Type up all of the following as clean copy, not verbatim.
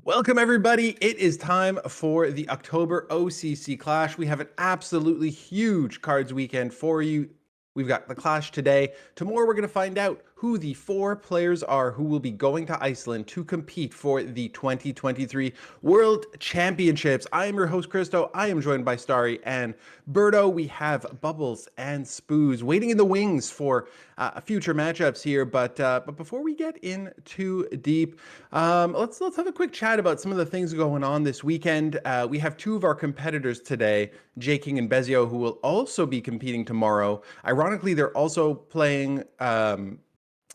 Welcome, everybody. It is time for the October OCC Clash. We have an absolutely huge cards weekend for you. We've got the Clash today. Tomorrow, we're going to find out who the 4 players are who will be going to Iceland to compete for the 2023 World Championships. I am your host, Christo. I am joined by Starry and Berto. We have Bubbles and Spooz waiting in the wings for future matchups here. But before we get in too deep, let's have a quick chat about some of the things going on this weekend. We have 2 of our competitors today, J King and Bezio, who will also be competing tomorrow. Ironically, they're also playing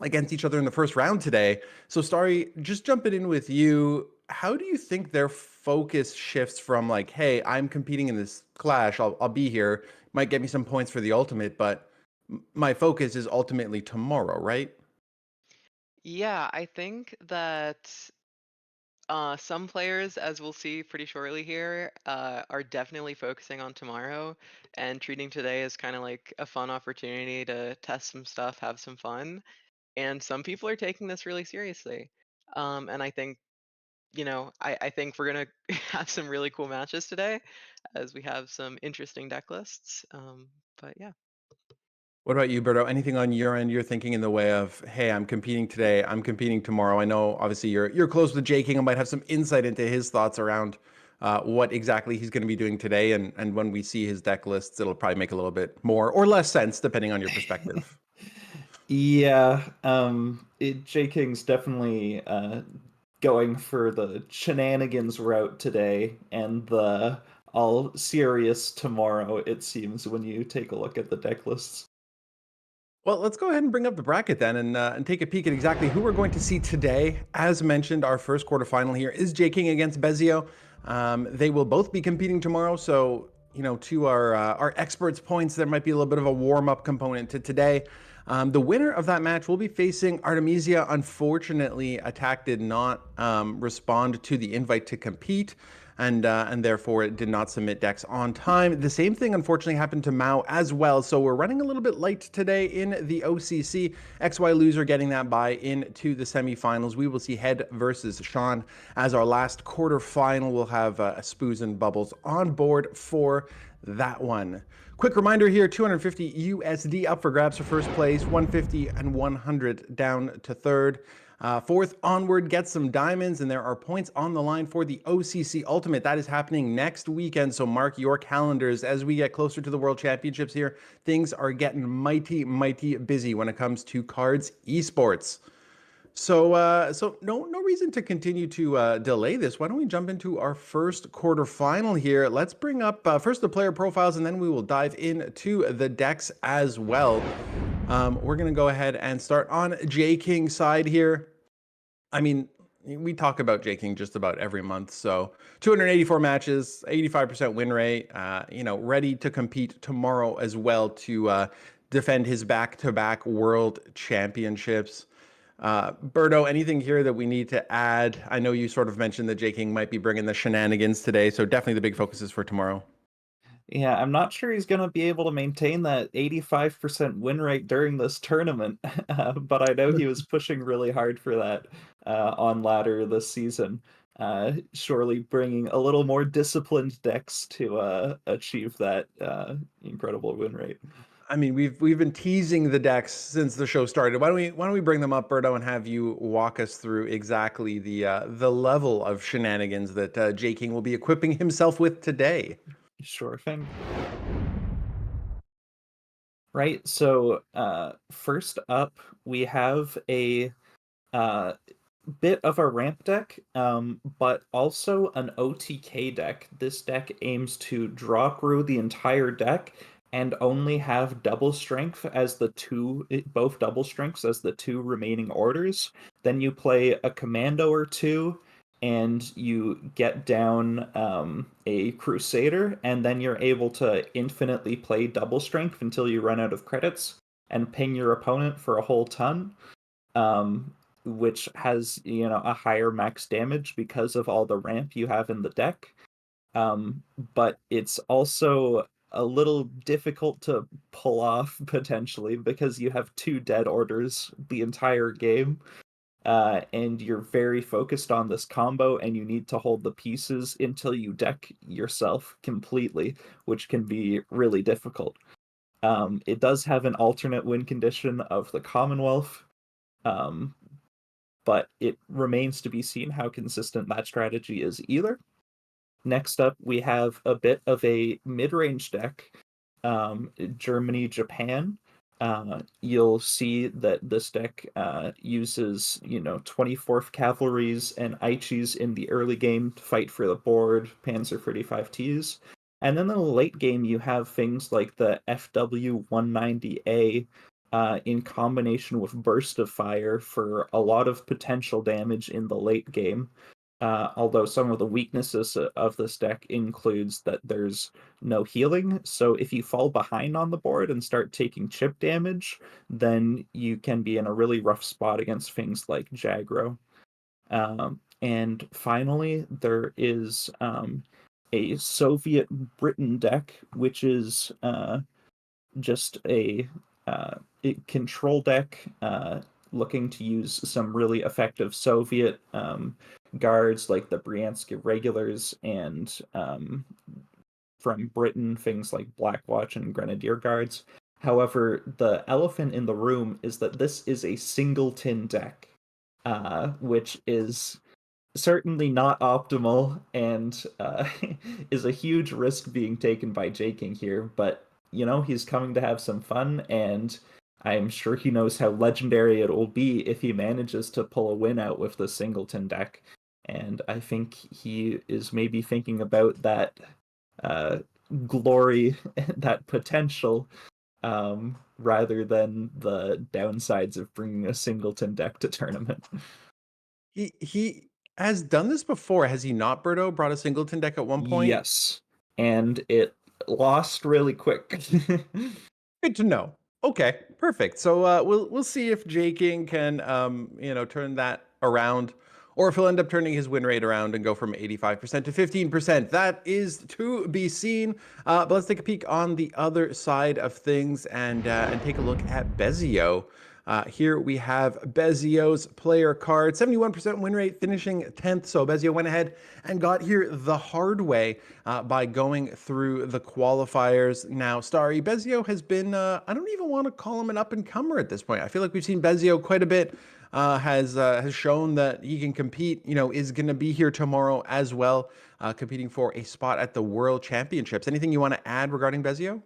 against each other in the first round today. So, Starry, just jumping in with you, how do you think their focus shifts from like, hey, I'm competing in this clash, I'll be here, might get me some points for the ultimate, but my focus is ultimately tomorrow, right? Yeah, I think that some players, as we'll see pretty shortly here, are definitely focusing on tomorrow and treating today as kind of like a fun opportunity to test some stuff, have some fun. And some people are taking this really seriously. And I think, I think we're gonna have some really cool matches today, as we have some interesting deck lists. But yeah. What about you, Berto? Anything on your end you're thinking in the way of, hey, I'm competing today, I'm competing tomorrow? I know obviously you're close with J King. I might have some insight into his thoughts around what exactly he's going to be doing today, and when we see his deck lists, it'll probably make a little bit more or less sense depending on your perspective. Yeah, J King's definitely going for the shenanigans route today and the all serious tomorrow, it seems, when you take a look at the deck lists. Well, let's go ahead and bring up the bracket then and take a peek at exactly who we're going to see today. As mentioned, our first quarterfinal here is J King against Bezio. They will both be competing tomorrow, so to our experts' points, there might be a little bit of a warm-up component to today. The winner of that match will be facing Artemisia. Unfortunately, Attack did not respond to the invite to compete, and therefore it did not submit decks on time. The same thing unfortunately happened to Mao as well, so we're running a little bit late today in the OCC. XY loser getting that bye into the semifinals. We will see Head versus Sean as our last quarterfinal. We'll have Spooz and Bubbles on board for that one. Quick reminder here, 250 USD up for grabs for first place, 150 and 100 down to third. Fourth onward gets some diamonds, and there are points on the line for the OCC Ultimate. That is happening next weekend, so mark your calendars as we get closer to the World Championships here. Things are getting mighty, mighty busy when it comes to KARDS esports. So no reason to continue to delay this. Why don't we jump into our first quarterfinal here? Let's bring up first the player profiles, and then we will dive into the decks as well. We're gonna go ahead and start on J King's side here. I mean, we talk about J King just about every month. So 284 matches, 85% win rate. Ready to compete tomorrow as well to defend his back-to-back world championships. Berto, anything here that we need to add? I know you sort of mentioned that J King might be bringing the shenanigans today, so definitely the big focus is for tomorrow. Yeah, I'm not sure he's going to be able to maintain that 85% win rate during this tournament, but I know he was pushing really hard for that on ladder this season, surely bringing a little more disciplined decks to achieve that incredible win rate. I mean, we've been teasing the decks since the show started. Why don't we bring them up, Berto, and have you walk us through exactly the level of shenanigans that J King will be equipping himself with today? Sure thing. Right, so first up, we have a uh, bit of a ramp deck, but also an OTK deck. This deck aims to draw through the entire deck and only have double strength as both double strengths as the 2 remaining orders. Then you play a commando or 2, and you get down a crusader, and then you're able to infinitely play double strength until you run out of credits and ping your opponent for a whole ton. Which has a higher max damage because of all the ramp you have in the deck. But it's also a little difficult to pull off potentially because you have 2 dead orders the entire game. and you're very focused on this combo, and you need to hold the pieces until you deck yourself completely, which can be really difficult. It does have an alternate win condition of the Commonwealth, um, but it remains to be seen how consistent that strategy is either. Next up, we have a bit of a mid-range deck, Germany, Japan. You'll see that this deck uses, 24th Cavalries and Aichis in the early game to fight for the board, Panzer 35Ts. And then in the late game, you have things like the FW 190A in combination with Burst of Fire for a lot of potential damage in the late game. Although some of the weaknesses of this deck includes that there's no healing, so if you fall behind on the board and start taking chip damage, then you can be in a really rough spot against things like Jagro. And finally, there is a Soviet Britain deck, which is just a control deck looking to use some really effective Soviet guards like the Bryansk Irregulars and from Britain, things like Blackwatch and Grenadier Guards. However, the elephant in the room is that this is a singleton deck, which is certainly not optimal and is a huge risk being taken by J King here, but he's coming to have some fun, and I'm sure he knows how legendary it will be if he manages to pull a win out with the singleton deck. And I think he is maybe thinking about that uh, glory, that potential, rather than the downsides of bringing a singleton deck to tournament. He has done this before, has he not, Berto? Brought a singleton deck at one point? Yes, and it lost really quick. Good to know. Okay, perfect. So we'll see if J King can turn that around, or if he'll end up turning his win rate around and go from 85% to 15%. That is to be seen. But let's take a peek on the other side of things and take a look at Bezio. Here we have Bezio's player card, 71% win rate, finishing 10th. So Bezio went ahead and got here the hard way by going through the qualifiers. Now, Starry, Bezio has been, I don't even want to call him an up-and-comer at this point. I feel like we've seen Bezio quite a bit. Has shown that he can compete, is going to be here tomorrow as well, competing for a spot at the World Championships. Anything you want to add regarding Bezio?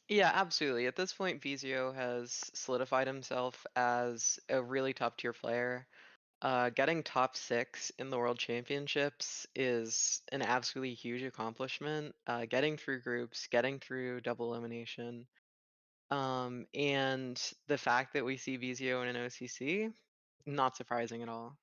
Yeah, absolutely. At this point, Bezio has solidified himself as a really top tier player. Getting top 6 in the World Championships is an absolutely huge accomplishment. Getting through groups, getting through double elimination, and the fact that we see Bezio in an OCC, not surprising at all.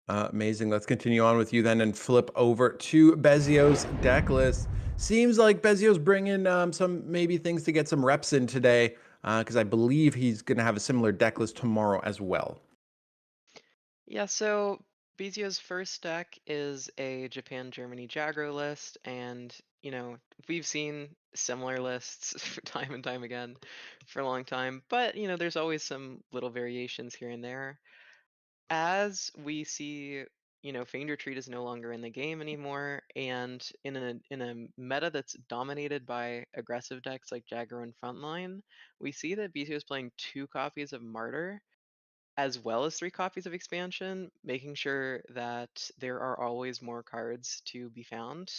Amazing. Let's continue on with you then and flip over to Bezio's deck list. Seems like Bezio's bringing some maybe things to get some reps in today, because I believe he's going to have a similar deck list tomorrow as well. Yeah, so Bezio's first deck is a Japan-Germany Jagro list, and we've seen similar lists time and time again for a long time, but there's always some little variations here and there. As we see, Famed Retreat is no longer in the game anymore, and in a meta that's dominated by aggressive decks like Jagro and Frontline, we see that Bezio is playing 2 copies of Martyr as well as 3 copies of expansion, making sure that there are always more cards to be found.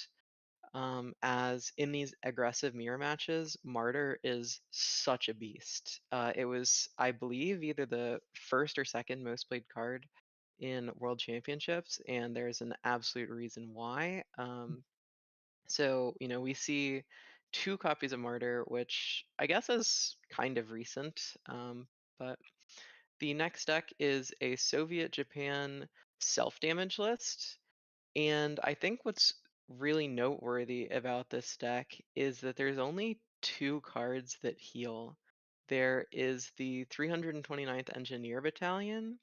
As in these aggressive mirror matches, Martyr is such a beast. It was, I believe, either the first or second most played card in World Championships, and there's an absolute reason why. So, we see 2 copies of Martyr, which I guess is kind of recent, but the next deck is a Soviet Japan self-damage list. And I think what's really noteworthy about this deck is that there's only 2 cards that heal. There is the 329th Engineer Battalion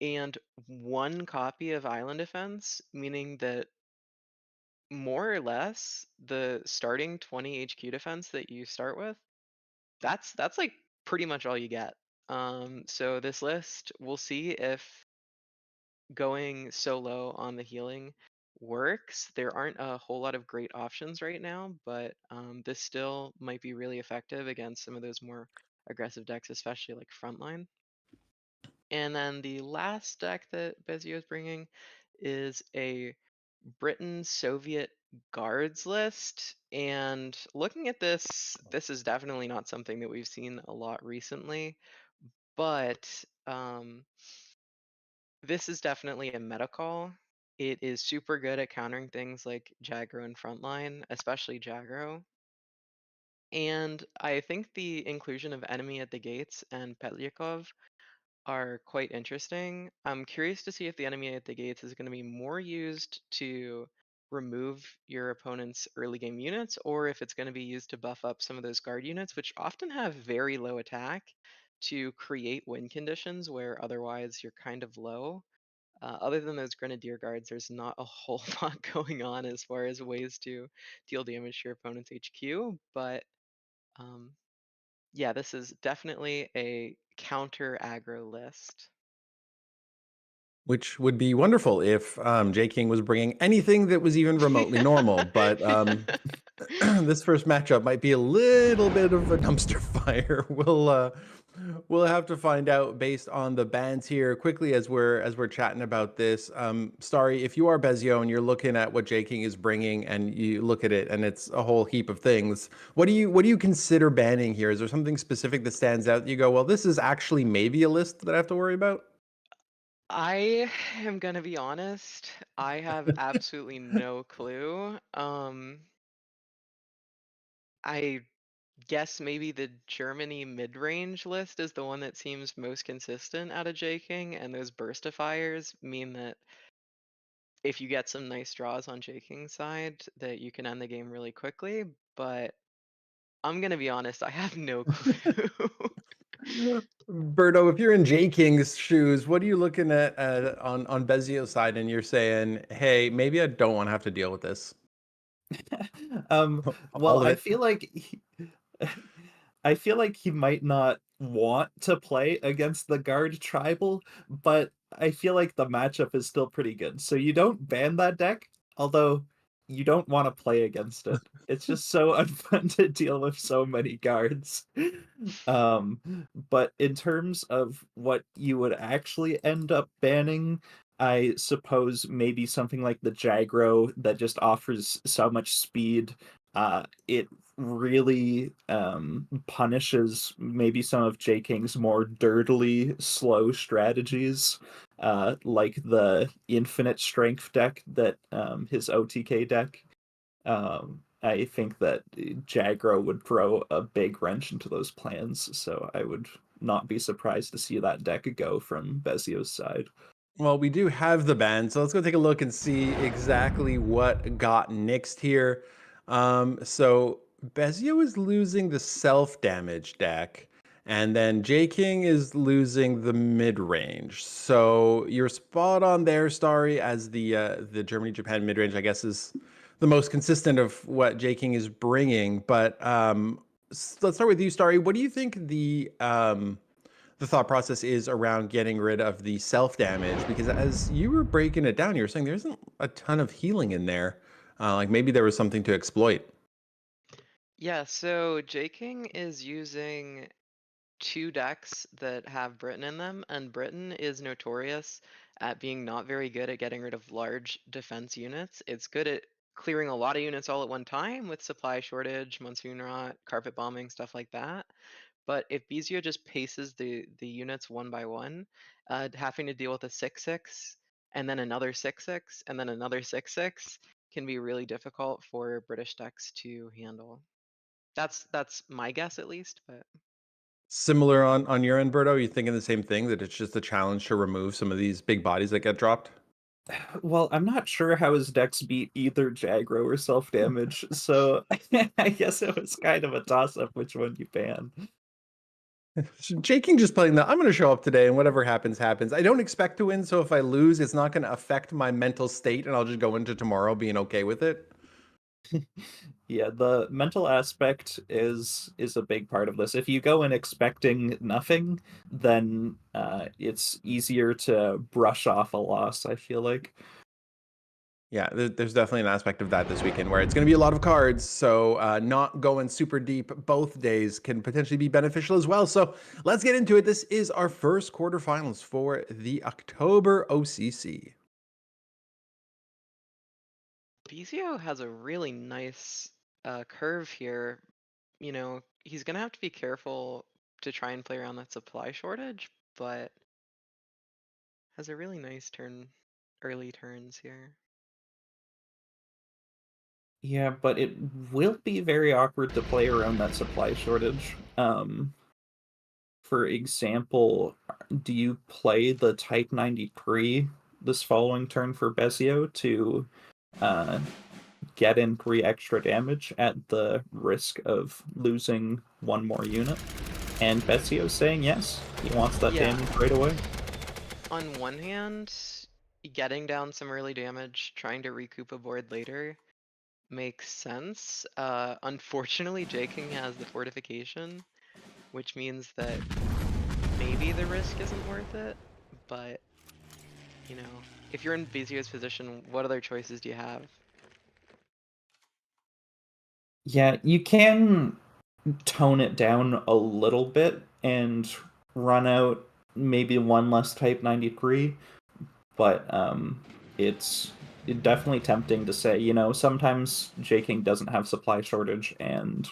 and 1 copy of Island Defense, meaning that more or less the starting 20 HQ defense that you start with, that's like pretty much all you get. So this list, we'll see if going solo on the healing works. There aren't a whole lot of great options right now, but this still might be really effective against some of those more aggressive decks, especially like frontline. And then the last deck that Bezio is bringing is a Britain Soviet guards list. And looking at this, this is definitely not something that we've seen a lot recently, but this is definitely a meta call. It is super good at countering things like Jagro and Frontline, especially Jagro. And I think the inclusion of Enemy at the Gates and Petlyakov are quite interesting. I'm curious to see if the Enemy at the Gates is going to be more used to remove your opponent's early game units, or if it's going to be used to buff up some of those guard units, which often have very low attack, to create win conditions where otherwise you're kind of low. Other than those Grenadier Guards, there's not a whole lot going on as far as ways to deal damage to your opponent's HQ, but um, yeah, this is definitely a counter aggro list. Which would be wonderful if J King was bringing anything that was even remotely normal. But this first matchup might be a little bit of a dumpster fire. We'll have to find out based on the bans here quickly as we're chatting about this. Starry, if you are Bezio and you're looking at what J King is bringing and you look at it and it's a whole heap of things, what do you consider banning here? Is there something specific that stands out that you go, well, this is actually maybe a list that I have to worry about? I am gonna be honest, I have absolutely no clue. I guess maybe the Germany mid-range list is the one that seems most consistent out of J King, and those burstifiers mean that if you get some nice draws on J King's side, that you can end the game really quickly. But I'm gonna be honest, I have no clue. Berto, if you're in J King's shoes, what are you looking at on Bezio's side and you're saying, hey, maybe I don't want to have to deal with this? Well, All of I it. feel like I feel like he might not want to play against the guard tribal, but I feel like the matchup is still pretty good. So you don't ban that deck, although you don't want to play against it. It's just so unfun to deal with so many guards. But in terms of what you would actually end up banning, I suppose maybe something like the Jagro that just offers so much speed. It really punishes maybe some of J King's more dirtily slow strategies, like the infinite strength deck that his OTK deck. I think that Jagro would throw a big wrench into those plans, so I would not be surprised to see that deck go from Bezio's side. Well, we do have the ban, so let's go take a look and see exactly what got nixed here. So Bezio is losing the self-damage deck, and then J King is losing the mid-range. So you're spot on there, Starry, as the Germany-Japan mid-range, I guess, is the most consistent of what J King is bringing. But let's start with you, Starry. What do you think the thought process is around getting rid of the self damage? Because as you were breaking it down, you were saying there isn't a ton of healing in there. Like maybe there was something to exploit. Yeah, so J King is using two decks that have Britain in them, and Britain is notorious at being not very good at getting rid of large defense units. It's good at clearing a lot of units all at one time with supply shortage, monsoon rot, carpet bombing, stuff like that. But if Bezio just paces the units one by one, having to deal with a 6/6 and then another 6/6 and then another 6/6 can be really difficult for British decks to handle. That's my guess at least, but Similar on your end, Berto, are you thinking the same thing, that it's just a challenge to remove some of these big bodies that get dropped? Well, I'm not sure how his decks beat either Jagro or self damage, so I guess it was kind of a toss up which one you ban. J King just playing the I'm going to show up today and whatever happens, happens. I don't expect to win, so if I lose, it's not going to affect my mental state and I'll just go into tomorrow being okay with it. Yeah, the mental aspect is a big part of this. If you go in expecting nothing, then it's easier to brush off a loss, I feel like. Yeah, there's definitely an aspect of that this weekend where it's going to be a lot of cards. So not going super deep both days can potentially be beneficial as well. So let's get into it. This is our first quarterfinals for the October OCC. Bezio has a really nice curve here. You know, he's gonna have to be careful to try and play around that supply shortage, but has a really nice early turns here. Yeah, but it will be very awkward to play around that supply shortage. For example, do you play the Type 93 this following turn for Bezio to uh, get in 3 extra damage at the risk of losing 1 more unit? And Bezio's saying yes, he wants that Yeah, damage right away. on one hand, getting down some early damage, trying to recoup a board later makes sense. Unfortunately, J King has the fortification, which means that maybe the risk isn't worth it, but you know, if you're in Bezio's position, what other choices do you have? Yeah, you can tone it down a little bit and run out maybe 1 less Type 93, but it's definitely tempting to say, sometimes J King doesn't have supply shortage, and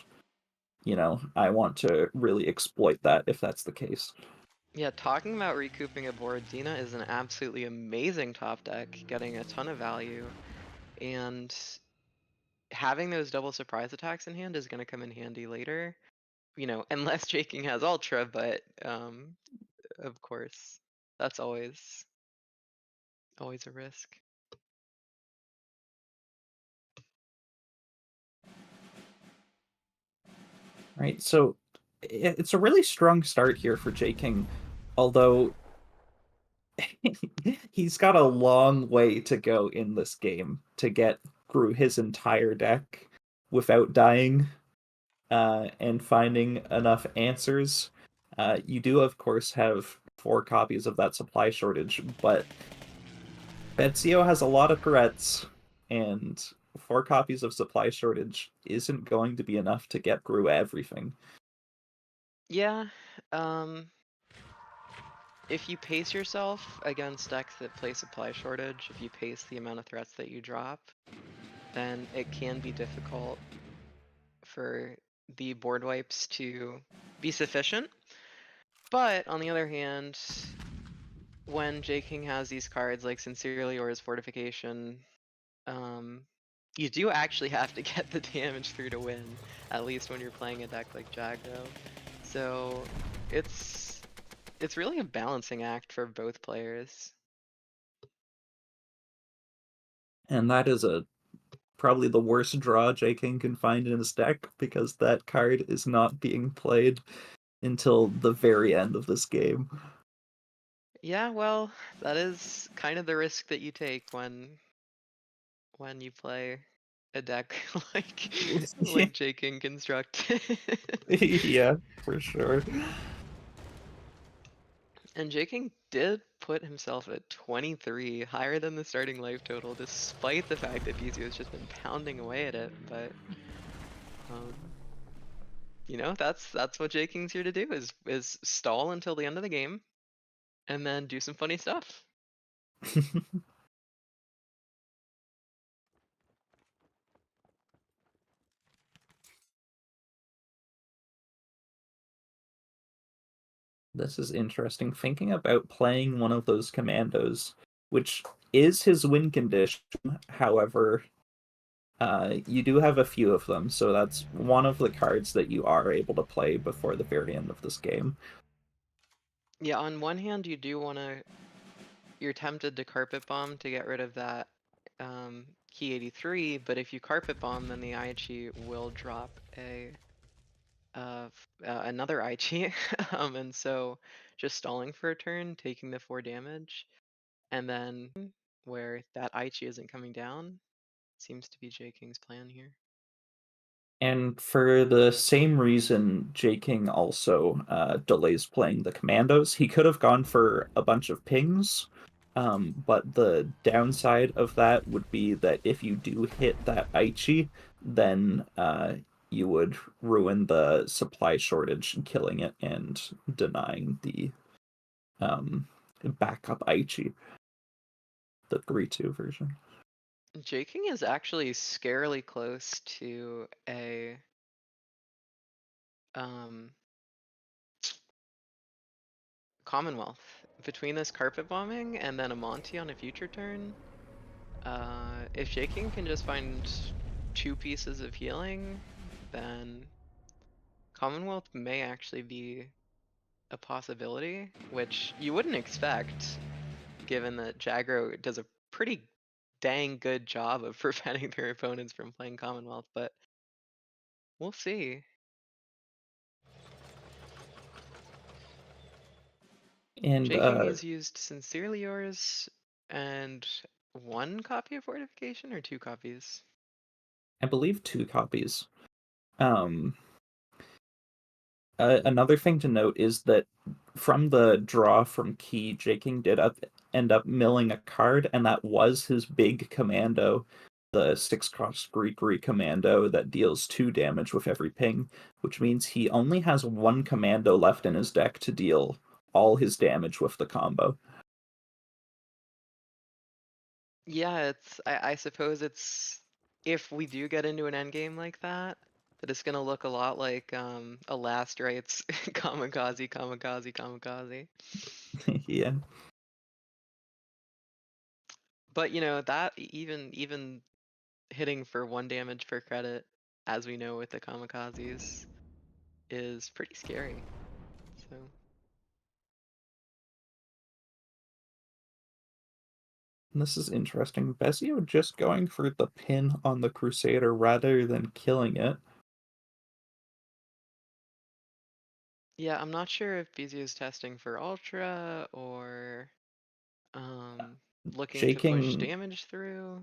I want to really exploit that if that's the case. Yeah, talking about recouping a board, Dina is an absolutely amazing top deck, getting a ton of value, and having those double surprise attacks in hand is going to come in handy later. You know, unless J King has Ultra, but of course, that's always a risk. Right, so it's a really strong start here for J King, although he's got a long way to go in this game to get through his entire deck without dying and finding enough answers. You do, of course, have 4 copies of that supply shortage, but Bezio has a lot of threats, and 4 copies of supply shortage isn't going to be enough to get through everything. Yeah, if you pace yourself against decks that play supply shortage, if you pace the amount of threats that you drop, then it can be difficult for the board wipes to be sufficient. But on the other hand, when J King has these cards like Sincerely or his Fortification, um, you do actually have to get the damage through to win, at least when you're playing a deck like Jagro. So it's really a balancing act for both players. And that is probably the worst draw J King can find in his deck, because that card is not being played until the very end of this game. Yeah, well, that is kind of the risk that you take when you play a deck like J King constructed. Yeah, for sure. And J King did put himself at 23, higher than the starting life total, despite the fact that Bezio has just been pounding away at it. But um, you know, that's what J King's here to do is stall until the end of the game, and then do some funny stuff. This is interesting. Thinking about playing one of those commandos, which is his win condition, however, you do have a few of them, so that's one of the cards that you are able to play before the very end of this game. Yeah, on one hand, you're tempted to carpet bomb to get rid of that key 83, but if you carpet bomb, then the Aichi will drop another Aichi, and so just stalling for a turn, taking the 4 damage, and then where that Aichi isn't coming down, seems to be J King's plan here. And for the same reason, J. King also delays playing the commandos. He could have gone for a bunch of pings, but the downside of that would be that if you do hit that Aichi, then you would ruin the supply shortage, killing it and denying the backup Aichi, the 3-2 version. Jaking is actually scarily close to a Commonwealth. Between this carpet bombing and then a Monty on a future turn, if Jaking can just find 2 pieces of healing, then Commonwealth may actually be a possibility, which you wouldn't expect, given that Jagro does a pretty dang good job of preventing their opponents from playing Commonwealth, but we'll see. And Jaking has used Sincerely Yours and 1 copy of Fortification or 2 copies? I believe 2 copies. Another thing to note is that from the draw from Key, Jaking did end up milling a card, and that was his big commando, the 6-cost Greekery commando that deals 2 damage with every ping, which means he only has 1 commando left in his deck to deal all his damage with the combo. Yeah, I suppose it's, if we do get into an endgame like that it's gonna look a lot like a Last Rites kamikaze, kamikaze, kamikaze. Yeah. But you know, that even hitting for 1 damage per credit, as we know with the kamikazes, is pretty scary. So This is interesting. Bezio just going for the pin on the Crusader rather than killing it. yeah, I'm not sure if Bezio is testing for Ultra or looking to push damage through.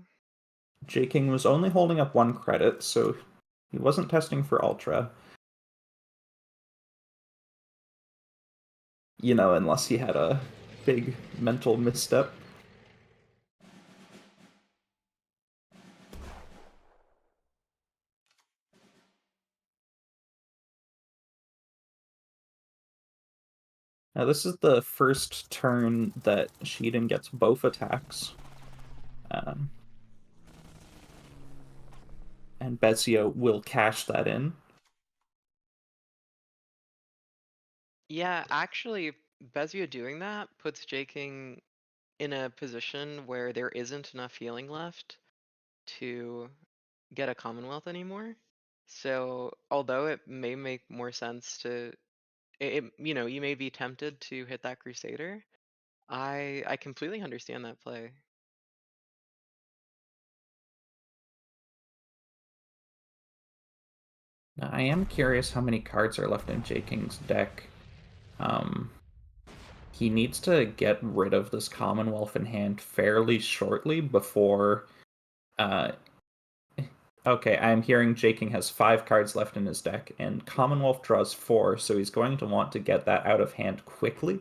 King was only holding up 1 credit, so he wasn't testing for Ultra. You know, unless he had a big mental misstep. Now this is the first turn that Sheeden gets both attacks. And Bezio will cash that in. Yeah, actually, Bezio doing that puts King in a position where there isn't enough healing left to get a Commonwealth anymore. So, although it may make more sense to, you know, you may be tempted to hit that Crusader, I completely understand that play. Now, I am curious how many cards are left in King's deck. He needs to get rid of this Commonwealth in hand fairly shortly before... Okay, I'm hearing King has 5 cards left in his deck, and Commonwealth draws 4, so he's going to want to get that out of hand quickly,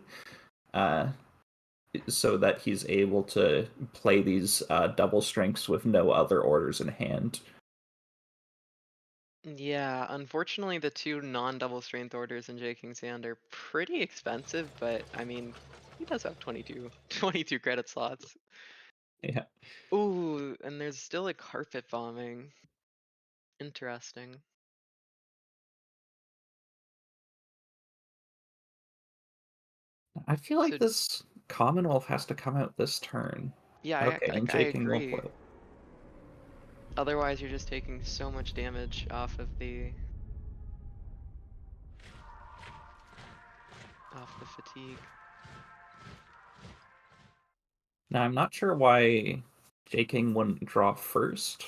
so that he's able to play these double strengths with no other orders in hand. Yeah, unfortunately, the 2 non-double strength orders in King's hand are pretty expensive, but I mean, he does have 22 credit slots. Yeah. Ooh, and there's still a carpet bombing. Interesting. I feel like So, this Commonwealth has to come out this turn. yeah, Okay, and I King will agree. play. Otherwise, you're just taking so much damage off of the fatigue. Now, I'm not sure why King wouldn't draw first.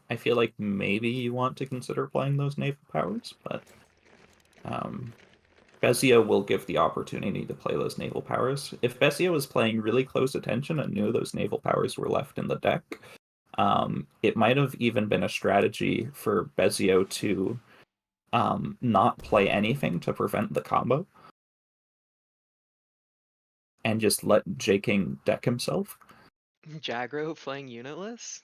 I feel like maybe you want to consider playing those naval powers, but Bezio will give the opportunity to play those naval powers. If Bezio was playing really close attention and knew those naval powers were left in the deck, It might have even been a strategy for Bezio to not play anything to prevent the combo and just let J King deck himself. Jagro playing unitless?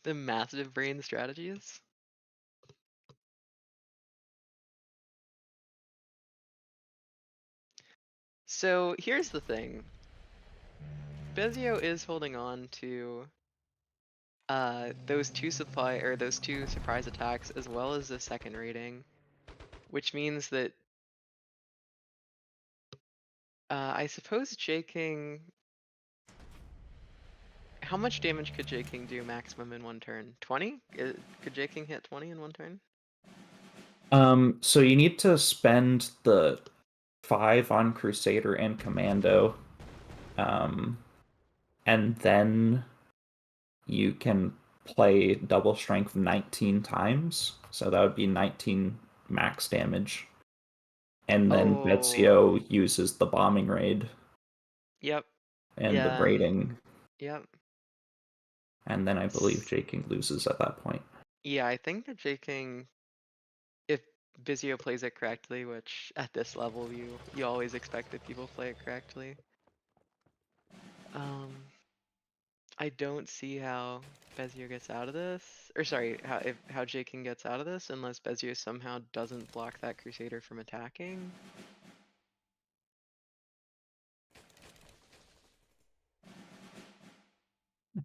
The massive brain strategies? So here's the thing. Bezio is holding on to those two surprise attacks as well as the second rating, which means that I suppose J King. How much damage could J King do maximum in one turn? 20? Could J King hit 20 in one turn? So you need to spend the 5 on Crusader and Commando, and then you can play double strength 19 times. So that would be 19 max damage. And then Oh. Bezio uses the bombing raid Yep. and the Yeah. raiding. Yep. And then I believe J King loses at that point. Yeah, I think that J King, if Bezio plays it correctly, which at this level you always expect that people play it correctly. I don't see how Bezio gets out of this, or sorry, how J King gets out of this unless Bezio somehow doesn't block that Crusader from attacking.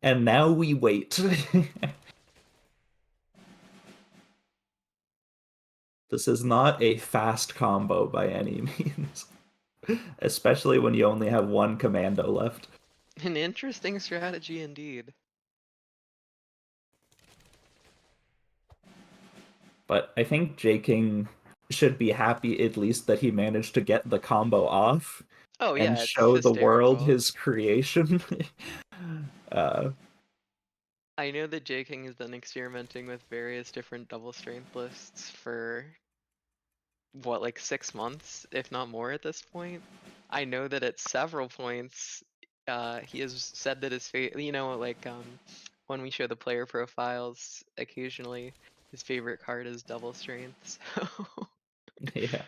And now we wait. This is not a fast combo by any means. Especially when you only have one commando left. An interesting strategy indeed. But I think J King should be happy at least that he managed to get the combo off Oh and yeah, it's show the world hysterical. his creation. I know that J King has been experimenting with various different double strength lists for what, like 6 months, if not more at this point. I know that at several points, he has said that his when we show the player profiles, occasionally his favorite card is double strength. So Yeah.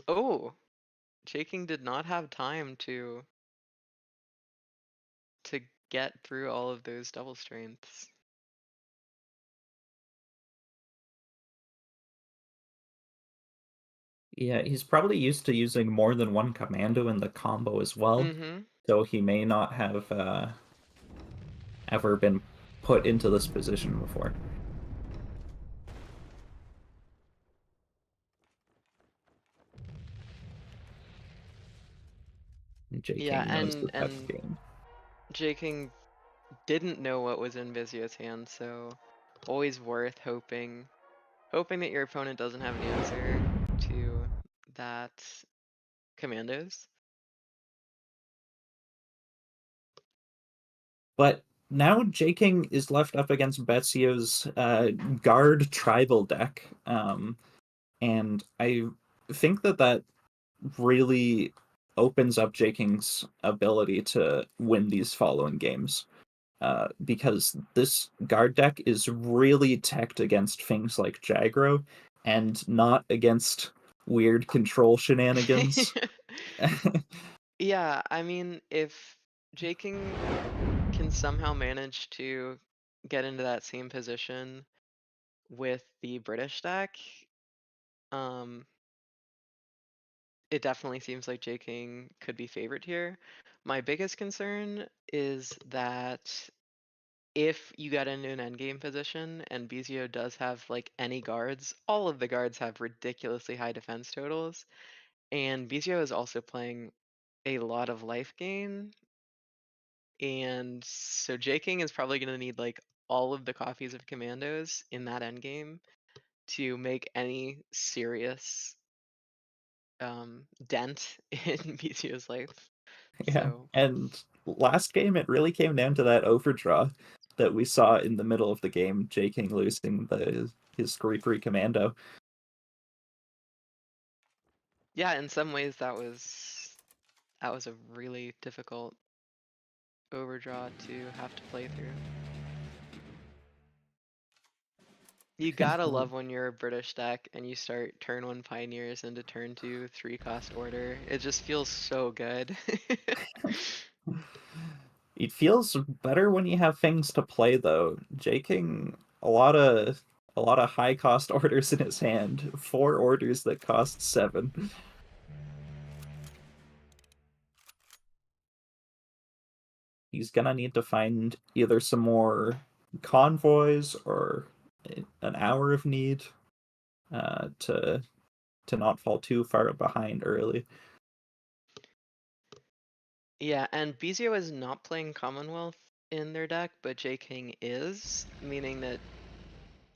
oh, J King did not have time to get through all of those double strengths. Yeah, he's probably used to using more than one commando in the combo as well. Mm-hmm. So he may not have ever been put into this position before. J Yeah, King knows the type of game. J King didn't know what was in Bezio's hand, so always worth hoping that your opponent doesn't have an answer to that commandos. But now J King is left up against Bezio's guard tribal deck, and I think that really opens up J King's ability to win these following games. Because this guard deck is really teched against things like Jagro and not against weird control shenanigans. Yeah, I mean, if J King can somehow manage to get into that same position with the British deck, um, it definitely seems like J King could be favored here. My biggest concern is that if you get into an endgame position and Bezio does have like any guards, all of the guards have ridiculously high defense totals, and Bezio is also playing a lot of life gain, and so J King is probably going to need like all of the copies of commandos in that endgame to make any serious dent in Bezio's life. Yeah. So And last game, it really came down to that overdraw. that we saw in the middle of the game, J King losing his Screepery Commando. Yeah, in some ways that was a really difficult overdraw to have to play through. You gotta love when you're a British deck and you start turn 1 Pioneers into turn 2 3-cost order. It just feels so good. It feels better when you have things to play, though. J King, a lot of high cost orders in his hand. 4 orders that cost 7. He's gonna need to find either some more convoys or an hour of need to not fall too far behind early. Yeah, and Bezio is not playing Commonwealth in their deck, but J King is, meaning that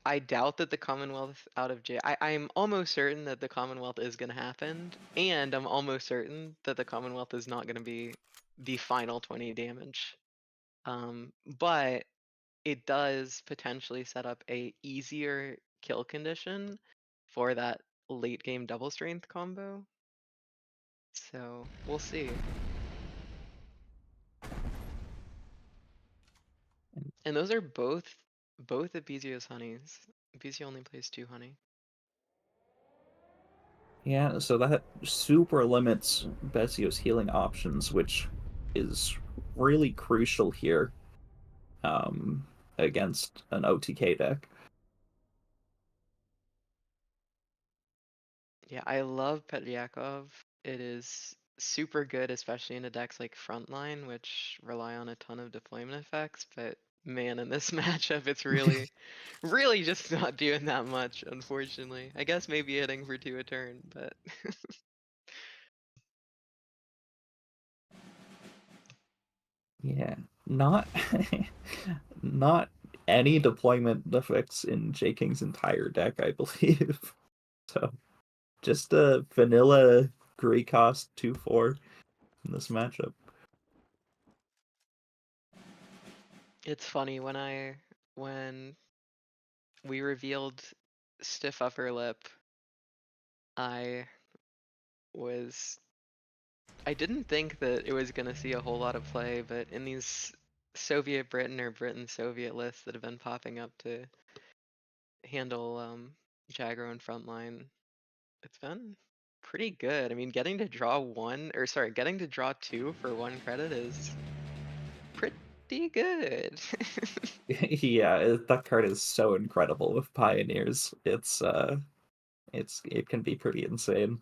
I doubt that the Commonwealth out of I'm almost certain that the Commonwealth is going to happen, and I'm almost certain that the Commonwealth is not going to be the final 20 damage. But it does potentially set up a easier kill condition for that late game double strength combo. So we'll see. And those are both of Bezio's honeys. Bezio only plays 2 honey. Yeah, so that super limits Bezio's healing options, which is really crucial here against an OTK deck. Yeah, I love Petryakov. It is super good, especially in a decks like Frontline, which rely on a ton of deployment effects, but man, in this matchup, it's really, really just not doing that much, unfortunately. I guess maybe hitting for 2 a turn, but Yeah, not not any deployment effects in J King's entire deck, I believe. So just a vanilla gray cost 2/4 in this matchup. it's funny when we revealed Stiff Upper Lip, I was I didn't think that it was gonna see a whole lot of play, but in these Soviet Britain or Britain Soviet lists that have been popping up to handle Jagro and Frontline, it's been pretty good. I mean, getting to draw 1, or sorry, getting to draw 2 for 1 credit is pretty good. Yeah, that card is so incredible with Pioneers. It can be pretty insane.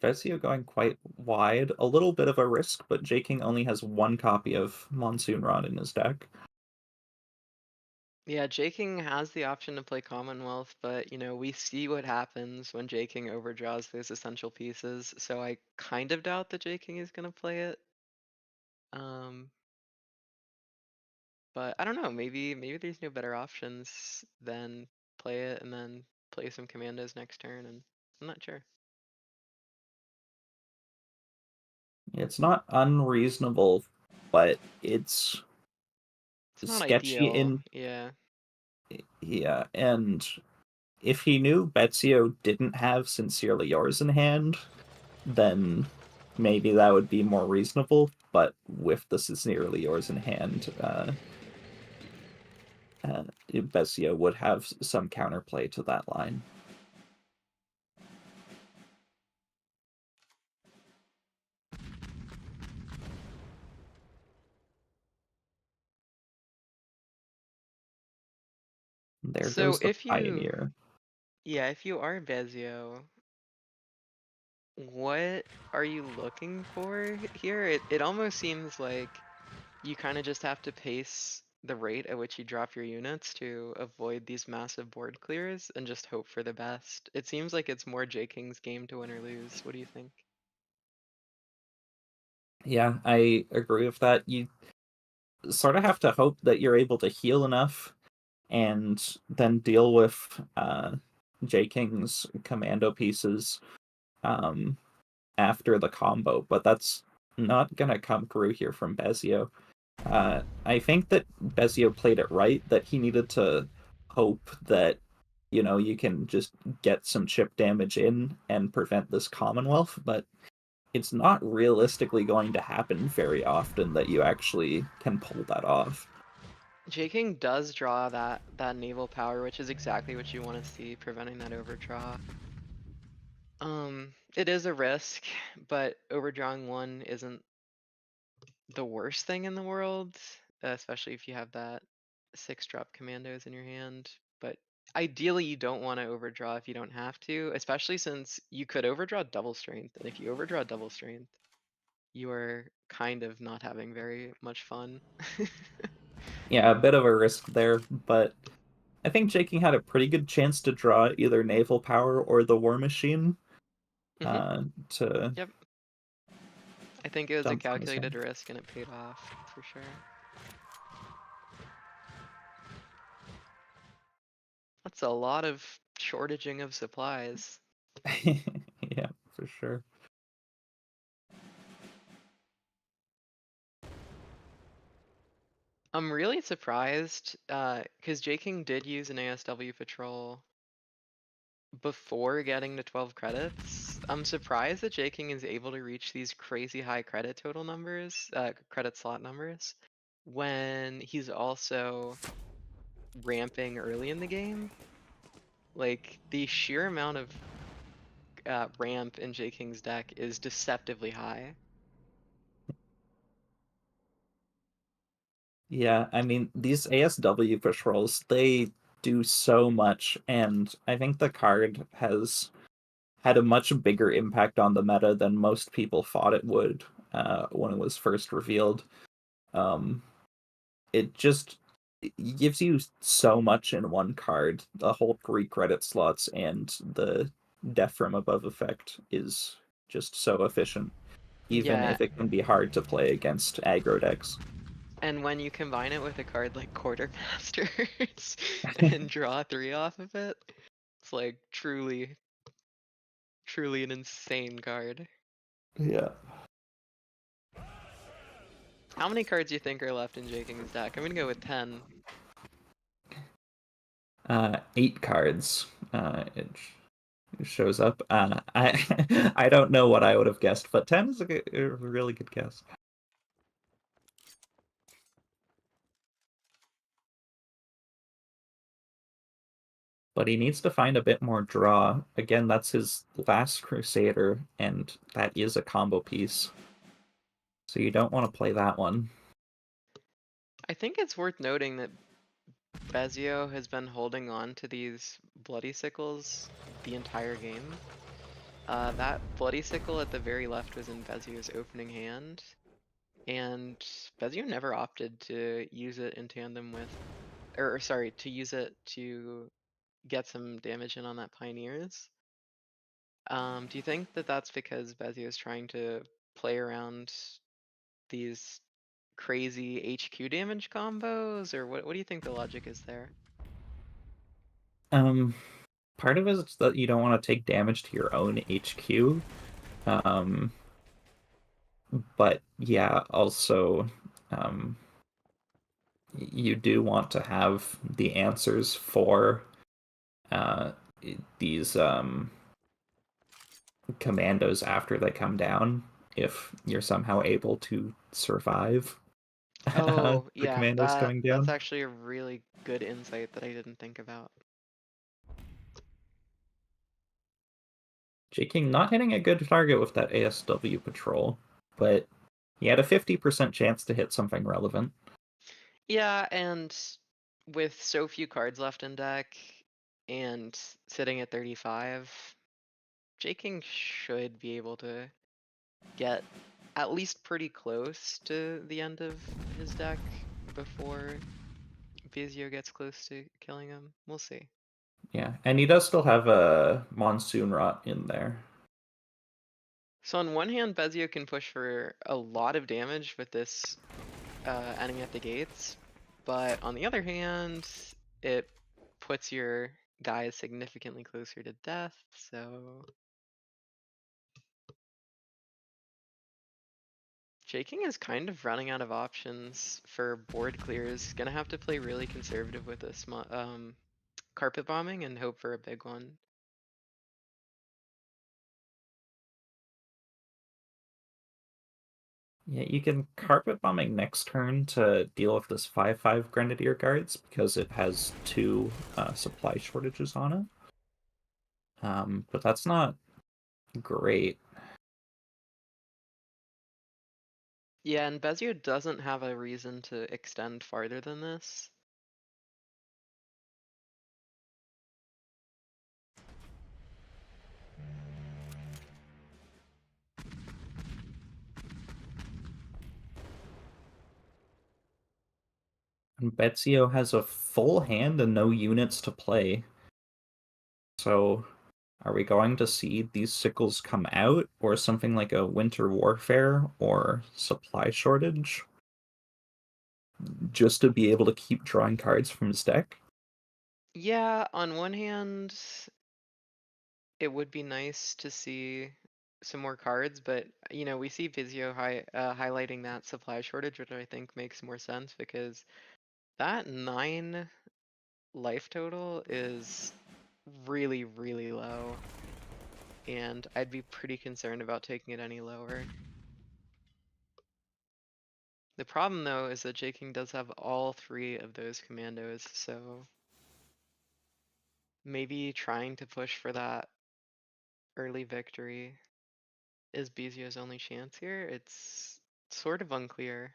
Bezio going quite wide, a little bit of a risk, but J King only has 1 copy of Monsoon Rod in his deck. Yeah, J King has the option to play Commonwealth, but we see what happens when J King overdraws those essential pieces, so I kind of doubt that J King is gonna play it. Um, but I don't know, maybe there's no better options than play it and then play some commandos next turn, and I'm not sure. It's not unreasonable, but it's It's not sketchy ideal, in yeah. yeah, and if he knew Bezio didn't have Sincerely Yours in hand, then maybe that would be more reasonable, but with the Sincerely Yours in hand, Bezio would have some counterplay to that line. There So goes the Pioneer. if you are Bezio, what are you looking for here? It almost seems like you kind of just have to pace the rate at which you drop your units to avoid these massive board clears and just hope for the best. It seems like it's more J King's game to win or lose. What do you think? Yeah, I agree with that. You sort of have to hope that you're able to heal enough and then deal with J King's commando pieces after the combo, but that's not gonna come through here from Bezio. I think that Bezio played it right, that he needed to hope that, you can just get some chip damage in and prevent this Commonwealth, but it's not realistically going to happen very often that you actually can pull that off. J King does draw that naval power, which is exactly what you want to see, preventing that overdraw. It is a risk, but overdrawing one isn't the worst thing in the world, especially if you have that 6-drop commandos in your hand. But ideally, you don't want to overdraw if you don't have to, especially since you could overdraw double strength. And if you overdraw double strength, you are kind of not having very much fun. Yeah, a bit of a risk there, but I think J King had a pretty good chance to draw either naval power or the war machine to Yep. I think it was a dump from his calculated hand. risk and it paid off for sure. That's a lot of shortaging of supplies. Yeah, for sure. I'm really surprised, because J King did use an ASW patrol before getting to 12 credits. I'm surprised that J King is able to reach these crazy high credit total numbers, credit slot numbers, when he's also ramping early in the game. Like, the sheer amount of ramp in J King's deck is deceptively high. Yeah, I mean, these ASW patrols, they do so much, and I think the card has had a much bigger impact on the meta than most people thought it would when it was first revealed. It just gives you so much in one card. The whole 3 credit slots and the Death from Above effect is just so efficient, even Yeah, if it can be hard to play against aggro decks. and when you combine it with a card like Quartermasters and draw 3 off of it, it's like truly an insane card. Yeah. How many cards do you think are left in J King's deck? I'm gonna go with 10. 8 cards. It shows up. I don't know what I would have guessed, but 10 is a really good guess. But he needs to find a bit more draw. Again, that's his last Crusader, and that is a combo piece. So you don't want to play that one. I think it's worth noting that Bezio has been holding on to these Bloody Sickles the entire game. That Bloody Sickle at the very left was in Bezio's opening hand, and Bezio never opted to use it in tandem with, or sorry, to use it to get some damage in on that Pioneers. Do you think that that's because Bezio is trying to play around these crazy HQ damage combos, or what do you think the logic is there? Part of it is that you don't want to take damage to your own HQ. But yeah, also you do want to have the answers for these commandos after they come down if you're somehow able to survive Oh, the yeah, commandos coming that's down. actually a really good insight that I didn't think about. J King not hitting a good target with that ASW patrol, but he had a 50% chance to hit something relevant. Yeah, and with so few cards left in deck and sitting at 35, J King should be able to get at least pretty close to the end of his deck before Bezio gets close to killing him. We'll see. Yeah, and he does still have a Monsoon Rot in there. So on one hand, Bezio can push for a lot of damage with this enemy at the gates, but on the other hand, it puts your guy is significantly closer to death, so Jaking is kind of running out of options for board clears. Gonna have to play really conservative with this carpet bombing and hope for a big one. Yeah, you can carpet bombing next turn to deal with this 5/5 Grenadier Guards because it has 2 supply shortages on it. But that's not great. Yeah, and Bezio doesn't have a reason to extend farther than this. And Bezio has a full hand and no units to play. So are we going to see these sickles come out, or something like a winter warfare or supply shortage, just to be able to keep drawing cards from his deck? Yeah, on one hand, it would be nice to see some more cards, but you know, we see Bezio highlighting that supply shortage, which I think makes more sense because that 9 life total is really, really low. And I'd be pretty concerned about taking it any lower. The problem though is that J-King does have all 3 of those commandos, so maybe trying to push for that early victory is Bezio's only chance here. It's sort of unclear.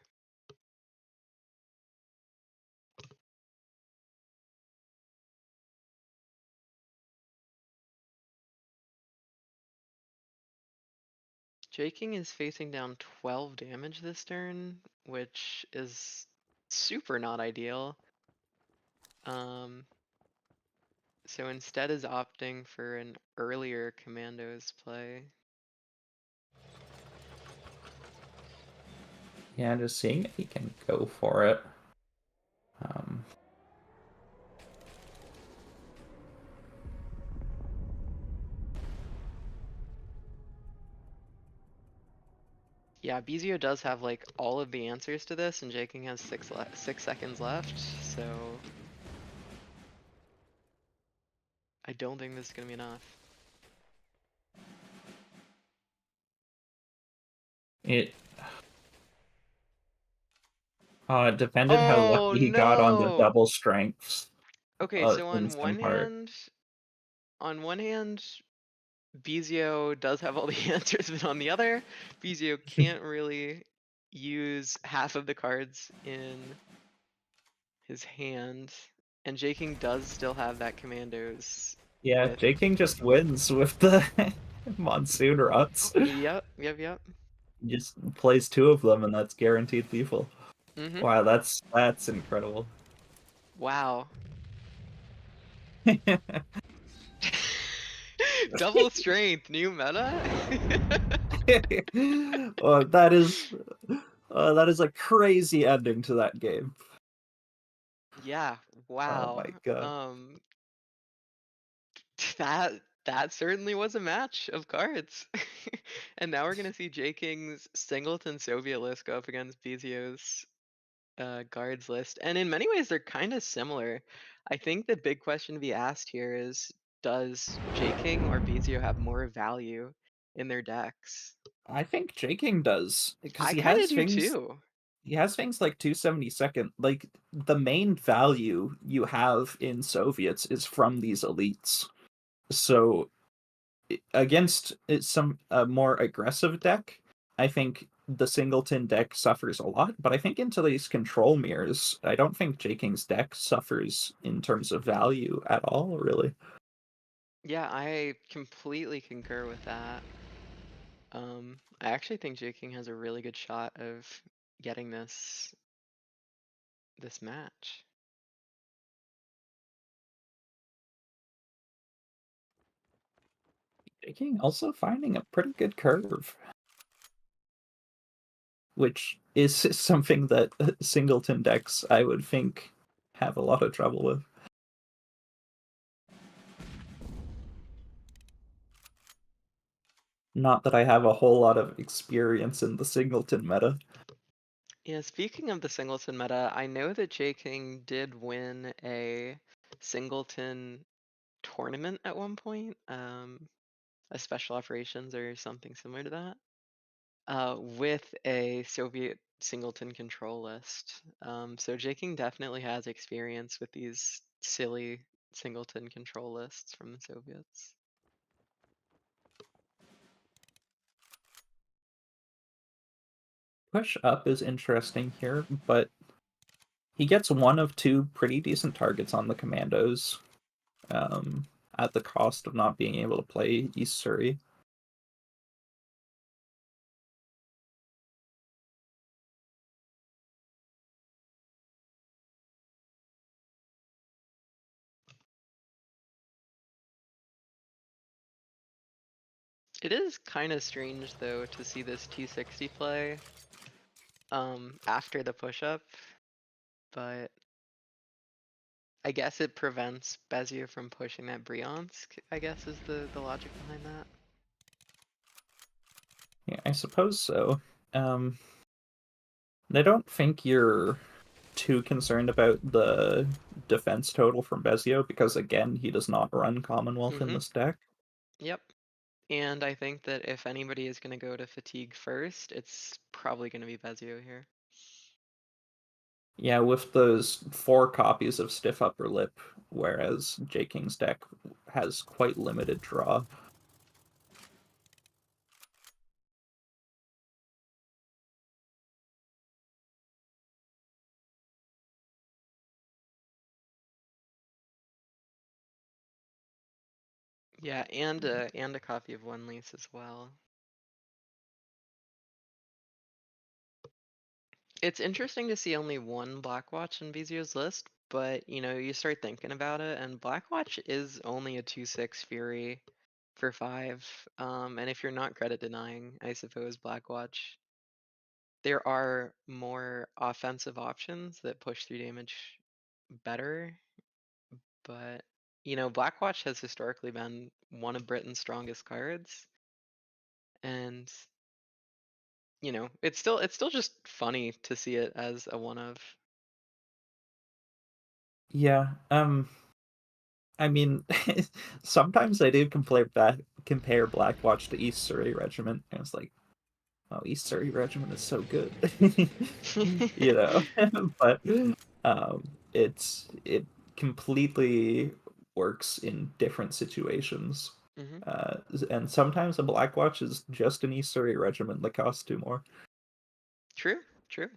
J-King is facing down 12 damage this turn, which is super not ideal. So instead is opting for an earlier commandos play. Yeah, just seeing if he can go for it. Yeah, Bezio does have like all of the answers to this, and J-King has 6 seconds left, so I don't think this is gonna be enough. It depended how Oh lucky he got on the no! double strengths Okay, so in some part. on one hand, Bezio does have all the answers, but on the other, Bezio can't really use half of the cards in his hand, and J-King does still have that commandos Yeah, with. J-King just wins with the Monsoon Ruts. Yep. He just plays 2 of them and that's guaranteed people. Mm-hmm. Wow, that's incredible. Wow. Double strength, new meta? Oh, that is a crazy ending to that game. Yeah, Oh wow. my god. That certainly was a match of cards. And now we're gonna see J-King's Singleton Soviet list go up against Bezio's guards list. And in many ways they're kind of similar. I think the big question to be asked here is, does J-King or Bezio have more value in their decks? I think J-King does, because I he kind of has do things too. like 272nd. Like, the main value you have in Soviets is from these elites. So against some more aggressive deck, I think the Singleton deck suffers a lot, but I think into these control mirrors, I don't think J-King's deck suffers in terms of value at all, really. Yeah, I completely concur with that. I actually think J-King has a really good shot of getting this match. J-King also finding a pretty good curve, which is something that Singleton decks, I would think, have a lot of trouble with. Not that I have a whole lot of experience in the singleton meta. Yeah, speaking of the singleton meta, I know that J King did win a singleton tournament at one point, a special operations or something similar to that, with a Soviet singleton control list. So J King definitely has experience with these silly singleton control lists from the Soviets. Push up is interesting here, but he gets one of two pretty decent targets on the commandos, at the cost of not being able to play East Surrey. It is kind of strange though to see this 260 play after the push-up, but I guess it prevents Bezio from pushing that Bryansk, I guess is the logic behind that. Yeah, I suppose so. I don't think you're too concerned about the defense total from Bezio because, again, he does not run Commonwealth in this deck. Yep. And I think that if anybody is going to go to fatigue first, it's probably going to be Bezio here. Yeah, with those 4 copies of Stiff Upper Lip, whereas J King's deck has quite limited draw. Yeah, and a copy of One Lease as well. It's interesting to see only one Blackwatch in Bezio's list, but you start thinking about it, and Blackwatch is only a 2/6 Fury for 5. And if you're not credit denying, I suppose Blackwatch, there are more offensive options that push through damage better, but Blackwatch has historically been one of Britain's strongest cards, and it's still just funny to see it as a one of. Yeah, I mean, sometimes I do compare Blackwatch to East Surrey Regiment, and it's like, oh, East Surrey Regiment is so good, you know. But it completely works in different situations. And sometimes a Blackwatch is just an East Surrey Regiment that costs 2 more. True, true.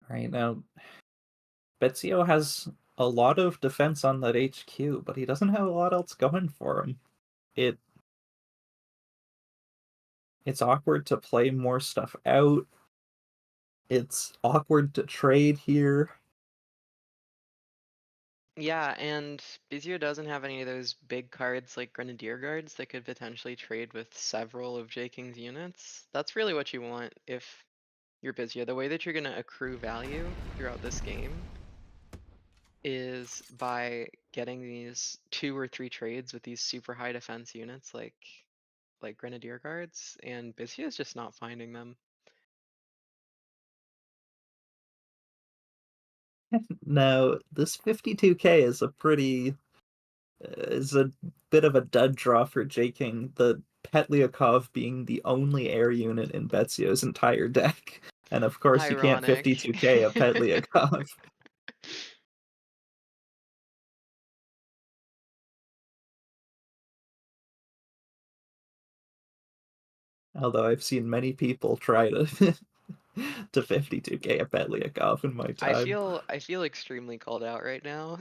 Right now, Bezio has a lot of defense on that HQ, but he doesn't have a lot else going for him. It's awkward to play more stuff out. It's awkward to trade here. Yeah, and Bezio doesn't have any of those big cards like Grenadier Guards that could potentially trade with several of J King's units. That's really what you want if you're Bezio. The way that you're going to accrue value throughout this game is by getting these 2 or 3 trades with these super high defense units like Grenadier Guards, and Bezio is just not finding them. No, this 52k is a bit of a dud draw for J King. The Petliakov being the only air unit in Bezio's entire deck, and of course you can't Ironic. 52k a Petliakov. Although I've seen many people try to to 52k a Petliakov in my I time. feel extremely called out right now.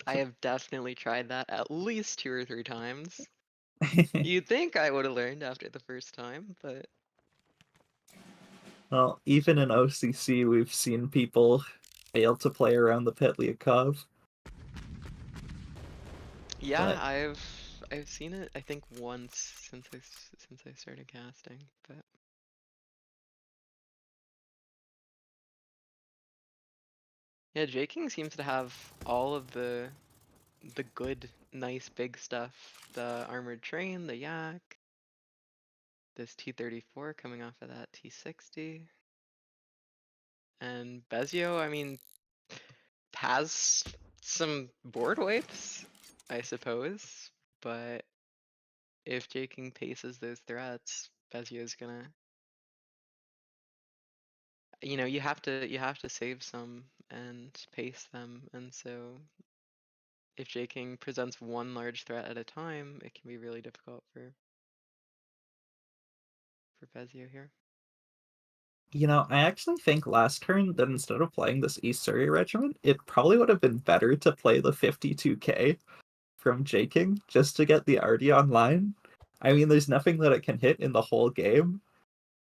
I have definitely tried that at least 2 or 3 times. You'd think I would have learned after the first time, but Well, even in OCC, we've seen people failed to play around the Petliakov. Yeah, But I've seen it I think once since I started casting, but yeah, J-King seems to have all of the good, nice, big stuff. The armored train, the yak, this T-34 coming off of that T-60. And Bezio, I mean, has some board wipes, I suppose. But if J-King paces those threats, Bezio's gonna, you have to save some and pace them. And so if J-King presents one large threat at a time, it can be really difficult for Bezio here. I actually think last turn that instead of playing this East Surrey regiment, it probably would have been better to play the 52k from J-King just to get the Artie online. I mean, there's nothing that it can hit in the whole game,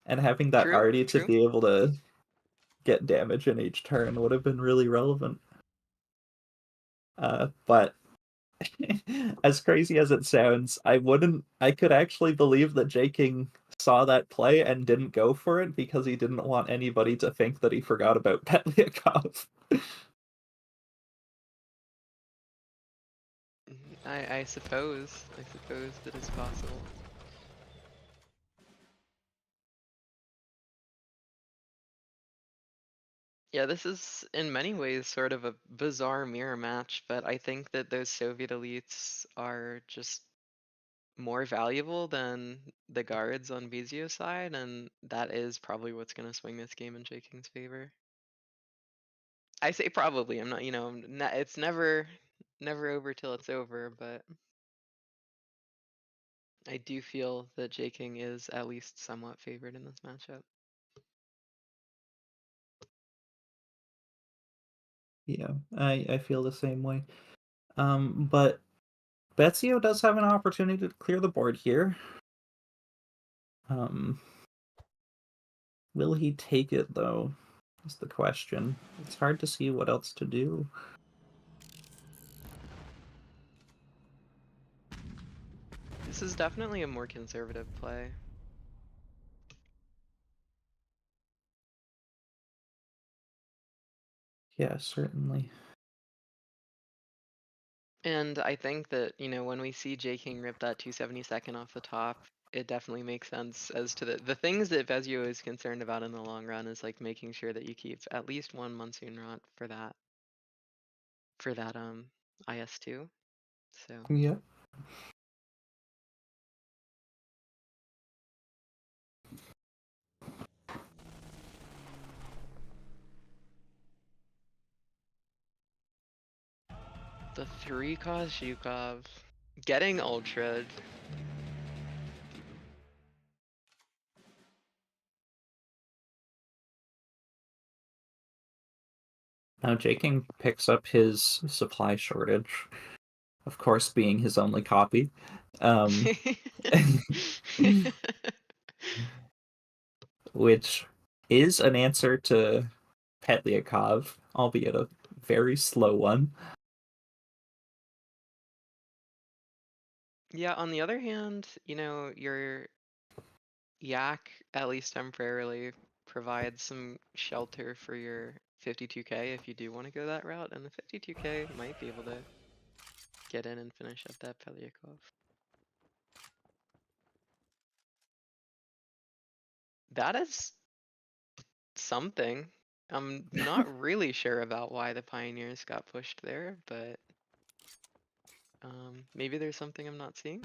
and having that True, Artie to true. be able to get damage in each turn would have been really relevant. But as crazy as it sounds, I could actually believe that J-King saw that play and didn't go for it because he didn't want anybody to think that he forgot about Petliakov. I suppose that is possible. Yeah, this is in many ways sort of a bizarre mirror match, but I think that those Soviet elites are just more valuable than the guards on Bezio's side, and that is probably what's going to swing this game in J-King's favor. I say probably. I'm not, it's never over till it's over, but I do feel that J-King is at least somewhat favored in this matchup. Yeah, I feel the same way. But Bezio does have an opportunity to clear the board here. Will he take it though? Is the question. It's hard to see what else to do. This is definitely a more conservative play. Yeah, certainly. And I think that, when we see J-King rip that 272nd off the top, it definitely makes sense as to the things that Bezio is concerned about in the long run is like making sure that you keep at least one Monsoon Rot for that IS-2. So Yeah. the 3 Kozhukov getting ultra'd. Now J-King picks up his supply shortage, of course being his only copy. Which is an answer to Petliakov, albeit a very slow one. Yeah, on the other hand, your Yak, at least temporarily, provides some shelter for your 52k if you do want to go that route, and the 52k might be able to get in and finish up that Pelyakov. That is something. I'm not really sure about why the Pioneers got pushed there, but maybe there's something I'm not seeing.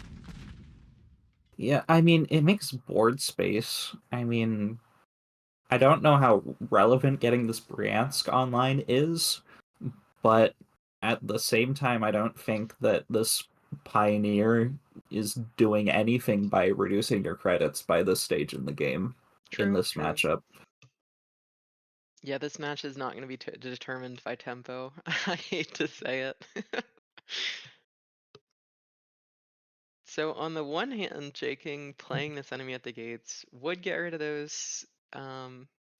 Yeah, I mean, it makes board space. I mean, I don't know how relevant getting this Bryansk online is, but at the same time, I don't think that this Pioneer is doing anything by reducing your credits by this stage in the game in True, this true. matchup. Yeah, this match is not going to be determined by tempo. I hate to say it. So on the one hand, J-King playing this enemy at the gates would get rid of those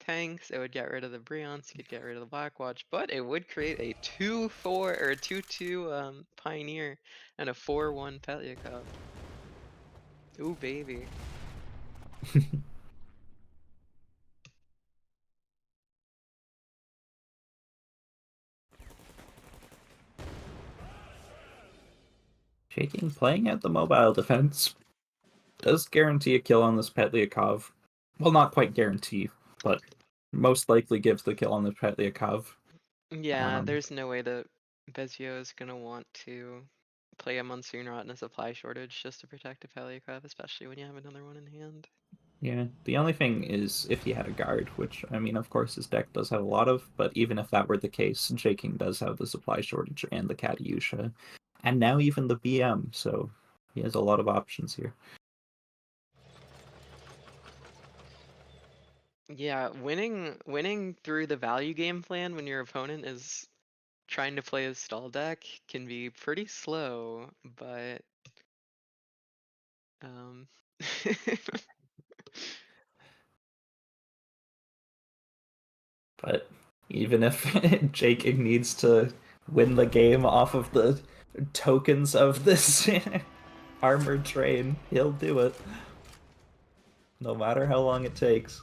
tanks, it would get rid of the Brionz, you could get rid of the Blackwatch, but it would create a 2-4 or a 2-2 Pioneer and a 4-1 Pelyakov. Ooh, baby. Shaking playing at the mobile defense does guarantee a kill on this Petliakov. Well, not quite guarantee, but most likely gives the kill on the Petliakov. Yeah, there's no way that Bezio is gonna want to play a Monsoon Rot in a supply shortage just to protect a Pelyakov, especially when you have another one in hand. Yeah, the only thing is if he had a guard, which, I mean, of course his deck does have a lot of, but even if that were the case, J-King does have the supply shortage and the Katyusha, and now even the BM, so he has a lot of options here. Yeah, winning through the value game plan when your opponent is trying to play a stall deck can be pretty slow, but But even if J-King needs to win the game off of the tokens of this armored train, he'll do it. No matter how long it takes.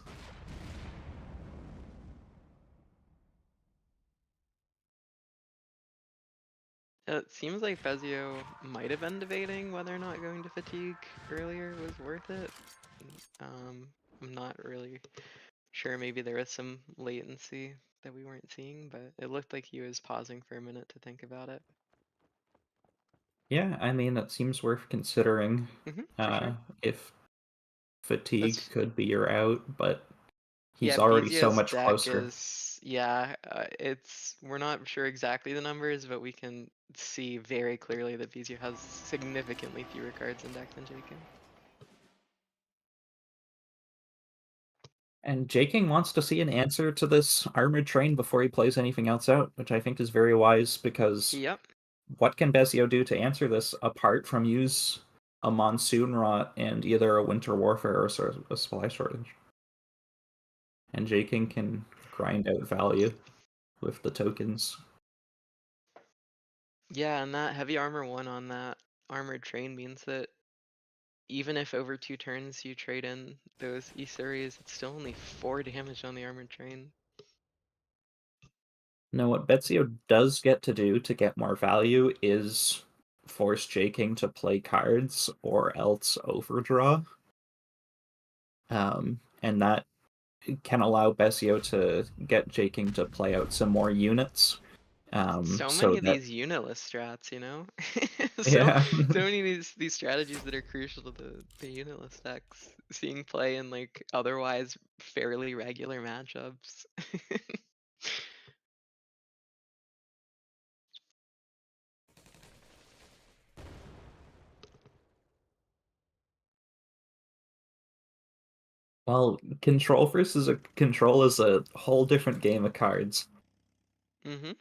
it seems like Bezio might have been debating whether or not going to fatigue earlier was worth it. I'm not really sure, maybe there was some latency that we weren't seeing, but it looked like he was pausing for a minute to think about it. Yeah, I mean, it seems worth considering For sure. if fatigue That's, could be your out, but he's yeah, already so Bezio's much deck closer. is, yeah, we're not sure exactly the numbers, but we can see very clearly that Bezio has significantly fewer cards in deck than Jaken. And J-King wants to see an answer to this armored train before he plays anything else out, which I think is very wise, because Yep. what can Bezio do to answer this apart from use a Monsoon Rot and either a Winter Warfare or a supply shortage? And J-King can grind out value with the tokens. Yeah, and that heavy armor 1 on that armored train means that even if over 2 turns you trade in those Isuris, it's still only 4 damage on the armored train. Now, what Bezio does get to do to get more value is force J-King to play cards or else overdraw. And that can allow Bezio to get J-King to play out some more units. So So many of that, these unitless strats, you know? yeah. So many of these strategies that are crucial to the unitless decks seeing play in like otherwise fairly regular matchups. Well, control versus a control is a whole different game of cards. Mm-hmm.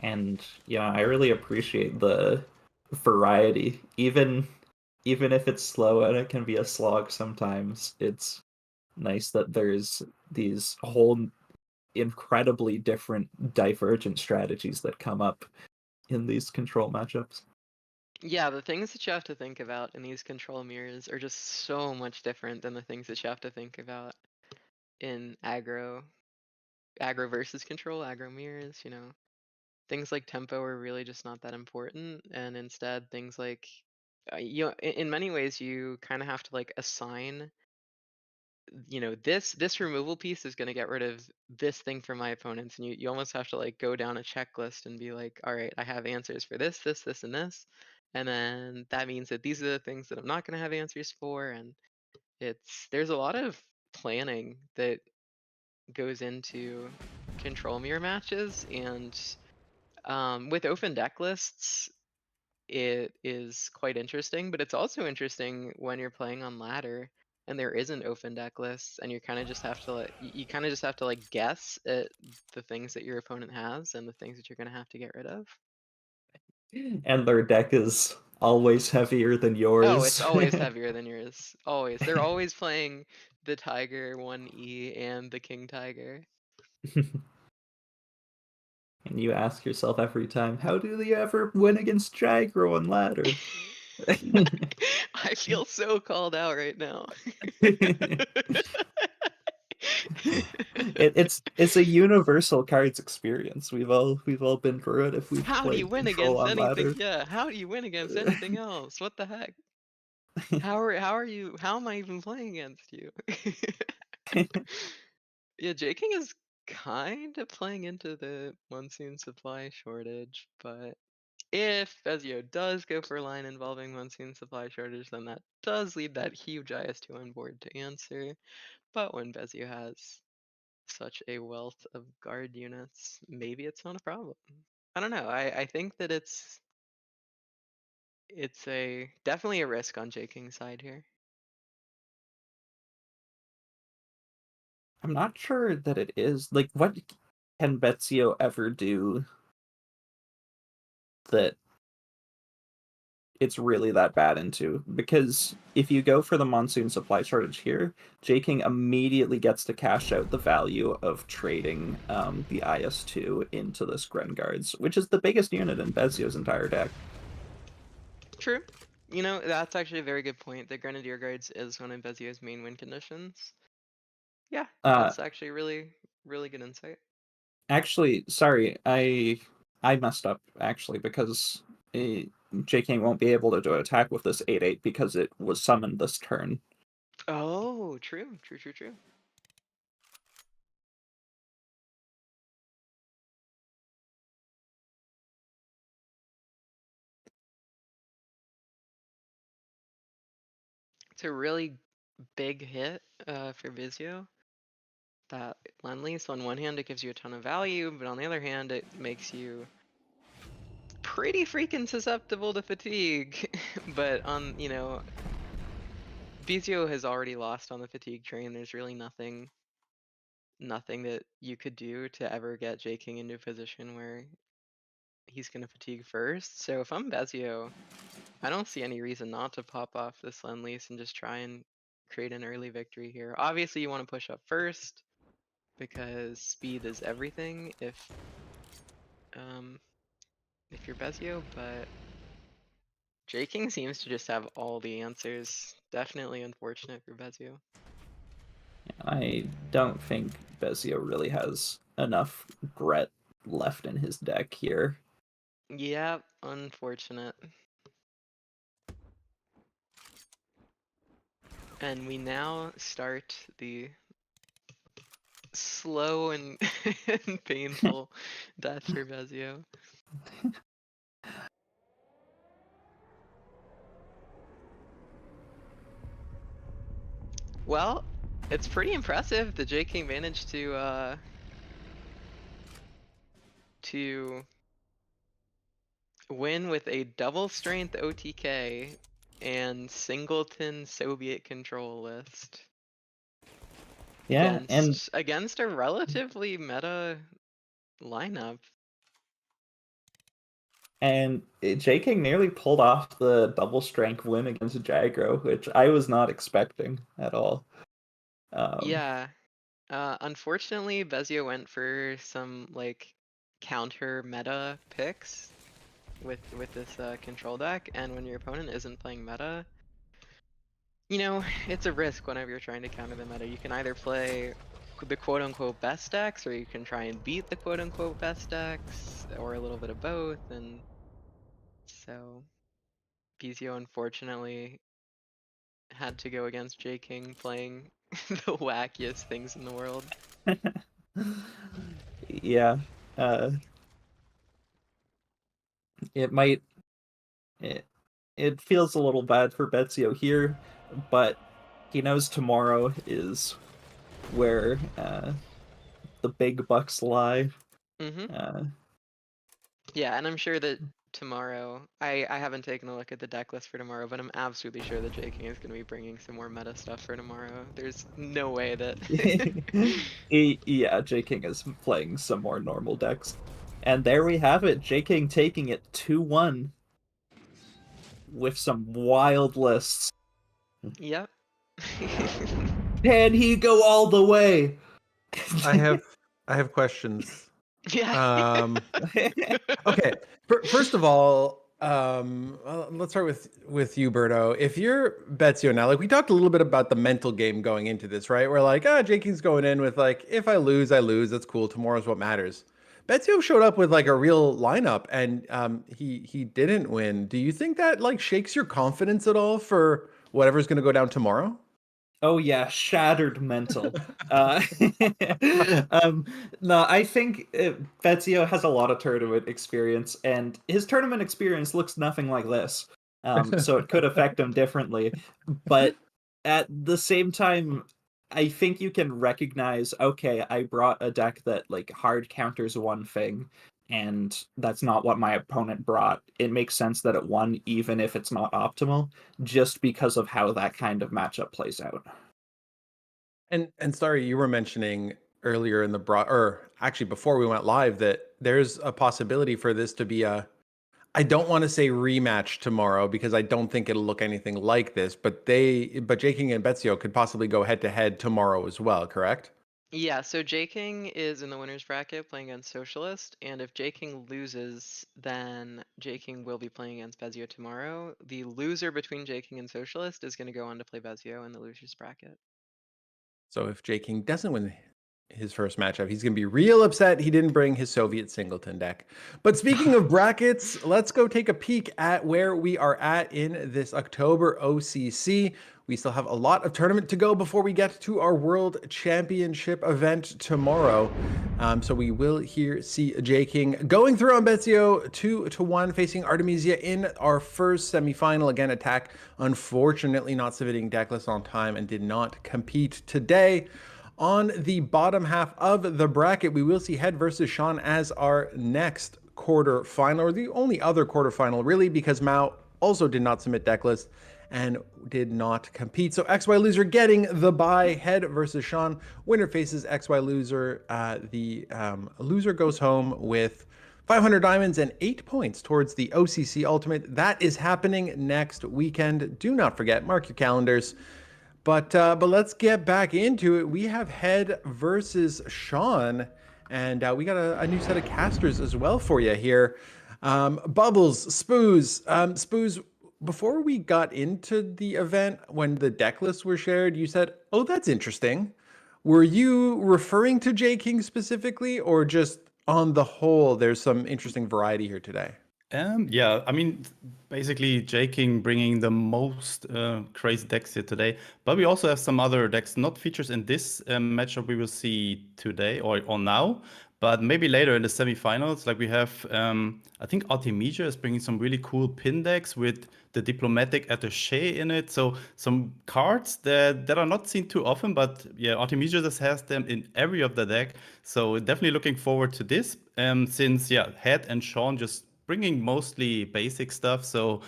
And yeah, I really appreciate the variety. Even if it's slow and it can be a slog sometimes, it's nice that there's these whole incredibly different divergent strategies that come up in these control matchups. Yeah, the things that you have to think about in these control mirrors are just so much different than the things that you have to think about in aggro versus control, aggro mirrors, you know. Things like tempo are really just not that important, and instead things like in many ways you kind of have to like assign, you know, this removal piece is going to get rid of this thing for my opponents, and you almost have to like go down a checklist and be like, all right, I have answers for this and this, and then that means that these are the things that I'm not going to have answers for. And there's a lot of planning that goes into control mirror matches. And with open deck lists, it is quite interesting, but it's also interesting when you're playing on ladder and there isn't open deck lists, and you kind of just have to like you kind of just have to like guess at the things that your opponent has and the things that you're going to have to get rid of. And their deck is always heavier than yours. Oh, it's always heavier than yours. Always. They're always playing the Tiger 1E and the King Tiger. And you ask yourself every time, how do they ever win against Jagro on ladder? I feel so called out right now. It's a universal cards experience. We've all been through it if we've How do you played win control against on ladder. anything? Yeah, how do you win against anything else? What the heck? How am I even playing against you? Yeah, J-King is kind of playing into the monsoon supply shortage, but if Bezio does go for a line involving monsoon supply shortage, then that does leave that huge IS2 on board to answer. But when Bezio has such a wealth of guard units, maybe it's not a problem. I don't know. I think that it's definitely a risk on J-King's side here. I'm not sure that it is. Like, what can Bezio ever do that it's really that bad into? Because if you go for the monsoon supply shortage here, J-King immediately gets to cash out the value of trading the IS-2 into this Guards, which is the biggest unit in Bezio's entire deck. True. You know, that's actually a very good point. The Grenadier Guards is one of Bezio's main win conditions. Yeah, that's actually really, really good insight. Actually, sorry, I messed up, actually, because J-King won't be able to do an attack with this 8/8 because it was summoned this turn. Oh, true, true, true, true. It's a really big hit for Bezio. That Lend-Lease, on one hand, it gives you a ton of value, but on the other hand, it makes you pretty freaking susceptible to fatigue. But on, you know, Bezio has already lost on the fatigue train. There's really nothing that you could do to ever get J-King into a position where he's gonna fatigue first. So if I'm Bezio, I don't see any reason not to pop off this Lend-Lease and just try and create an early victory here. Obviously, you want to push up first because speed is everything if you're Bezio, but J-King seems to just have all the answers. Definitely unfortunate for Bezio. I don't think Bezio really has enough Gret left in his deck here. Yeah, unfortunate. And we now start the slow and, and painful death for Bezio. Well, it's pretty impressive that J-King managed to win with a double strength OTK and singleton Soviet control list. Yeah, Against a relatively meta lineup. and J-King nearly pulled off the double strength win against Jagro, which I was not expecting at all. Yeah. Unfortunately, Bezio went for some like counter meta picks with this control deck, and when your opponent isn't playing meta, you know, it's a risk whenever you're trying to counter the meta. You can either play the quote-unquote best decks, or you can try and beat the quote-unquote best decks, or a little bit of both, and so Bezio unfortunately had to go against J-King playing the wackiest things in the world. Yeah, it might. It feels a little bad for Bezio here, but he knows tomorrow is where the big bucks lie. Mm-hmm. Yeah, and I'm sure that tomorrow, I haven't taken a look at the deck list for tomorrow, but I'm absolutely sure that J-King is going to be bringing some more meta stuff for tomorrow. There's no way that... Yeah, J-King is playing some more normal decks. And there we have it, J-King taking it 2-1. with some wild lists. Yep. Can he go all the way? I have questions. Yeah. Okay. First of all, let's start with you, Berto. If you're Bezio now, like we talked a little bit about the mental game going into this, right? We're like, Jaking's going in with like, if I lose, I lose. That's cool. Tomorrow's what matters. Bezio showed up with like a real lineup, and he didn't win. Do you think that like shakes your confidence at all for whatever's going to go down tomorrow? Oh yeah, shattered mental. Uh, no, I think Bezio has a lot of tournament experience, and his tournament experience looks nothing like this. So it could affect him differently. But at the same time, I think you can recognize, okay, I brought a deck that like hard counters one thing, and that's not what my opponent brought. It makes sense that it won, even if it's not optimal, just because of how that kind of matchup plays out. And Starry, you were mentioning earlier in the or actually before we went live, that there's a possibility for this to be a, I don't want to say rematch tomorrow because I don't think it'll look anything like this, but Jaking and Bezio could possibly go head to head tomorrow as well, correct? Yeah, so J-King is in the winner's bracket playing against Socialist, and if J-King loses, then J-King will be playing against Bezio tomorrow. The loser between J-King and Socialist is going to go on to play Bezio in the loser's bracket. So if Jaking doesn't win his first matchup, he's going to be real upset he didn't bring his Soviet singleton deck. But speaking of brackets, let's go take a peek at where we are at in this October OCC. We still have a lot of tournament to go before we get to our World Championship event tomorrow. So we will see J-King going through on Bezio 2-1, facing Artemisia in our first semifinal. Again, attack, unfortunately not submitting deck list on time and did not compete today. On the bottom half of the bracket, we will see Head versus Sean as our next quarterfinal, or the only other quarterfinal, really, because Mao also did not submit deck list and did not compete. So XY loser getting the bye. Head versus Sean. Winner faces XY loser. The loser goes home with 500 diamonds and 8 points towards the OCC Ultimate. That is happening next weekend. Do not forget, mark your calendars. But let's get back into it. We have Head versus Sean, and we got a new set of casters as well for you here. Bubbles, Spooz. Spooz, before we got into the event, when the deck lists were shared, you said, oh, that's interesting. Were you referring to J-King specifically, or just on the whole, there's some interesting variety here today? Yeah, I mean, basically J-King bringing the most crazy decks here today, but we also have some other decks, not features in this matchup we will see today or now, but maybe later in the semifinals. Like we have, I think Artemisia is bringing some really cool pin decks with the diplomatic attaché in it. So some cards that are not seen too often, but yeah, Artemisia just has them in every of the deck. So definitely looking forward to this. Since Head and Sean just bringing mostly basic stuff. So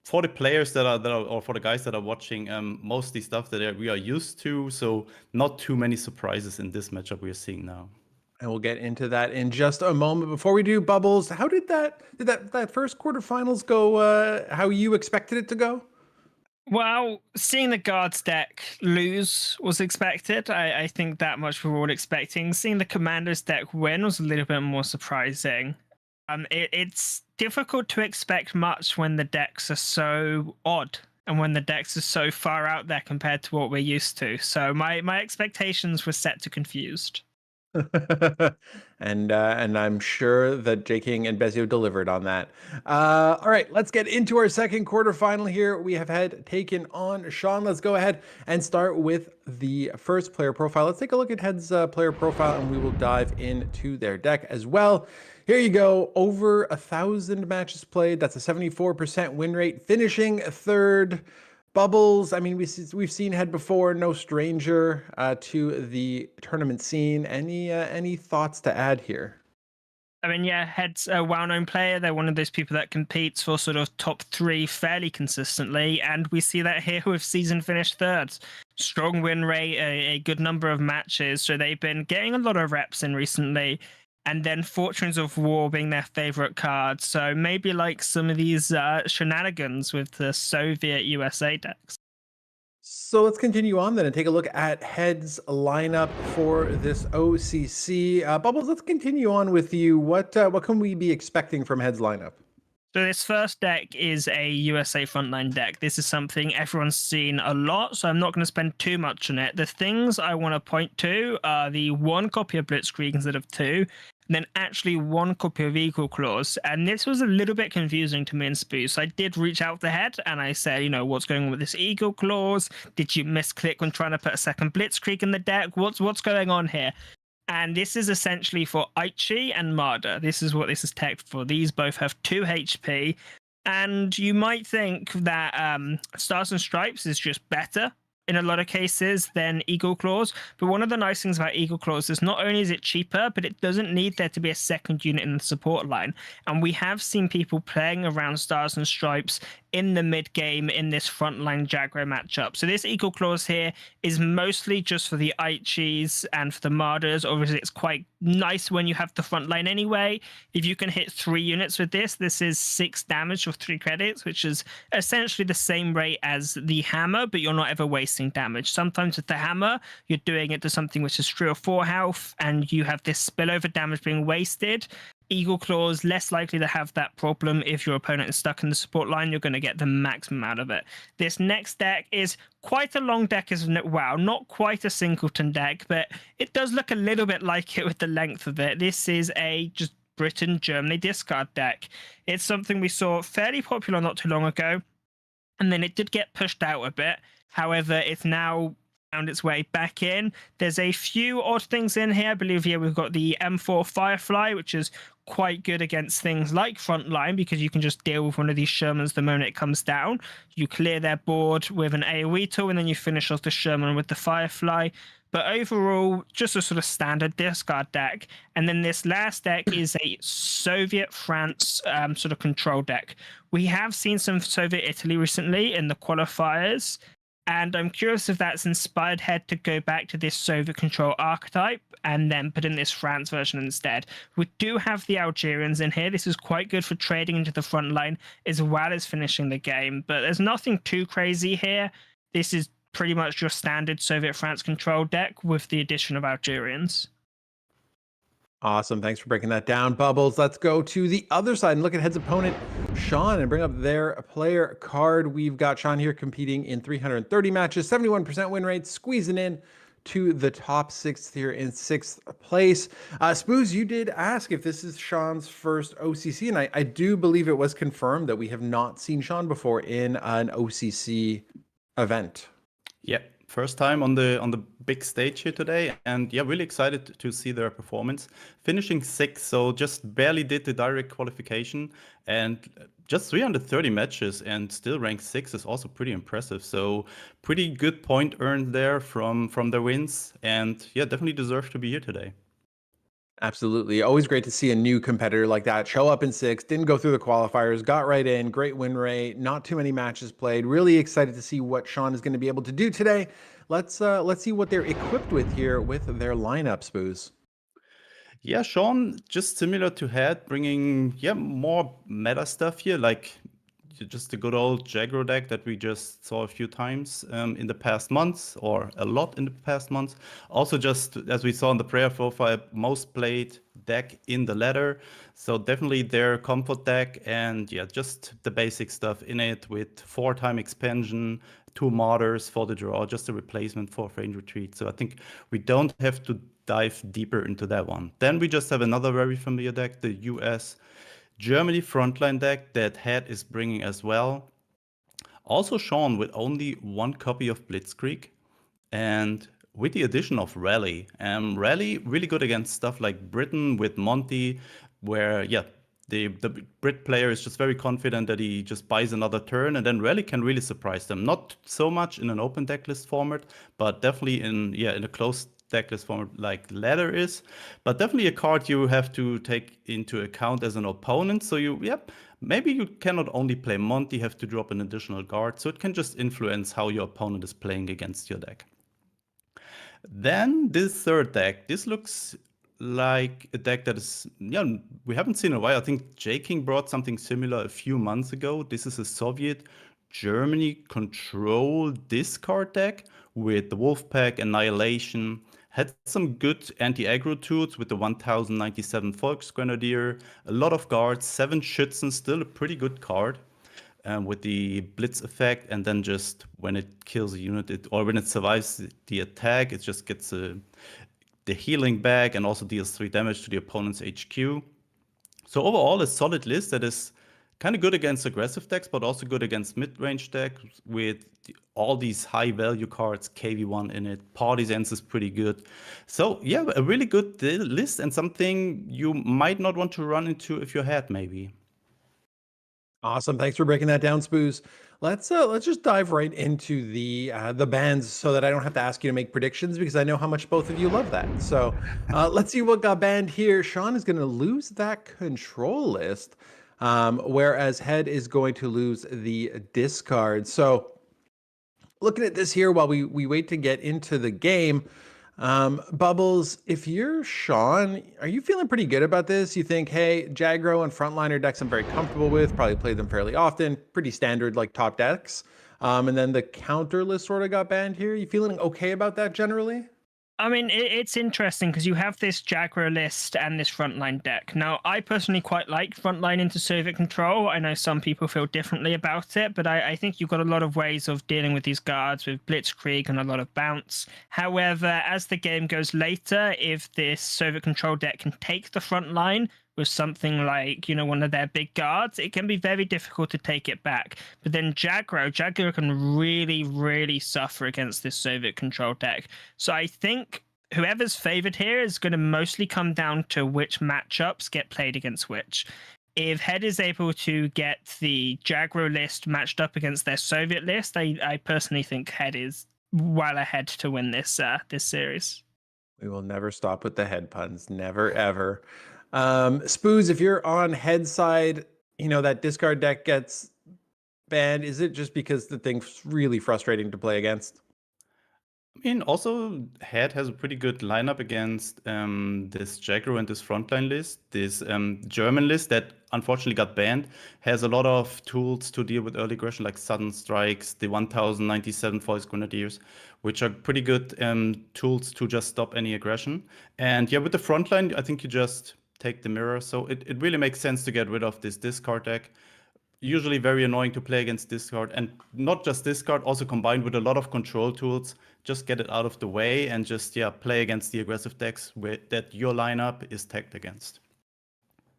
for the players that are or for the guys that are watching, mostly stuff that we are used to. So not too many surprises in this matchup we are seeing now. And we'll get into that in just a moment. Before we do, Bubbles, how did that first quarterfinals go? How you expected it to go? Well, seeing the guards deck lose was expected. I think that much we were all expecting. Seeing the commanders deck win was a little bit more surprising. It's difficult to expect much when the decks are so odd and when the decks are so far out there compared to what we're used to. So my expectations were set to confused. And I'm sure that J-King and Bezio delivered on that. All right, let's get into our second quarterfinal here. We have Head taken on Sean. Let's go ahead and start with the first player profile. Let's take a look at Head's player profile, and we will dive into their deck as well. Here you go, over 1,000 matches played. That's a 74% win rate, finishing third. Bubbles, I mean, we've seen Head before, no stranger to the tournament scene. Any thoughts to add here? I mean, yeah, Head's a well-known player. They're one of those people that competes for sort of top 3 fairly consistently, and we see that here with season finished third. Strong win rate, a good number of matches, so they've been getting a lot of reps in recently. and then Fortunes of War being their favorite card. So maybe like some of these shenanigans with the Soviet USA decks. So let's continue on then and take a look at Head's lineup for this OCC. Bubbles, let's continue on with you. What can we be expecting from Head's lineup? So this first deck is a USA frontline deck. This is something everyone's seen a lot, so I'm not going to spend too much on it. The things I want to point to are the 1 copy of Blitzkrieg instead of 2, and then actually 1 copy of Eagle Claws. And this was a little bit confusing to me in Spooz. So I did reach out to Head and I said, you know, what's going on with this Eagle Claws? Did you misclick when trying to put a second Blitzkrieg in the deck? What's going on here? And this is essentially for Aichi and Marder. This is what this is teched for. These both have 2 HP. And you might think that Stars and Stripes is just better in a lot of cases than Eagle Claws. But one of the nice things about Eagle Claws is not only is it cheaper, but it doesn't need there to be a second unit in the support line. And we have seen people playing around Stars and Stripes in the mid game in this frontline Jaguar matchup. So this Eagle Claws here is mostly just for the Aichis and for the Marders. Obviously, it's quite nice when you have the front line anyway. If you can hit 3 units with this, this is 6 damage for 3 credits, which is essentially the same rate as the hammer, but you're not ever wasting damage. Sometimes with the hammer, you're doing it to something which is 3 or 4 health, and you have this spillover damage being wasted. Eagle Claws, less likely to have that problem. If your opponent is stuck in the support line, you're going to get the maximum out of it. This next deck is quite a long deck, isn't it? Wow, not quite a singleton deck, but it does look a little bit like it with the length of it. This is a just Britain, Germany discard deck. It's something we saw fairly popular not too long ago, and then it did get pushed out a bit. However, it's now found its way back in. There's a few odd things in here. I believe here we've got the M4 Firefly, which is quite good against things like frontline because you can just deal with one of these Shermans the moment it comes down. You clear their board with an AoE tool and then you finish off the Sherman with the Firefly. But overall, just a sort of standard discard deck. And then this last deck is a Soviet France sort of control deck. We have seen some Soviet Italy recently in the qualifiers. And I'm curious if that's inspired Head to go back to this Soviet control archetype and then put in this France version instead. We do have the Algerians in here. This is quite good for trading into the front line as well as finishing the game. But there's nothing too crazy here. This is pretty much your standard Soviet France control deck with the addition of Algerians. Awesome. Thanks for breaking that down, Bubbles. Let's go to the other side and look at Head's opponent, Sean, and bring up their player card. We've got Sean here competing in 330 matches, 71% win rate, squeezing in to the top 6th here in 6th place. Spooz, you did ask if this is Sean's first OCC, and I do believe it was confirmed that we have not seen Sean before in an OCC event. Yeah, first time on the big stage here today, and yeah, really excited to see their performance. Finishing 6th, so just barely did the direct qualification, and just 330 matches and still ranked 6 is also pretty impressive. So pretty good point earned there from their wins, and yeah, definitely deserve to be here today. Absolutely. Always great to see a new competitor like that show up in 6th, didn't go through the qualifiers, got right in, great win rate, not too many matches played. Really excited to see what Sean is going to be able to do today. Let's see what they're equipped with here with their lineup, Spooz. Yeah, Sean, just similar to Head, bringing more meta stuff here, like just the good old Jaguar deck that we just saw a few times in the past months, or a lot in the past months. Also, just as we saw in the prayer profile, most played deck in the ladder. So definitely their comfort deck, and yeah, just the basic stuff in it with 4-time expansion, 2 Martyrs for the draw, just a replacement for Range Retreat. So I think we don't have to dive deeper into that one. Then we just have another very familiar deck, the US Germany frontline deck that Head is bringing as well. Also Sean with only 1 copy of Blitzkrieg and with the addition of Rally. Rally really good against stuff like Britain with Monty, where the Brit player is just very confident that he just buys another turn, and then Rally can really surprise them. Not so much in an open decklist format, but definitely in a closed decklist format like Ladder is, but definitely a card you have to take into account as an opponent. So maybe you cannot only play Monty, have to drop an additional guard, so it can just influence how your opponent is playing against your deck. Then this third deck, this looks like a deck that is, yeah, we haven't seen in a while. I think J King brought something similar a few months ago. This is a Soviet Germany control discard deck with the Wolfpack, Annihilation, had some good anti-aggro tools with the 1097 Volksgrenadier, a lot of guards, 7 Schützen, still a pretty good card. With the blitz effect, and then just when it kills a unit, or when it survives the attack, it just gets the healing back and also deals 3 damage to the opponent's HQ. So overall, a solid list that is kind of good against aggressive decks, but also good against mid-range decks with all these high-value cards, KV1 in it. Partisans is pretty good. So yeah, a really good list, and something you might not want to run into if you're ahead, maybe. Awesome. Thanks for breaking that down, Spooz. Let's just dive right into the bans so that I don't have to ask you to make predictions because I know how much both of you love that. So let's see what got banned here. Sean is going to lose that control list, whereas Head is going to lose the discard. So looking at this here while we wait to get into the game, Bubbles, if you're Sean, are you feeling pretty good about this? You think, hey, Jagro and Frontliner decks I'm very comfortable with, probably play them fairly often, pretty standard like top decks. And then the counter list sort of got banned here. You feeling okay about that generally? I mean, it's interesting because you have this Jagro list and this frontline deck. Now, I personally quite like frontline into Soviet control. I know some people feel differently about it, but I think you've got a lot of ways of dealing with these guards with Blitzkrieg and a lot of bounce. However, as the game goes later, if this Soviet control deck can take the front line with something like, one of their big guards, it can be very difficult to take it back. But then Jagro can really, really suffer against this Soviet control deck. So I think whoever's favored here is going to mostly come down to which matchups get played against which. If Head is able to get the Jagro list matched up against their Soviet list, I personally think Head is well ahead to win this series. We will never stop with the head puns. Never, ever. Spooz, if you're on Head side, that discard deck gets banned. Is it just because the thing's really frustrating to play against? I mean, also, Head has a pretty good lineup against this Jagro and this frontline list. This German list that unfortunately got banned has a lot of tools to deal with early aggression, like sudden strikes, the 1097 Volksgrenadiers, which are pretty good tools to just stop any aggression. And yeah, with the frontline, I think you just take the mirror. So it really makes sense to get rid of this discard deck. Usually very annoying to play against discard, and not just discard, also combined with a lot of control tools. Just get it out of the way and just play against the aggressive decks that your lineup is tagged against.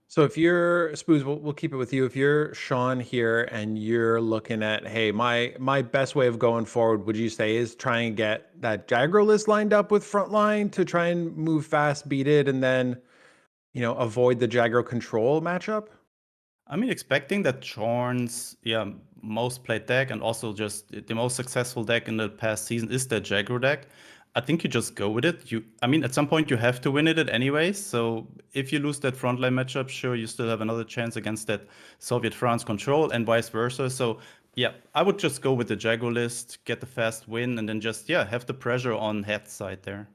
So if you're Spooz, we'll keep it with you. If you're Sean here and you're looking at, hey, my best way of going forward, would you say is try and get that Jagro list lined up with frontline to try and move fast, beat it, and then avoid the Jagro control matchup? I mean, expecting that Chorn's most played deck and also just the most successful deck in the past season is the Jagro deck. I think you just go with it. I mean, at some point you have to win it anyways. So if you lose that frontline matchup, sure, you still have another chance against that Soviet France control and vice versa. So yeah, I would just go with the Jagro list, get the fast win, and then just have the pressure on Head's side there.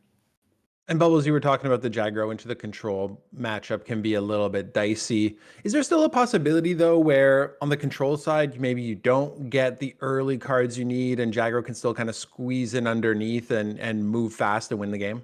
And Bubbles, you were talking about the Jagro into the control matchup can be a little bit dicey. Is there still a possibility, though, where on the control side, maybe you don't get the early cards you need and Jagro can still kind of squeeze in underneath and move fast and win the game?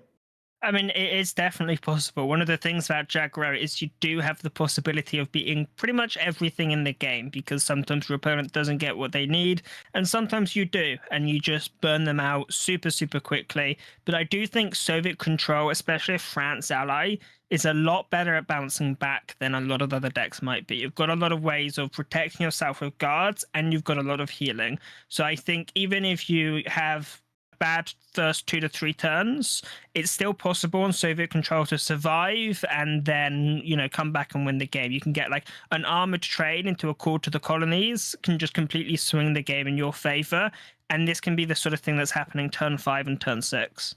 I mean, it is definitely possible. One of the things about Jagro is you do have the possibility of beating pretty much everything in the game, because sometimes your opponent doesn't get what they need, and sometimes you do, and you just burn them out super, super quickly. But I do think Soviet control, especially if France ally, is a lot better at bouncing back than a lot of other decks might be. You've got a lot of ways of protecting yourself with guards, and you've got a lot of healing. So I think even if you have bad first 2 to 3 turns, it's still possible on Soviet control to survive and then come back and win the game. You can get like an armored train into a call to the colonies, can just completely swing the game in your favor, and this can be the sort of thing that's happening turn 5 and turn 6.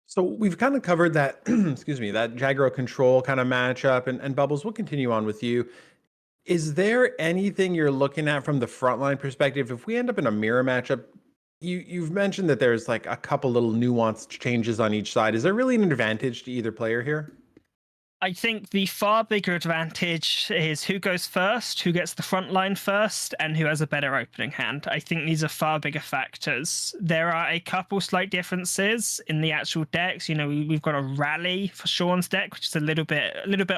So we've kind of covered that excuse me, that Jagro control kind of matchup, and Bubbles, we'll continue on with you. Is there anything you're looking at from the frontline perspective if we end up in a mirror matchup? You've mentioned that there's like a couple little nuanced changes on each side. Is there really an advantage to either player here? I think the far bigger advantage is who goes first, who gets the front line first, and who has a better opening hand. I think these are far bigger factors. There are a couple slight differences in the actual decks. You know, we've got a rally for Sean's deck, which is a little bit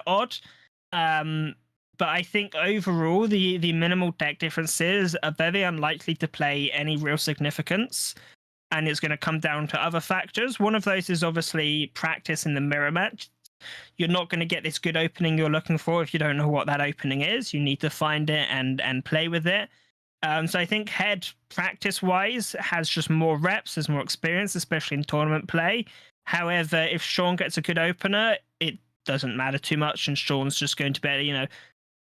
odd. But I think overall, the minimal deck differences are very unlikely to play any real significance. And it's going to come down to other factors. One of those is obviously practice in the mirror match. You're not going to get this good opening you're looking for if you don't know what that opening is. You need to find it and play with it. So I think Head, practice-wise, has just more reps, has more experience, especially in tournament play. However, if Sean gets a good opener, it doesn't matter too much, and Sean's just going to be, you know,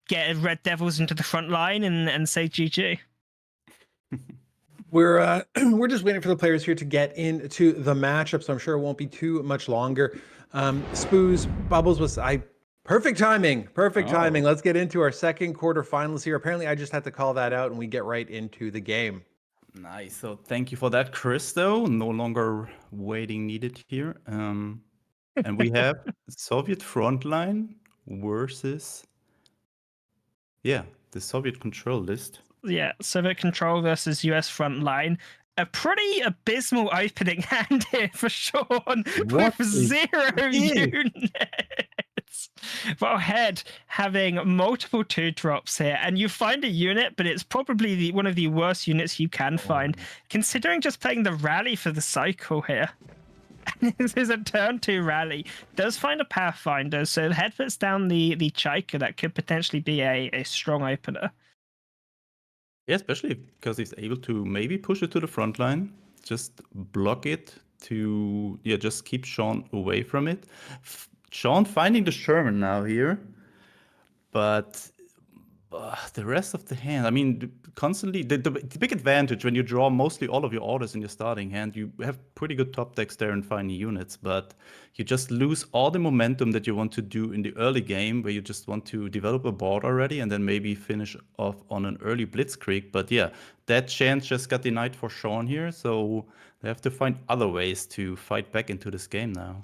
get Red Devils into the front line and say GG. We're just waiting for the players here to get into the matchup, so I'm sure it won't be too much longer. Spooz, Bubbles was perfect timing. Let's get into our second quarterfinals here. Apparently, I just had to call that out, and we get right into the game. Nice. So thank you for that, Christo. No longer waiting needed here. And we have Soviet frontline versus the Soviet control list. Yeah, Soviet control versus US front line. A pretty abysmal opening hand here for Sean with 0 units. Well, Head having multiple 2-drops here, and you find a unit, but it's probably one of the worst units you can find, considering just playing the rally for the cycle here. This is a turn 2 rally. Does find a Pathfinder, so Head puts down the Chiker. That could potentially be a strong opener. Yeah, especially because he's able to maybe push it to the front line, just block it to, just keep Sean away from it. Sean finding the Sherman now here, but the rest of the hand, I mean, constantly, the big advantage when you draw mostly all of your orders in your starting hand, you have pretty good top decks there and finding units, but you just lose all the momentum that you want to do in the early game, where you just want to develop a board already and then maybe finish off on an early blitzkrieg. But yeah, that chance just got denied for Sean here, so they have to find other ways to fight back into this game now.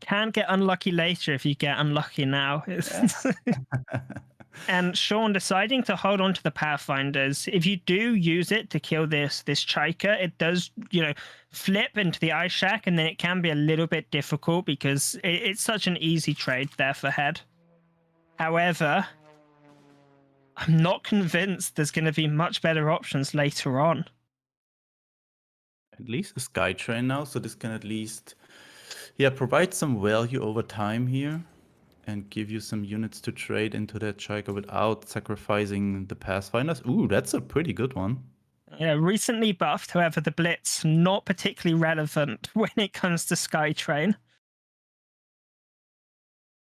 Can get unlucky later if you get unlucky now. And Sean deciding to hold on to the Pathfinders. If you do use it to kill this Chiker, it does, flip into the Ice Shack, and then it can be a little bit difficult because it's such an easy trade there for Head. However, I'm not convinced there's going to be much better options later on. At least a Skytrain now, so this can at least provide some value over time here and give you some units to trade into that Chiker without sacrificing the Pathfinders. Ooh, that's a pretty good one. Yeah, recently buffed, however, the Blitz not particularly relevant when it comes to Skytrain.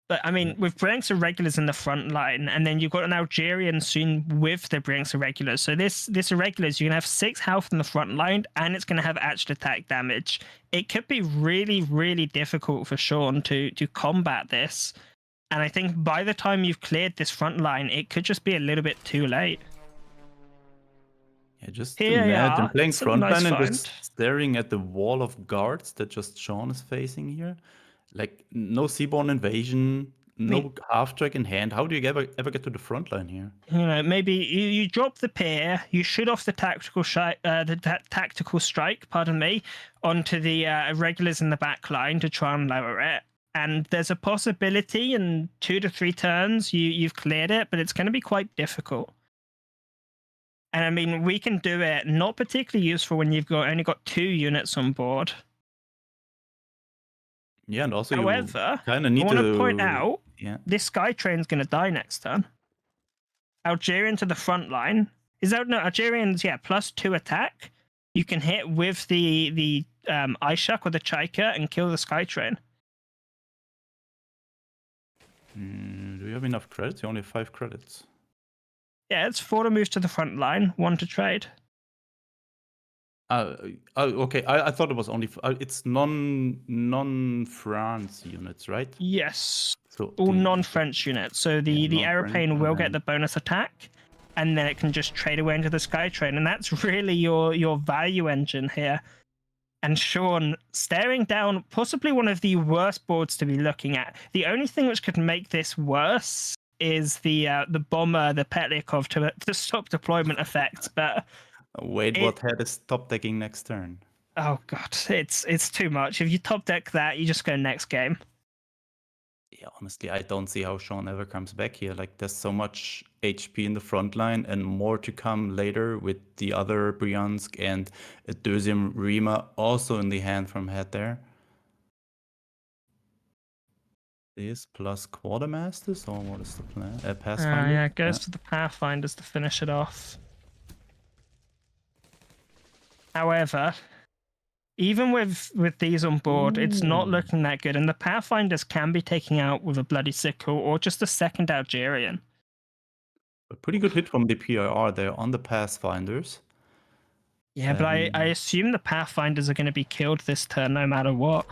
But I mean, with Brinks Irregulars in the front line, and then you've got an Algerian soon with the Brinks Irregulars. So this Irregulars, you're going to have 6 health in the front line, and it's going to have actual attack damage. It could be really, really difficult for Sean to combat this. And I think by the time you've cleared this front line, it could just be a little bit too late. Yeah, just Here imagine playing front nice line and find. just staring at the wall of guards that just Sean is facing here. Like, no Seaborn Invasion, no half-track in hand. How do you ever get to the front line here? Maybe you drop the pair, you shoot off the tactical strike, onto the Irregulars in the back line to try and lower it. And there's a possibility in 2 to 3 turns you've cleared it, but it's going to be quite difficult. And I mean, we can do it not particularly useful when you've only got 2 units on board. Yeah, and also However, you kind of need I want to point out, this Skytrain's going to die next turn. Algerian to the front line. Algerian's, +2 attack. You can hit with the Ice Shack or the Chiker and kill the Skytrain. Do you have enough credits? You only have 5 credits. Yeah, it's 4 to move to the front line, 1 to trade. Okay. I thought it was only it's non-France units, right? Yes, So all non-French units. So the aeroplane will get the bonus attack, and then it can just trade away into the Skytrain, and that's really your value engine here. And Sean staring down possibly one of the worst boards to be looking at. The only thing which could make this worse is the bomber, the Petliakov to stop deployment effects. But Wait, what head is top decking next turn? oh god, it's too much. If you top deck that, you just go next game. Yeah, honestly, I don't see how Sean ever comes back here. Like, there's so much HP in the front line and more to come later with the other Bryansk and a Deuxième Rima also in the hand from head there. This plus Quartermasters, or what is the plan? Pathfinder? Yeah, it goes to the Pathfinders to finish it off. However, even with these on board, it's not looking that good, and the Pathfinders can be taken out with a bloody sickle or just a second Algerian. A pretty good hit from the PIR there on the Pathfinders. Yeah, but I assume the Pathfinders are going to be killed this turn no matter what.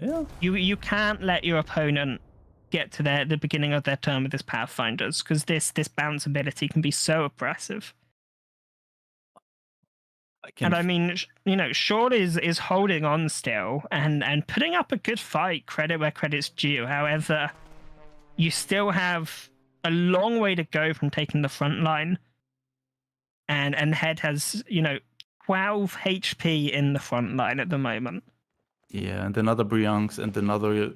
Yeah. You can't let your opponent get to the beginning of their turn with this Pathfinders, because this bounce ability can be so oppressive. And I mean, you know, Sean is holding on still and putting up a good fight, credit where credit's due. However, you still have a long way to go from taking the front line. And Head has, you know, 12 HP in the front line at the moment. Yeah, and another Bryansk and another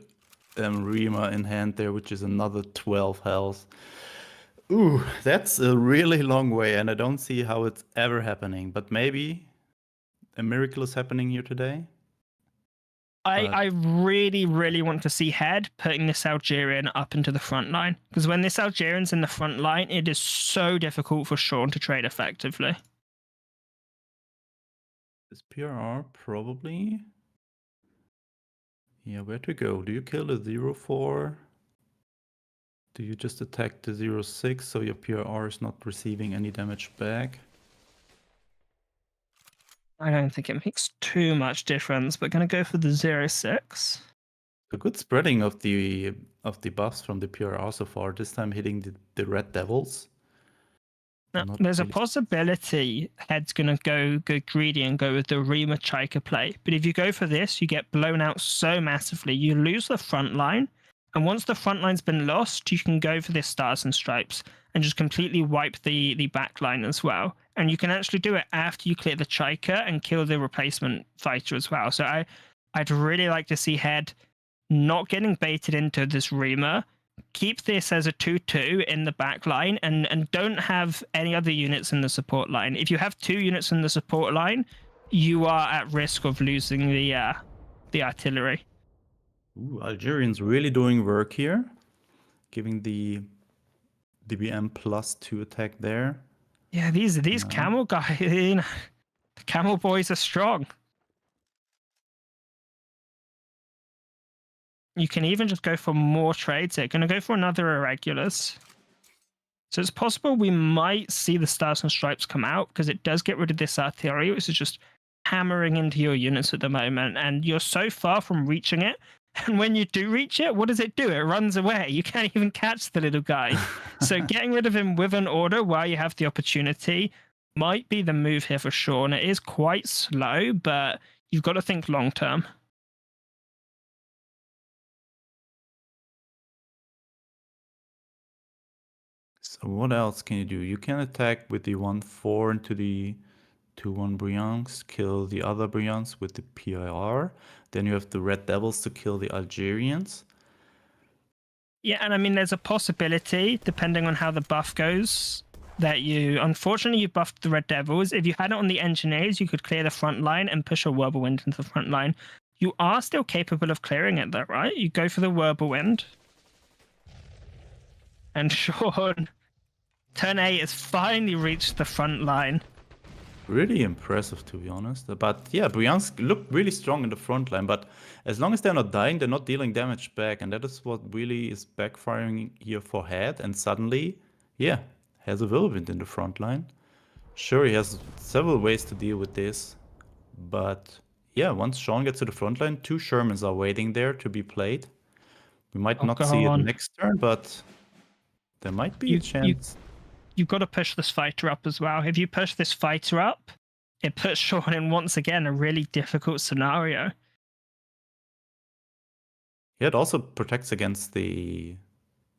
Rima in hand there, which is another 12 health. Ooh, that's a really long way, and I don't see how it's ever happening. But maybe a miracle is happening here today. I really, really want to see Head putting this Algerian up into the front line. Because when this Algerian's in the front line, it is so difficult for Sean to trade effectively. This PRR probably. Yeah, where to go? Do you kill the 0-4? Do you just attack the 0-6 so your PRR is not receiving any damage back? I don't think it makes too much difference, but going to go for the 0-6. A good spreading of the buffs from the PRR so far, this time hitting the Red Devils. Now, there's a possibility Head's going to go greedy and go with the Rima Chaika play. But if you go for this, you get blown out so massively. You lose the front line. And once the front line's been lost, you can go for this Stars and Stripes and just completely wipe the back line as well. And you can actually do it after you clear the Chaika and kill the replacement fighter as well. So I'd really like to see Head not getting baited into this Rima. Keep this as a 2-2 in the back line and don't have any other units in the support line. If you have 2 units in the support line, you are at risk of losing the artillery. Ooh, Algerians really doing work here. Giving the DBM +2 attack there. Yeah, these camel guys, you know, the camel boys are strong. You can even just go for more trades here. Going to go for another Irregulars. So it's possible we might see the Stars and Stripes come out because it does get rid of this artillery, which is just hammering into your units at the moment. And you're so far from reaching it. And when you do reach it, what does it do? It runs away. You can't even catch the little guy. So getting rid of him with an order while you have the opportunity might be the move here for sure. And it is quite slow, but you've got to think long term. So what else can you do? You can attack with the 1-4 into the 2-1 Bryansk, kill the other Bryansk with the PIR. Then you have the Red Devils to kill the Algerians. Yeah, and I mean, there's a possibility, depending on how the buff goes, that unfortunately, you buffed the Red Devils. If you had it on the Engineers, you could clear the front line and push a Whirlwind into the front line. You are still capable of clearing it, though, right? You go for the Whirlwind. And Sean, turn 8 has finally reached the front line. Really impressive, to be honest. But yeah, Bryansk looked really strong in the front line. But as long as they're not dying, they're not dealing damage back. And that is what really is backfiring here for Head. And suddenly, yeah, has a Whirlwind in the front line. Sure, he has several ways to deal with this. But yeah, once Sean gets to the front line, 2 Shermans are waiting there to be played. We might not see it next turn, but there might be a chance. you've got to push this fighter up as well. If you push this fighter up, it puts Sean in once again a really difficult scenario. Yeah, it also protects against the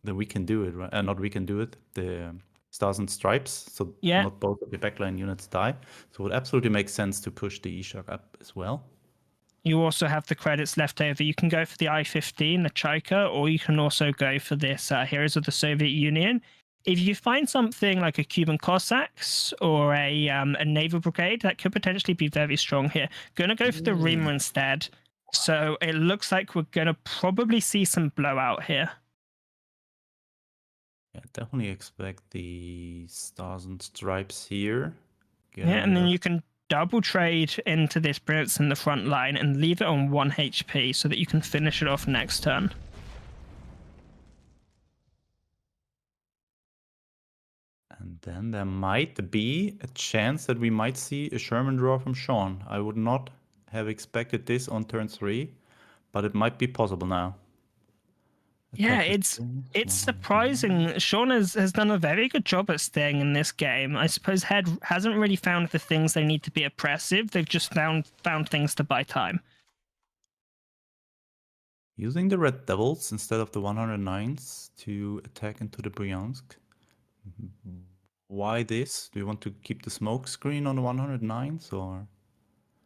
we can do it, right? Not we can do it. The Stars and Stripes, so Yeah. not both of the backline units die. So it absolutely makes sense to push the E-Shock up as well. You also have the credits left over. You can go for the I-15, the Chaika, or you can also go for this Heroes of the Soviet Union. If you find something like a Cuban Cossacks or a naval brigade, that could potentially be very strong here. Going to go for the Rima instead. So it looks like we're going to probably see some blowout here. Yeah, definitely expect the Stars and Stripes here. Yeah, and then you can double trade into this Prince in the front line and leave it on 1 HP so that you can finish it off next turn. And then there might be a chance that we might see a Sherman draw from Sean. I would not have expected this on turn 3, but it might be possible now. Yeah, it's surprising. Sean has done a very good job at staying in this game. I suppose Head hasn't really found the things they need to be oppressive. They've just found things to buy time. Using the Red Devils instead of the 109s to attack into the Bryansk. Why this? Do you want to keep the smoke screen on the 109s or?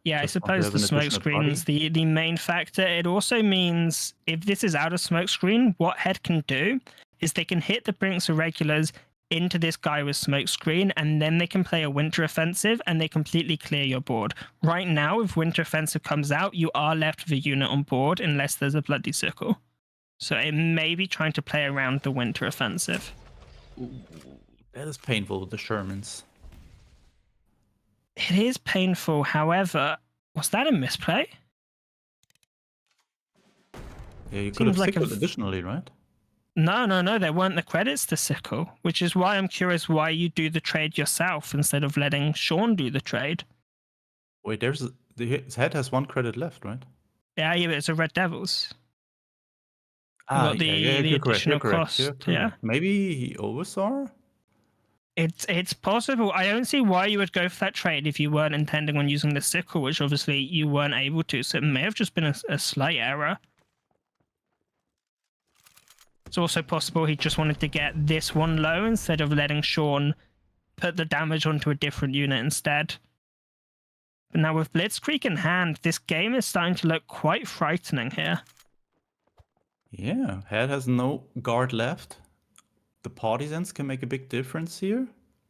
Yeah, I Just want to suppose have the an smoke additional screen is the main factor. It also means if this is out of smoke screen, what Head can do is they can hit the Brinks Irregulars into this guy with smoke screen, and then they can play a Winter Offensive and they completely clear your board. Right now, if Winter Offensive comes out, you are left with a unit on board unless there's a Bloody Sickle. So it may be trying to play around the Winter Offensive. Ooh, that is painful with the Shermans. It is painful, however, was that a misplay? Yeah, you could have Seems like sickled additionally, right? No, there weren't the credits to sickle, which is why I'm curious why you do the trade yourself instead of letting Sean do the trade. Wait, his head has 1 credit left, right? Yeah, but it's a Red Devils. Ah, the you're correct. additional cost, yeah. Maybe he oversaw? It's possible. I don't see why you would go for that trade if you weren't intending on using the sickle, which obviously you weren't able to. So it may have just been a slight error. It's also possible he just wanted to get this one low instead of letting Sean put the damage onto a different unit instead. But now with Blitzkrieg in hand, this game is starting to look quite frightening here. Yeah, Head has no guard left. The Partisans can make a big difference here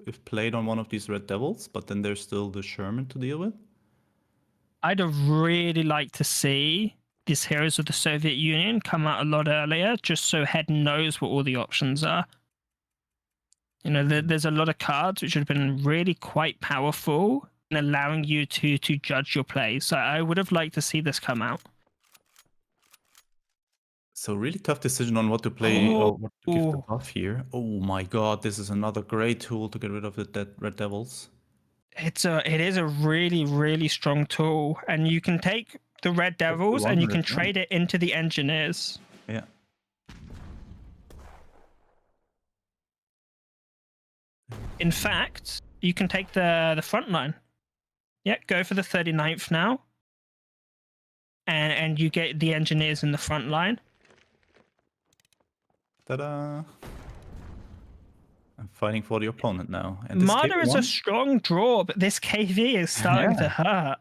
if played on one of these Red Devils, but then there's still the Sherman to deal with. I'd have really liked to see these Heroes of the Soviet Union come out a lot earlier, just so Head knows what all the options are. You know, there's a lot of cards which have been really quite powerful in allowing you to judge your plays. So I would have liked to see this come out. So really tough decision on what to play or what to give the buff here. Oh my god, this is another great tool to get rid of the Red Devils. It is a really, really strong tool, and you can take the Red Devils and you can trade it into the Engineers. Yeah. In fact, you can take the front line. Yeah, go for the 39th now. And you get the Engineers in the front line. Ta-da! I'm fighting for the opponent now. And this Marder is KV1? a strong draw, but this KV is starting to hurt.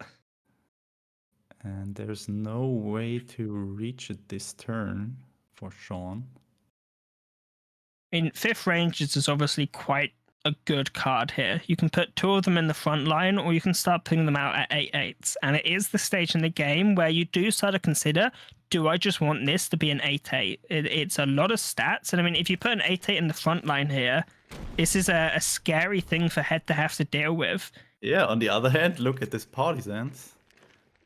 And there's no way to reach it this turn for Sean. In 5th Rangers is obviously quite a good card here. You can put 2 of them in the front line, or you can start putting them out at 8/8s. And it is the stage in the game where you do start to consider, do I just want this to be an 8/8? It's a lot of stats. And I mean, if you put an 8/8 in the front line here, this is a scary thing for Head to have to deal with. Yeah, on the other hand, look at this Partisans.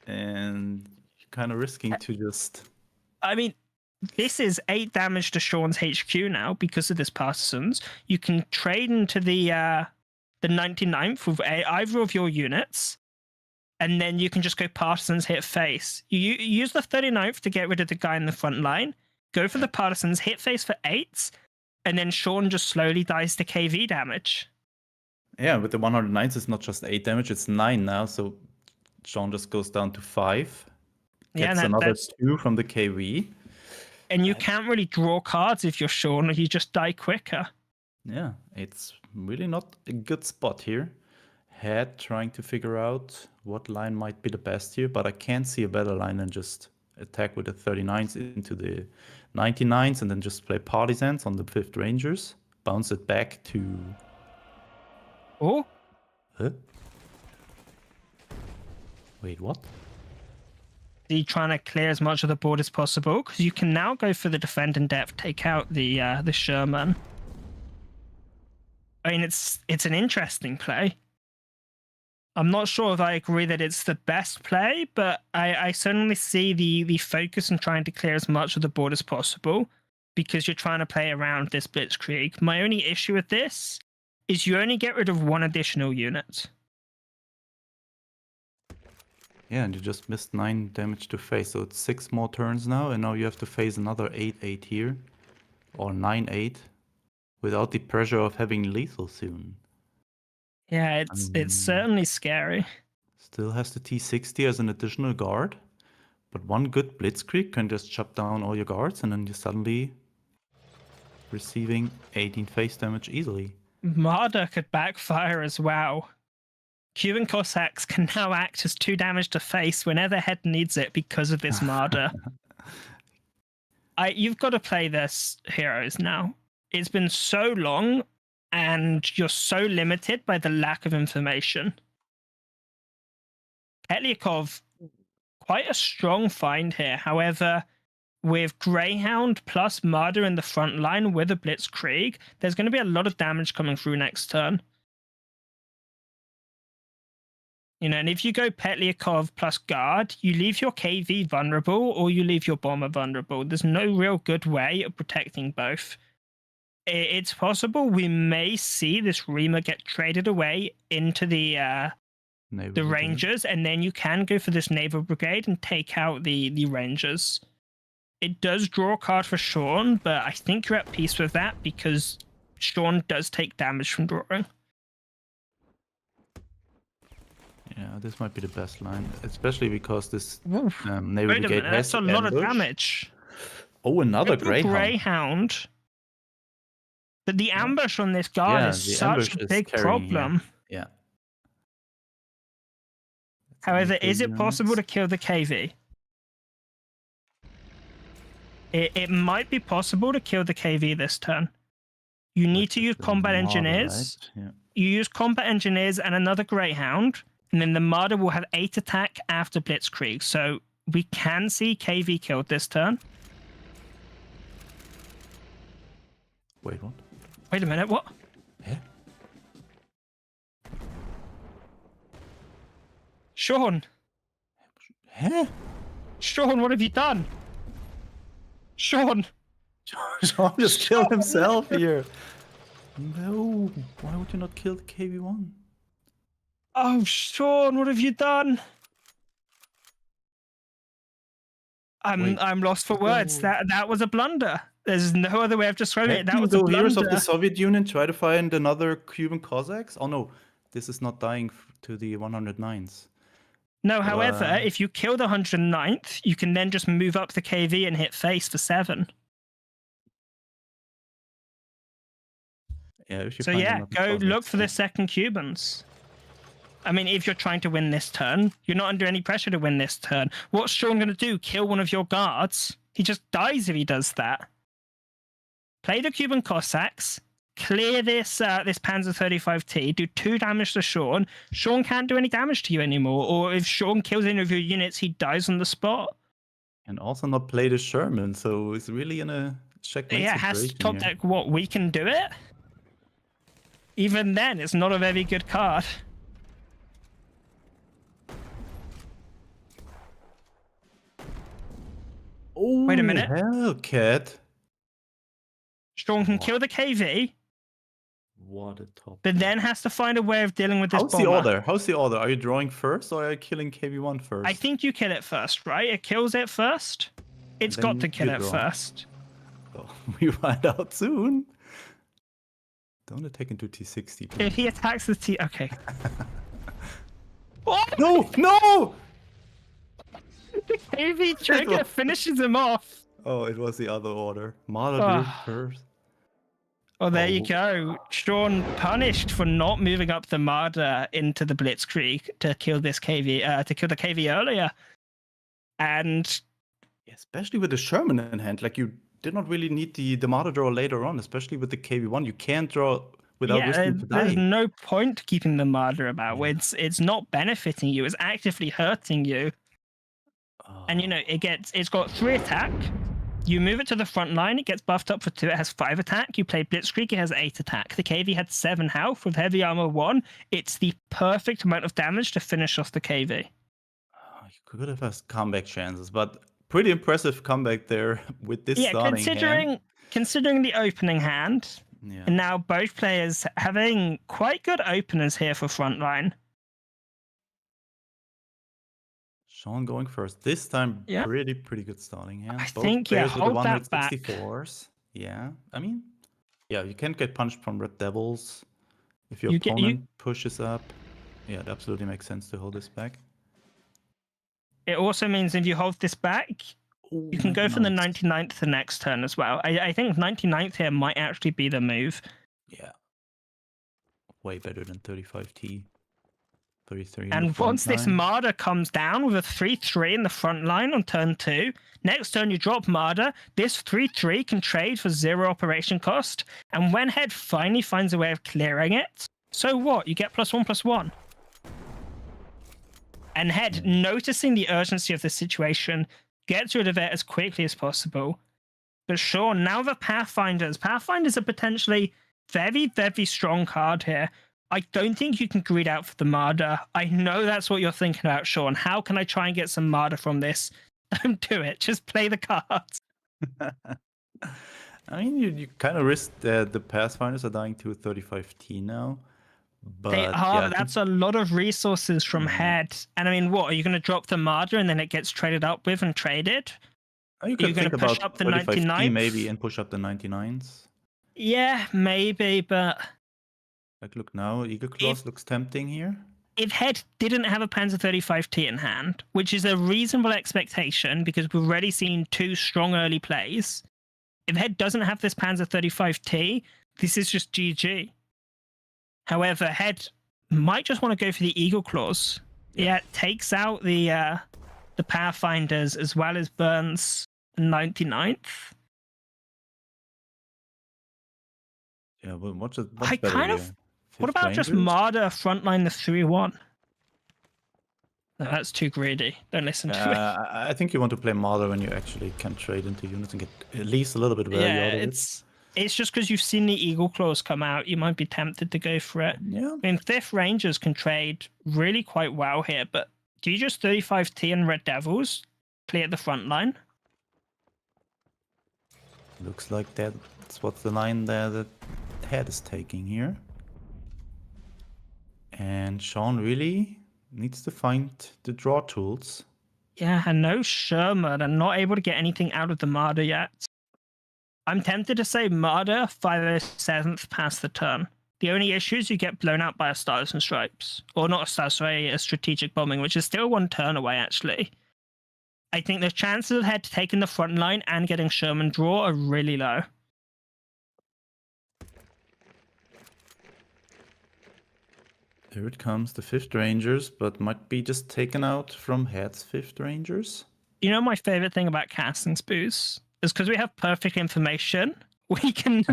And you're kind of risking to just... I mean, this is 8 damage to Sean's HQ now because of this Partisans. You can trade into the 99th with either of your units, and then you can just go Partisans, hit face. You use the 39th to get rid of the guy in the front line, go for the Partisans, hit face for 8s, and then Sean just slowly dies to KV damage. Yeah, with the 109s, it's not just 8 damage, it's 9 now. So Sean just goes down to 5. Yeah, Gets and another that's 2 from the KV. and you can't really draw cards if you're Sean, or you just die quicker. Yeah, it's really not a good spot here. Head trying to figure out what line might be the best here, but I can't see a better line than just attack with the 39s into the 99s and then just play Partisans on the 5th Rangers. Bounce it back to... Oh, Huh? Wait, what? are you trying to clear as much of the board as possible? Because you can now go for the defend in depth, take out the Sherman. I mean, it's an interesting play. I'm not sure if I agree that it's the best play, but I certainly see the focus in trying to clear as much of the board as possible because you're trying to play around this Blitzkrieg. My only issue with this is you only get rid of 1 additional unit. Yeah, and you just missed 9 damage to face, so it's 6 more turns now, and now you have to face another 8-8 here, or 9-8, without the pressure of having lethal soon. Yeah, it's certainly scary. Still has the T60 as an additional guard, but one good Blitzkrieg can just chop down all your guards, and then you're suddenly receiving 18 face damage easily. Marder could backfire as well. Cuban Cossacks can now act as 2 damage to face whenever Head needs it because of this Marder. You've got to play this heroes now. It's been so long, and you're so limited by the lack of information. Petlyakov, quite a strong find here. However, with Greyhound plus Marder in the front line with a Blitzkrieg, there's going to be a lot of damage coming through next turn. You know, and if you go Petlyakov plus Guard, you leave your KV vulnerable or you leave your Bomber vulnerable. There's no real good way of protecting both. It's possible we may see this Reamer get traded away into the Rangers, and then you can go for this Naval Brigade and take out the Rangers. It does draw a card for Sean, but I think you're at peace with that because Sean does take damage from drawing. Yeah, this might be the best line, especially because this Naval Naval Brigade has that's a lot of ambush. damage. Oh, another Greyhound. Greyhound. But the ambush on this guard is such a big problem. Yeah. However, is it possible to kill the KV? It might be possible to kill the KV this turn. You need to use combat engineers. Right? Yeah. You use combat engineers and another Greyhound, and then the Marder will have 8 attack after Blitzkrieg. So we can see KV killed this turn. Wait, what? Wait a minute, what? Yeah. Sean! Huh? Sean, what have you done? Sean! Sean just killed himself here. No, why would you not kill the KV-1? Oh, Sean, what have you done? I'm lost for words. No. That was a blunder. There's no other way of describing it. That was a blunder. Heroes of the Soviet Union try to find another Cuban Cossacks? Oh no, this is not dying to the 109s. No, however, if you kill the 109th, you can then just move up the KV and hit face for 7. Yeah, if you So find yeah, another go Cossacks, look for the second Cubans. I mean, if you're trying to win this turn, you're not under any pressure to win this turn. What's Sean going to do? Kill one of your guards? He just dies if he does that. Play the Cuban Cossacks, clear this Panzer 35T, do 2 damage to Sean. Sean can't do any damage to you anymore, or if Sean kills any of your units, he dies on the spot. And also not play the Sherman, so it's really in a checkmate Yeah, it has situation top here. deck what? We can do it? Even then, it's not a very good card. Oh, Wait a minute. Hellcat. Sean can kill the KV, What a top. but then has to find a way of dealing with this How's bomber. the order? How's the order? Are you drawing first or are you killing KV-1 first? I think you kill it first, right? It kills it first. It's Then got to kill you it draw. first. So, we find out soon. Don't attack into T60, If please. he attacks the T, okay. What? No, no! The KV trigger was- finishes him off. Oh, it was the other order. Martyr Ah. first. Oh, there you Oh. go. Sean punished for not moving up the Marder into the Blitzkrieg to kill this KV, to kill the KV earlier. And Especially with the Sherman in hand. Like, you did not really need the Martyr draw later on, especially with the KV1. You can't draw without yeah, risking to there's die. no point keeping the Marder about. Yeah. It's not benefiting you. It's actively hurting you. And you know, it's got 3 attack. You move it to the front line, it gets buffed up for 2, it has 5 attack. You play Blitzkrieg, it has 8 attack. The KV had 7 health with heavy armor 1. It's the perfect amount of damage to finish off the KV. You could have had comeback chances, but pretty impressive comeback there with this starting hand. Considering the opening hand, Yeah. and now both players having quite good openers here for frontline. Sean going first. This time, Yeah. pretty good starting hand. I Both think, yeah, players with the hold that back. 164s. Yeah, I mean, yeah, you can get punched from Red Devils if your You get- opponent pushes up. Yeah, it absolutely makes sense to hold this back. It also means if you hold this back, you can go for the 99th the next turn as well. I think 99th here might actually be the move. Yeah. Way better than 35T. 33 in the And front once this line. Marder comes down with a 3-3 in the front line on turn 2, next turn you drop Marder, this 3-3 can trade for 0 operation cost, and when Head finally finds a way of clearing it, so what? You get +1/+1. And Head, noticing the urgency of the situation, gets rid of it as quickly as possible. But sure, now the Pathfinders are potentially very, very strong card here. I don't think you can greed out for the Marder. I know that's what you're thinking about, Sean. How can I try and get some Marder from this? Don't do it. Just play the cards. I mean, you kind of risk that the Pathfinders are dying to 35T now. But They yeah, are. I think- That's a lot of resources from Yeah. Head. And I mean, what? Are you going to drop the Marder and then it gets traded up with and traded? you you could gonna think push about up the 35T 99th? maybe and push up the 99s. Yeah, maybe, but Like, look now, Eagle Claws looks tempting here. if Head didn't have a Panzer 35T in hand, which is a reasonable expectation because we've already seen 2 strong early plays, if Head doesn't have this Panzer 35T, this is just GG. However, Head might just want to go for the Eagle Claws. Yeah, it takes out the Pathfinders as well as burns 99th. Yeah, but what's better What here? about just Rangers? Marder frontline the 3-1? No, that's too greedy. Don't listen to me. I think you want to play Marder when you actually can trade into units and get at least a little bit value Yeah, out of it. it's just because you've seen the Eagle Claws come out, you might be tempted to go for it. Yeah. I mean, Fifth Rangers can trade really quite well here, but do you just 35T and Red Devils clear the front line? Looks like that's what's the line there that Head is taking here. And Sean really needs to find the draw tools. Yeah, and no Sherman, and not able to get anything out of the Marder yet. I'm tempted to say Marder 507th past the turn. The only issue is you get blown out by a Stars and Stripes. Or not a Star, sorry, a Strategic Bombing, which is still 1 turn away, actually. I think the chances of Head taking the front line and getting Sherman draw are really low. Here it comes, the 5th Rangers, but might be just taken out from Head's 5th Rangers. You know my favorite thing about casting Spooz is because we have perfect information. We can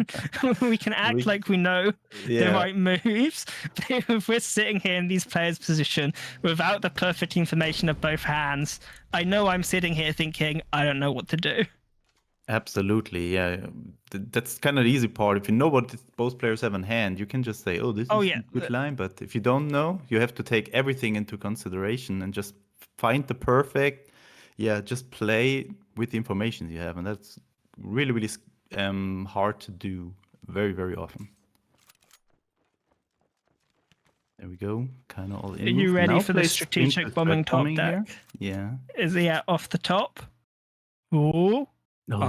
act like we know the right moves. But if we're sitting here in these players' position without the perfect information of both hands, I know I'm sitting here thinking I don't know what to do. Absolutely, yeah. That's kind of the easy part. If you know what both players have in hand, you can just say, "Oh, this is a good line." But if you don't know, you have to take everything into consideration and just find the perfect. Yeah, just play with the information you have, and that's really hard to do very often. There we go. Kind of all in. Are you ready Now for the plays strategic into bombing top here. deck? Yeah. Is he off the top? Ooh. No.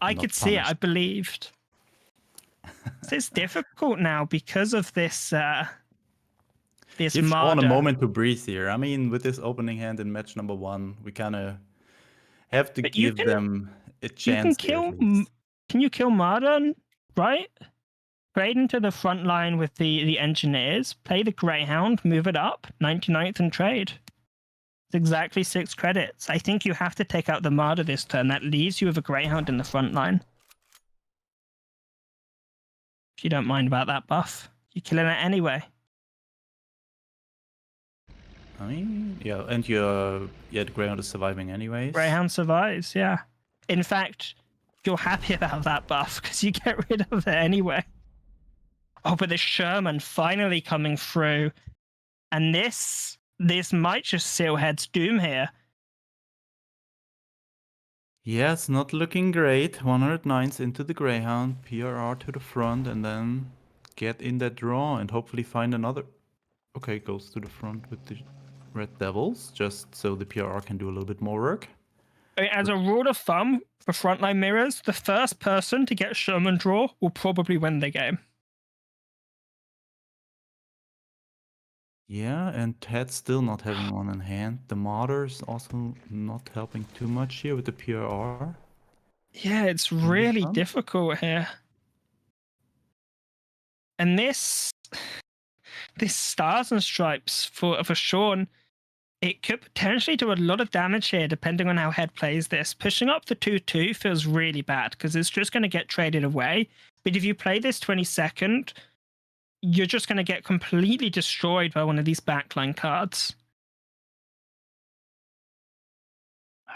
I Not could see it. I punished. believed. It's difficult now because of this this Give Sean a Marder. moment to breathe here. I mean, with this opening hand in match number 1, we kind of have to But you give can- them a You chance can here kill. at least. Can you kill Marder? Right. Trade into the front line with the engineers. Play the Greyhound. Move it up 99th and trade. It's exactly 6 credits. I think you have to take out the Marder this turn. That leaves you with a Greyhound in the front line. If you don't mind about that buff, you're killing it anyway. I mean, yeah, and the Greyhound is surviving anyways. Greyhound survives, yeah. In fact, you're happy about that buff because you get rid of it anyway. Oh, but the Sherman finally coming through. And this might just seal Head's doom here. Yeah, it's not looking great. 109s into the Greyhound, PRR to the front, and then get in that draw and hopefully find another. Okay, goes to the front with the Red Devils, just so the PRR can do a little bit more work. I mean, as a rule of thumb for frontline mirrors, the first person to get Sherman draw will probably win the game. Yeah, and Ted's still not having one in hand. The Marder's also not helping too much here with the PRR. Yeah, it's the really front. difficult here. And this Stars and Stripes for Sean, it could potentially do a lot of damage here depending on how Head plays this. Pushing up the 2-2 feels really bad because it's just going to get traded away. But if you play this 22nd, you're just going to get completely destroyed by one of these backline cards.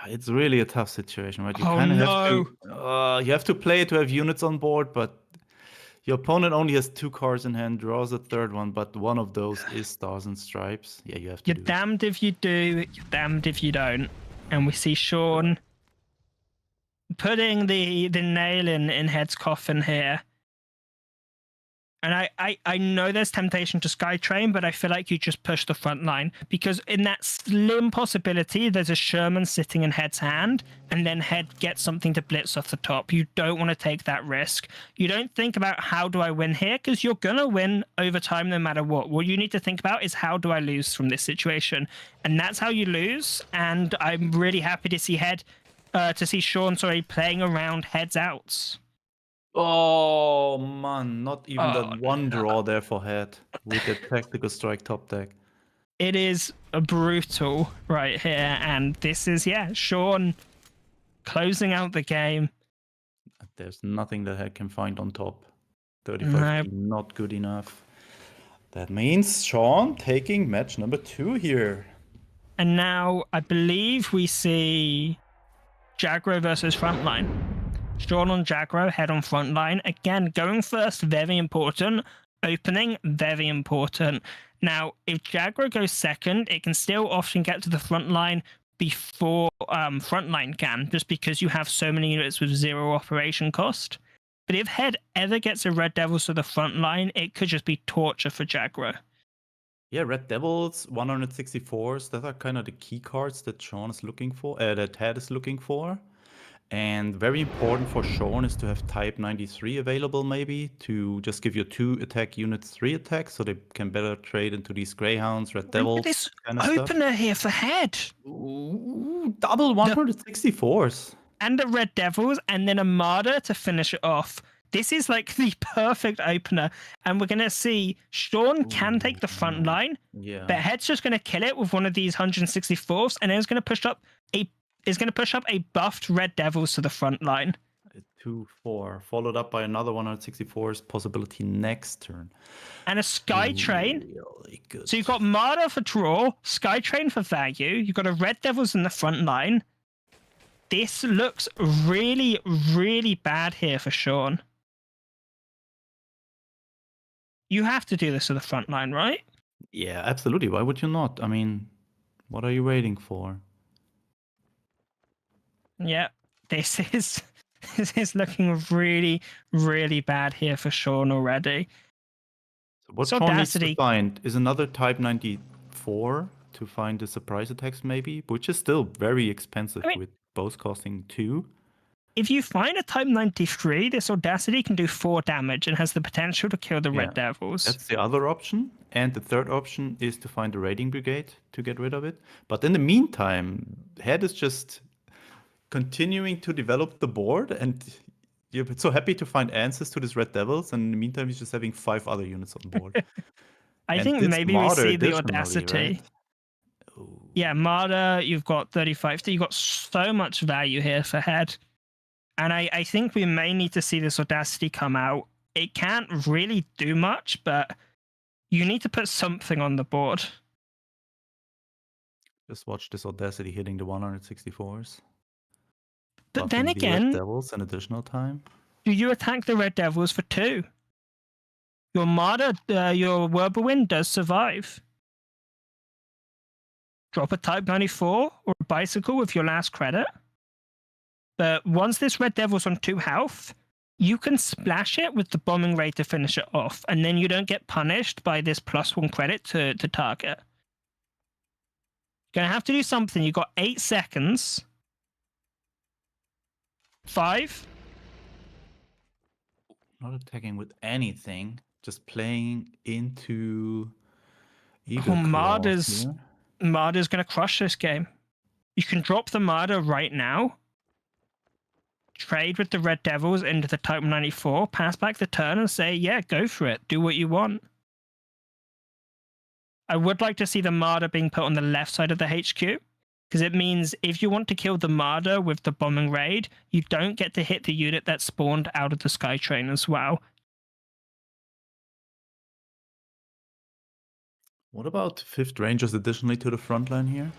It's really a tough situation, right? You Oh, kind of no. have to. You have to play it to have units on board, but your opponent only has 2 cards in hand, draws a third one, but one of those is Stars and Stripes. Yeah, you have to. You're do it. damned if you do, you're damned if you don't. And we see Sean putting the nail in Head's coffin here. And I know there's temptation to Skytrain, but I feel like you just push the front line because in that slim possibility, there's a Sherman sitting in Head's hand, and then Head gets something to blitz off the top. You don't want to take that risk. You don't think about how do I win here because you're going to win over time no matter what. What you need to think about is how do I lose from this situation? And that's how you lose. And I'm really happy to see Sean, playing around Head's outs. Oh man, not even Oh, that one draw there for Head with the tactical strike top deck. It is brutal right here, and this is Sean closing out the game. There's nothing that Head can find on top. 35 Nope. not good enough. That means Sean taking match number 2 here. And now I believe we see Jagro versus Frontline. Sean on Jagro, Head on Frontline. Again, going first, very important. Opening, very important. Now, if Jagro goes second, it can still often get to the front line before Frontline can, just because you have so many units with 0 operation cost. But if Head ever gets a Red Devils to the front line, it could just be torture for Jagro. Yeah, Red Devils, 164s, that are kind of the key cards that Sean is looking for, that Head is looking for. And very important for Sean is to have type 93 available maybe to just give your 2 attack units 3 attacks so they can better trade into these Greyhounds, Red Devils, This kind of stuff. opener here for Head. Ooh, double 164s. And the Red Devils, and then a Marder to finish it off. This is like the perfect opener. And we're going to see Sean can take the front line, Yeah. but Head's just going to kill it with one of these 164s, and then it's going to push up a buffed Red Devils to the front line. 2-4, followed up by another 164's possibility next turn. And a Skytrain. Really good. So you've got Marder for draw, Skytrain for value, you've got a Red Devils in the front line. This looks really, really bad here for Sean. You have to do this to the front line, right? Yeah, absolutely. Why would you not? I mean, what are you waiting for? Yeah, this is looking really, really bad here for Sean already. So what So Sean needs to Audacity- find is another type 94 to find the surprise attacks maybe, which is still very expensive I mean- with both costing 2. if you find a Type 93, this Audacity can do 4 damage and has the potential to kill the Yeah, Red Devils. That's the other option. And the third option is to find a raiding brigade to get rid of it. But in the meantime, Head is just continuing to develop the board, and you're so happy to find answers to these Red Devils, and in the meantime, he's just having 5 other units on board. I And think this maybe we Martyr see the additionally, Audacity. right? Ooh. Yeah, Martyr, you've got 35. You've got so much value here for Head. And I think we may need to see this Audacity come out. It can't really do much, but you need to put something on the board. Just watch this Audacity hitting the 164s. But then buffing the Red again, Devils an additional time. do you attack the Red Devils for 2? Your Martyr, your Whirlwind does survive. Drop a Type 94 or a Bicycle with your last credit. But once this Red Devil's on 2 health, you can splash it with the Bombing Raid to finish it off, and then you don't get punished by this +1 credit to target. Gonna have to do something. You got 8 seconds. 5. Not attacking with anything, just playing into Eagle Claws here. Martyr's gonna crush this game. You can drop the Martyr right now. Trade with the Red Devils into the Type 94, pass back the turn and say, yeah, go for it. Do what you want. I would like to see the Martyr being put on the left side of the HQ, because it means if you want to kill the Martyr with the Bombing Raid, you don't get to hit the unit that spawned out of the Skytrain as well. What about 5th Rangers additionally to the front line here?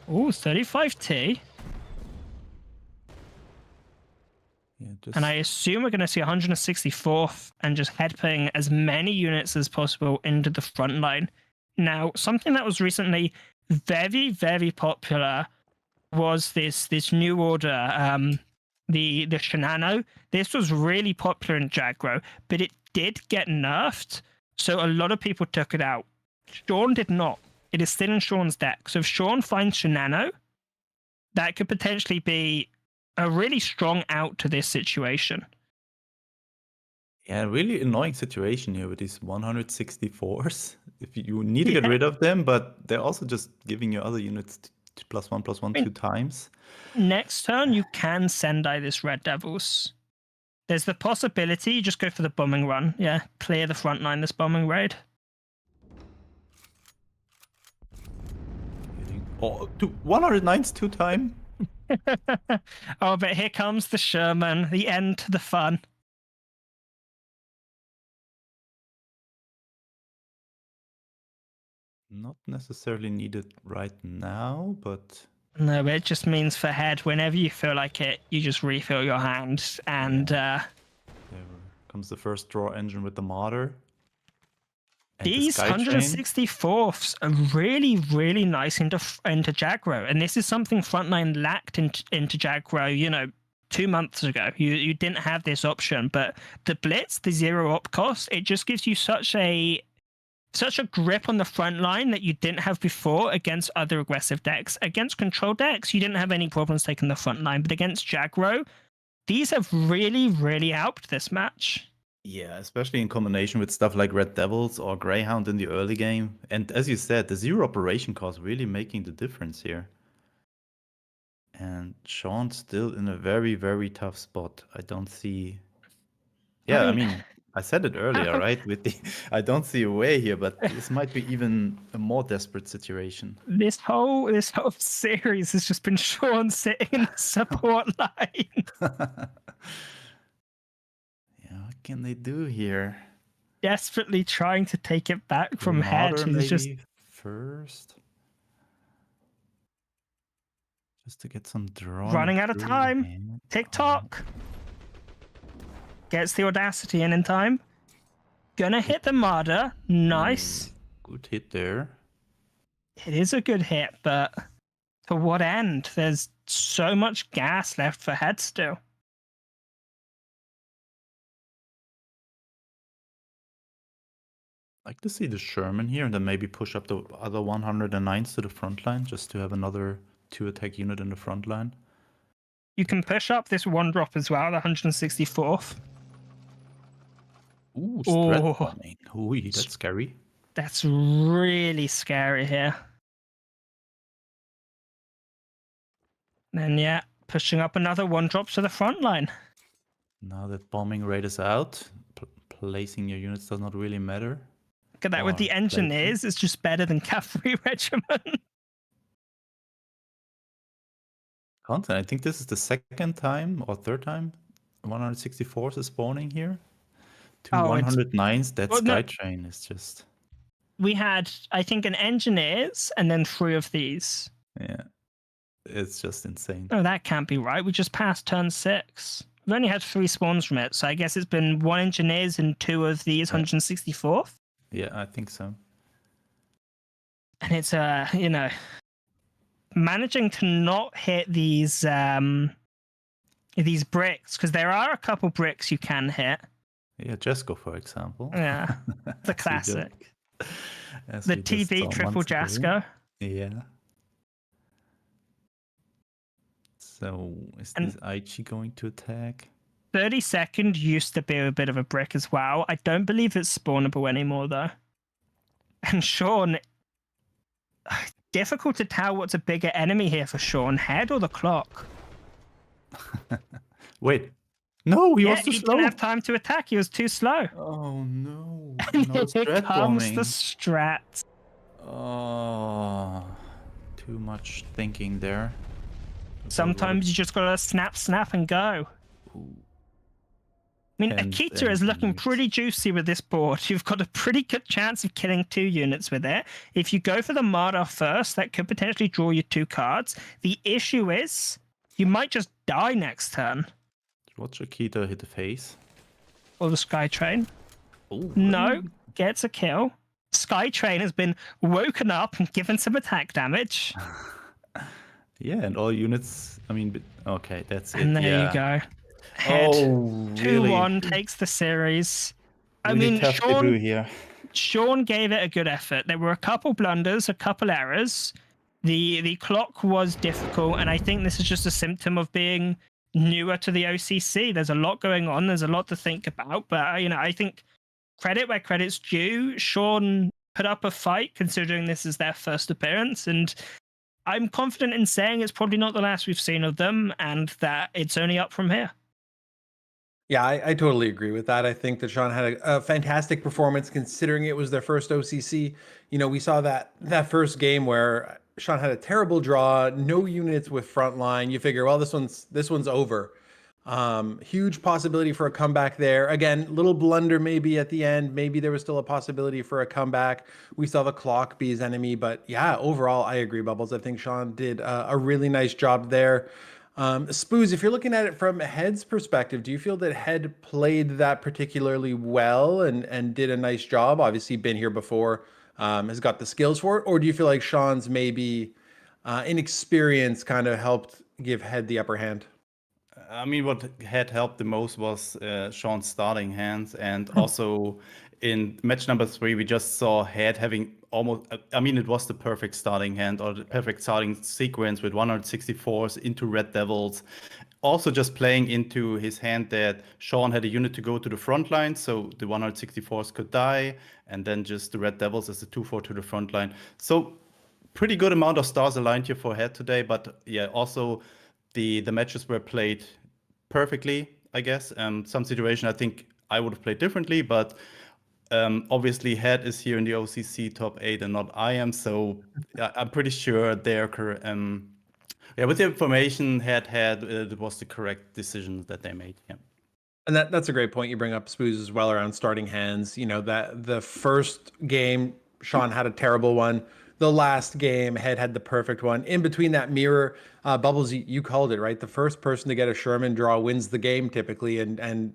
Ooh, 35T. Yeah, just... And I assume we're going to see 164th and just headping as many units as possible into the front line. Now, something that was recently very, very popular was this new order, the Shinano. This was really popular in Jagro, but it did get nerfed, so a lot of people took it out. Sean did not. It is still in Sean's deck. So if Sean finds Shinano, that could potentially be a really strong out to this situation. Yeah, really annoying situation here with these 164s. If you need to get rid of them, but they're also just giving you other units +1/+1 2 times. Next turn, you can Sendai this Red Devils. There's the possibility you just go for the bombing run. Yeah, clear the front line this bombing raid. Oh, 109s 2 time. Oh, but here comes the Sherman, the end to the fun. Not necessarily needed right now, but... No, but it just means for head, whenever you feel like it, you just refill your hand, and... There comes the first draw engine with the Martyr. And these the 164ths are really, really nice into Jagro, and this is something Frontline lacked into Jagro, 2 months ago. You didn't have this option, but the Blitz, the 0 op cost, it just gives you such a grip on the front line that you didn't have before against other aggressive decks. Against control decks, you didn't have any problems taking the front line, but against Jagro, these have really, really helped this match. Yeah, especially in combination with stuff like Red Devils or Greyhound in the early game. And as you said, the 0 operation cost really making the difference here. And Sean's still in a very, very tough spot. I don't see... Yeah, I mean, I said it earlier, right? I don't see a way here, but this might be even a more desperate situation. This whole series has just been Sean sitting in the support line. What can they do here? Desperately trying to take it back from head. He's just first. Just to get some draw. Running out of time. TikTok. Gets the Audacity in time. Gonna hit the Martyr. Nice. Good hit there. It is a good hit, but to what end? There's so much gas left for head still. I'd like to see the Sherman here and then maybe push up the other 109s to the front line just to have another 2 attack unit in the front line. You can push up this 1-drop as well, the 164th. Ooh, Oh. strat bombing. Ooh, that's scary. That's really scary here. And yeah, pushing up another 1-drop to the front line. Now that bombing rate is out, placing your units does not really matter. Look at that with Or the engineers, it's just better than cavalry regiment. Content, I think this is the second time or third time 164s is spawning here. Two Oh, it's- 109s, that well, no. Skytrain is just... We had, I think, an engineers and then 3 of these. Yeah, it's just insane. Oh, that can't be right. We just passed turn 6. We've only had 3 spawns from it, so I guess it's been 1 engineers and 2 of these 164th. Yeah, I think so. And it's you know, managing to not hit these bricks, because there are a couple bricks you can hit. Yeah, Jesko, for example. Yeah, the As we classic. As The we just TV saw triple months ago. Jasko. Yeah. So is And- this Aichi going to attack? 32nd used to be a bit of a brick as well. I don't believe it's spawnable anymore, though. And Sean, difficult to tell what's a bigger enemy here for Sean, head or the clock. Wait. No, he Yeah, was too he slow. didn't have time to attack. He was too slow. Oh no. And No here strat comes bombing. the strat. Oh, too much thinking there. Sometimes you just gotta snap, snap, and go. Ooh. I mean, And Akita is looking engineers. pretty juicy with this board. You've got a pretty good chance of killing 2 units with it. If you go for the Martyr first, that could potentially draw you 2 cards. The issue is, you might just die next turn. Watch Akita hit the face. Or the Skytrain. Ooh, No, gets a kill. Skytrain has been woken up and given some attack damage. Yeah, and all units. I mean, okay, that's it. And there yeah. you go. Head. Oh, really? 2-1 takes the series. I Really mean, tough debut Sean, here. Sean gave it a good effort. There were a couple blunders, a couple errors. The clock was difficult, and I think this is just a symptom of being newer to the OCC. There's a lot going on. There's a lot to think about. But, you know, I think credit where credit's due. Sean put up a fight, considering this is their first appearance, and I'm confident in saying it's probably not the last we've seen of them, and that it's only up from here. Yeah, I totally agree with that. I think that Sean had a fantastic performance considering it was their first OCC. You know, we saw that first game where Sean had a terrible draw, no units with frontline. You figure, well, this one's over. Huge possibility for a comeback there. Again, little blunder maybe at the end. Maybe there was still a possibility for a comeback. We saw the clock be his enemy, but yeah, overall, I agree, Bubbles. I think Sean did a really nice job there. Spooz, if you're looking at it from Head's perspective, do you feel that Head played that particularly well and did a nice job? Obviously, been here before, has got the skills for it, or do you feel like Sean's maybe inexperience kind of helped give Head the upper hand? I mean, what had helped the most was Sean's starting hands, and also in match number 3, we just saw Head having almost, I mean, it was the perfect starting hand or the perfect starting sequence with 164s into Red Devils. Also just playing into his hand that Sean had a unit to go to the front line, so the 164s could die, and then just the Red Devils as a 2-4 to the front line. So pretty good amount of stars aligned here for Head today, but yeah, also the matches were played perfectly, I guess. Some situation I think I would have played differently, but obviously Head is here in the OCC top 8 and not I am, so I'm pretty sure they're with the information Head had, it was the correct decision that they made. Yeah. And that's a great point you bring up, Spooz, as well, around starting hands. You know, that the first game, Sean had a terrible one. The last game, Head had the perfect one. In between that mirror, Bubbles, you called it, right? The first person to get a Sherman draw wins the game typically, and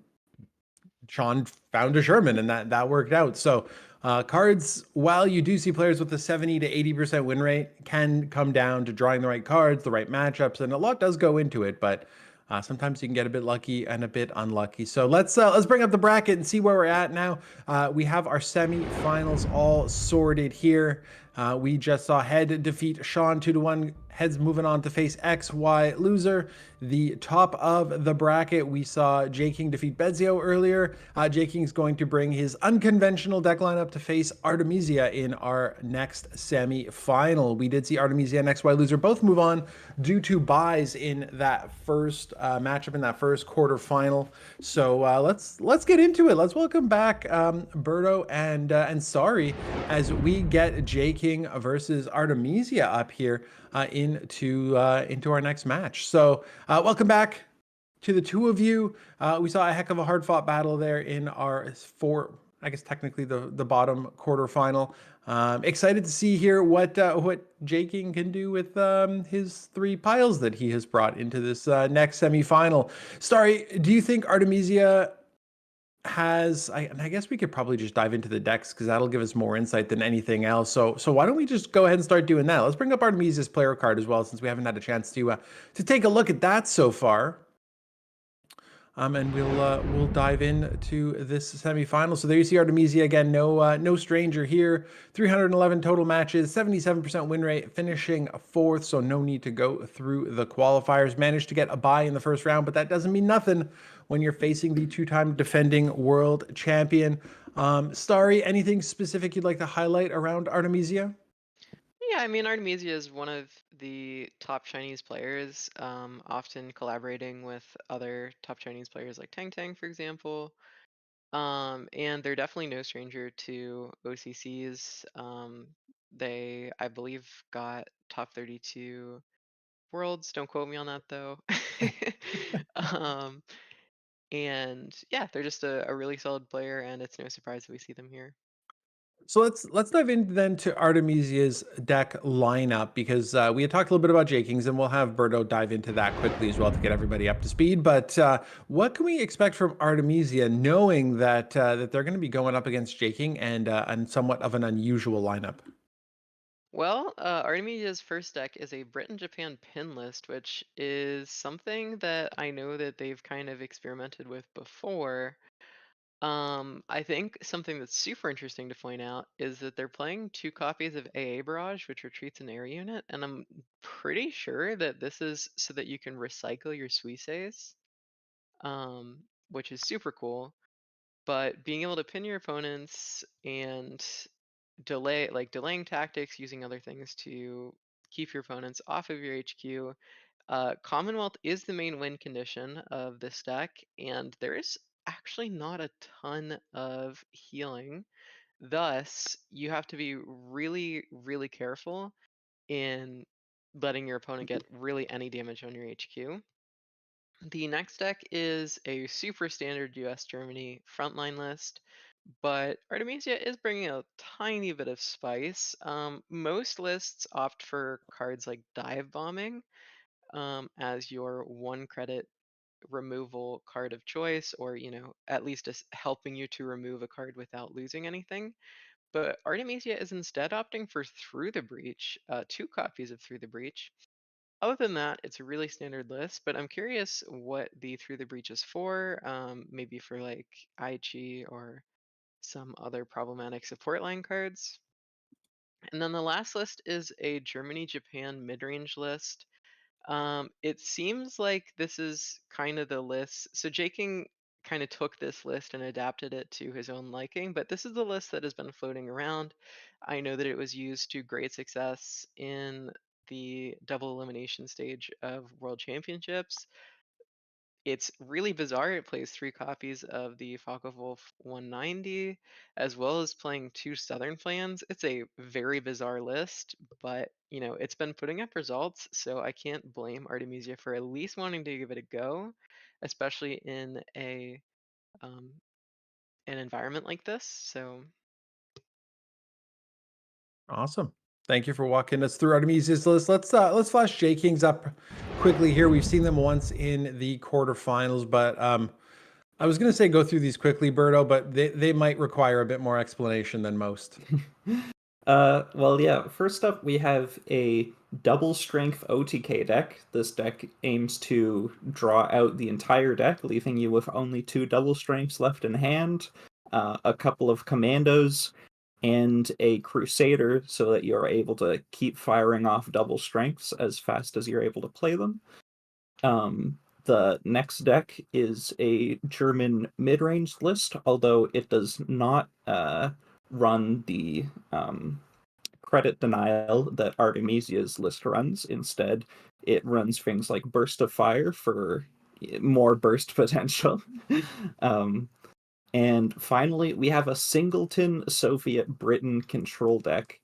Sean found a Sherman, and that worked out. So cards, while you do see players with a 70 to 80% win rate, can come down to drawing the right cards, the right matchups, and a lot does go into it, but sometimes you can get a bit lucky and a bit unlucky. So let's bring up the bracket and see where we're at now. We have our semi-finals all sorted here. We just saw Head defeat Sean 2-1. Head's moving on to face XY Loser. The top of the bracket, we saw J King defeat Bezio earlier. J King's going to bring his unconventional deck lineup to face Artemisia in our next semi-final. We did see Artemisia and XY Loser both move on due to buys in that first matchup in that first quarterfinal. So let's get into it. Let's welcome back Berto and Starry as we get J King versus Artemisia up here into our next match. So welcome back to the two of you. We saw a heck of a hard fought battle there in our I guess technically the bottom quarterfinal. Excited to see here what J King can do with his 3 piles that he has brought into this next semifinal. Starry, do you think Artemisia has, and I guess we could probably just dive into the decks because that'll give us more insight than anything else. So why don't we just go ahead and start doing that? Let's bring up Artemisia's player card as well, since we haven't had a chance to take a look at that so far. And we'll dive into this semifinal. So there you see Artemisia again, no stranger here. 311 total matches, 77% win rate, finishing 4th. So no need to go through the qualifiers. Managed to get a bye in the first round, but that doesn't mean nothing when you're facing the 2-time defending world champion. Starry, anything specific you'd like to highlight around Artemisia? Yeah, I mean, Artemisia is one of the top Chinese players, often collaborating with other top Chinese players like Tang Tang, for example. And they're definitely no stranger to OCCs. They, I believe, got top 32 worlds. Don't quote me on that though. um, and yeah, they're just a really solid player, and it's no surprise that we see them here. So let's dive in then to Artemisia's deck lineup, because we had talked a little bit about J Kings, and we'll have Berto dive into that quickly as well to get everybody up to speed. But what can we expect from Artemisia, knowing that that they're going to be going up against J King and somewhat of an unusual lineup? Well, Artemisia's first deck is a Britain-Japan pin list, which is something that I know that they've kind of experimented with before. I think something that's super interesting to point out is that they're playing 2 copies of AA Barrage, which retreats an area unit, and I'm pretty sure that this is so that you can recycle your Suisse's, which is super cool. But being able to pin your opponents and delaying tactics, using other things to keep your opponents off of your HQ. Commonwealth is the main win condition of this deck, and there is actually not a ton of healing. Thus, you have to be really, really careful in letting your opponent get really any damage on your HQ. The next deck is a super standard US-Germany frontline list, but Artemisia is bringing a tiny bit of spice. Most lists opt for cards like Dive Bombing as your 1 credit removal card of choice, or at least helping you to remove a card without losing anything. But Artemisia is instead opting for Through the Breach, 2 copies of Through the Breach. Other than that, it's a really standard list, but I'm curious what the Through the Breach is for. Maybe for like Aichi or some other problematic support line cards. And then the last list is a Germany-Japan mid-range list. It seems like this is kind of the list. So Jaking kind of took this list and adapted it to his own liking, but this is the list that has been floating around. I know that it was used to great success in the double elimination stage of World Championships. It's really bizarre. It plays 3 copies of the Focke-Wulf 190, as well as playing 2 Southern plans. It's a very bizarre list, but it's been putting up results, so I can't blame Artemisia for at least wanting to give it a go, especially in an environment like this. So Awesome. Thank you for walking us through Artemisia's list. Let's flash J Kings up quickly here. We've seen them once in the quarterfinals, but I was going to say go through these quickly, Berto, but they might require a bit more explanation than most. Well, yeah, first up we have a double strength OTK deck. This deck aims to draw out the entire deck, leaving you with only 2 double strengths left in hand, a couple of commandos, and a Crusader so that you're able to keep firing off double strengths as fast as you're able to play them. The next deck is a German mid-range list, although it does not run the credit denial that Artemisia's list runs. Instead, it runs things like Burst of Fire for more burst potential. And finally, we have a singleton Soviet Britain control deck,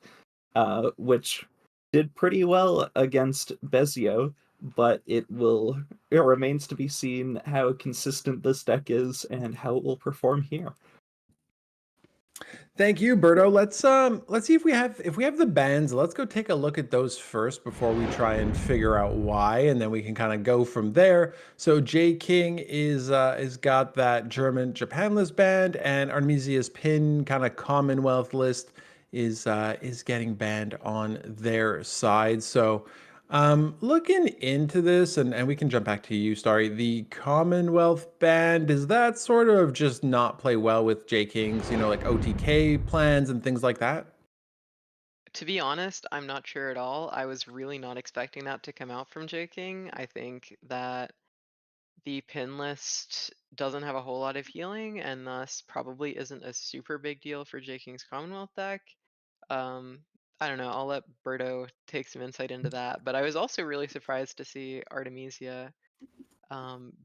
which did pretty well against Bezio, but it remains to be seen how consistent this deck is and how it will perform here. Thank you, Berto. Let's see if we have the bans. Let's go take a look at those first before we try and figure out why, and then we can kind of go from there. So J King is got that German Japan list banned, and Artemisia's pin kind of Commonwealth list is getting banned on their side. So looking into this, and we can jump back to you, Starry. The Commonwealth ban, does that sort of just not play well with J King's, like OTK plans and things like that? To be honest, I'm not sure at all. I was really not expecting that to come out from J King. I think that the pin list doesn't have a whole lot of healing and thus probably isn't a super big deal for J King's Commonwealth deck. I don't know, I'll let Berto take some insight into that, but I was also really surprised to see Artemisia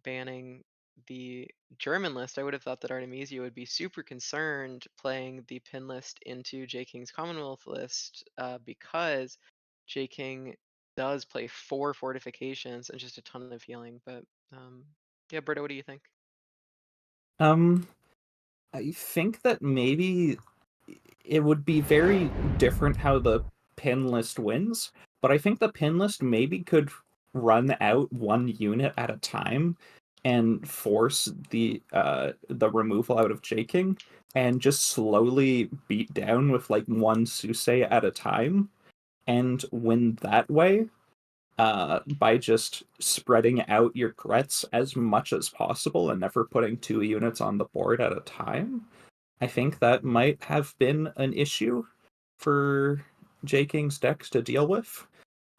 banning the German list. I would have thought that Artemisia would be super concerned playing the pin list into J King's Commonwealth list because J King does play 4 fortifications and just a ton of healing. But yeah, Berto, what do you think? I think that maybe it would be very different how the pin list wins, but I think the pin list maybe could run out one unit at a time and force the removal out of J King and just slowly beat down with like one Suse at a time and win that way by just spreading out your threats as much as possible and never putting 2 units on the board at a time. I think that might have been an issue for J King's decks to deal with.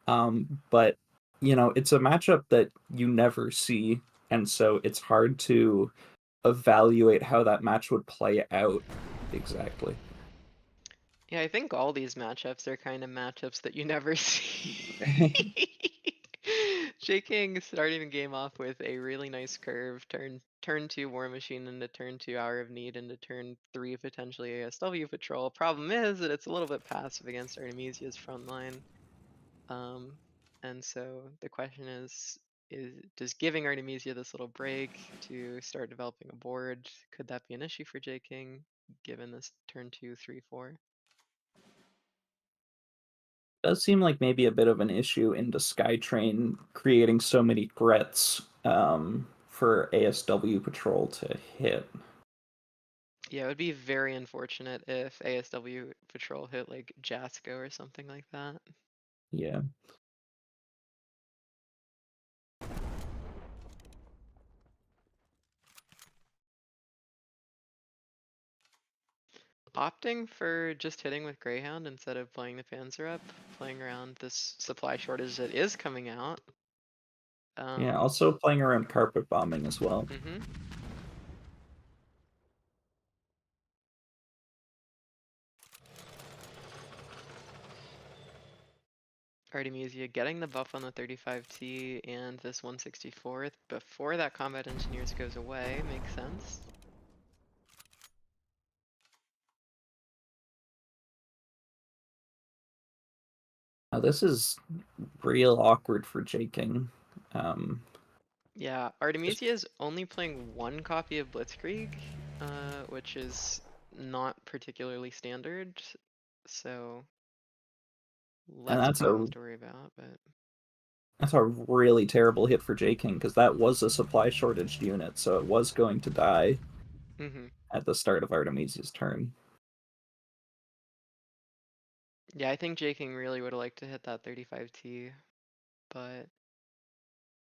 But it's a matchup that you never see, and so it's hard to evaluate how that match would play out exactly. Yeah, I think all these matchups are kind of matchups that you never see. J King starting the game off with a really nice curve, turn 2 War Machine into turn 2 Hour of Need into turn 3 potentially ASW Patrol. Problem is that it's a little bit passive against Artemisia's front line. And so the question is does giving Artemisia this little break to start developing a board, could that be an issue for J King given this turn 2, 3, 4? Does seem like maybe a bit of an issue into Skytrain creating so many threats for ASW Patrol to hit. Yeah, it would be very unfortunate if ASW Patrol hit like Jasko or something like that. Yeah. Opting for just hitting with Greyhound instead of playing the Panzer up, playing around this supply shortage that is coming out. Yeah, also playing around carpet bombing as well. Mm-hmm. Artemisia getting the buff on the 35T and this 164th before that Combat Engineers goes away makes sense. Now, this is real awkward for J King. Yeah, Artemisia is only playing 1 copy of Blitzkrieg, which is not particularly standard, so less problems to worry about, but that's a really terrible hit for J King because that was a supply shortage unit, so it was going to die at the start of Artemisia's turn. Yeah, I think J King really would have liked to hit that 35T, but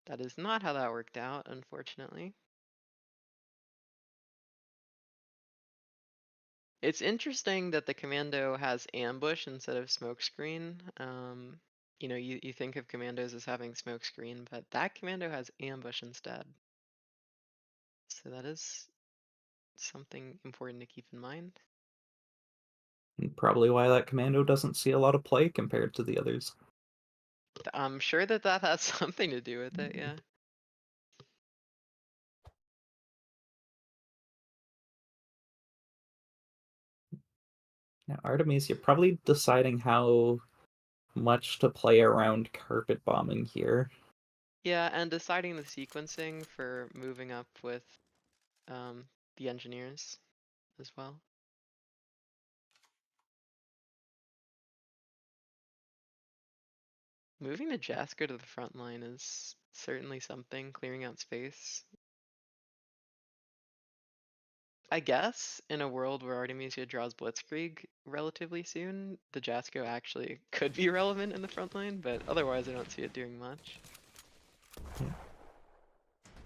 that is not how that worked out, unfortunately. It's interesting that the commando has ambush instead of smokescreen. You know, you think of commandos as having smokescreen, but that commando has ambush instead. So that is something important to keep in mind. And probably why that commando doesn't see a lot of play compared to the others. I'm sure that that has something to do with it, yeah. Now, Artemis, you're probably deciding how much to play around carpet bombing here. Yeah, and deciding the sequencing for moving up with the engineers as well. Moving the Jasker to the front line is certainly something, clearing out space. I guess in a world where Artemisia draws Blitzkrieg relatively soon, the Jasko actually could be relevant in the front line, but otherwise I don't see it doing much.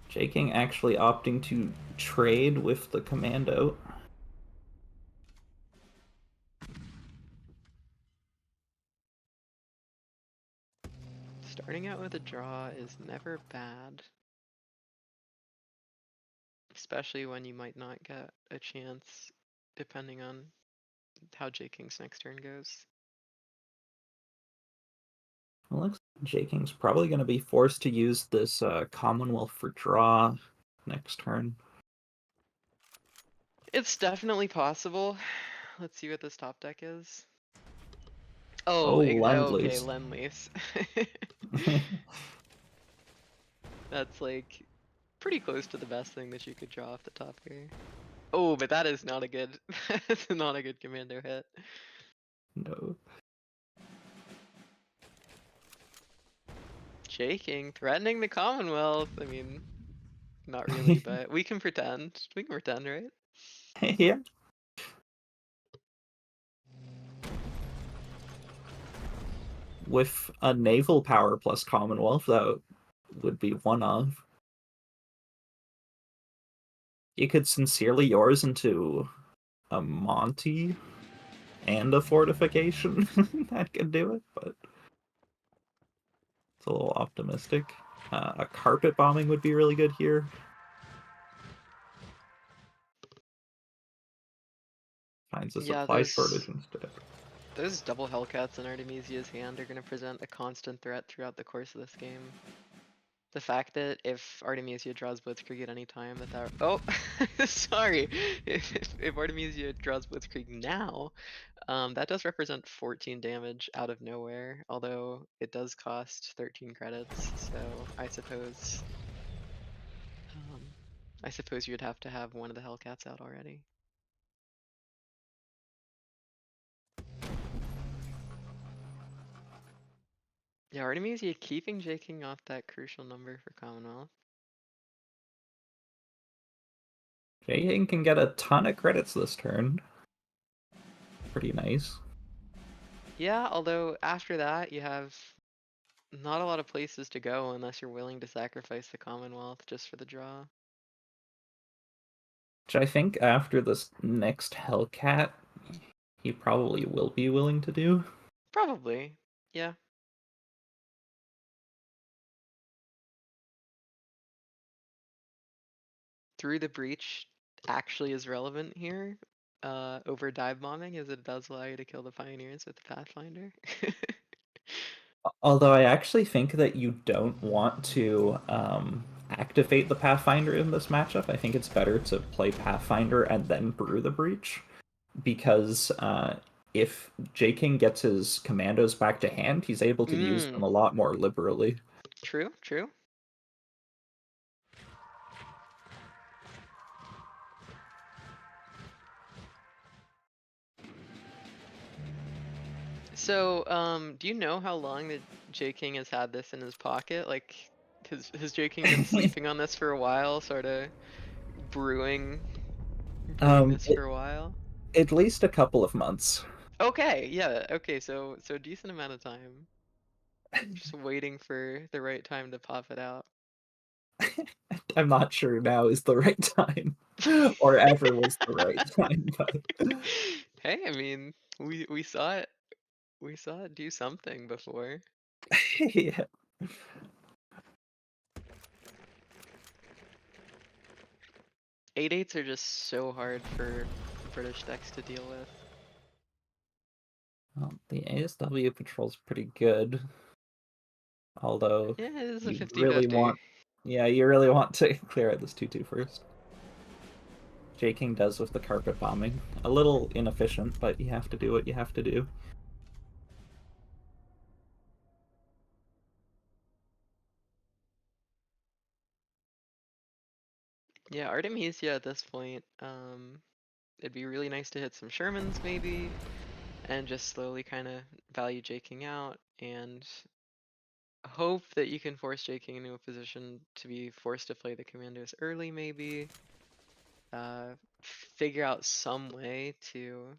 Jaking actually opting to trade with the commando. Starting out with a draw is never bad. Especially when you might not get a chance, depending on how J-King's next turn goes. It looks like Jaking's probably going to be forced to use this Commonwealth for draw next turn. It's definitely possible. Let's see what this top deck is. Oh, Okay, Lend-Lease. Lend-Lease. That's like pretty close to the best thing that you could draw off the top here. Oh, but that is not a good, that's not a good commando hit. No. J-King threatening the Commonwealth. I mean, not really, but we can pretend. We can pretend, right? Yeah. With a naval power plus Commonwealth, that would be one of. You could sincerely yours into a Monty and a fortification. That could do it, but it's a little optimistic. A carpet bombing would be really good here. Finds a Yeah, supply shortage instead. those double Hellcats in Artemisia's hand are going to present a constant threat throughout the course of this game. The fact that if Artemisia draws Blitzkrieg at any time oh, sorry. If Artemisia draws Blitzkrieg now, that does represent 14 damage out of nowhere, although it does cost 13 credits, so I suppose you'd have to have one of the Hellcats out already. Yeah, Artemisia keeping J-King off that crucial number for Commonwealth. J-King can get a ton of credits this turn. Pretty nice. Yeah, although after that you have not a lot of places to go unless you're willing to sacrifice the Commonwealth just for the draw. Which I think after this next Hellcat, he probably will be willing to do. Probably, yeah. Through the breach actually is relevant here over dive bombing, as it does allow you to kill the pioneers with the Pathfinder. Although I actually think that you don't want to activate the Pathfinder in this matchup. I think it's better to play Pathfinder and then brew the breach, because if J-King gets his commandos back to hand, he's able to use them a lot more liberally. True, true. So, do you know how long that J-King has had this in his pocket? Like, has J-King been sleeping on this for a while, sort of brewing this for a while? At least a couple of months. Okay, yeah, okay, so decent amount of time. Just waiting for the right time to pop it out. I'm not sure now is the right time, or ever was the right time. But Hey, I mean, we saw it. We saw it do something before. yeah. 8/8s are just so hard for British decks to deal with. Well, the ASW patrol's pretty good. Although Yeah, it is a you 50-50. really want, yeah, you really want to clear out this 2/2 first. J King does with the carpet bombing. A little inefficient, but you have to do what you have to do. Yeah, Artemisia at this point, it'd be really nice to hit some Shermans maybe, and just slowly kind of value J King out, and hope that you can force J King into a position to be forced to play the commandos early maybe. Figure out some way to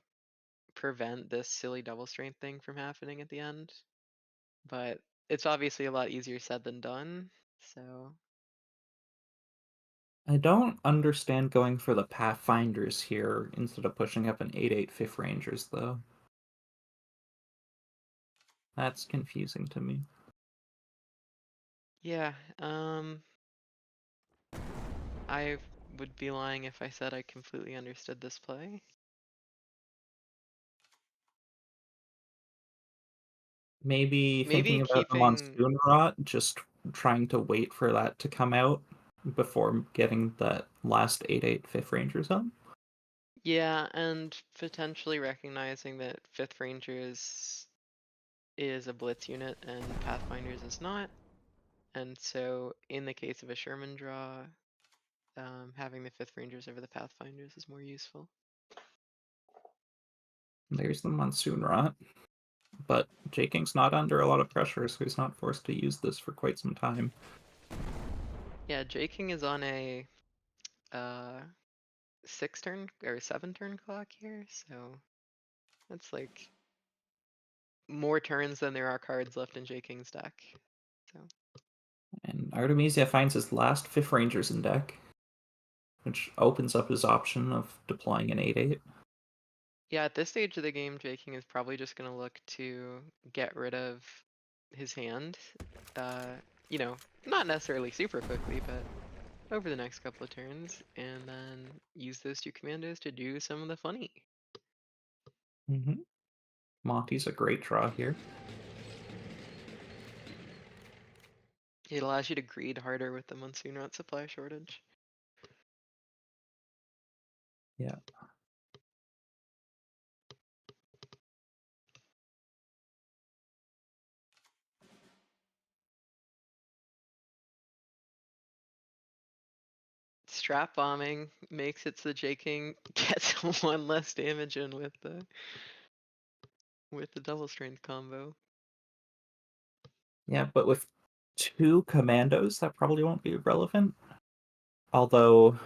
prevent this silly double strength thing from happening at the end. But it's obviously a lot easier said than done, so I don't understand going for the Pathfinders here instead of pushing up an 8/8 Fifth Rangers, though. That's confusing to me. yeah, I would be lying if I said I completely understood this play. Maybe Maybe thinking about the keeping, Monsoon Rot, just trying to wait for that to come out before getting that last 8/8 Fifth Rangers on. yeah, and potentially recognizing that 5th Rangers is a blitz unit and Pathfinders is not. And so in the case of a Sherman draw, having the 5th Rangers over the Pathfinders is more useful. There's the Monsoon Rot. But J King's not under a lot of pressure, so he's not forced to use this for quite some time. Yeah, J King is on a 6-turn or 7-turn clock here, so that's like more turns than there are cards left in J King's deck. So And Artemisia finds his last Fifth Rangers in deck, which opens up his option of deploying an 8/8. yeah, at this stage of the game, J King is probably just gonna look to get rid of his hand. You know, not necessarily super quickly, but over the next couple of turns, and then use those 2 commandos to do some of the funny. Mm-hmm. Monty's a great draw here. It allows you to greed harder with the Monsoon Rot supply shortage. Yeah. Strap bombing makes it so J King gets 1 less damage in with the double strength combo. Yeah, but with 2 commandos, that probably won't be relevant. Although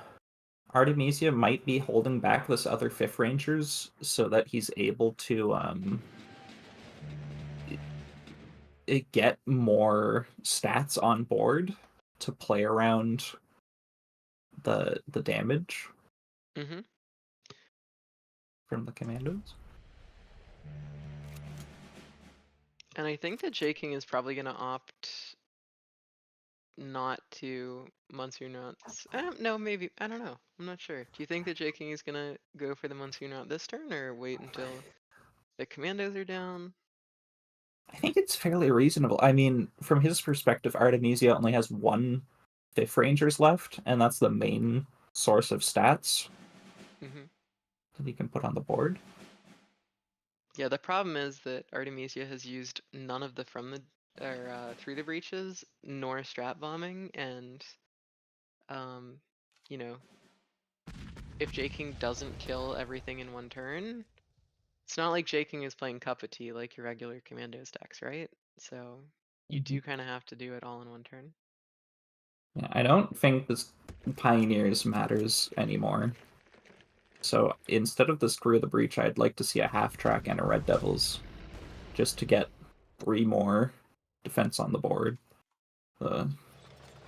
Artemisia might be holding back this other Fifth Rangers so that he's able to get more stats on board to play around the damage Mm-hmm. from the commandos. And I think that J King is probably gonna opt not to Monsoon Rots. No, maybe, I don't know. I'm not sure. Do you think that J King is gonna go for the Monsoon Rot this turn, or wait until the commandos are down? I think it's fairly reasonable. I mean, from his perspective, Artemisia only has 1 Fifth Rangers left, and that's the main source of stats Mm-hmm. that he can put on the board. Yeah, the problem is that Artemisia has used none of the from the or through the breaches, nor strap bombing, and you know, if J King doesn't kill everything in 1 turn, it's not like J King is playing cup of tea like your regular commandos decks, right? So you do kind of have to do it all in 1 turn. Yeah, I don't think this Pioneers matters anymore. So instead of the Screw the Breach, I'd like to see a half track and a Red Devils, just to get 3 more defense on the board.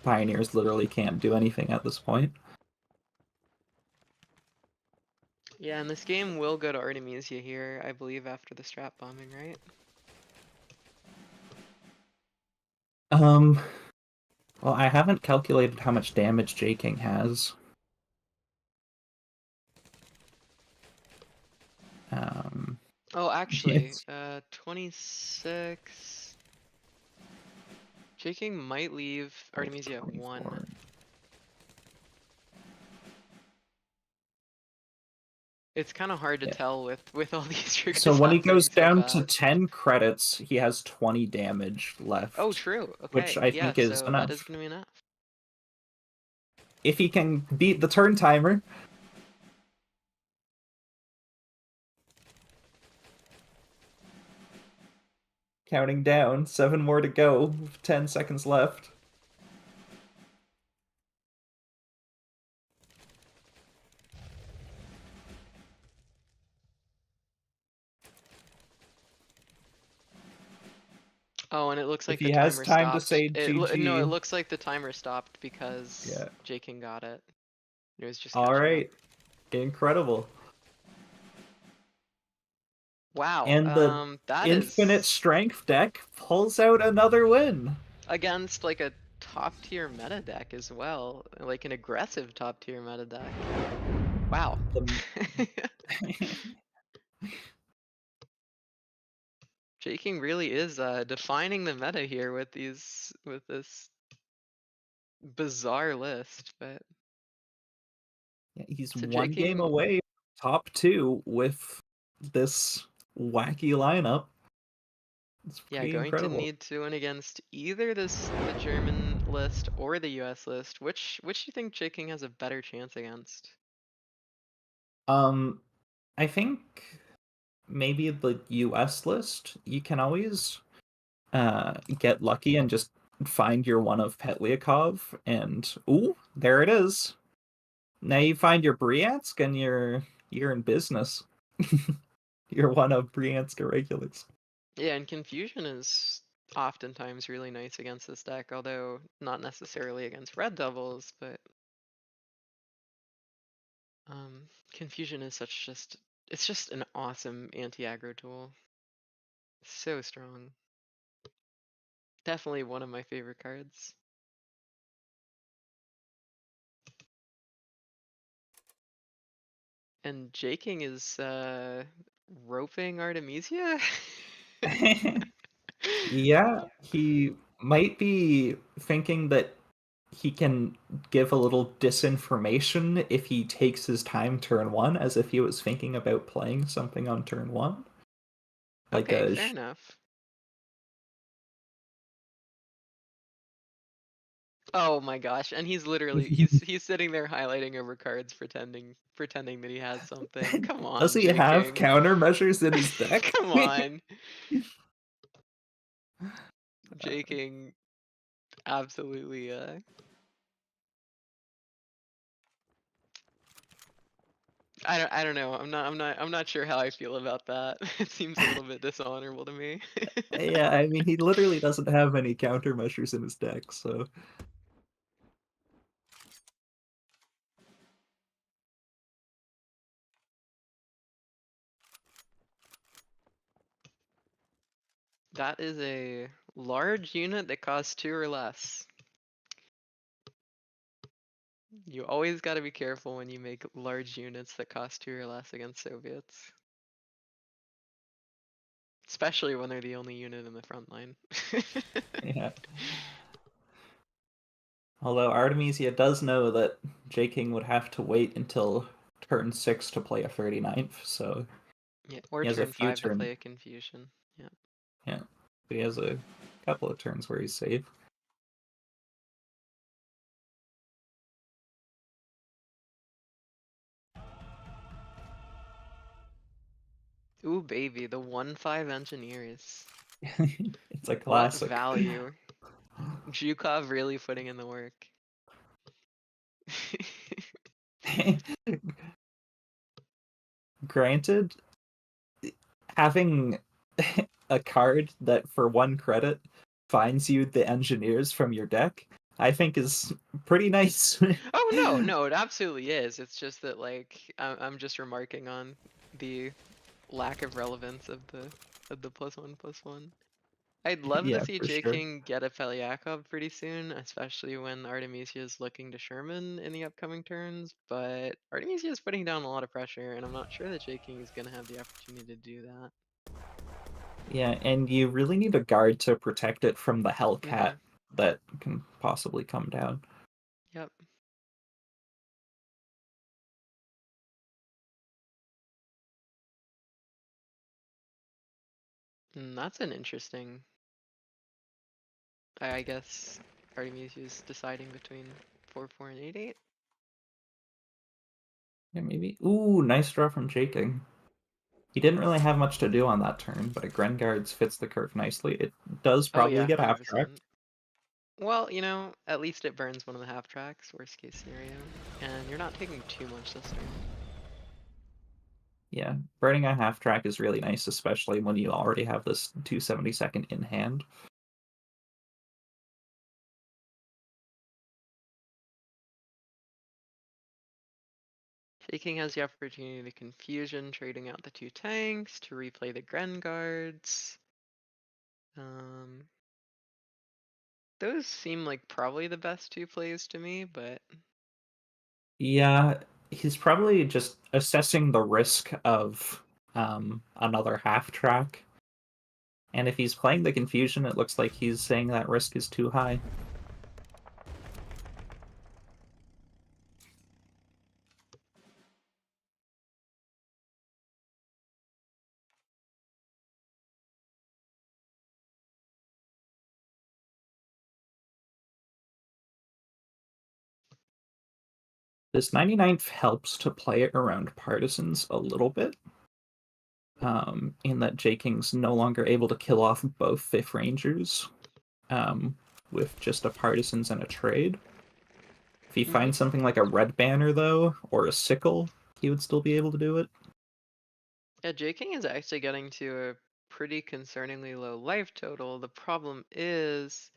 Pioneers literally can't do anything at this point. Yeah, and this game will go to Artemisia here, I believe, after the strat bombing, right? Well, I haven't calculated how much damage J King has. Oh, actually, Yes. 26. J-King might leave Artemisia at 1. 24. It's kind of hard to Yeah. tell with all these triggers. So when he happening goes so down to fast. 10 credits, he has 20 damage left. Oh, true. Okay. Which I yeah, think is so enough. that is gonna be enough. If he can beat the turn timer. Counting down, 7 more to go, 10 seconds left. Oh, and it looks like If the he has timer time to stopped. say No, it GG. looks like the timer stopped because Yeah. J-King got it. It was just All catching up. right, incredible. Wow. And the that Infinite is Strength deck pulls out another win. against like a top tier meta deck as well, like an aggressive top tier meta deck. Wow. J-King really is defining the meta here with this bizarre list, but Yeah, he's so one game J-King, away, top 2 with this wacky lineup. It's yeah, pretty going incredible. to need to win against either the German list or the US list. Which do you think J-King has a better chance against? I think maybe the US list. You can always get lucky and just find your one of Petliakov, and ooh, there it is. Now you find your Briansk and you're in business. You're one of Briansk irregulars. Yeah, and Confusion is oftentimes really nice against this deck, although not necessarily against Red Devils, but Confusion is it's just an awesome anti-aggro tool. So strong. Definitely one of my favorite cards. And J-King is roping Artemisia? Yeah, he might be thinking that he can give a little disinformation if he takes his time turn 1, as if he was thinking about playing something on turn 1. Like Okay, fair enough. Oh my gosh, and he's literally he's sitting there highlighting over cards pretending that he has something. Come Does on, he have J-King. countermeasures in his deck? Come on. J-King absolutely I don't know. I'm not sure how I feel about that. It seems a little bit dishonorable to me. Yeah, I mean, he literally doesn't have any countermeasures in his deck, so... That is a large unit that costs 2 or less. You always got to be careful when you make large units that cost 2 or less against Soviets. Especially when they're the only unit in the front line. Yeah. Although Artemisia does know that J-King would have to wait until turn 6 to play a 39th, so... Yeah, or He has a turn few 5 to turn- play a Confusion. Yeah. Yeah, but he has a couple of turns where he's safe. Ooh, baby, the 1/5 engineers. It's a What classic. value. Zhukov really putting in the work. Granted, having a card that for 1 credit finds you the engineers from your deck I think is pretty nice. Oh no, no, it absolutely is. It's just that like I'm just remarking on the lack of relevance of the +1/+1. I'd love to Yeah, see for J sure. King get a Pelyakov pretty soon, especially when Artemisia is looking to Sherman in the upcoming turns, but Artemisia is putting down a lot of pressure, and I'm not sure that J King is gonna have the opportunity to do that. Yeah, and you really need a guard to protect it from the Hellcat Mhm. that can possibly come down. Yep. That's an interesting. I guess Artemisia is deciding between 4/4 and 8/8. Yeah, maybe. Ooh, nice draw from Jaking. He didn't really have much to do on that turn, but a Grengards fits the curve nicely. It does Oh probably yeah, get half tracked. 100%. Well, you know, at least it burns one of the half tracks, worst case scenario, and you're not taking too much this turn. Yeah, burning a half track is really nice, especially when you already have this 272nd in hand. Shaking has the opportunity to confusion, trading out the 2 tanks to replay the Gren guards. Those seem like probably the best 2 plays to me, but Yeah, he's probably just assessing the risk of another half track. And if he's playing the confusion, it looks like he's saying that risk is too high. This 99th helps to play it around partisans a little bit. In that J King's no longer able to kill off both Fifth Rangers with just a partisans and a trade. If he finds something like a red banner, though, or a sickle, he would still be able to do it. yeah, J King is actually getting to a pretty concerningly low life total. The problem is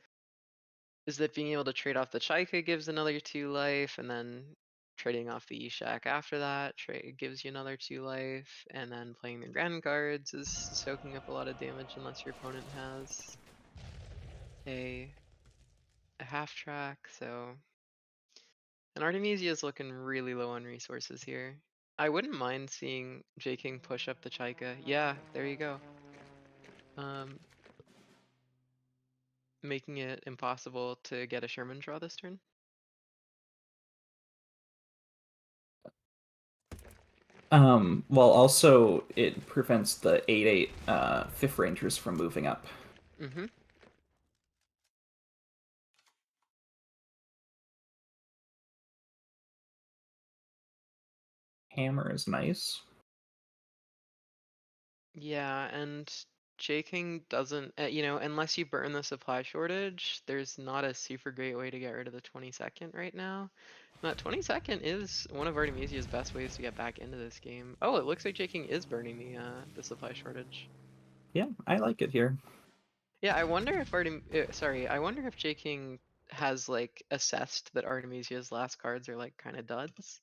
that being able to trade off the Chaika gives another 2 life, and then trading off the Eshak after that gives you another 2 life, and then playing the Grand Guards is soaking up a lot of damage unless your opponent has a half track, so. And Artemisia is looking really low on resources here. I wouldn't mind seeing J King push up the Chaika. Yeah, there you go. Making it impossible to get a Sherman draw this turn. Well, also, it prevents the 8/8 Fifth Rangers from moving up. Mm-hmm. Hammer is nice. Yeah, and J King doesn't, you know, unless you burn the supply shortage, there's not a super great way to get rid of the 22nd right now. And that 22nd is one of Artemisia's best ways to get back into this game. Oh, it looks like J King is burning the supply shortage. Yeah, I like it here. Yeah, I wonder if I wonder if J King has like assessed that Artemisia's last cards are like kind of duds.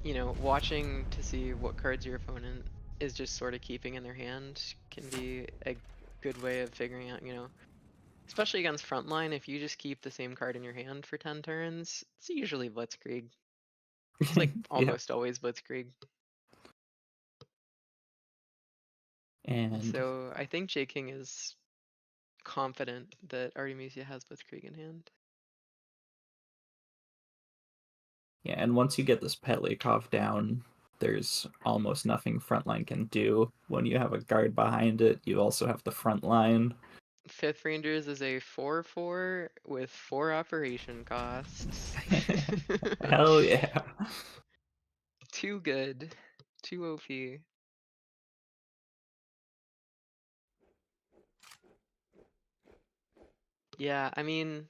You know, watching to see what cards your opponent is just sort of keeping in their hand can be a good way of figuring out, you know, especially against frontline, if you just keep the same card in your hand for 10 turns, it's usually Blitzkrieg. It's like Yeah. almost always Blitzkrieg. And So I think J King is confident that Artemisia has Blitzkrieg in hand. yeah, and once you get this Petlikov down, there's almost nothing frontline can do. When you have a guard behind it, you also have the front line. Fifth Rangers is a 4/4 with 4 operation costs. Hell yeah. Too good. Too OP. Yeah, I mean,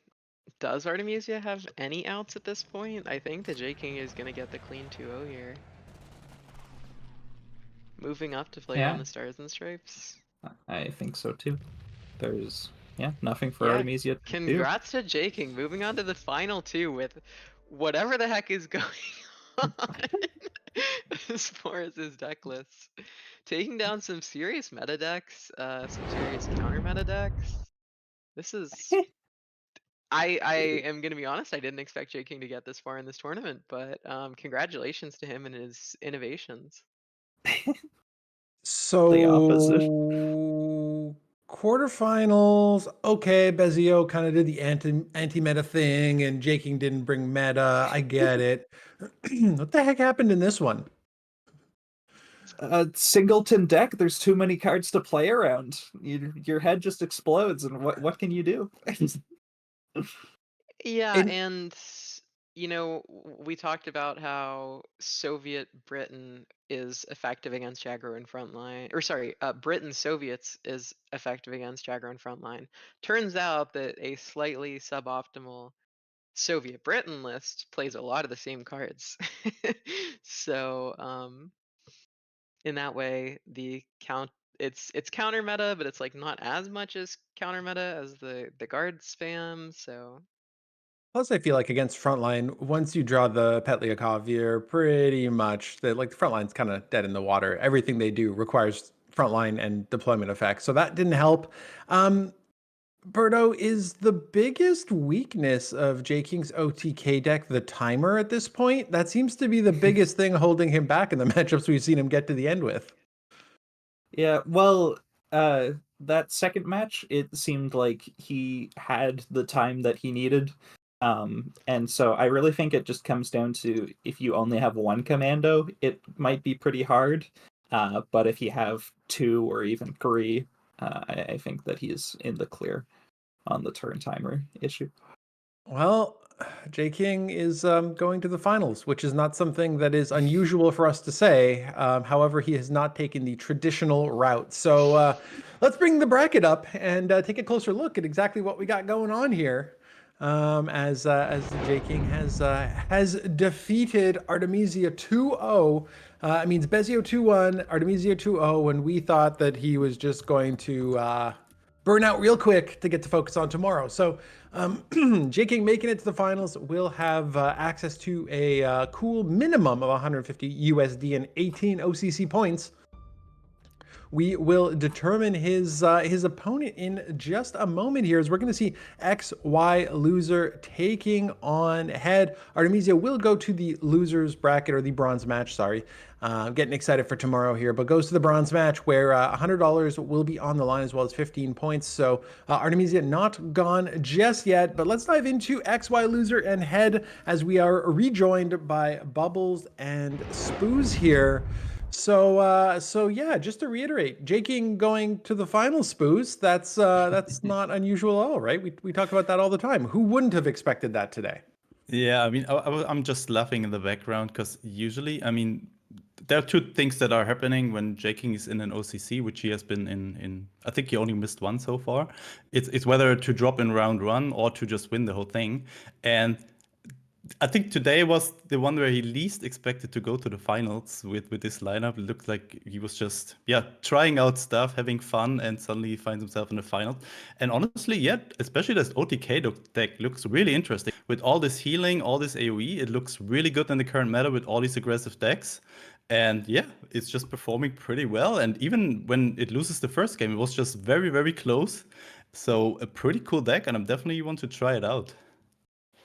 does Artemisia have any outs at this point? I think the J King is gonna get the clean 2-0 here. moving up to play Yeah. on the Stars and Stripes. I think so too. There's nothing for Yeah, Artemisia to do. Congrats to Jaking, moving on to the final two with whatever the heck is going on as far as his deck list. Taking down some serious meta decks, some serious counter meta decks. This is I am gonna be honest, I didn't expect Jaking to get this far in this tournament, but congratulations to him and his innovations. The opposite. So quarterfinals, okay, Bezio kind of did the anti-meta thing, and Jaking didn't bring meta. I get it. What the heck happened in this one? A singleton deck. There's too many cards to play around. Your head just explodes, and what can you do? Yeah, In- and we talked about how Soviet Britain is effective against Jaggro in frontline, or sorry, Britain Soviets is effective against Jaggro in frontline. Turns out that a slightly suboptimal Soviet Britain list plays a lot of the same cards. So, in that way, it's counter meta, but it's like not as much as counter meta as the guard spam. So Plus, I feel like against frontline, once you draw the Petliakov, you're pretty much the frontline's kind of dead in the water. Everything they do requires frontline and deployment effects, so that didn't help. Berto, is the biggest weakness of Jaking's OTK deck the timer at this point? That seems to be the biggest thing holding him back in the matchups we've seen him get to the end with. Yeah, well, that second match, it seemed like he had the time that he needed. And so I really think it just comes down to if you only have one commando, it might be pretty hard. But if you have two or even three, I think that he's in the clear on the turn timer issue. Well, J King is going to the finals, which is not something that is unusual for us to say. However, he has not taken the traditional route. So let's bring the bracket up and take a closer look at exactly what we got going on here. As J King has defeated Artemisia 2-0. It means Bezio 2-1, Artemisia 2-0, when we thought that he was just going to burn out real quick to get to focus on tomorrow. So J King making it to the finals will have access to a cool minimum of 150 USD and 18 OCC points. We will determine his opponent in just a moment here, as we're going to see XY loser taking on head. Artemisia will go to the losers bracket, or the bronze match, sorry. Getting excited for tomorrow here, but goes to the bronze match where $100 will be on the line, as well as 15 points. So Artemisia not gone just yet, but let's dive into XY loser and head as we are rejoined by Bubbles and Spooz here. So yeah, just to reiterate, J King going to the final, Spooz. That's not unusual at all, right? We talk about that all the time. Who wouldn't have expected that today? Yeah, I mean, I'm just laughing in the background because usually, I mean, there are two things that are happening when J King is in an OCC, which he has been in. I think he only missed one so far. It's whether to drop in round one or to just win the whole thing. And I think today was the one where he least expected to go to the finals with this lineup. It looked like he was just, trying out stuff, having fun, and suddenly he finds himself in the finals. And honestly, especially this OTK deck looks really interesting. With all this healing, all this AoE, it looks really good in the current meta with all these aggressive decks. And it's just performing pretty well. And even when it loses the first game, it was just very, very close. So a pretty cool deck, and I'm definitely want to try it out.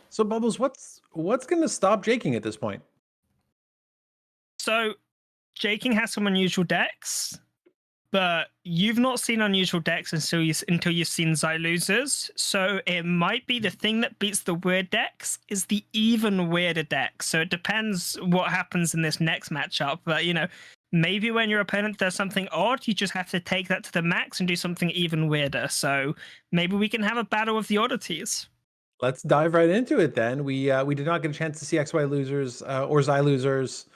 So Bubbles, what's going to stop J King at this point? So J King has some unusual decks, but you've not seen unusual decks until you've seen Xylosers. So it might be the thing that beats the weird decks is the even weirder deck. So it depends what happens in this next matchup. But maybe when your opponent does something odd, you just have to take that to the max and do something even weirder. So maybe we can have a battle of the oddities. Let's dive right into it then. We did not get a chance to see XY losers or Xy losers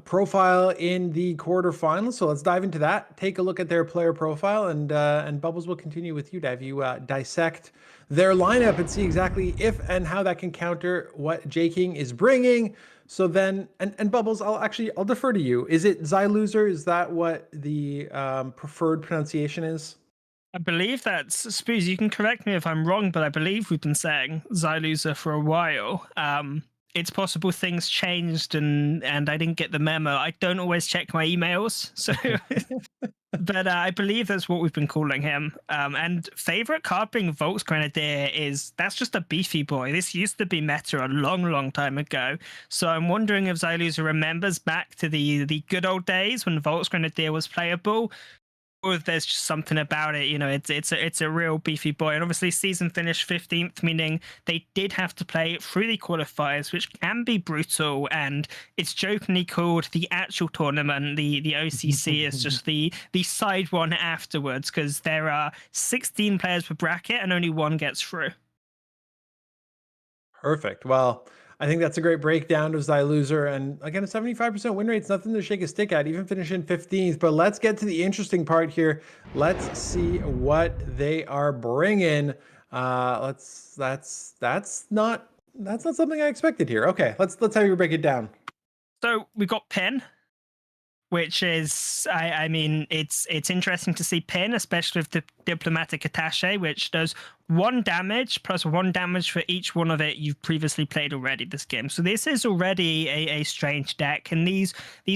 profile in the quarterfinals, so let's dive into that. Take a look at their player profile, and Bubbles will continue with you to have you dissect their lineup and see exactly if and how that can counter what J King is bringing. So then, and Bubbles, I'll defer to you. Is it Xyloser? Is that what the preferred pronunciation is? I believe that's Spooz. You can correct me if I'm wrong, but I believe we've been saying Xyloser for a while. It's possible things changed and I didn't get the memo. I don't always check my emails, so but I believe that's what we've been calling him. And favorite card being Volks Grenadier that's just a beefy boy. This used to be meta a long time ago. So I'm wondering if Xyloser remembers back to the good old days when Volks Grenadier was playable, or if there's just something about it. It's a real beefy boy. And obviously season finished 15th, meaning they did have to play through the qualifiers, which can be brutal. And it's jokingly called the actual tournament. The OCC is just the side one afterwards, because there are 16 players per bracket and only one gets through. Perfect. Well, I think that's a great breakdown of Xyloser. And again, a 75% win rate is nothing to shake a stick at, even finishing 15th. But let's get to the interesting part here. Let's see what they are bringing. That's not something I expected here. Okay, let's have you break it down. So we got Pin, which is, I mean, it's interesting to see Pin, especially with the Diplomatic Attaché, which does 1 damage plus 1 damage for each one of it you've previously played already this game. So this is already a strange deck, and these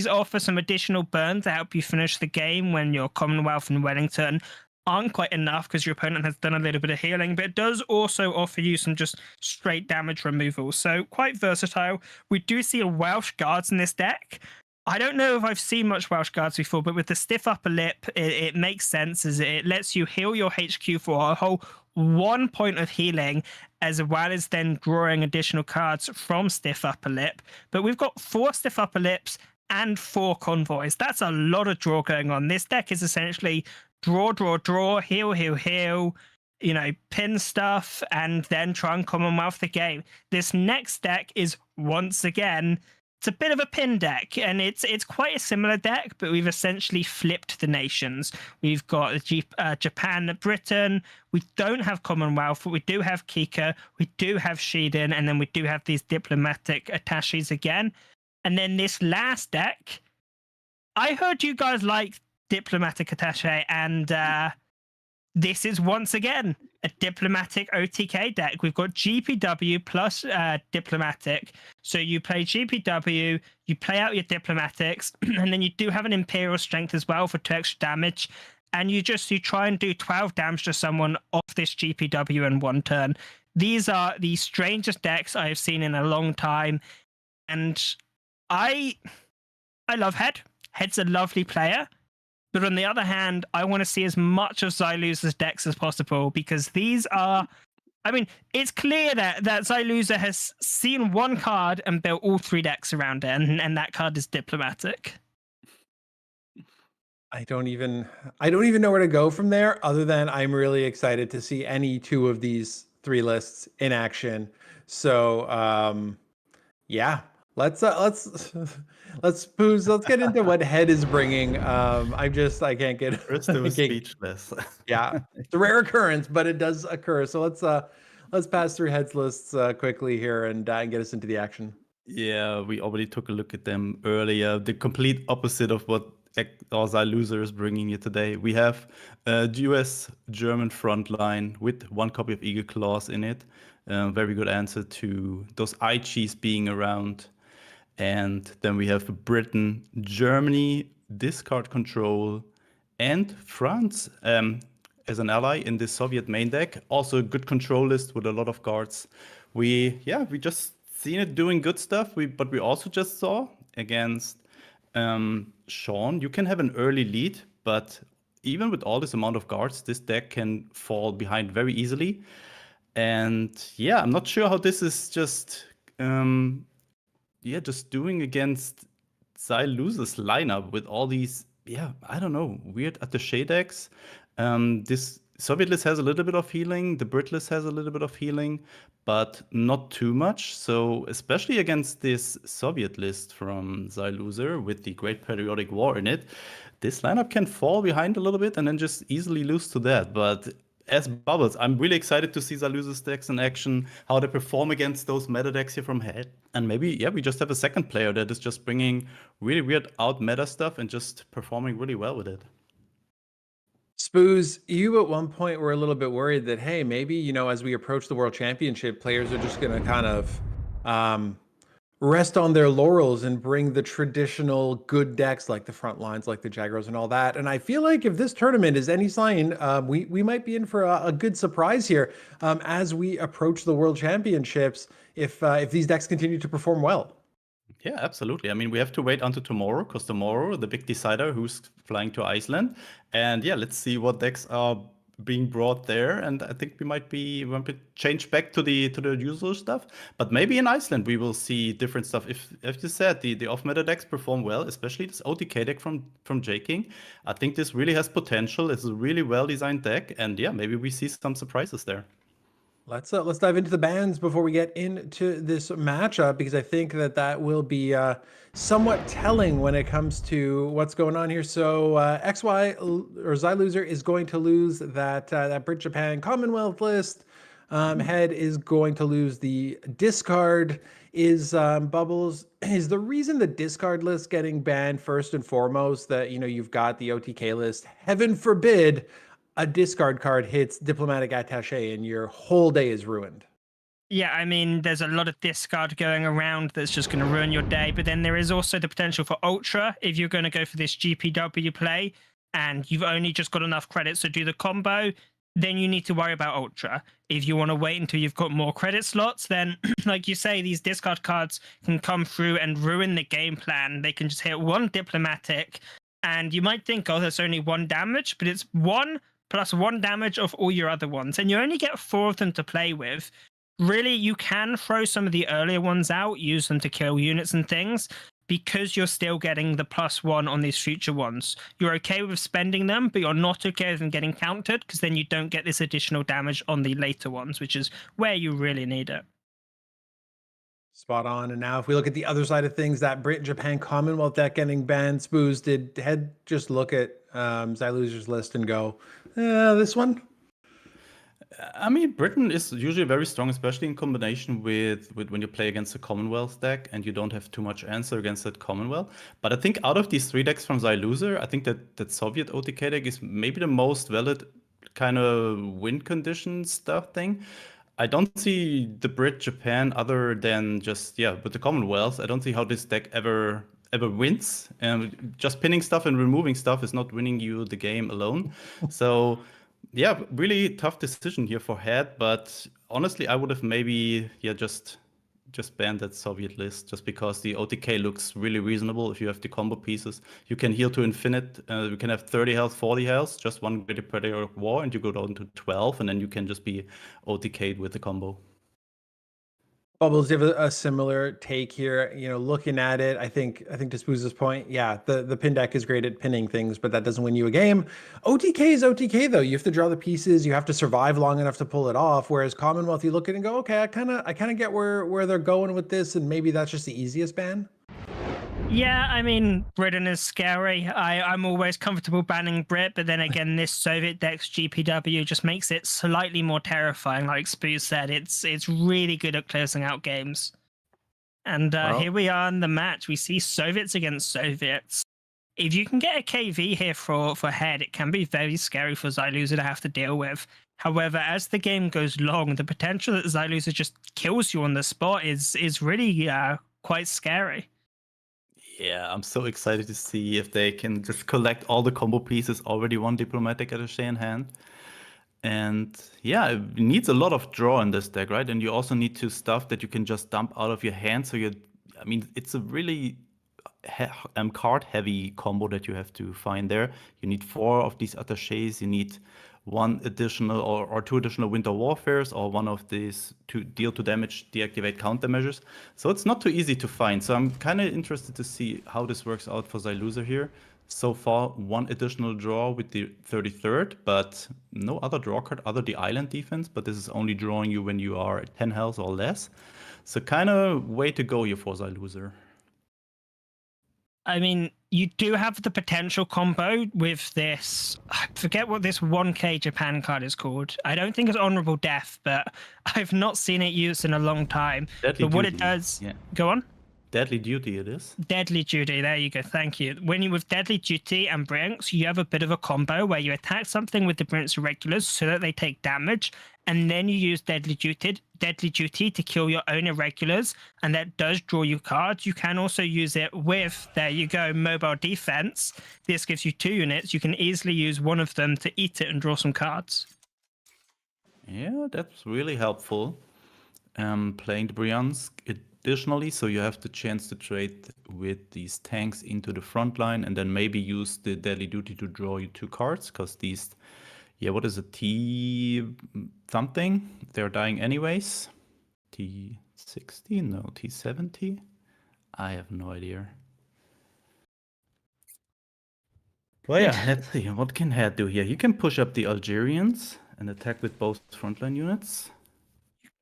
offer some additional burn to help you finish the game when your Commonwealth and Wellington aren't quite enough because your opponent has done a little bit of healing, but it does also offer you some just straight damage removal. So quite versatile. We do see a Welsh Guards in this deck. I don't know if I've seen much Welsh Guards before, but with the stiff upper lip, it makes sense, as it lets you heal your HQ for a whole 1 point of healing, as well as then drawing additional cards from stiff upper lip. But we've got 4 stiff upper lips and 4 convoys. That's a lot of draw going on. This deck is essentially draw, heal, pin stuff, and then try and Commonwealth the game. This next deck is, once again, it's a bit of a pin deck, and it's quite a similar deck, but we've essentially flipped the nations. We've got Japan, Britain. We don't have Commonwealth, but we do have Kika. We do have Sweden, and then we do have these diplomatic attaches again. And then this last deck, I heard you guys like diplomatic attaché, and this is once again a diplomatic OTK deck. We've got GPW plus diplomatic. So you play GPW, you play out your diplomatics, and then you do have an imperial strength as well for 2 extra damage. And you try and do 12 damage to someone off this GPW in 1 turn. These are the strangest decks I have seen in a long time. And I love Head. Head's a lovely player. But on the other hand, I want to see as much of Xyloser's decks as possible, because these are... I mean, it's clear that Xyloser has seen 1 card and built all 3 decks around it, and that card is diplomatic. I don't even know where to go from there, other than I'm really excited to see any 2 of these 3 lists in action. So, yeah. Let's Spooz. Let's get into what Head is bringing. I can't get. Christo was speechless. Yeah, it's a rare occurrence, but it does occur. So let's pass through Head's lists quickly here and get us into the action. Yeah, we already took a look at them earlier. The complete opposite of what Xyloser is bringing you today. We have a US-German frontline with 1 copy of Eagle Claws in it. Very good answer to those IGs being around. And then we have Britain, Germany, discard control, and France as an ally in the Soviet main deck. Also a good control list with a lot of cards. We just seen it doing good stuff. But we also just saw against Sean, you can have an early lead, but even with all this amount of cards, this deck can fall behind very easily. And yeah, I'm not sure how this is just just doing against Xyloser's lineup with all these, I don't know, weird attaché decks. This Soviet list has a little bit of healing, the Brit list has a little bit of healing, but not too much. So especially against this Soviet list from Xyloser with the Great Periodic War in it, this lineup can fall behind a little bit and then just easily lose to that. But as Bubbles, I'm really excited to see Zaluza's decks in action, how they perform against those meta decks here from head. And maybe, yeah, we just have a second player that is just bringing really weird out meta stuff and just performing really well with it. Spooz, you at one point were a little bit worried that, hey, maybe, you know, as we approach the World Championship, players are just going to kind of rest on their laurels and bring the traditional good decks like the front lines, like the Jaguars and all that. And I feel like if this tournament is any sign, we might be in for a good surprise here as we approach the World Championships if these decks continue to perform well. Yeah, absolutely. I mean, we have to wait until tomorrow, because tomorrow, the big decider, who's flying to Iceland. And yeah, let's see what decks are being brought there. And I think we might change back to the usual stuff. But maybe in Iceland, we will see different stuff. If you said, the off-meta decks perform well, especially this OTK deck from J-King, I think this really has potential. It's a really well-designed deck. And yeah, maybe we see some surprises there. Let's dive into the bans before we get into this matchup, because I think that will be somewhat telling when it comes to what's going on here. So XY or Zyloser is going to lose that Brit Japan Commonwealth list. Head is going to lose the discard. Is Bubbles, is the reason the discard list getting banned first and foremost that, you know, you've got the OTK list, heaven forbid a discard card hits Diplomatic Attaché and your whole day is ruined? Yeah, I mean, there's a lot of discard going around that's just going to ruin your day. But then there is also the potential for Ultra if you're going to go for this GPW play and you've only just got enough credits to do the combo. Then you need to worry about Ultra. If you want to wait until you've got more credit slots, then, like you say, these discard cards can come through and ruin the game plan. They can just hit one Diplomatic, and you might think, oh, there's only 1 damage, but it's 1 plus 1 damage of all your other ones, and you only get 4 of them to play with. Really, you can throw some of the earlier ones out, use them to kill units and things, because you're still getting the +1 on these future ones. You're okay with spending them, but you're not okay with them getting countered, because then you don't get this additional damage on the later ones, which is where you really need it. Spot on. And now if we look at the other side of things, that Brit Japan Commonwealth deck getting banned, Spooz, did Head just look at Zyloser's list and go, this one? I mean, Britain is usually very strong, especially in combination with when you play against a Commonwealth deck and you don't have too much answer against that Commonwealth. But I think out of these 3 decks from Zyloser, I think that Soviet OTK deck is maybe the most valid kind of win condition stuff thing. I don't see the Brit Japan other than just, yeah, with the Commonwealth. I don't see how this deck ever wins. Just pinning stuff and removing stuff is not winning you the game alone. So yeah, really tough decision here for Head, but honestly, I would have maybe just banned that Soviet list, just because the OTK looks really reasonable. If you have the combo pieces, you can heal to infinite. You can have 30 health, 40 health, just 1 Great Predator of War, and you go down to 12, and then you can just be OTK'd with the combo. Bubbles, do you have a similar take here? You know, looking at it, I think to Spooz's point, yeah, the pin deck is great at pinning things, but that doesn't win you a game. OTK is OTK though. You have to draw the pieces. You have to survive long enough to pull it off. Whereas Commonwealth, you look at it and go, okay, I kind of get where they're going with this, and maybe that's just the easiest ban. Yeah, I mean, Britain is scary. I'm always comfortable banning Brit, but then again, this Soviet deck's GPW just makes it slightly more terrifying. Like Spooz said, it's really good at closing out games. And here we are in the match. We see Soviets against Soviets. If you can get a KV here for Head, it can be very scary for Zyloser to have to deal with. However, as the game goes long, the potential that Zyloser just kills you on the spot is really quite scary. Yeah, I'm so excited to see if they can just collect all the combo pieces, already 1 Diplomatic Attaché in hand. And yeah, it needs a lot of draw in this deck, right? And you also need to stuff that you can just dump out of your hand. So I mean, it's a really card-heavy combo that you have to find there. You need 4 of these attachés. You need 1 additional or 2 additional Winter Warfares, or 1 of these to deal 2 damage, deactivate countermeasures. So it's not too easy to find. So I'm kind of interested to see how this works out for Zyloser here. So far, 1 additional draw with the 33rd, but no other draw card other the island defense. But this is only drawing you when you are at 10 health or less. So kind of way to go here for Zyloser. I mean, you do have the potential combo with this. I forget what this 1K Japan card is called. I don't think it's Honorable Death, but I've not seen it used in a long time. Deadly But what it Duty. does, Yeah. go on. Deadly Duty it is. Deadly Duty, there you go, thank you. When you with Deadly Duty and Brinks, you have a bit of a combo where you attack something with the Brinks irregulars so that they take damage, and then you use Deadly Duty to kill your own irregulars, and that does draw you cards. You can also use it with, there you go, Mobile Defense. This gives you 2 units. You can easily use one of them to eat it and draw some cards. Yeah, that's really helpful. Playing the Bryansk additionally, so you have the chance to trade with these tanks into the front line and then maybe use the Deadly Duty to draw you 2 cards, because these, yeah, what is it, T something? They're dying anyways. T60? No, T70? I have no idea. Well, yeah, let's see. What can Head do here? You can push up the Algerians and attack with both frontline units.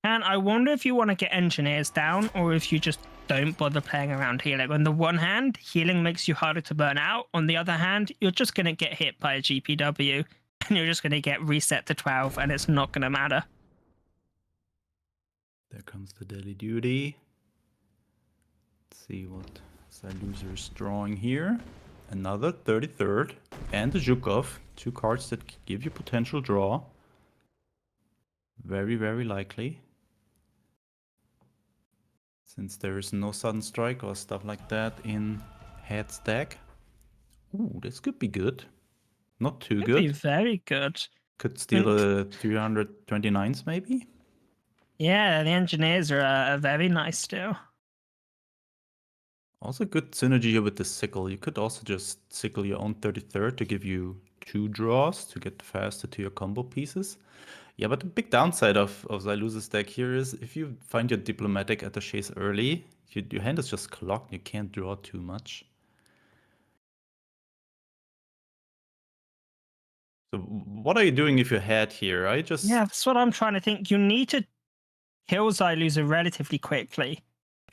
And I wonder if you want to get engineers down or if you just don't bother playing around healing. On the one hand, healing makes you harder to burn out. On the other hand, you're just going to get hit by a GPW and you're just going to get reset to 12 and it's not going to matter. There comes the Deadly Duty. Let's see what Loser is drawing here. Another 33rd and the Zhukov. 2 cards that give you potential draw. Very, very likely. Since there is no sudden strike or stuff like that in Head's deck. Ooh, this could be good. Not too Could good. be very good. Could steal a 329s maybe? Yeah, the engineers are very nice still. Also good synergy here with the sickle. You could also just sickle your own 33rd to give you 2 draws to get faster to your combo pieces. Yeah, but the big downside of Xyluse's deck here is if you find your diplomatic attachés early, your hand is just clogged. You can't draw too much. So what are you doing if you Head here? Yeah, that's what I'm trying to think. You need to kill Xylusa relatively quickly.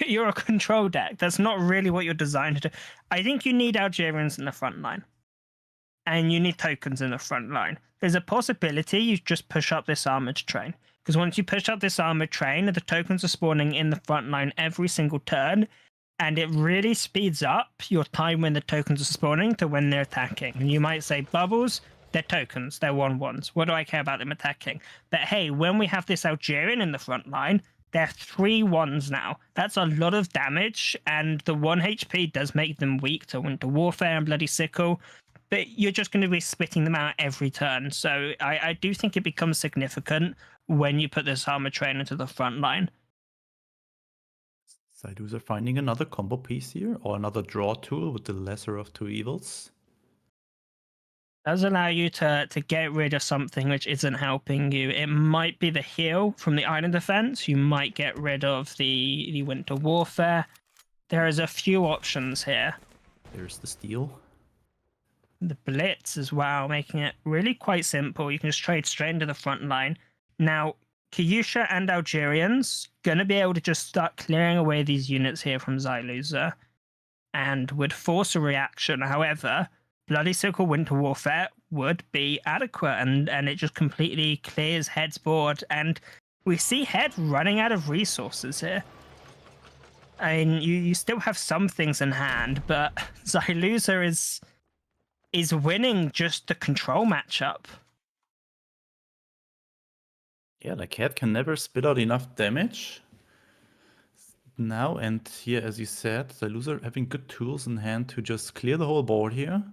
You're a control deck. That's not really what you're designed to do. I think you need Algerians in the front line. And you need tokens in the front line. There's a possibility you just push up this armored train. Because once you push up this armored train, the tokens are spawning in the front line every single turn. And it really speeds up your time when the tokens are spawning to when they're attacking. And you might say, bubbles, they're tokens, they're 1/1s. What do I care about them attacking? But hey, when we have this Algerian in the front line, they're 3/1s now. That's a lot of damage, and the 1 HP does make them weak to Winter Warfare and Bloody Sickle. But you're just going to be spitting them out every turn. So I do think it becomes significant when you put this armor train into the front line. Xylusa are finding another combo piece here, or another draw tool with the lesser of 2 evils. Does allow you to get rid of something which isn't helping you. It might be the heal from the Island Defense. You might get rid of the Winter Warfare. There is a few options here. There's the steal. The Blitz as well, making it really quite simple. You can just trade straight into the front line. Now, Kyusha and Algerians going to be able to just start clearing away these units here from Xylusa and would force a reaction. However, Bloody Sickle Winter Warfare would be adequate, and it just completely clears Head's board, and we see Head running out of resources here. I mean, you still have some things in hand, but Xylusa is winning just the control matchup. Yeah, like Head can never spit out enough damage. Now, and here, as you said, Xylusa having good tools in hand to just clear the whole board here.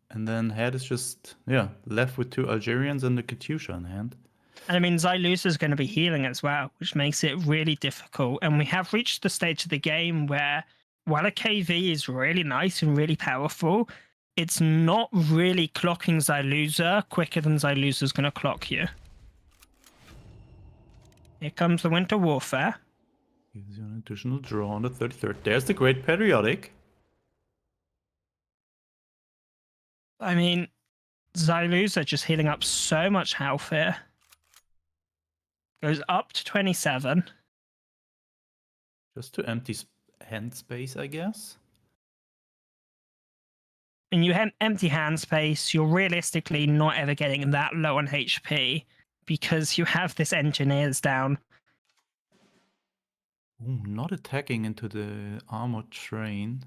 And then Head is just, yeah, left with 2 Algerians and the Katyusha in hand. And I mean, Xylusa is going to be healing as well, which makes it really difficult. And we have reached the stage of the game where, while a KV is really nice and really powerful, it's not really clocking Xylusa quicker than Xylusa is going to clock you. Here comes the Winter Warfare. Gives you an additional draw on the 33rd. There's the Great Periodic. I mean, Xylusa just healing up so much health here. Goes up to 27. Just to empty hand space, I guess. and you have empty hand space, you're realistically not ever getting that low on HP because you have this engineers down. Ooh, not attacking into the armored train.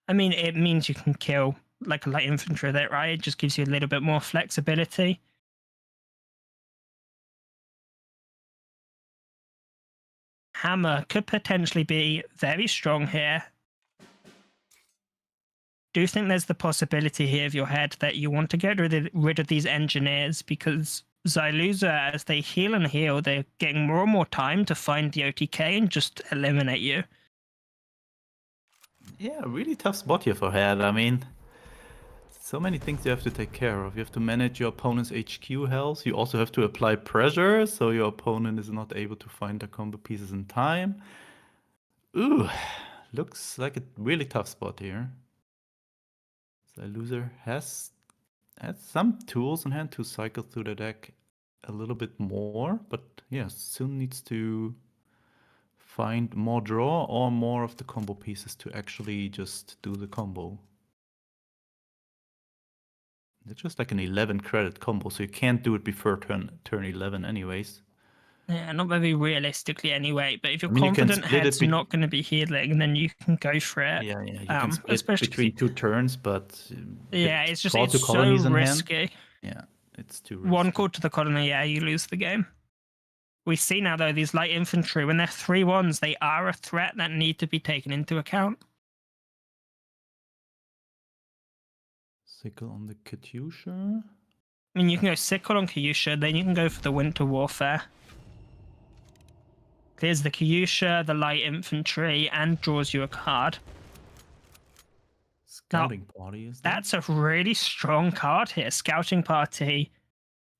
I mean, it means you can kill like a light infantry with it, right? It just gives you a little bit more flexibility. Hammer could potentially be very strong here. Do you think there's the possibility here of your head that you want to get rid of these engineers because Xyluza, as they heal and heal, they're getting more and more time to find the OTK and just eliminate you? Yeah, really tough spot here for Head. I mean, so many things you have to take care of. You have to manage your opponent's HQ health. You also have to apply pressure, so your opponent is not able to find the combo pieces in time. Ooh, looks like a really tough spot here. The loser has some tools in hand to cycle through the deck a little bit more, but yeah, still needs to find more draw or more of the combo pieces to actually just do the combo. It's just like an 11 credit combo, so you can't do it before turn 11 anyways. Yeah, not very realistically anyway, but if you're I mean, you can confident split it Head's not going to be healing, then you can go for it. Yeah, you can split especially between 2 turns, but yeah, it's just call it's to so colonies in hand. risky. Yeah, it's too risky. One call to the colony, yeah, you lose the game. We see now though these light infantry, when they're 3-1s, they are a threat that need to be taken into account. Sickle on the Katyusha. I mean, you can go Sickle on Kyusha, then you can go for the Winter Warfare. Clears the Kyusha, the light infantry, and draws you a card. Scouting Party is that? That's a really strong card here. Scouting Party.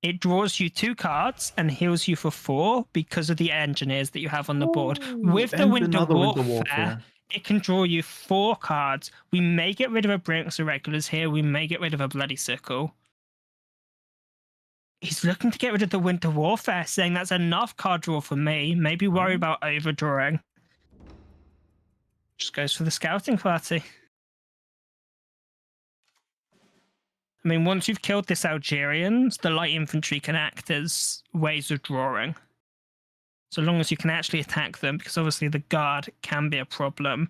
It draws you 2 cards and heals you for 4 because of the engineers that you have on the board. With the Winter Warfare, it can draw you 4 cards. We may get rid of a Brinks Irregulars here. We may get rid of a Bloody Sickle. He's looking to get rid of the Winter Warfare, saying that's enough card draw for me. Maybe worry about overdrawing. Just goes for the Scouting Party. I mean, once you've killed this Algerians, the light infantry can act as ways of drawing. So long as you can actually attack them, because obviously the guard can be a problem.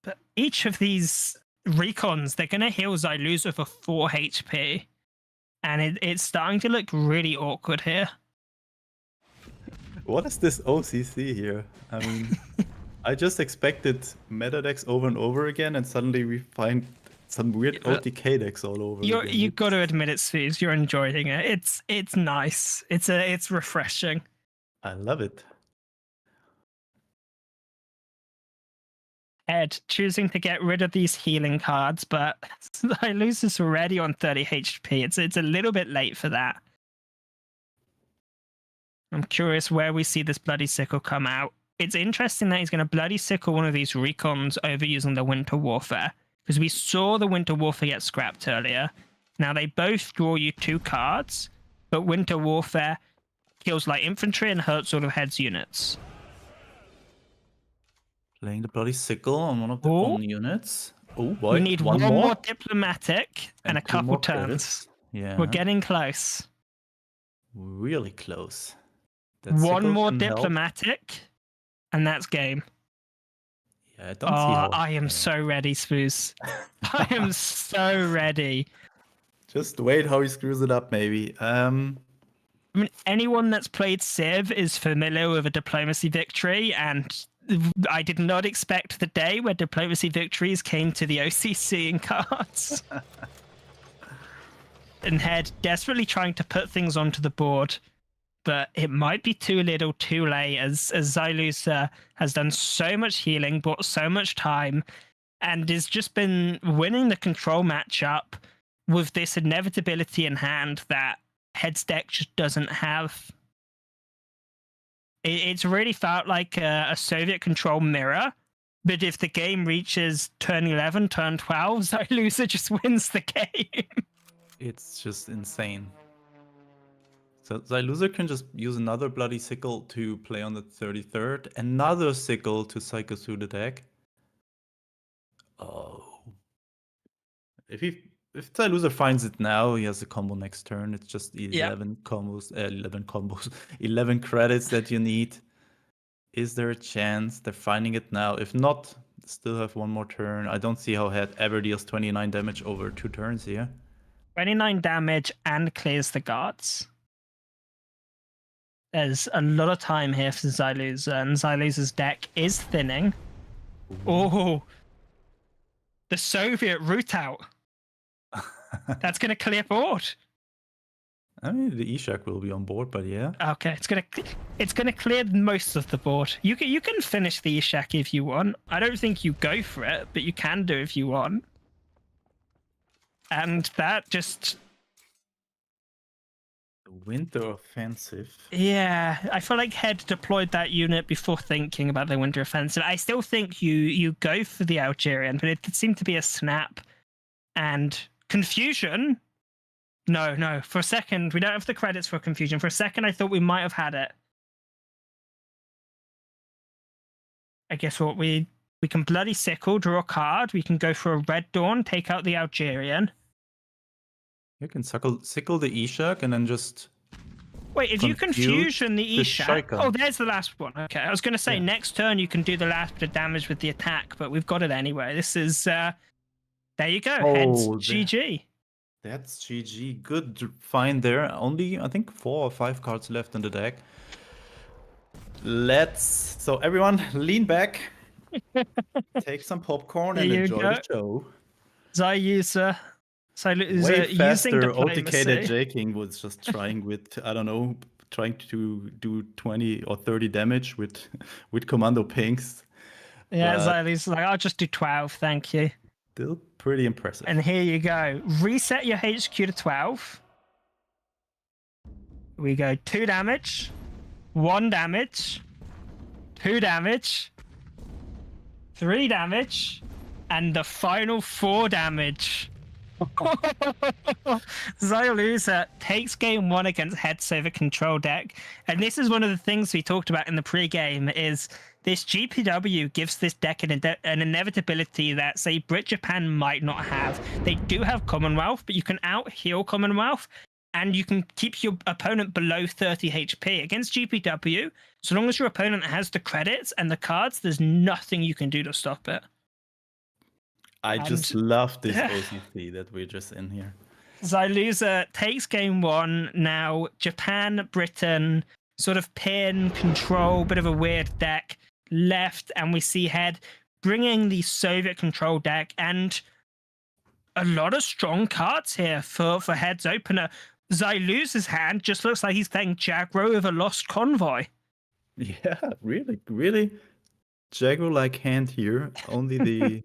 But each of these recons, they're going to heal Xyluza for 4 HP. And it's starting to look really awkward here. What is this OCC here? I mean, I just expected meta decks over and over again, and suddenly we find some weird OTK decks all over. You've got to admit it, Spooz. You're enjoying it. It's nice. It's refreshing. I love it. Ed choosing to get rid of these healing cards, but Xyluza's already on 30 HP. It's a little bit late for that. I'm curious where we see this Bloody Sickle come out. It's interesting that he's going to Bloody Sickle one of these recons over using the Winter Warfare, because we saw the Winter Warfare get scrapped earlier. Now they both draw you 2 cards, but Winter Warfare kills light infantry and hurts all of Head's units. Playing the Bloody Sickle on one of the own units. Oh boy, we need one more diplomatic and a 2 couple more turns. credits. Yeah, We're getting close. really close. One more diplomatic, and that's game. Yeah, I don't see how. I am so ready, Spooz. I am so ready. Just wait how he screws it up, maybe. I mean, anyone that's played Civ is familiar with a diplomacy victory, and I did not expect the day where diplomacy victories came to the OCC in cards. And Head desperately trying to put things onto the board, but it might be too little too late, as Xyluza has done so much healing, bought so much time, and has just been winning the control matchup with this inevitability in hand that Head's deck just doesn't have. It's really felt like a Soviet control mirror, but if the game reaches turn 11, turn 12, Xyluza just wins the game. It's just insane. So Xyluza can just use another Bloody Sickle to play on the 33rd, another Sickle to cycle through the deck. Oh, if the loser finds it now, he has a combo next turn. It's just Yeah. 11 combos, 11 combos, 11 credits that you need. Is there a chance they're finding it now? If not, still have one more turn. I don't see how Head ever deals 29 damage over 2 turns here. 29 damage and clears the guards. There's a lot of time here for Xyluza, and Xyluza's deck is thinning. Oh, the Soviet route out. That's going to clear board. I mean, the Ishak will be on board, but yeah. Okay, it's gonna clear most of the board. You can finish the Ishak if you want. I don't think you go for it, but you can do if you want. And that just The winter offensive. Yeah, I feel like Head deployed that unit before thinking about the winter offensive. I still think you go for the Algerian, but it seemed to be a snap and confusion. No. For a second, we don't have the credits for confusion. For a second, I thought we might have had it. I guess what we can bloody sickle, draw a card. We can go for a Red Dawn, take out the Algerian. You can sickle the Ishak and then just... Wait, if you confusion the the Ishak... Shaikan. Oh, there's the last one. Okay, I was going to say next turn you can do the last bit of damage with the attack, but we've got it anyway. This is... there you go. Heads GG. That's GG. Good find there. Only, I think, 4 or 5 cards left in the deck. So everyone, lean back. Take some popcorn and enjoy the show. Xyluza. Way Using faster diplomacy. OTK that J-King was just trying with, I don't know, trying to do 20 or 30 damage with commando pinks. Yeah, But Xyluza's like, I'll just do 12, thank you. still pretty impressive. And here you go. Reset your HQ to 12. We go 2 damage, 1 damage, 2 damage, 3 damage, and the final 4 damage. Xyluza takes game 1 against Head's over control deck, and this is one of the things we talked about in the pre-game. Is this GPW gives this deck an inevitability that, say, Brit Japan might not have. They do have Commonwealth, but you can out-heal Commonwealth, and you can keep your opponent below 30 HP. Against GPW, so long as your opponent has the credits and the cards, there's nothing you can do to stop it. I just love this OCC that we're just in here. Xyluza takes game 1. Now, Japan, Britain, sort of pin, control, bit of a weird deck left, and we see Head bringing the Soviet control deck and a lot of strong cards here for Head's opener. Xyluza's hand just looks like he's playing Jagro with a lost convoy. Yeah, really Jago-like hand here. Only the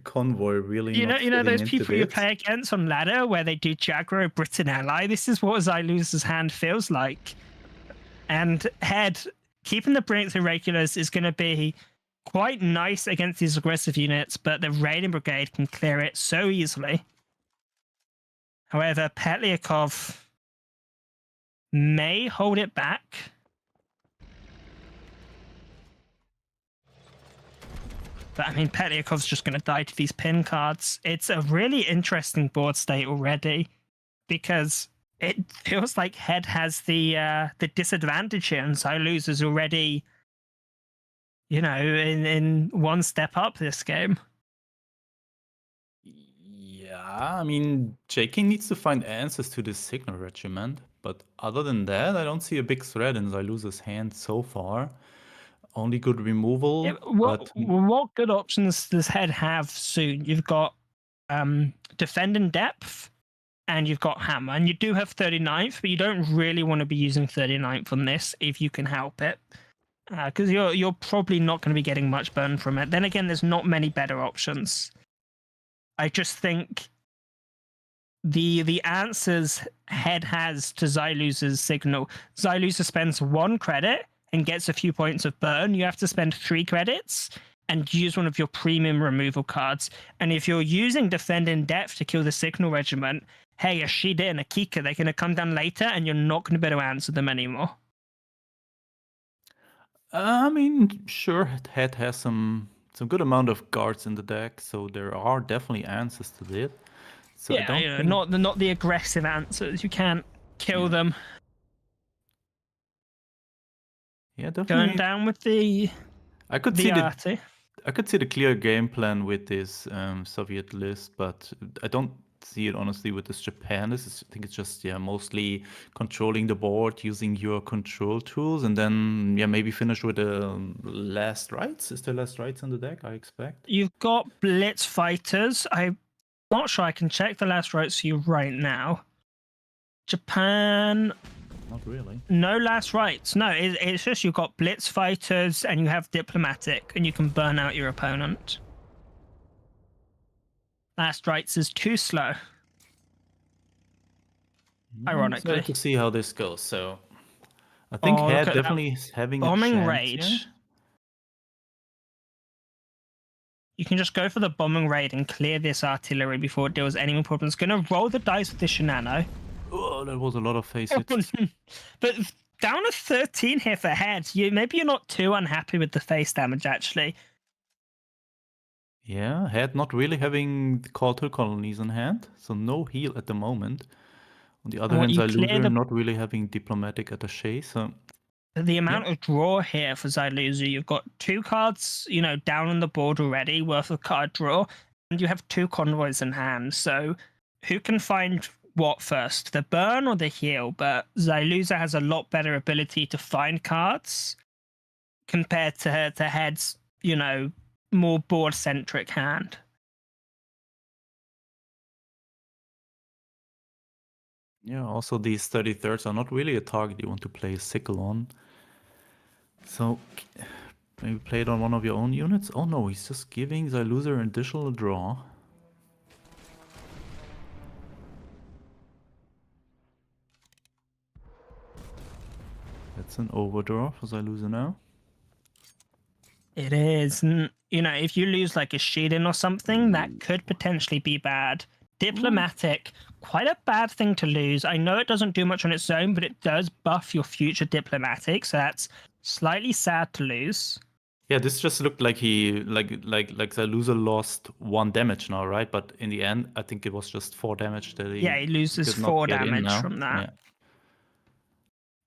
convoy really. You know fitting those into people you this. play against on ladder where they do Jagro Britain ally. This is what Xyluza's hand feels like. And Head keeping the Brinks irregulars is going to be quite nice against these aggressive units, but the Raiding Brigade can clear it so easily. However, Petliakov may hold it back. But I mean, Petliakov's just going to die to these pin cards. It's a really interesting board state already, because it feels like Head has the disadvantage here, and Xyluza's already, in one step up this game. Yeah, I mean, J-King needs to find answers to this signal regiment, but other than that, I don't see a big threat in Xyluza's hand so far. Only good removal. Yeah, what good options does Head have soon? You've got Defend in Depth, and you've got Hammer, and you do have 39th, but you don't really want to be using 39th on this if you can help it, because you're probably not going to be getting much burn from it. Then again, there's not many better options. I just think the answers Head has to Xyluza's signal. Xyluza spends 1 credit and gets a few points of burn. You have to spend 3 credits and use one of your premium removal cards. And if you're using Defend in Depth to kill the signal regiment, hey, a Shida and a Kika, they're going to come down later and you're not going to be able to answer them anymore. I mean, sure, Head has some some good amount of guards in the deck, so there are definitely answers to it. So I Yeah, don't you know, think... not the aggressive answers. You can't kill Yeah. them. Yeah, Going definitely. down with the I could see arty. I could see the clear game plan with this Soviet list, but I don't see it honestly with this Japan list. I think it's just mostly controlling the board, using your control tools, and then maybe finish with the last rights. Is there last rights in the deck? I expect. You've got Blitz Fighters. I'm not sure I can check the last rights for you right now. Japan, Not really. no last rights. No, it's just you've got Blitz Fighters and you have Diplomatic, and you can burn out your opponent. Last rights is too slow. Ironically. Excited to see how this goes. So I think Oh, Head look at that. definitely is having Bombing a chance Raid. here. You can just go for the bombing raid and clear this artillery before it deals any more problems. Gonna roll the dice with the Shinano. Oh, that was a lot of face hits. But down to 13 here for Head. Maybe you're not too unhappy with the face damage, actually. Yeah, Head not really having the call to colonies in hand, so no heal at the moment. On the other Well, hand, you clear Xyluzer the- not really having diplomatic attaché, so The amount of draw here for Xyluzer, you've got 2 cards, down on the board already, worth of card draw, and you have 2 convoys in hand. So who can find what first, the burn or the heal? But Xyluzer has a lot better ability to find cards compared to Head's, more board-centric hand. yeah, also these 33rds are not really a target you want to play a sickle on. So maybe play it on one of your own units? Oh no, he's just giving Xyluzer an additional draw. That's an overdraw for Xyluzer now. It is. If you lose like a shielding or something, that could potentially be bad. Diplomatic, quite a bad thing to lose. I know it doesn't do much on its own, but it does buff your future Diplomatic, so that's slightly sad to lose. Yeah, this just looked like Xyluzer lost 1 damage now, right? But in the end, I think it was just 4 damage that he loses could not 4 get in damage now. from that. Yeah.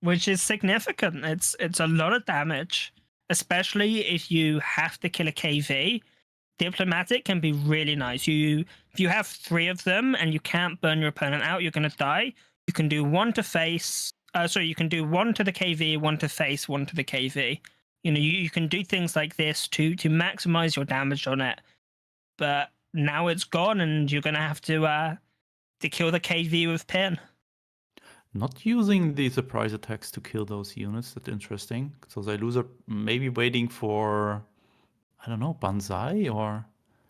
Which is significant. It's a lot of damage, especially if you have to kill a KV. Diplomatic can be really nice. If you have 3 of them and you can't burn your opponent out, you're going to die. You can do 1 to face. You can do 1 to the KV, 1 to face, 1 to the KV. You can do things like this to maximize your damage on it. But now it's gone, and you're going to have to kill the KV with pin. Not using the surprise attacks to kill those units. That's interesting. So Xyluzer maybe waiting for, I don't know, Banzai or...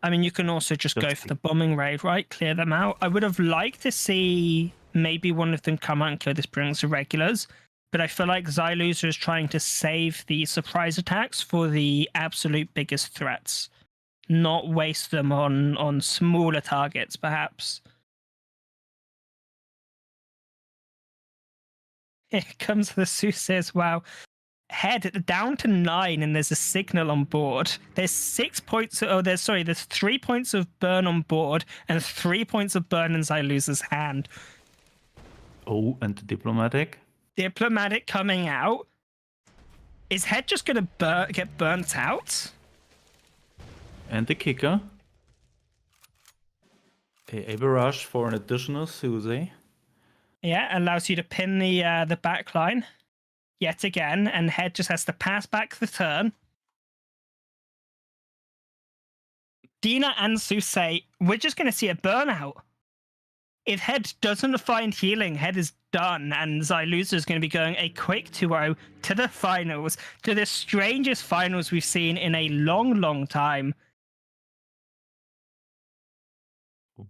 I mean, you can also just go for the bombing raid, right? Clear them out. I would have liked to see maybe one of them come out and kill this Brilliance Irregulars, but I feel like Xyluzer is trying to save the surprise attacks for the absolute biggest threats, not waste them on smaller targets, perhaps. Here comes the Seuss. Wow. Head down to 9, and there's a signal on board. There's 6 points. There's 3 points of burn on board and 3 points of burn in Xyluzer's hand. Oh, and the Diplomatic. Diplomatic coming out. Is Head just gonna get burnt out? And the Kicker. A barrage for an additional Suze. Yeah, allows you to pin the back line yet again, and Head just has to pass back the turn. Dina and Sue say, we're just going to see a burnout. If Head doesn't find healing, Head is done, and Xyluzer is going to be going a quick 2-0 to the finals, to the strangest finals we've seen in a long, long time.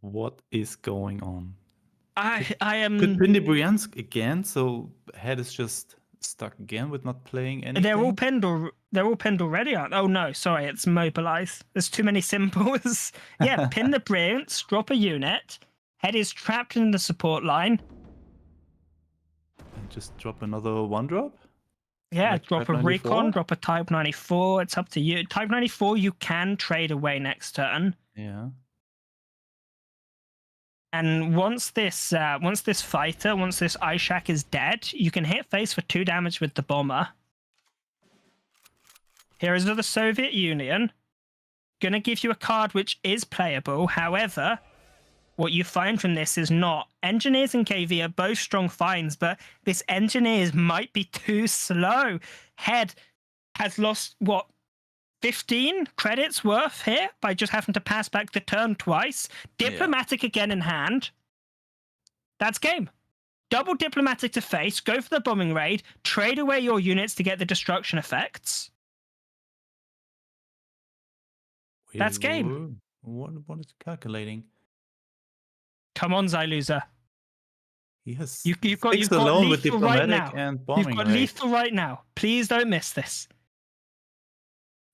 What is going on? I am... Could pin the Briansk again, so Head is just stuck again with not playing anything? They're all pinned already, aren't they? Oh no, sorry, it's mobilize. There's too many symbols. Yeah, pin the Brilliance, drop a unit. Head is trapped in the support line. And just drop another 1-drop? Yeah, Like drop Type a Recon, 94? drop a Type 94. It's up to you. Type 94 you can trade away next turn. Yeah. And once this fighter, once this Ishak is dead, you can hit face for 2 damage with the bomber. Here is the Soviet Union. Gonna give you a card which is playable. However, what you find from this is not. Engineers and KV are both strong finds, but this Engineers might be too slow. Head has lost, 15 credits worth here by just having to pass back the turn twice. Diplomatic again in hand. That's game. Double Diplomatic to face, go for the bombing raid, trade away your units to get the destruction effects. That's game. What is calculating? Come on, Xyluza. He has You've got alone with lethal right diplomatic now. and bombing. You've got rate. lethal right now. Please don't miss this.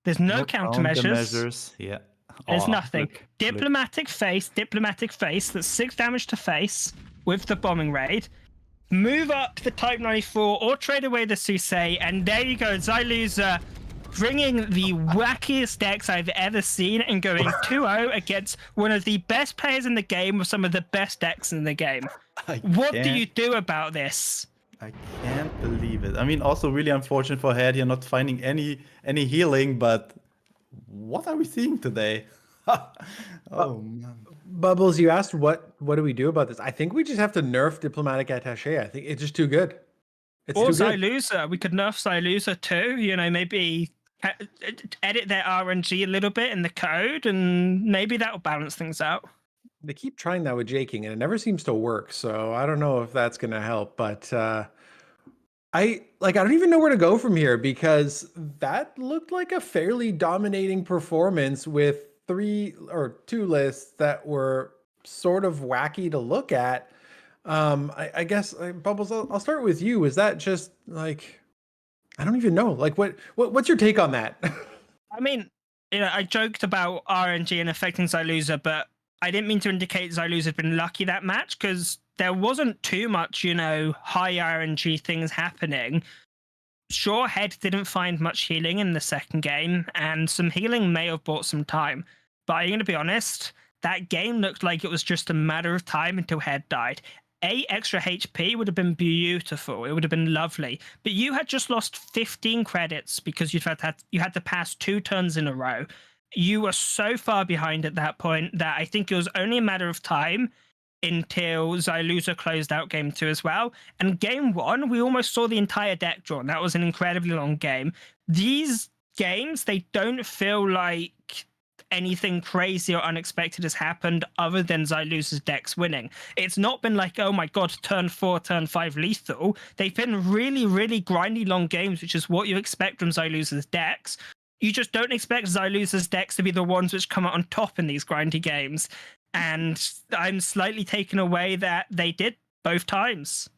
There's no countermeasures. Yeah. There's nothing. Look. Diplomatic face. That's 6 damage to face with the bombing raid. Move up the Type 94 or trade away the Susei, and there you go, Xyluza bringing the wackiest decks I've ever seen and going 2-0 against one of the best players in the game with some of the best decks in the game. What do you do about this? I can't believe it. I mean, also really unfortunate for Head here not finding any healing, but what are we seeing today? Oh man. Bubbles, you asked what do we do about this? I think we just have to nerf Diplomatic Attaché. I think it's just too good. It's or too good. Xyluza. We could nerf Xyluza too. You know, maybe edit their RNG a little bit in the code, and maybe that'll balance things out. They keep trying that with Jaking, and it never seems to work. So I don't know if that's going to help. But I don't even know where to go from here, because that looked like a fairly dominating performance with 2 lists that were sort of wacky to look at. I guess Bubbles, I'll start with you. Is that just like, I don't even know. Like, what's your take on that? I mean, you know, I joked about RNG and affecting Xyluza, but I didn't mean to indicate Xyluza had been lucky that match, because there wasn't too much, you know, high RNG things happening. Sure, Head didn't find much healing in the second game, and some healing may have bought some time. But I'm going to be honest, that game looked like it was just a matter of time until Head died. 8 extra HP would have been beautiful. It would have been lovely. But you had just lost 15 credits because you had to pass 2 turns in a row. You were so far behind at that point that I think it was only a matter of time until Xyluza closed out game 2 as well. And game 1, we almost saw the entire deck drawn. That was an incredibly long game. These games, they don't feel like anything crazy or unexpected has happened other than Xyluza's decks winning. It's not been like, oh my god, turn 4, turn 5 lethal. They've been really, really grindy long games, which is what you expect from Xyluza's decks. You just don't expect Xyluza's decks to be the ones which come out on top in these grindy games. And I'm slightly taken away that they did both times.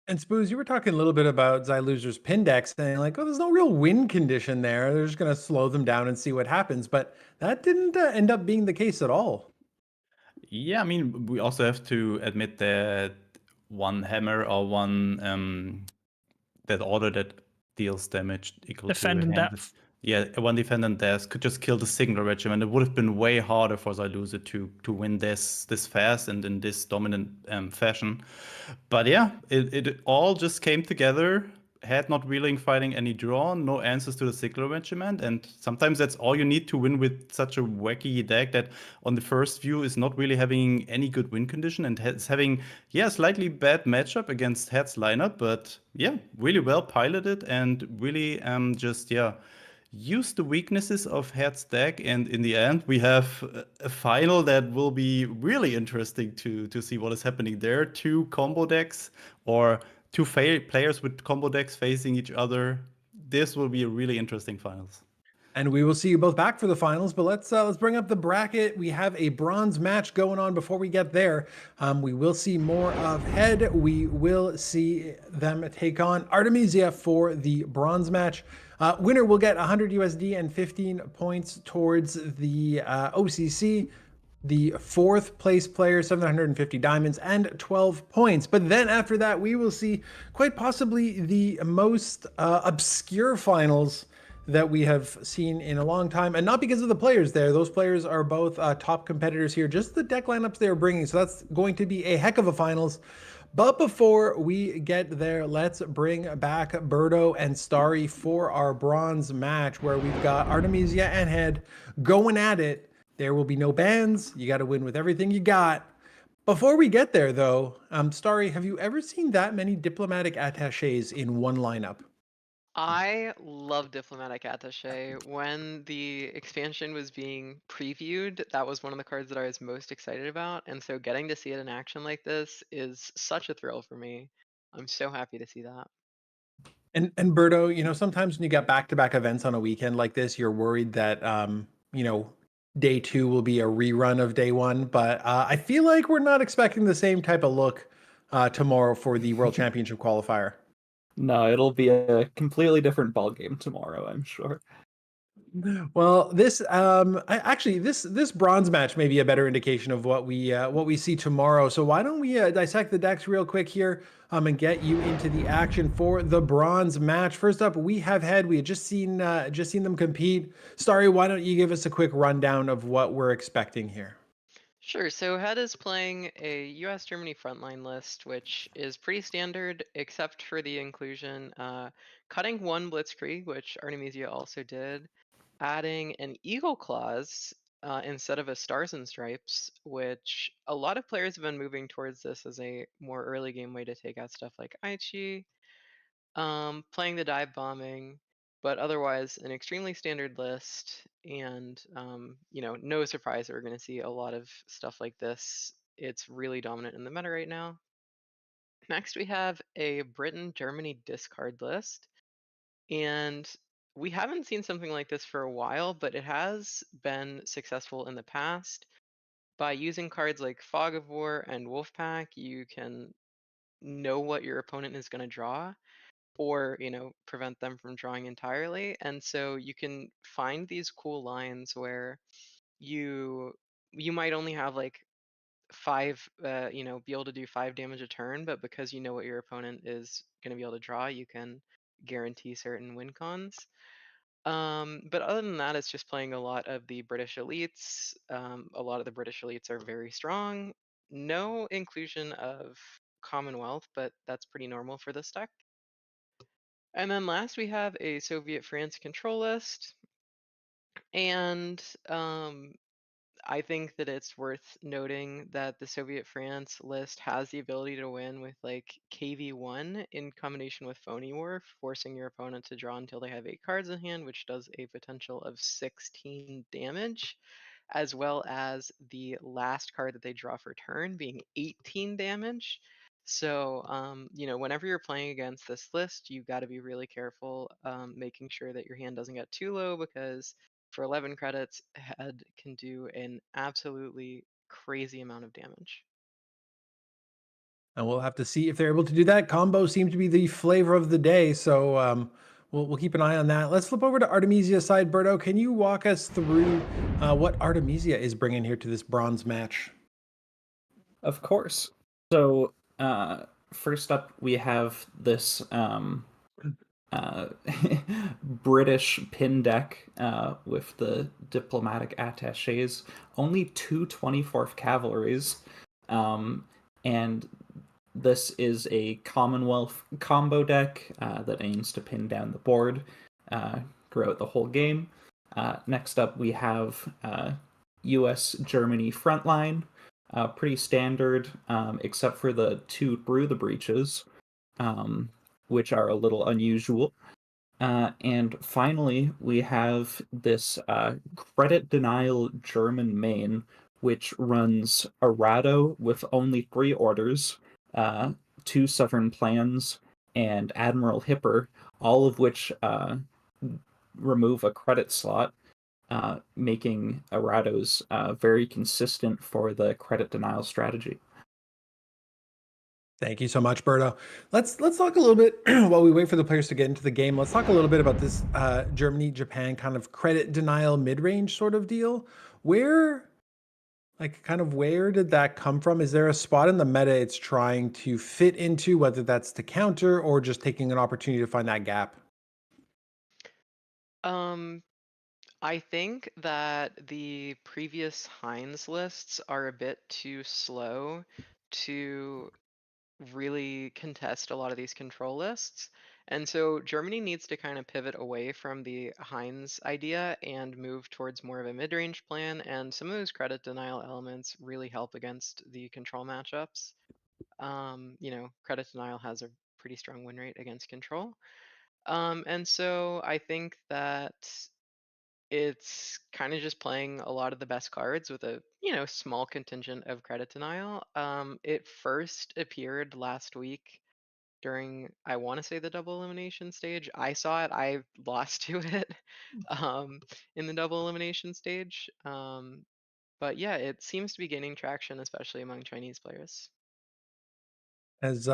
And Spooz, you were talking a little bit about Xyluza's pin decks, saying like, oh, there's no real win condition there. They're just going to slow them down and see what happens. But that didn't end up being the case at all. Yeah, I mean, we also have to admit that one hammer or one that order that deals damage equal Defendant to depth. Yeah, one defendant death could just kill the signal regiment. It would have been way harder for Xyluza to win this fast and in this dominant fashion. But yeah, it all just came together. Had not really fighting any draw, no answers to the signal regiment, and sometimes that's all you need to win with such a wacky deck that on the first view is not really having any good win condition and is having slightly bad matchup against Head's lineup, but yeah, really well piloted and really use the weaknesses of Head's deck, and in the end we have a final that will be really interesting to see what is happening there. 2 combo decks or 2 players with combo decks facing each other. This will be a really interesting finals. And we will see you both back for the finals, but let's bring up the bracket. We have a bronze match going on. Before we get there, we will see more of Head. We will see them take on Artemisia for the bronze match. Winner will get 100 USD and 15 points towards the OCC. the 4th place player, 750 diamonds and 12 points. But then after that, we will see quite possibly the most obscure finals that we have seen in a long time, and not because of the players there. Those players are both top competitors here, just the deck lineups they're bringing. So that's going to be a heck of a finals. But before we get there, let's bring back Berto and Starry for our bronze match, where we've got Artemisia and Head going at it. There will be no bans. You got to win with everything you got. Before we get there, though, Starry, have you ever seen that many diplomatic attaches in one lineup? I love Diplomatic Attaché. When the expansion was being previewed, that was one of the cards that I was most excited about. And so getting to see it in action like this is such a thrill for me. I'm so happy to see that. And Berto, you know, sometimes when you got back-to-back events on a weekend like this, you're worried that you know, day 2 will be a rerun of day 1. But I feel like we're not expecting the same type of look tomorrow for the World Championship qualifier. No, it'll be a completely different ball game tomorrow, I'm sure. Well, this this bronze match may be a better indication of what we see tomorrow. So why don't we dissect the decks real quick here and get you into the action for the bronze match. First up, we have Head. We had just seen them compete. Starry, why don't you give us a quick rundown of what we're expecting here? Sure, so Head is playing a US-Germany frontline list, which is pretty standard, except for the inclusion, cutting 1 Blitzkrieg, which Artemisia also did, adding an Eagle Claws instead of a Stars and Stripes, which a lot of players have been moving towards this as a more early game way to take out stuff like Aichi, playing the dive bombing, but otherwise an extremely standard list, and you know, no surprise that we're going to see a lot of stuff like this. It's really dominant in the meta right now. Next, we have a Britain-Germany discard list, and we haven't seen something like this for a while, but it has been successful in the past. By using cards like Fog of War and Wolfpack, you can know what your opponent is going to draw, or you know, prevent them from drawing entirely. And so you can find these cool lines where you might only have like 5 you know, be able to do 5 damage a turn, but because you know what your opponent is going to be able to draw, you can guarantee certain win cons. But other than that, it's just playing a lot of the British elites. A lot of the British elites are very strong. No inclusion of Commonwealth, but that's pretty normal for this deck. And then last we have a Soviet France control list. And I think that it's worth noting that the Soviet France list has the ability to win with like KV1 in combination with Phony War, forcing your opponent to draw until they have 8 cards in hand, which does a potential of 16 damage, as well as the last card that they draw for turn being 18 damage. So, you know, whenever you're playing against this list, you've got to be really careful, making sure that your hand doesn't get too low, because for 11 credits, Head can do an absolutely crazy amount of damage. And we'll have to see if they're able to do that. Combo seems to be the flavor of the day, so we'll keep an eye on that. Let's flip over to Artemisia's side. Berto, can you walk us through what Artemisia is bringing here to this bronze match? Of course. So first up, we have this British pin deck with the diplomatic attaches, only 2 24th Cavalries, and this is a Commonwealth combo deck that aims to pin down the board throughout the whole game. Next up, we have US-Germany frontline, pretty standard, except for the 2 Brew the Breaches, which are a little unusual. And finally, we have this credit denial German main, which runs Arado with only 3 orders, 2 Southern Plans, and Admiral Hipper, all of which remove a credit slot, making Arados very consistent for the credit denial strategy. Thank you so much, Berto. Let's talk a little bit while we wait for the players to get into the game. Let's talk a little bit about this Germany-Japan kind of credit denial mid-range sort of deal. Where Like, kind of where did that come from? Is there a spot in the meta it's trying to fit into, whether that's to counter or just taking an opportunity to find that gap? I think that the previous Heinz lists are a bit too slow to really contest a lot of these control lists. And so Germany needs to kind of pivot away from the Heinz idea and move towards more of a mid-range plan. And some of those credit denial elements really help against the control matchups. Credit denial has a pretty strong win rate against control. And so I think that it's kind of just playing a lot of the best cards with a small contingent of credit denial. It first appeared last week during, I want to say, the double elimination stage. I saw it. I lost to it in the double elimination stage. But yeah, it seems to be gaining traction, especially among Chinese players. As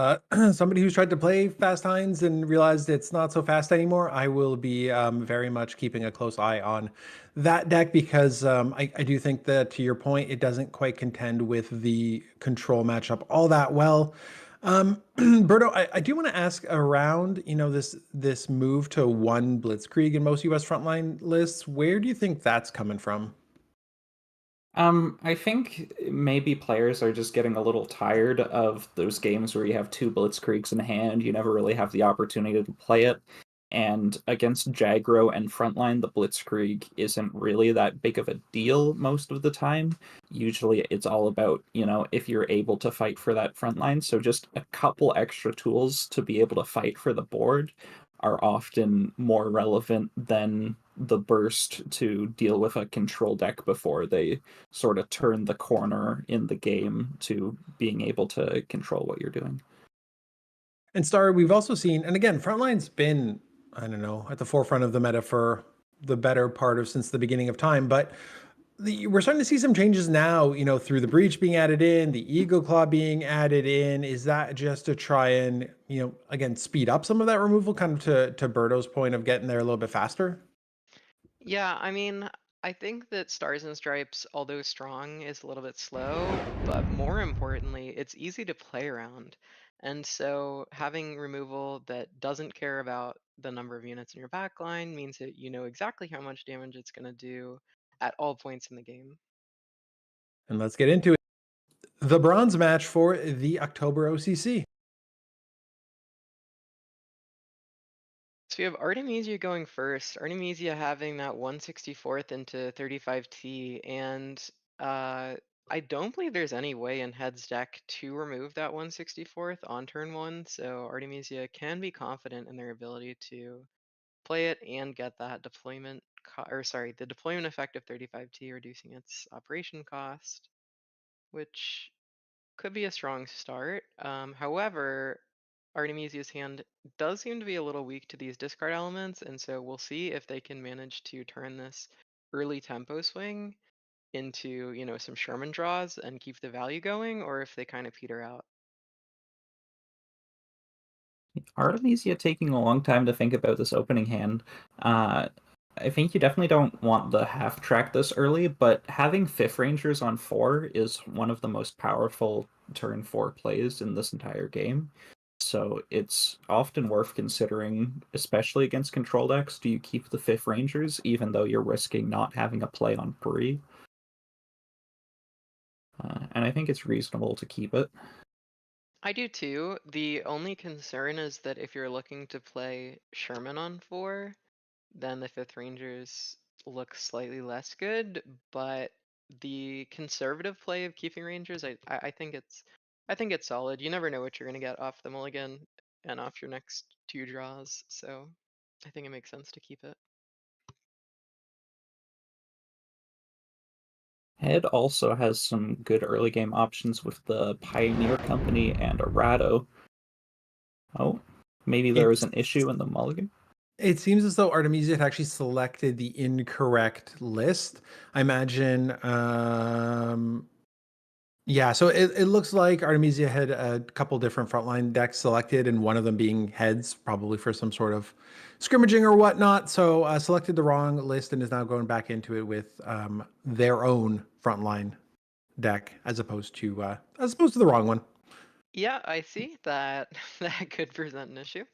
somebody who's tried to play Fast Heinz and realized it's not so fast anymore, I will be very much keeping a close eye on that deck because I do think that, to your point, it doesn't quite contend with the control matchup all that well. Berto, I do want to ask around, this move to one Blitzkrieg in most US frontline lists. Where do you think that's coming from? I think maybe players are just getting a little tired of those games where you have two Blitzkriegs in hand, you never really have the opportunity to play it. And against Jagro and Frontline, the Blitzkrieg isn't really that big of a deal most of the time. Usually it's all about, if you're able to fight for that Frontline. So just a couple extra tools to be able to fight for the board are often more relevant than the burst to deal with a control deck before they sort of turn the corner in the game to being able to control what you're doing. And Starry, we've also seen, and again, Frontline's been, I don't know, at the forefront of the meta for the better part of since the beginning of time, but we're starting to see some changes now, through the breach being added in, the Eagle Claw being added in. Is that just to try and, again, speed up some of that removal, kind of to Berto's point of getting there a little bit faster? Yeah, I mean, I think that Stars and Stripes, although strong, is a little bit slow, but more importantly, it's easy to play around. And so having removal that doesn't care about the number of units in your backline means that you know exactly how much damage it's going to do at all points in the game. And let's get into it. The bronze match for the October OCC. So we have Artemisia going first. Artemisia having that 164th into 35T, and I don't believe there's any way in Head's deck to remove that 164th on turn 1, so Artemisia can be confident in their ability to play it and get that deployment, the deployment effect of 35T, reducing its operation cost, which could be a strong start. However, Artemisia's hand does seem to be a little weak to these discard elements, and so we'll see if they can manage to turn this early tempo swing into, some Sherman draws and keep the value going, or if they kind of peter out. Artemisia taking a long time to think about this opening hand. I think you definitely don't want the half track this early, but having Fifth Rangers on 4 is one of the most powerful turn 4 plays in this entire game. So it's often worth considering, especially against control decks. Do you keep the Fifth Rangers even though you're risking not having a play on Bree? And I think it's reasonable to keep it. I do too. The only concern is that if you're looking to play Sherman on 4, then the Fifth Rangers look slightly less good, but the conservative play of keeping Rangers, I think it's solid. You never know what you're gonna get off the mulligan and off your next 2 draws, so I think it makes sense to keep it. Head also has some good early game options with the Pioneer Company and Arado. Oh, maybe there was an issue in the mulligan? It seems as though Artemisia had actually selected the incorrect list. I imagine, yeah, so it looks like Artemisia had a couple different frontline decks selected, and one of them being Heads, probably for some sort of scrimmaging or whatnot. So selected the wrong list and is now going back into it with their own frontline deck as opposed to the wrong one. Yeah, I see that that could present an issue.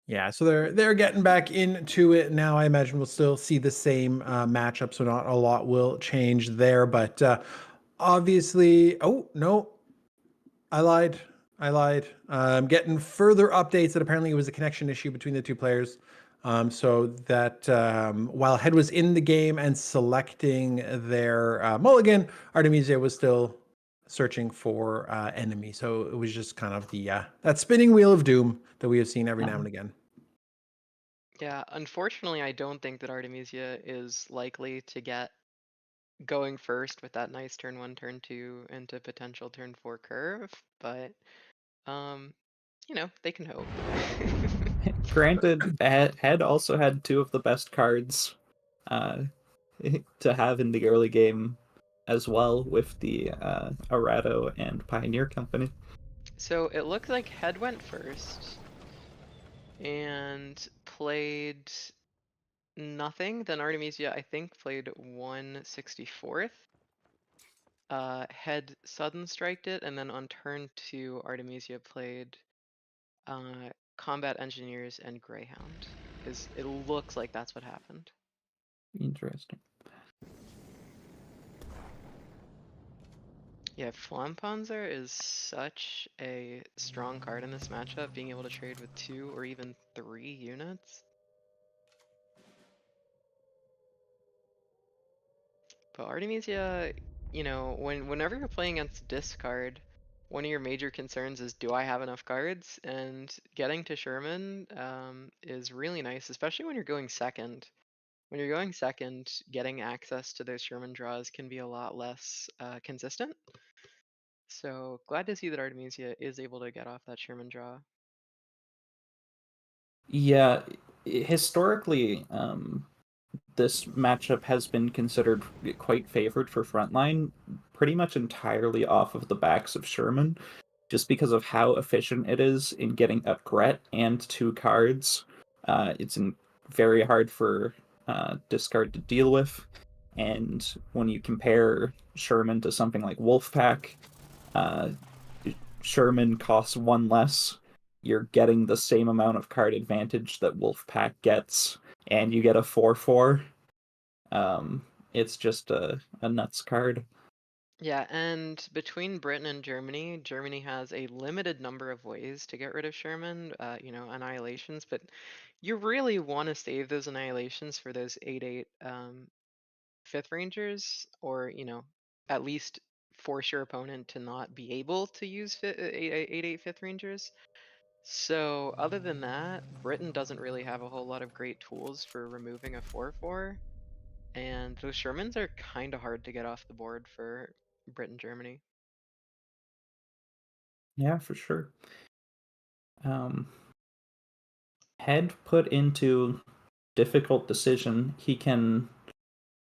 Yeah, so they're getting back into it now. I imagine we'll still see the same matchup, so not a lot will change there. But obviously, oh no, I lied. Getting further updates that apparently it was a connection issue between the two players. So that while Head was in the game and selecting their mulligan, Artemisia was still searching for enemy. So it was just kind of the that spinning wheel of doom that we have seen every now and again. Yeah, unfortunately, I don't think that Artemisia is likely to get going first with that nice turn 1, turn 2 into potential turn 4 curve, but you know, they can hope. Granted, Head also had two of the best cards to have in the early game as well, with the Arado and Pioneer Company. So it looked like Head went first and played nothing. Then Artemisia, I think, played 1/64th. Head sudden striked it, and then on turn 2, Artemisia played Combat Engineers and Greyhound. It looks like that's what happened. Interesting. Yeah, Flampanzer is such a strong card in this matchup, being able to trade with 2 or even 3 units. But Artemisia, you know, whenever you're playing against discard, one of your major concerns is, do I have enough cards? And getting to Sherman is really nice, especially when you're going second. When you're going second, getting access to those Sherman draws can be a lot less consistent. So glad to see that Artemisia is able to get off that Sherman draw. Yeah, historically, this matchup has been considered quite favored for Frontline, pretty much entirely off of the backs of Sherman, just because of how efficient it is in getting a Gret and 2 cards. It's very hard for discard to deal with, and when you compare Sherman to something like Wolfpack, Sherman costs 1 less. You're getting the same amount of card advantage that Wolfpack gets, and you get a 4/4. It's just a nuts card. Yeah, and between Britain and Germany, Germany has a limited number of ways to get rid of Sherman, you know, annihilations, but you really want to save those annihilations for those 8/8 fifth rangers, or, you know, at least force your opponent to not be able to use 8/8 fifth rangers. So other than that, Britain doesn't really have a whole lot of great tools for removing a 4/4. And those Shermans are kind of hard to get off the board for Britain, Germany. Yeah, for sure. Head put into difficult decision. He can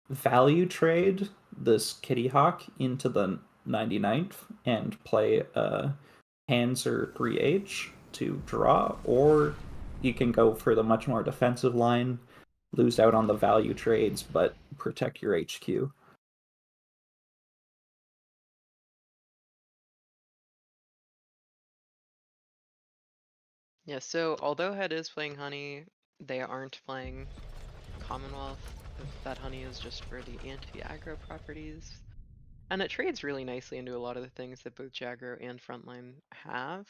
value trade this Kitty Hawk into the 99th and play a Panzer 3H to draw, or you can go for the much more defensive line, lose out on the value trades, but protect your HQ. Yeah, so although Head is playing Honey, they aren't playing Commonwealth. That Honey is just for the anti-aggro properties. And it trades really nicely into a lot of the things that both Jagro and Frontline have.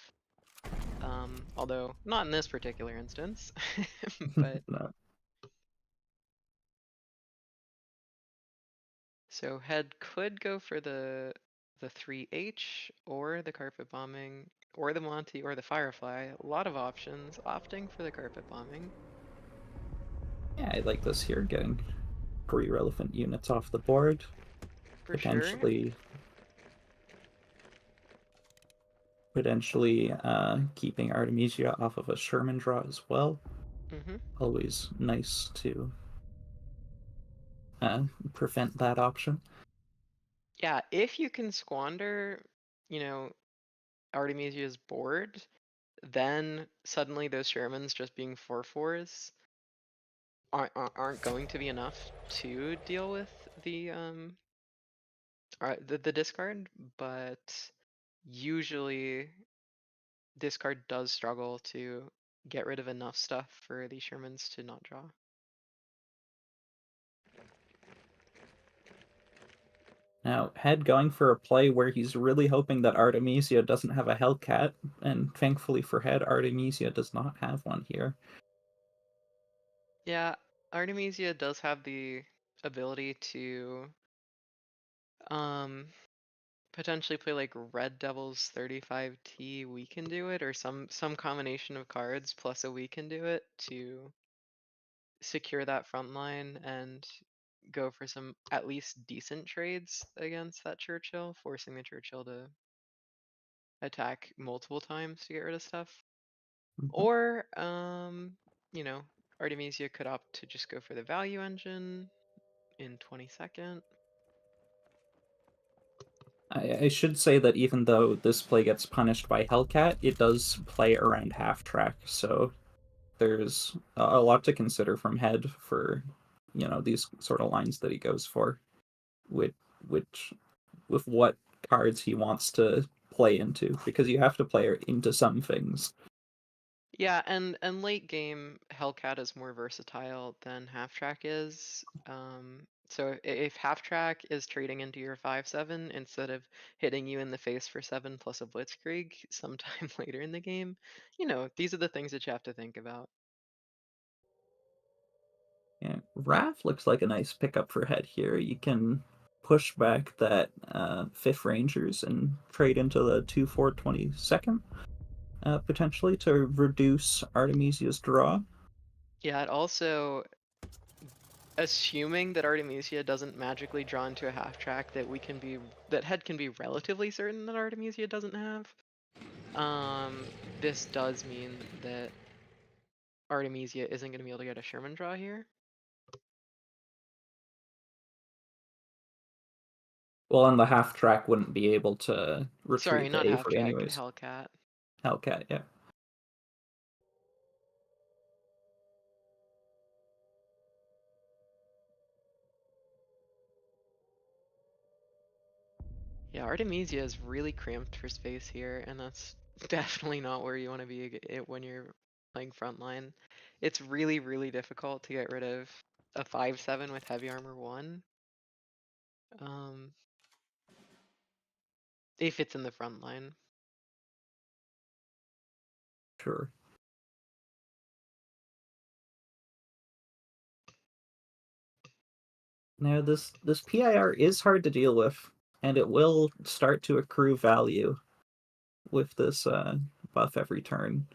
Although not in this particular instance, but No. so Head could go for the 3H or the carpet bombing or the Monty or the Firefly. A lot of options, opting for the carpet bombing. Yeah, I like this here, getting 3 relevant units off the board. For sure. Potentially keeping Artemisia off of a Sherman draw as well. Mm-hmm. Always nice to prevent that option. Yeah, if you can squander, you know, Artemisia's board, then suddenly those Shermans just being 4/4s aren't going to be enough to deal with the the discard, but usually this card does struggle to get rid of enough stuff for the Shermans to not draw. Now, Head going for a play where he's really hoping that Artemisia doesn't have a Hellcat, and thankfully for Head, Artemisia does not have one here. Yeah, Artemisia does have the ability to potentially play like Red Devil's 35T We Can Do It, or some combination of cards plus a We Can Do It to secure that front line and go for some at least decent trades against that Churchill, forcing the Churchill to attack multiple times to get rid of stuff. Or, you know, Artemisia could opt to just go for the value engine in 22nd. I should say that even though this play gets punished by Hellcat, it does play around half track, so there's a lot to consider from Head for, you know, these sort of lines that he goes for, with what cards he wants to play into, because you have to play into some things. Yeah, and late game Hellcat is more versatile than half track is. So if half track is trading into your 5/7 instead of hitting you in the face for 7 plus a blitzkrieg sometime later in the game, you know, these are the things that you have to think about. Yeah, Rav looks like a nice pickup for Head here. You can push back that 5th Rangers and trade into the 2/4 22nd, potentially, to reduce Artemisia's draw. Yeah, it also, assuming that Artemisia doesn't magically draw into a half track that Head can be relatively certain that Artemisia doesn't have, this does mean that Artemisia isn't going to be able to get a Sherman draw here. Well, and the half track wouldn't be able to retreat Sorry, to not half Avery track, anyways. Hellcat. Hellcat, yeah. Yeah, Artemisia is really cramped for space here, and that's definitely not where you want to be when you're playing frontline. It's really, really difficult to get rid of a 5/7 with heavy armor 1. If it's in the front line. Sure. Now, this PIR is hard to deal with, and it will start to accrue value with this buff every turn.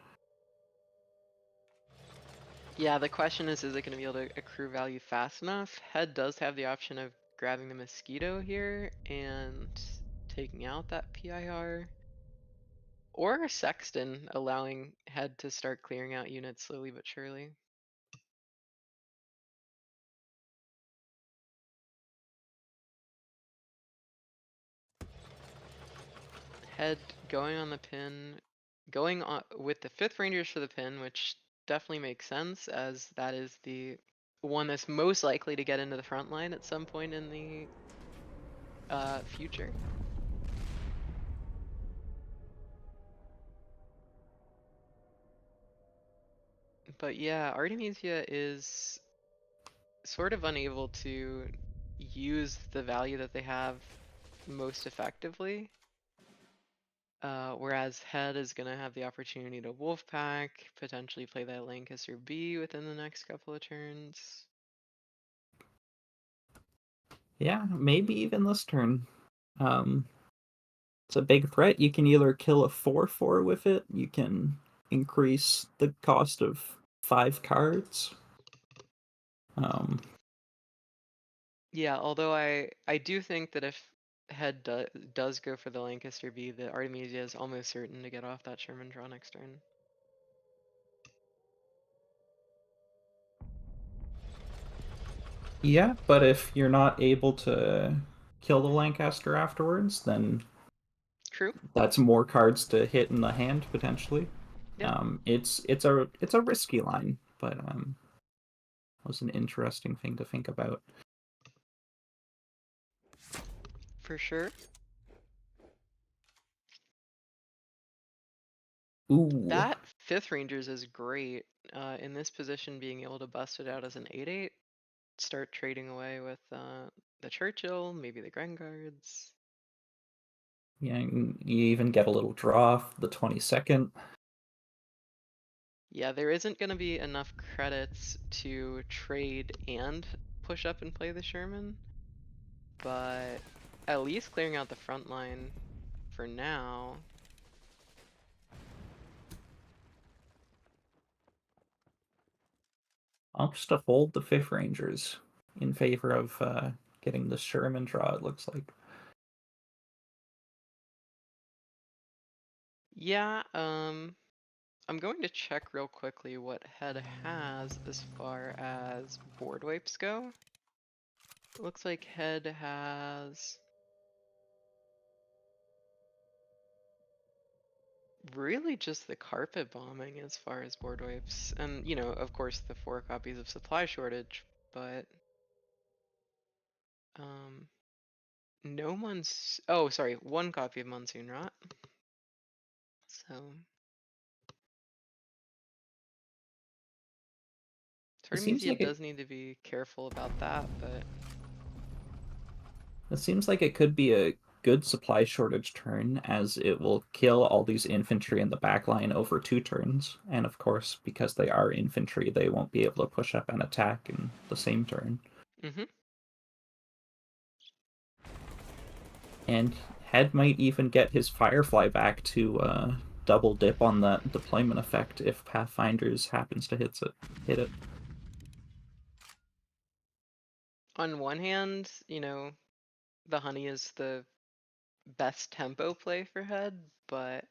Yeah, the question is it going to be able to accrue value fast enough? Head does have the option of grabbing the Mosquito here and taking out that PIR. Or a Sexton, allowing Head to start clearing out units slowly but surely. Head going on the pin, going on with the 5th Rangers for the pin, which definitely makes sense as that is the one that's most likely to get into the front line at some point in the future. But yeah, Artemisia is sort of unable to use the value that they have most effectively. Whereas Head is going to have the opportunity to Wolfpack, potentially play that Lancaster B within the next couple of turns. Yeah, maybe even this turn. It's a big threat. You can either kill a 4/4 with it, you can increase the cost of 5 cards. Yeah, although I do think that if Head does go for the Lancaster B, the Artemisia is almost certain to get off that Sherman draw next turn. Yeah, but if you're not able to kill the Lancaster afterwards, then True. that's more cards to hit in the hand potentially. Yeah. It's a risky line, but was an interesting thing to think about. for sure. Ooh. That 5th Rangers is great. In this position, being able to bust it out as an 8/8, start trading away with the Churchill, maybe the Grengards. Yeah, you even get a little draw off the 22nd. Yeah, there isn't going to be enough credits to trade and push up and play the Sherman, but at least clearing out the front line for now. Opts to hold the 5th Rangers in favor of getting the Sherman draw, it looks like. Yeah, I'm going to check real quickly what Head has as far as board wipes go. It looks like Head has really just the carpet bombing as far as board wipes. And, you know, of course, the 4 copies of supply shortage, but no one's. Oh, sorry, 1 copy of Monsoon Rot. So It seems Artemisia like does need to be careful about that, but it seems like it could be a good supply shortage turn, as it will kill all these infantry in the back line over 2 turns. And of course, because they are infantry, they won't be able to push up and attack in the same turn. And Head might even get his Firefly back to double dip on that deployment effect if Pathfinders happens to hit it. on one hand, you know, the honey is the best tempo play for Head, but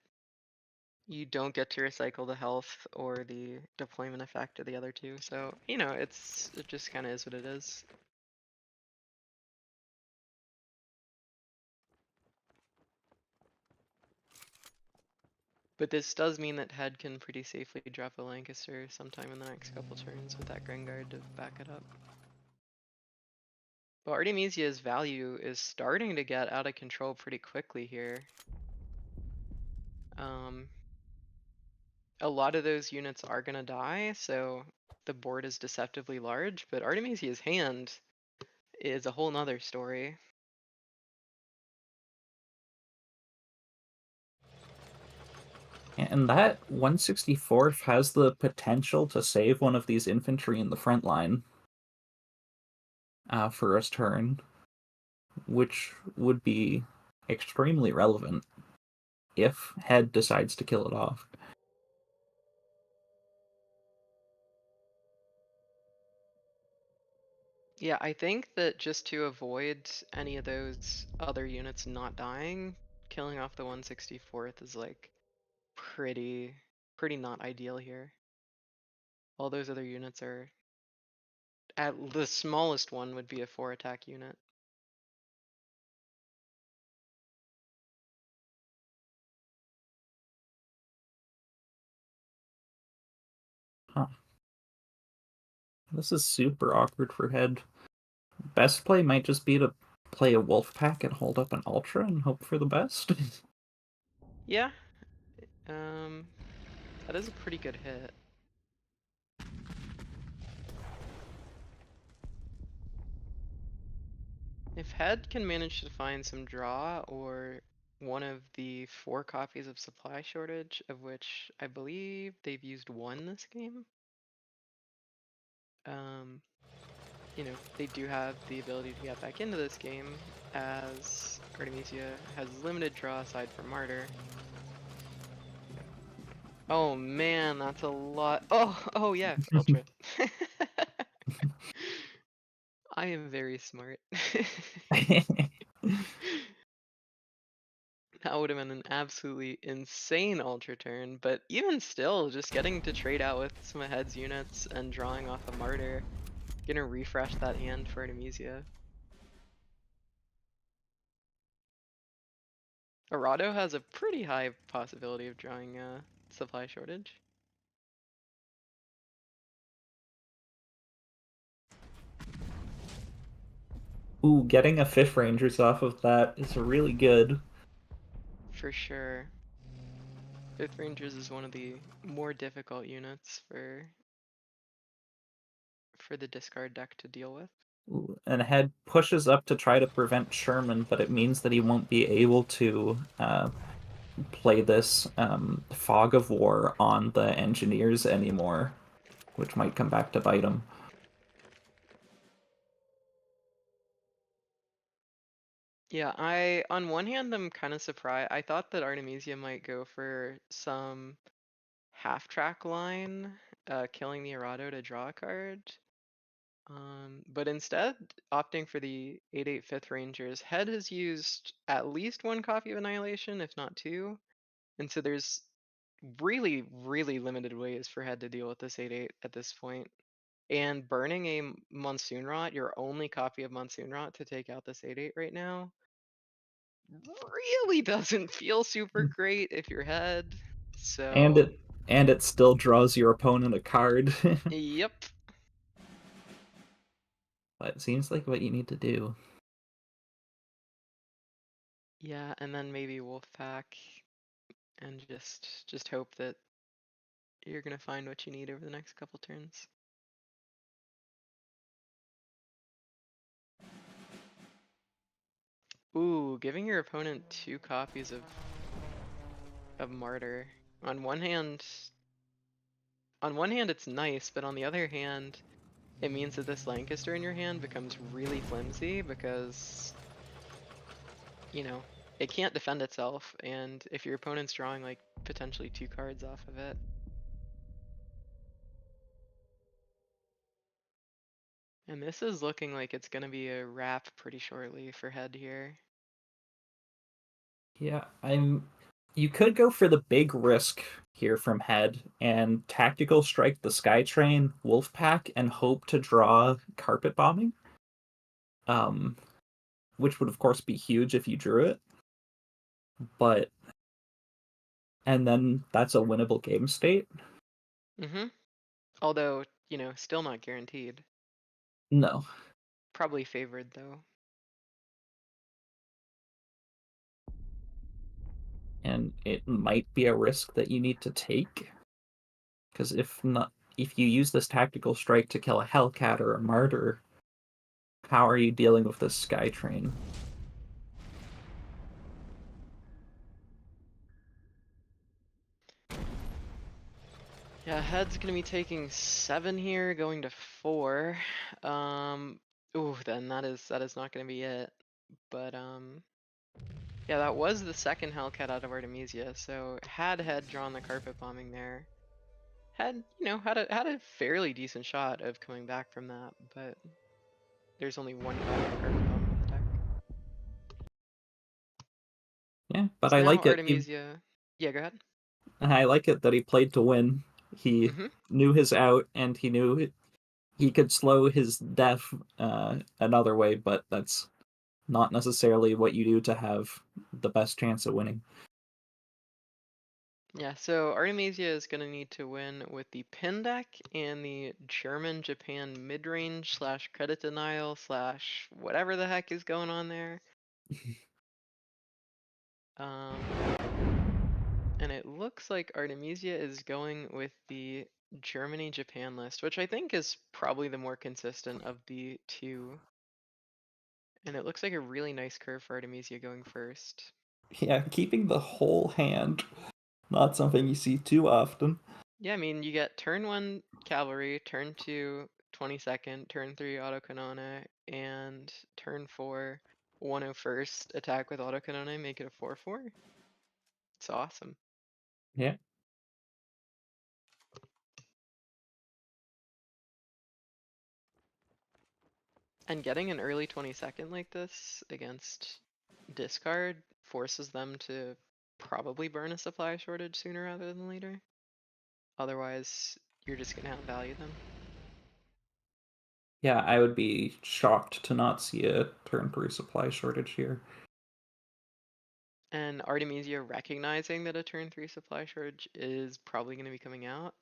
you don't get to recycle the health or the deployment effect of the other 2. So, you know, it just kind of is what it is. But this does mean that Head can pretty safely drop a Lancaster sometime in the next couple turns with that Grengard to back it up. But Artemisia's value is starting to get out of control pretty quickly here. A lot of those units are gonna die, so the board is deceptively large, but Artemisia's hand is a whole nother story. And that 164th has the potential to save one of these infantry in the front line for a turn, which would be extremely relevant if Head decides to kill it off. Yeah, I think that just to avoid any of those other units not dying, killing off the 164th is like pretty not ideal here. All those other units are at the smallest one would be a 4 attack unit. Huh. This is super awkward for Head. Best play might just be to play a wolf pack and hold up an ultra and hope for the best. Yeah. That is a pretty good hit. If Head can manage to find some draw or one of the 4 copies of supply shortage, of which I believe they've used 1 this game. You know, they do have the ability to get back into this game, as Artemisia has limited draw aside from Martyr. Oh man, that's a lot. Oh yeah, Ultra. I am very smart. That would have been an absolutely insane Ultra turn, but even still, just getting to trade out with some of Head's units and drawing off a Martyr, gonna refresh that hand for Artemisia. Arado has a pretty high possibility of drawing a supply shortage. Ooh, getting a 5th Rangers off of that is really good. For sure. 5th Rangers is one of the more difficult units for the discard deck to deal with. Ooh, and Head pushes up to try to prevent Sherman, but it means that he won't be able to play this Fog of War on the Engineers anymore, which might come back to bite him. Yeah, on one hand, I'm kind of surprised. I thought that Artemisia might go for some half-track line, killing the Errado to draw a card. But instead, opting for the 8/8 5th Rangers, Head has used at least one copy of Annihilation, if not two. And so there's really, really limited ways for Head to deal with this 8/8 at this point. And burning a Monsoon Rot, your only copy of Monsoon Rot to take out this 8/8 right now, really doesn't feel super great if you're Head. And So, it still draws your opponent a card. yep. But it seems like what you need to do. Yeah, and then maybe Wolfpack and just hope that you're gonna find what you need over the next couple turns. Ooh, giving your opponent 2 copies of Martyr. On one hand, it's nice, but on the other hand, it means that this Lancaster in your hand becomes really flimsy because, you know, it can't defend itself, and if your opponent's drawing like potentially 2 cards off of it. And this is looking like it's gonna be a wrap pretty shortly for Head here. Yeah, you could go for the big risk here from Head and tactical strike the Skytrain Wolfpack and hope to draw Carpet Bombing. Which would of course be huge if you drew it. But and then that's a winnable game state. Mm-hmm. Although, you know, still not guaranteed. No. Probably favored though. And it might be a risk that you need to take. Because if you use this tactical strike to kill a Hellcat or a Martyr, how are you dealing with this Skytrain? Yeah, Head's gonna be taking 7 here, going to 4. Ooh, then that is not gonna be it. But yeah, that was the second Hellcat out of Artemisia, so had Head drawn the carpet bombing there, had a fairly decent shot of coming back from that, but there's only one copy of carpet bombing in the deck. Yeah, but So I now like it. Artemisia. Yeah, go ahead. I like it that he played to win. He Mm-hmm. knew his out, and he knew he could slow his death another way, but that's not necessarily what you do to have the best chance of winning. Yeah, so Artemisia is going to need to win with the pin deck and the German-Japan mid-range / credit denial / whatever the heck is going on there. And it looks like Artemisia is going with the Germany-Japan list, which I think is probably the more consistent of the two. And it looks like a really nice curve for Artemisia going first. Yeah, keeping the whole hand, not something you see too often. Yeah, I mean, you get turn 1 cavalry, turn 2 22nd, turn 3 autocanone, and turn 4 101st attack with autocanone, make it a 4/4. It's awesome. Yeah. And getting an early 22nd like this against discard forces them to probably burn a supply shortage sooner rather than later. Otherwise, you're just gonna outvalue them. Yeah, I would be shocked to not see a turn 3 supply shortage here. And Artemisia recognizing that a turn 3 supply shortage is probably going to be coming out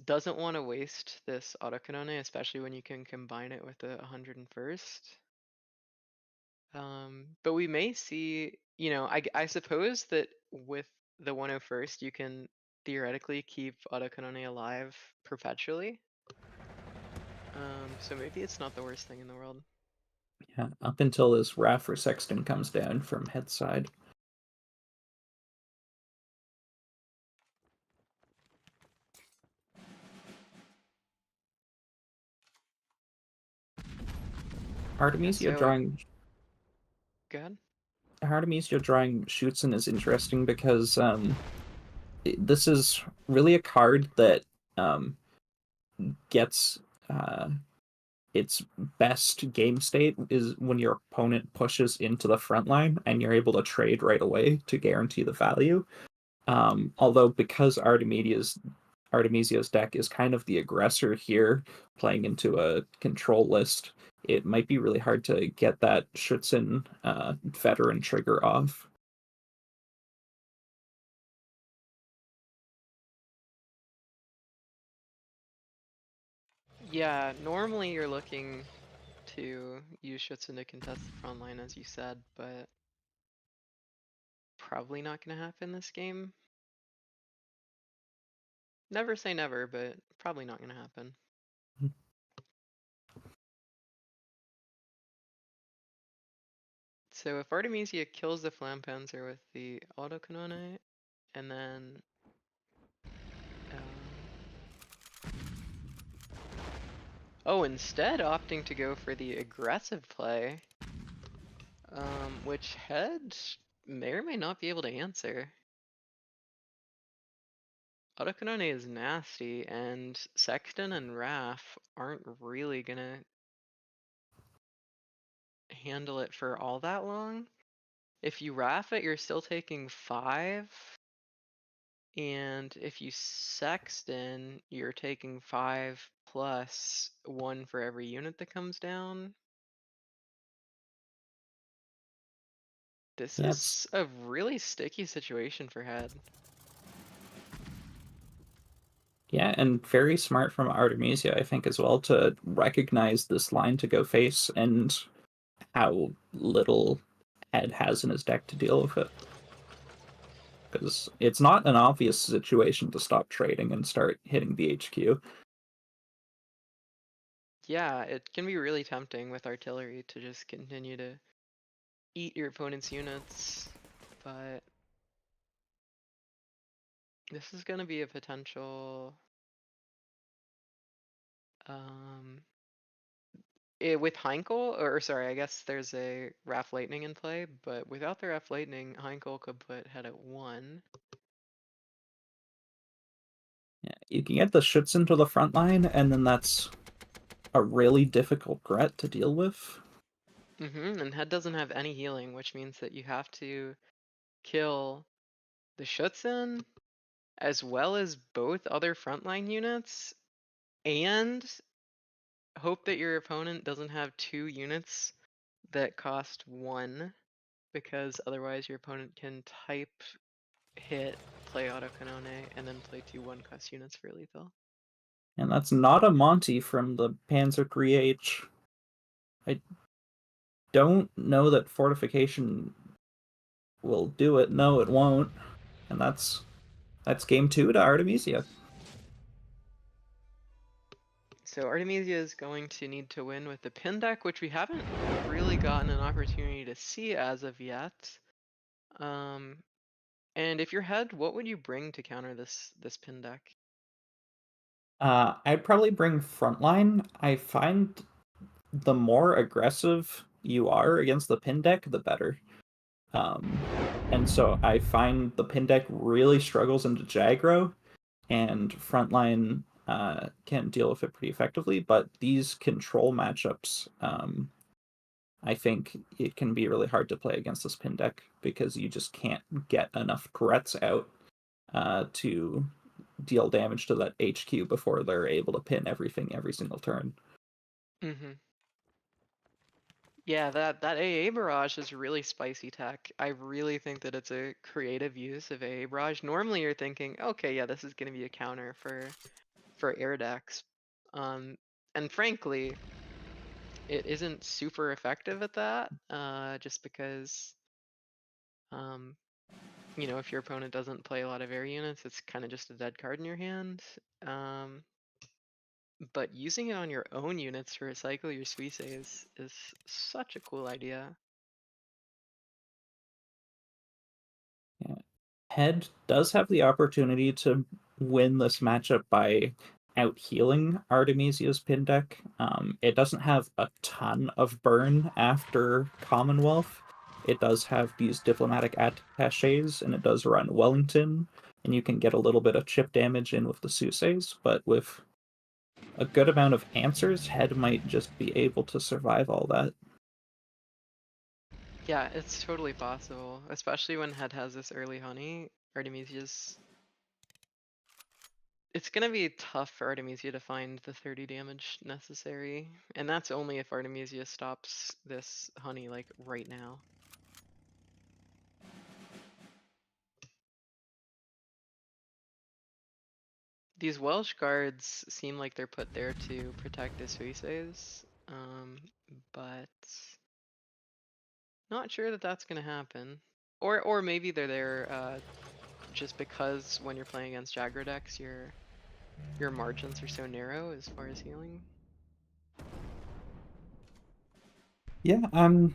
doesn't want to waste this autocanone, especially when you can combine it with the 101st. But we may see, you know, I suppose that with the 101st, you can theoretically keep autocanone alive perpetually. So maybe it's not the worst thing in the world. Yeah, up until this Raph or Sexton comes down from head side. Artemisia so drawing Good. Artemisia drawing Schutzen is interesting because this is really a card that gets its best game state is when your opponent pushes into the front line and you're able to trade right away to guarantee the value. Although because Artemisia's deck is kind of the aggressor here, playing into a control list, it might be really hard to get that Schutzen veteran trigger off. Yeah, normally you're looking to use Schutzen to contest the front line, as you said, but probably not going to happen this game. Never say never, but probably not going to happen. So if Artemisia kills the Flampanzer with the autocanone, and then instead opting to go for the aggressive play, which head may or may not be able to answer. Autocanone is nasty, and Sexton and Raph aren't really gonna handle it for all that long. If you Raph it, you're still taking 5. And if you Sexton, you're taking 5 plus 1 for every unit that comes down. This is a really sticky situation for head. Yeah, and very smart from Artemisia, I think, as well, to recognize this line to go face and how little head has in his deck to deal with it. Because it's not an obvious situation to stop trading and start hitting the HQ. Yeah, it can be really tempting with artillery to just continue to eat your opponent's units, but this is going to be a potential with Heinkel, or sorry, I guess there's a Raph Lightning in play, but without the Raph Lightning, Heinkel could put head at 1. Yeah, you can get the Schutzen to the front line, and then that's a really difficult threat to deal with. And head doesn't have any healing, which means that you have to kill the Schutzen as well as both other frontline units, and hope that your opponent doesn't have 2 units that cost 1, because otherwise your opponent can type hit, play autocanone, and then play 2 1-cost units for lethal. And that's not a Monty from the Panzer III-H. I don't know that Fortification will do it. No, it won't. And that's game 2 to Artemisia. So Artemisia is going to need to win with the pin deck, which we haven't really gotten an opportunity to see as of yet. And if you're head, what would you bring to counter this pin deck? I'd probably bring Frontline. I find the more aggressive you are against the pin deck, the better. And so I find the pin deck really struggles into Jagro, and Frontline can deal with it pretty effectively. But these control matchups, I think it can be really hard to play against this pin deck because you just can't get enough threats out to deal damage to that HQ before they're able to pin everything every single turn. Yeah, that AA barrage is really spicy tech. I really think that it's a creative use of AA barrage. Normally you're thinking, okay, yeah, this is gonna be a counter for air decks. And frankly, it isn't super effective at that, just because you know, if your opponent doesn't play a lot of air units, it's kind of just a dead card in your hand. But using it on your own units to recycle your Suisse is such a cool idea. Yeah. Head does have the opportunity to win this matchup by out healing Artemisia's pin deck. It doesn't have a ton of burn after Commonwealth. It does have these diplomatic attaches, and it does run Wellington, and you can get a little bit of chip damage in with the Suisses, but with a good amount of answers, Head might just be able to survive all that. Yeah, it's totally possible, especially when Head has this early honey. Artemisia's. It's gonna be tough for Artemisia to find the 30 damage necessary, and that's only if Artemisia stops this honey like right now. These Welsh guards seem like they're put there to protect the Suisses, but not sure that that's gonna happen. Or maybe they're there just because when you're playing against Jagger decks, your margins are so narrow as far as healing. Yeah, I'm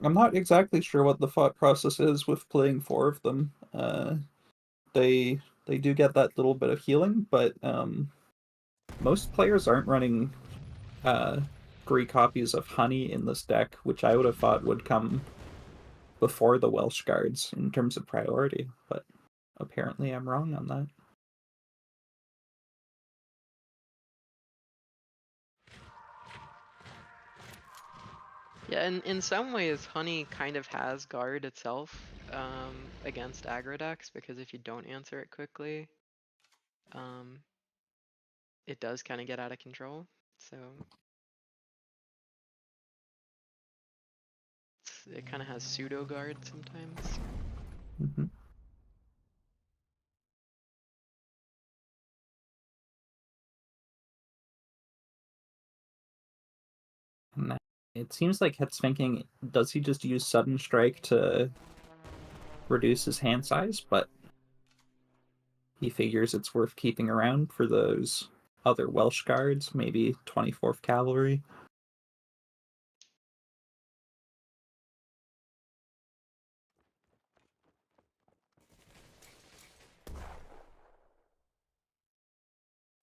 not exactly sure what the thought process is with playing 4 of them. They do get that little bit of healing, but most players aren't running 3 copies of Honey in this deck, which I would have thought would come before the Welsh Guards in terms of priority, but apparently I'm wrong on that. Yeah, and in some ways, Honey kind of has guard itself against aggro decks, because if you don't answer it quickly, it does kind of get out of control. So it kind of has pseudo guard sometimes. Mm-hmm. And it seems like Head's thinking, does he just use Sudden Strike to reduce his hand size? But he figures it's worth keeping around for those other Welsh Guards, maybe 24th Cavalry.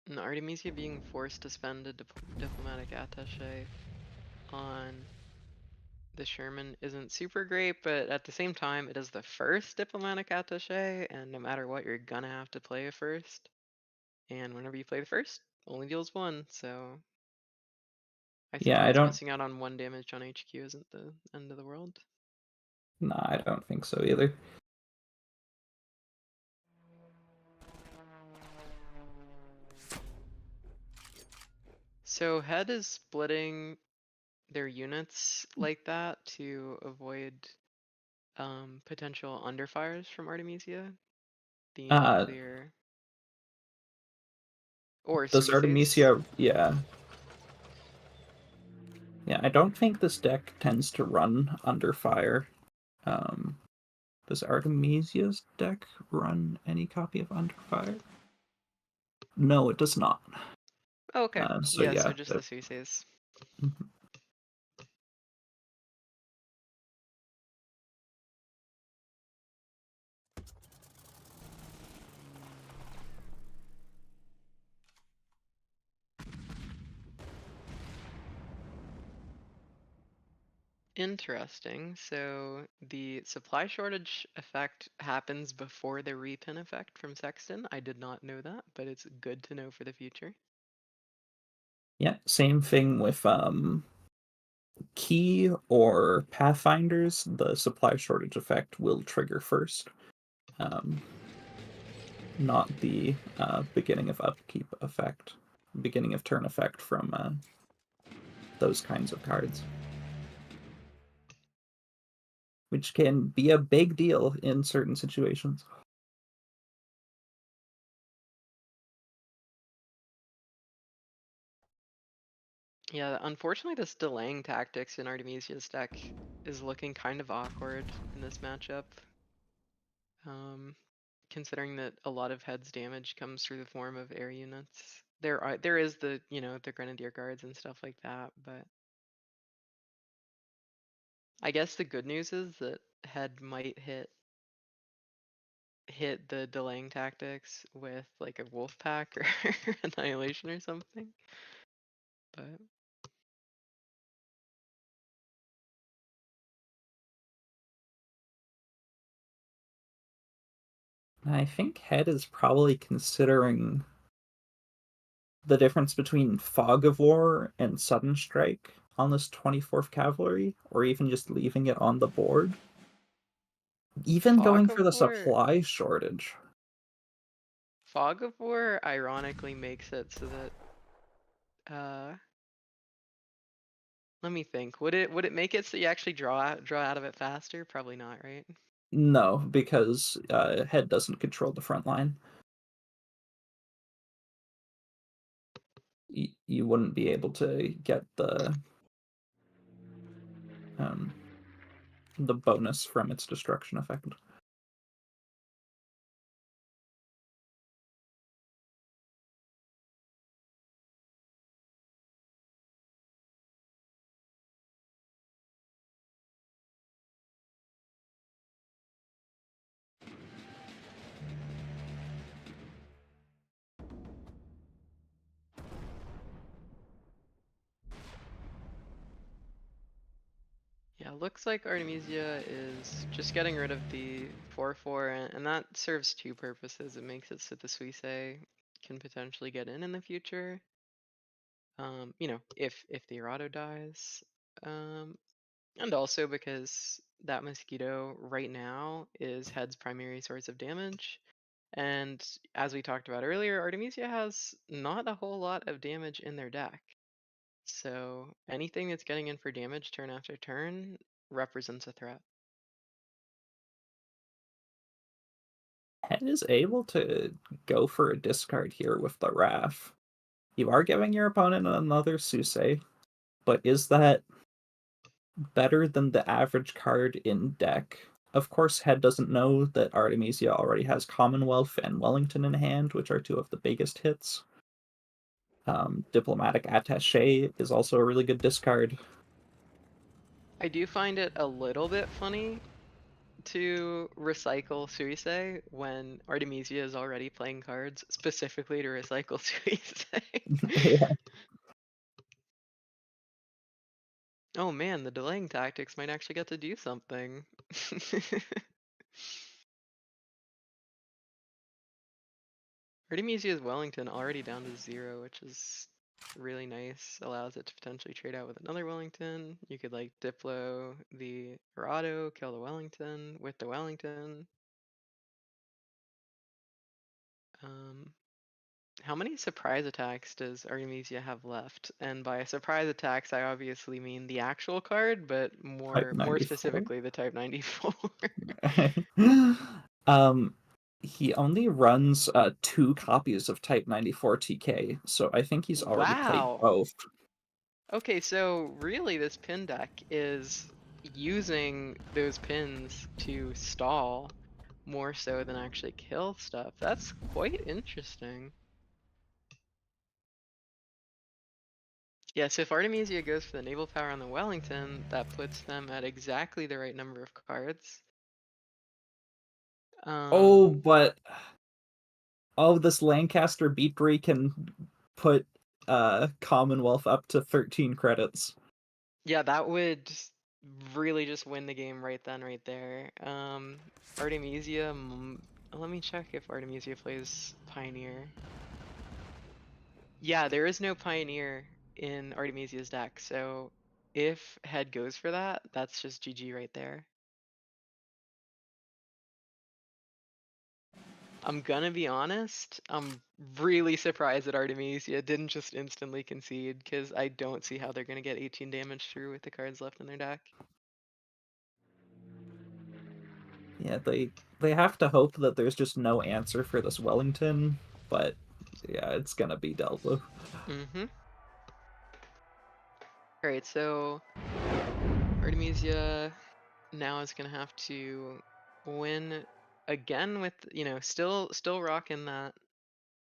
And Artemisia being forced to spend a diplomatic attaché on the Sherman isn't super great, but at the same time, it is the first diplomatic attaché, and no matter what, you're gonna have to play it first. And whenever you play the first, only deals 1, so I Yeah, suppose missing out on 1 damage on HQ isn't the end of the world. No, I don't think so either. So Head is splitting their units like that to avoid potential underfires from Artemisia being able to clear. Or does Suisses. Artemisia, yeah. Yeah, I don't think this deck tends to run under fire. Does Artemisia's deck run any copy of Under Fire? No, it does not. Okay. So yeah, yeah, so just the Suisses. Mhm. Interesting. So the supply shortage effect happens before the repin effect from Sexton. I did not know that, but it's good to know for the future. Yeah, same thing with Key or Pathfinders. The supply shortage effect will trigger first, not the beginning of upkeep effect, beginning of turn effect from those kinds of cards. which can be a big deal in certain situations. Yeah, unfortunately, this delaying tactics in Artemisia's deck is looking kind of awkward in this matchup. Considering that a lot of heads damage comes through the form of air units. There is the, you know, the Grenadier Guards and stuff like that, but I guess the good news is that head might hit the delaying tactics with like a wolf pack or annihilation or something. But I think head is probably considering the difference between Fog of War and Sudden Strike on this 24th Cavalry, or even just leaving it on the board. Even going for the supply shortage. Fog of War ironically makes it so that let me think. Would it make it so you actually draw out of it faster? Probably not, right? No, because head doesn't control the front line. You wouldn't be able to get the bonus from its destruction effect. Yeah, looks like Artemisia is just getting rid of the 4/4, and that serves two purposes. It makes it so the Suisse can potentially get in the future. You know, if the Erato dies, and also because that mosquito right now is head's primary source of damage. And as we talked about earlier, Artemisia has not a whole lot of damage in their deck. So anything that's getting in for damage turn after turn represents a threat. Head is able to go for a discard here with the Wrath. You are giving your opponent another Suisse, but is that better than the average card in deck? Of course, Head doesn't know that Artemisia already has Commonwealth and Wellington in hand, which are two of the biggest hits. Diplomatic Attaché is also a really good discard. I do find it a little bit funny to recycle Suisse when Artemisia is already playing cards specifically to recycle Suisse. Yeah. Oh man, the delaying tactics might actually get to do something. Artemisia's Wellington already down to 0, which is really nice. Allows it to potentially trade out with another Wellington. You could like Diplo the Erato, kill the Wellington with the Wellington. How many surprise attacks does Artemisia have left? And by surprise attacks, I obviously mean the actual card, but more specifically the Type 94. He only runs 2 copies of Type 94 TK, so I think he's already played both. Okay, so really this pin deck is using those pins to stall more so than actually kill stuff. That's quite interesting. Yeah, so if Artemisia goes for the naval power on the Wellington, that puts them at exactly the right number of cards. But this Lancaster Beatbury can put Commonwealth up to 13 credits. Yeah, that would really just win the game right then, right there. Artemisia, let me check if Artemisia plays Pioneer. Yeah, there is no Pioneer in Artemisia's deck, so if Head goes for that, that's just GG right there. I'm gonna be honest, I'm really surprised that Artemisia didn't just instantly concede, because I don't see how they're gonna get 18 damage through with the cards left in their deck. Yeah, they have to hope that there's just no answer for this Wellington, but yeah, it's gonna be Delvo. Mm-hmm. Alright, so Artemisia now is gonna have to win again with, you know, still rocking that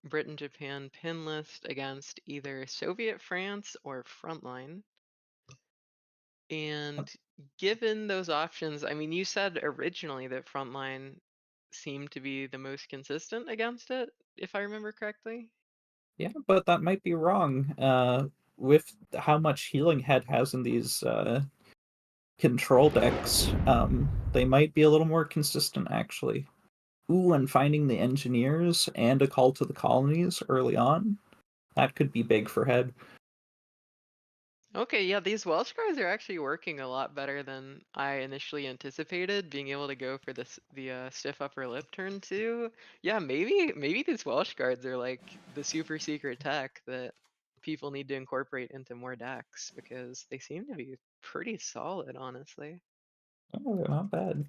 Britain Japan pin list against either Soviet France or Frontline. And given those options, I mean, you said originally that Frontline seemed to be the most consistent against it, if I remember correctly. Yeah, but that might be wrong. With how much Healing Head has in these control decks, they might be a little more consistent actually. Ooh, and finding the engineers and a call to the colonies early on, that could be big for Head. Okay, yeah, these Welsh guys are actually working a lot better than I initially anticipated. Being able to go for the stiff upper lip turn 2. Yeah, maybe these Welsh guards are like the super secret tech that people need to incorporate into more decks because they seem to be pretty solid, honestly. Oh, they're not bad.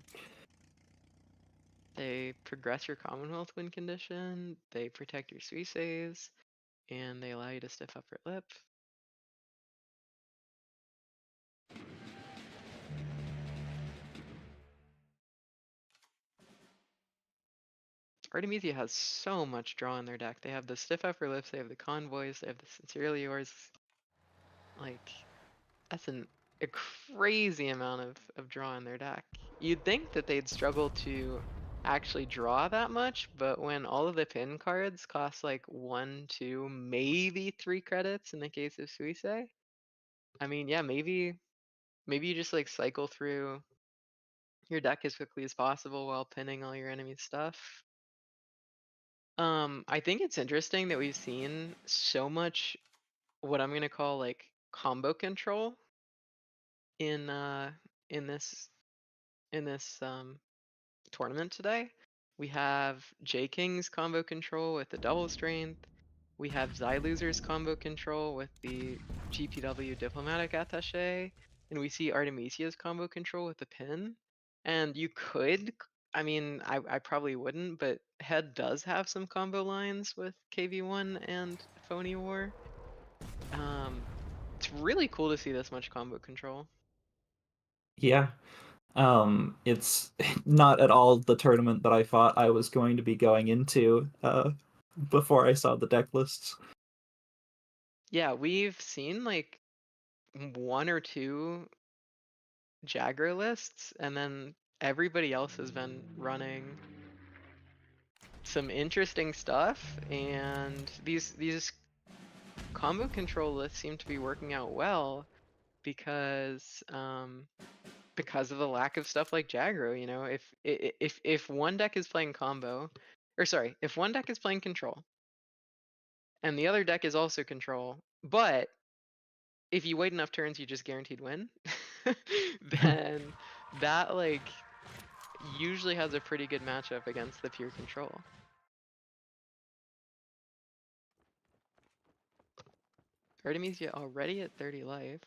They progress your Commonwealth win condition, they protect your Suisses, and they allow you to stiff upper lip. Artemisia has so much draw in their deck. They have the stiff upper lips, they have the convoys, they have the sincerely yours. Like, that's a crazy amount of draw in their deck. You'd think that they'd struggle to actually draw that much, but when all of the pin cards cost like 1, 2, maybe 3 credits in the case of Suisse, I mean, yeah, maybe you just like cycle through your deck as quickly as possible while pinning all your enemy's stuff. I think it's interesting that we've seen so much what I'm gonna call like combo control in in this in this tournament today. We have J King's combo control with the double strength. We have Xyloser's combo control with the GPW diplomatic attaché, and we see Artemisia's combo control with the pin. And you could, I mean, I probably wouldn't, but Head does have some combo lines with KV1 and Phony War. It's really cool to see this much combo control. Yeah. It's not at all the tournament that I thought I was going to be going into before I saw the deck lists. Yeah, we've seen like 1 or 2 Jagger lists, and then everybody else has been running some interesting stuff, and these combo control lists seem to be working out well because of the lack of stuff like Jagro. You know, if one deck is playing combo, or sorry, if one deck is playing control and the other deck is also control, but if you wait enough turns, you just guaranteed win, then that like usually has a pretty good matchup against the pure control. Artemisia already at 30 life.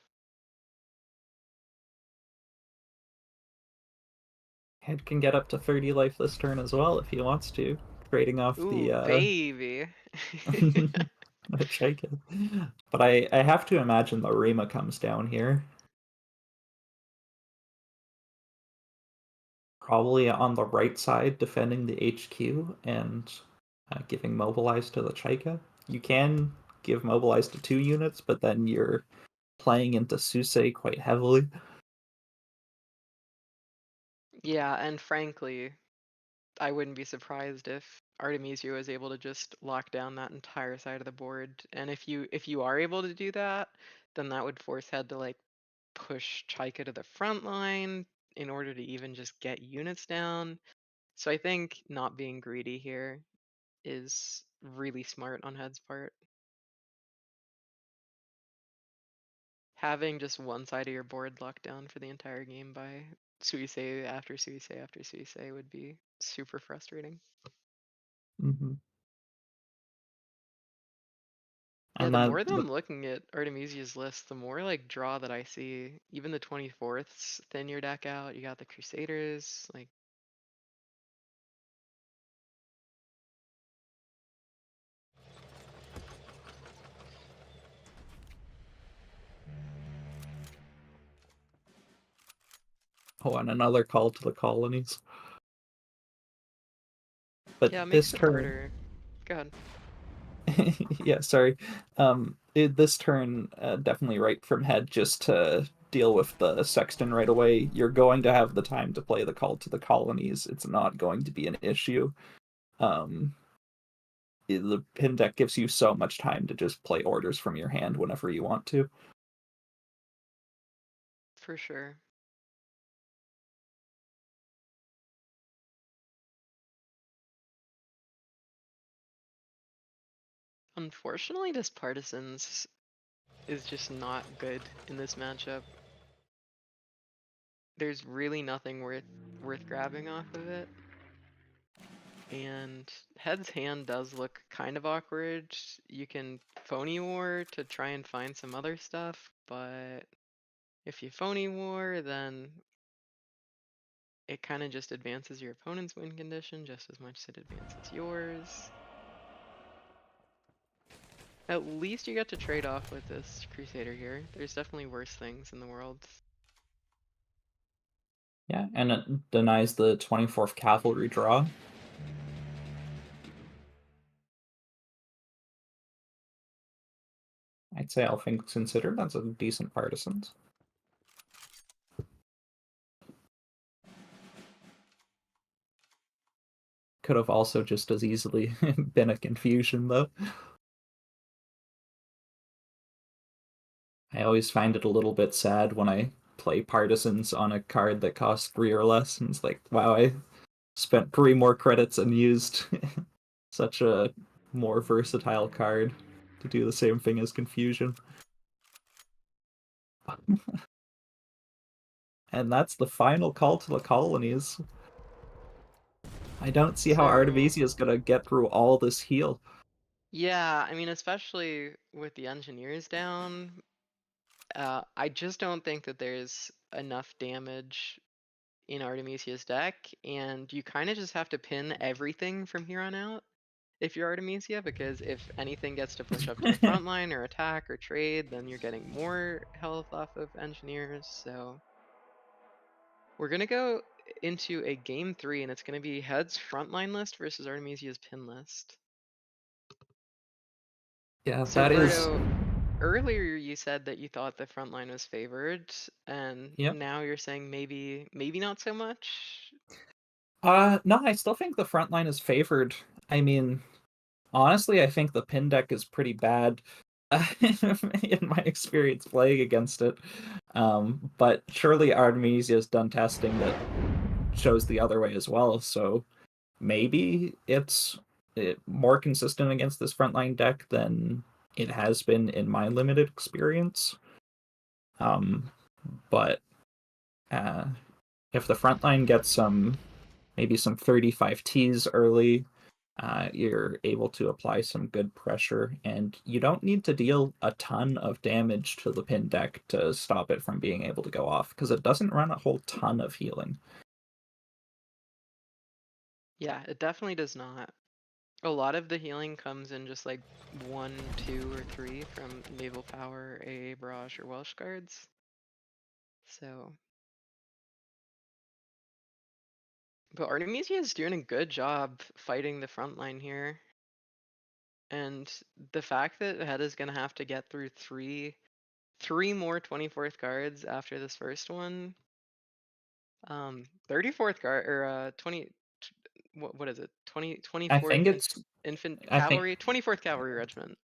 Head can get up to 30 life this turn as well if he wants to, trading off Ooh, the baby. Chica. But I have to imagine the Rima comes down here. Probably on the right side, defending the HQ and giving Mobilize to the Chica. You can give Mobilize to 2 units, but then you're playing into Suse quite heavily. Yeah, and frankly, I wouldn't be surprised if Artemisia was able to just lock down that entire side of the board. And if you are able to do that, then that would force Head to like push Chaika to the front line in order to even just get units down. So I think not being greedy here is really smart on Head's part. Having just one side of your board locked down for the entire game by Suisse after Suisse after Suisse would be super frustrating. Mm-hmm. Yeah, And the that, more that I'm looking at Artemisia's list, the more like draw that I see. Even the 24ths thin your deck out. You got the Crusaders. Like Oh, and another call to the colonies. But Yeah, it this makes it turn, harder. Go ahead. yeah, sorry. This turn, definitely right from head just to deal with the Sexton right away. You're going to have the time to play the call to the colonies. It's not going to be an issue. The pin deck gives you so much time to just play orders from your hand whenever you want to. For sure. Unfortunately, this Partisans is just not good in this matchup. There's really nothing worth grabbing off of it. And Head's hand does look kind of awkward. You can phony war to try and find some other stuff, but if you phony war, then it kind of just advances your opponent's win condition just as much as it advances yours. At least you get to trade off with this Crusader here. There's definitely worse things in the world. Yeah, and it denies the 24th Cavalry draw. I'd say all things considered, that's a decent Partisans. Could have also just as easily been a confusion, though. I always find it a little bit sad when I play Partisans on a card that costs 3 or less, and it's like, wow, I spent 3 more credits and used such a more versatile card to do the same thing as Confusion. And that's the final call to the colonies. I don't see how Artemisia is going to get through all this heal. Yeah, I mean, especially with the engineers down, I just don't think that there's enough damage in Artemisia's deck, and you kind of just have to pin everything from here on out if you're Artemisia, because if anything gets to push up to the front line or attack or trade, then you're getting more health off of engineers. So we're gonna go into a game 3, and it's gonna be Head's frontline list versus Artemisia's pin list. Yeah, So that is... Berto, earlier you said that you thought the front line was favored, and Yep. now you're saying maybe not so much. No, I still think the front line is favored. I mean, honestly, I think the pin deck is pretty bad in my experience playing against it. But surely Artemisia's done testing that shows the other way as well, so maybe it's more consistent against this frontline deck than it has been in my limited experience. But if the frontline gets maybe some 35 Ts early, you're able to apply some good pressure, and you don't need to deal a ton of damage to the pin deck to stop it from being able to go off, because it doesn't run a whole ton of healing. Yeah, it definitely does not. A lot of the healing comes in just like 1, 2, or 3 from Naval Power, AA Barrage, or Welsh Guards. So, but Artemisia is doing a good job fighting the front line here. And the fact that Head is gonna have to get through three more 24th guards after this first one. 34th guard, or 20, what is it? 24th I think it's... infant I think... cavalry, 24th cavalry regiment.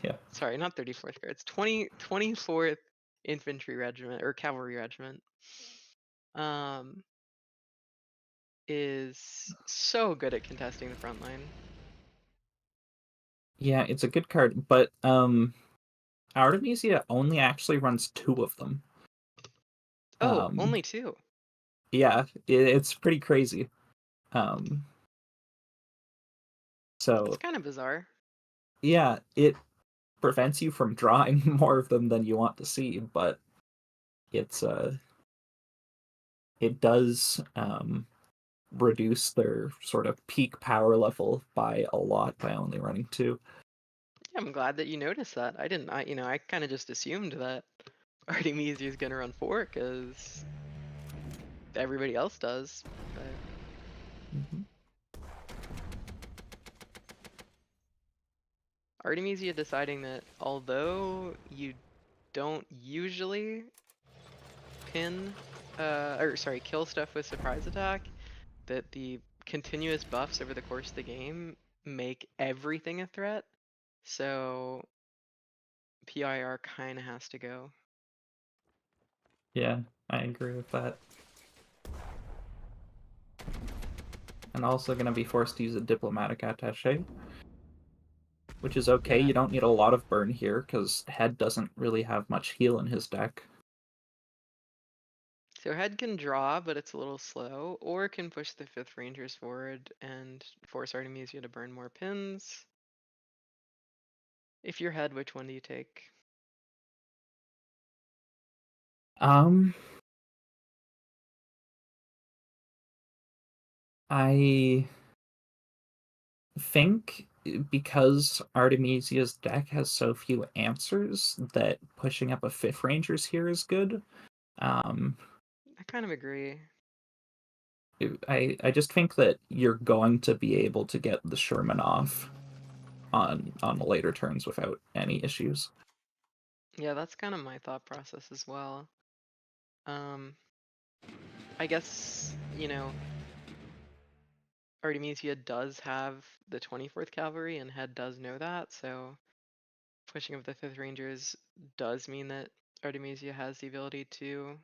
Yeah. Sorry, not 34th guards. 24th infantry regiment or cavalry regiment. Is so good at contesting the front line. Yeah, it's a good card, but Artemisia only actually runs 2 of them. Oh, only 2. Yeah, it's pretty crazy. So it's kind of bizarre. Yeah, it prevents you from drawing more of them than you want to see, but it's it does reduce their sort of peak power level by a lot by only running 2. Yeah, I'm glad that you noticed that. I didn't. I kind of just assumed that Artemisia is gonna run 4 because everybody else does. But Mhm. Artemisia deciding that although you don't usually pin, kill stuff with surprise attack, that the continuous buffs over the course of the game make everything a threat. So PIR kind of has to go. Yeah, I agree with that. And also going to be forced to use a diplomatic attaché, which is okay. Yeah. You don't need a lot of burn here because Head doesn't really have much heal in his deck. So Head can draw, but it's a little slow, or can push the 5th Rangers forward and force Artemisia to burn more pins. If you're Head, which one do you take? I think because Artemisia's deck has so few answers that pushing up a 5th Rangers here is good. I kind of agree. I just think that you're going to be able to get the Sherman off on the later turns without any issues. Yeah, that's kind of my thought process as well. I guess, Artemisia does have the 24th Cavalry, and Head does know that, so pushing up the 5th Rangers does mean that Artemisia has the ability to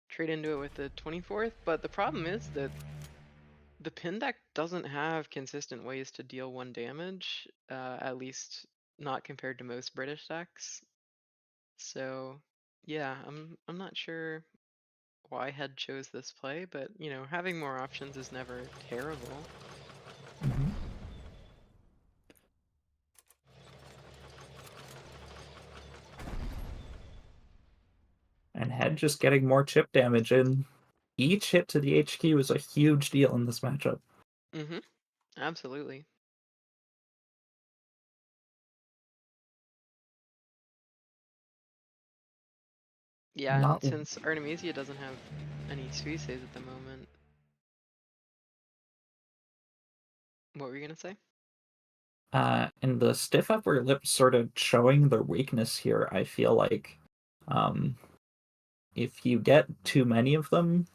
trade into it with the 24th, but the problem is that the pin deck doesn't have consistent ways to deal 1 damage, at least not compared to most British decks. So yeah, I'm not sure why Head chose this play, but having more options is never terrible. And Head just getting more chip damage in. Each hit to the HQ is a huge deal in this matchup. Mm-hmm. Absolutely. Yeah, and Not since Artemisia doesn't have any Suises at the moment, what were you gonna say? in the stiff upper lip sort of showing their weakness here, I feel like if you get too many of them,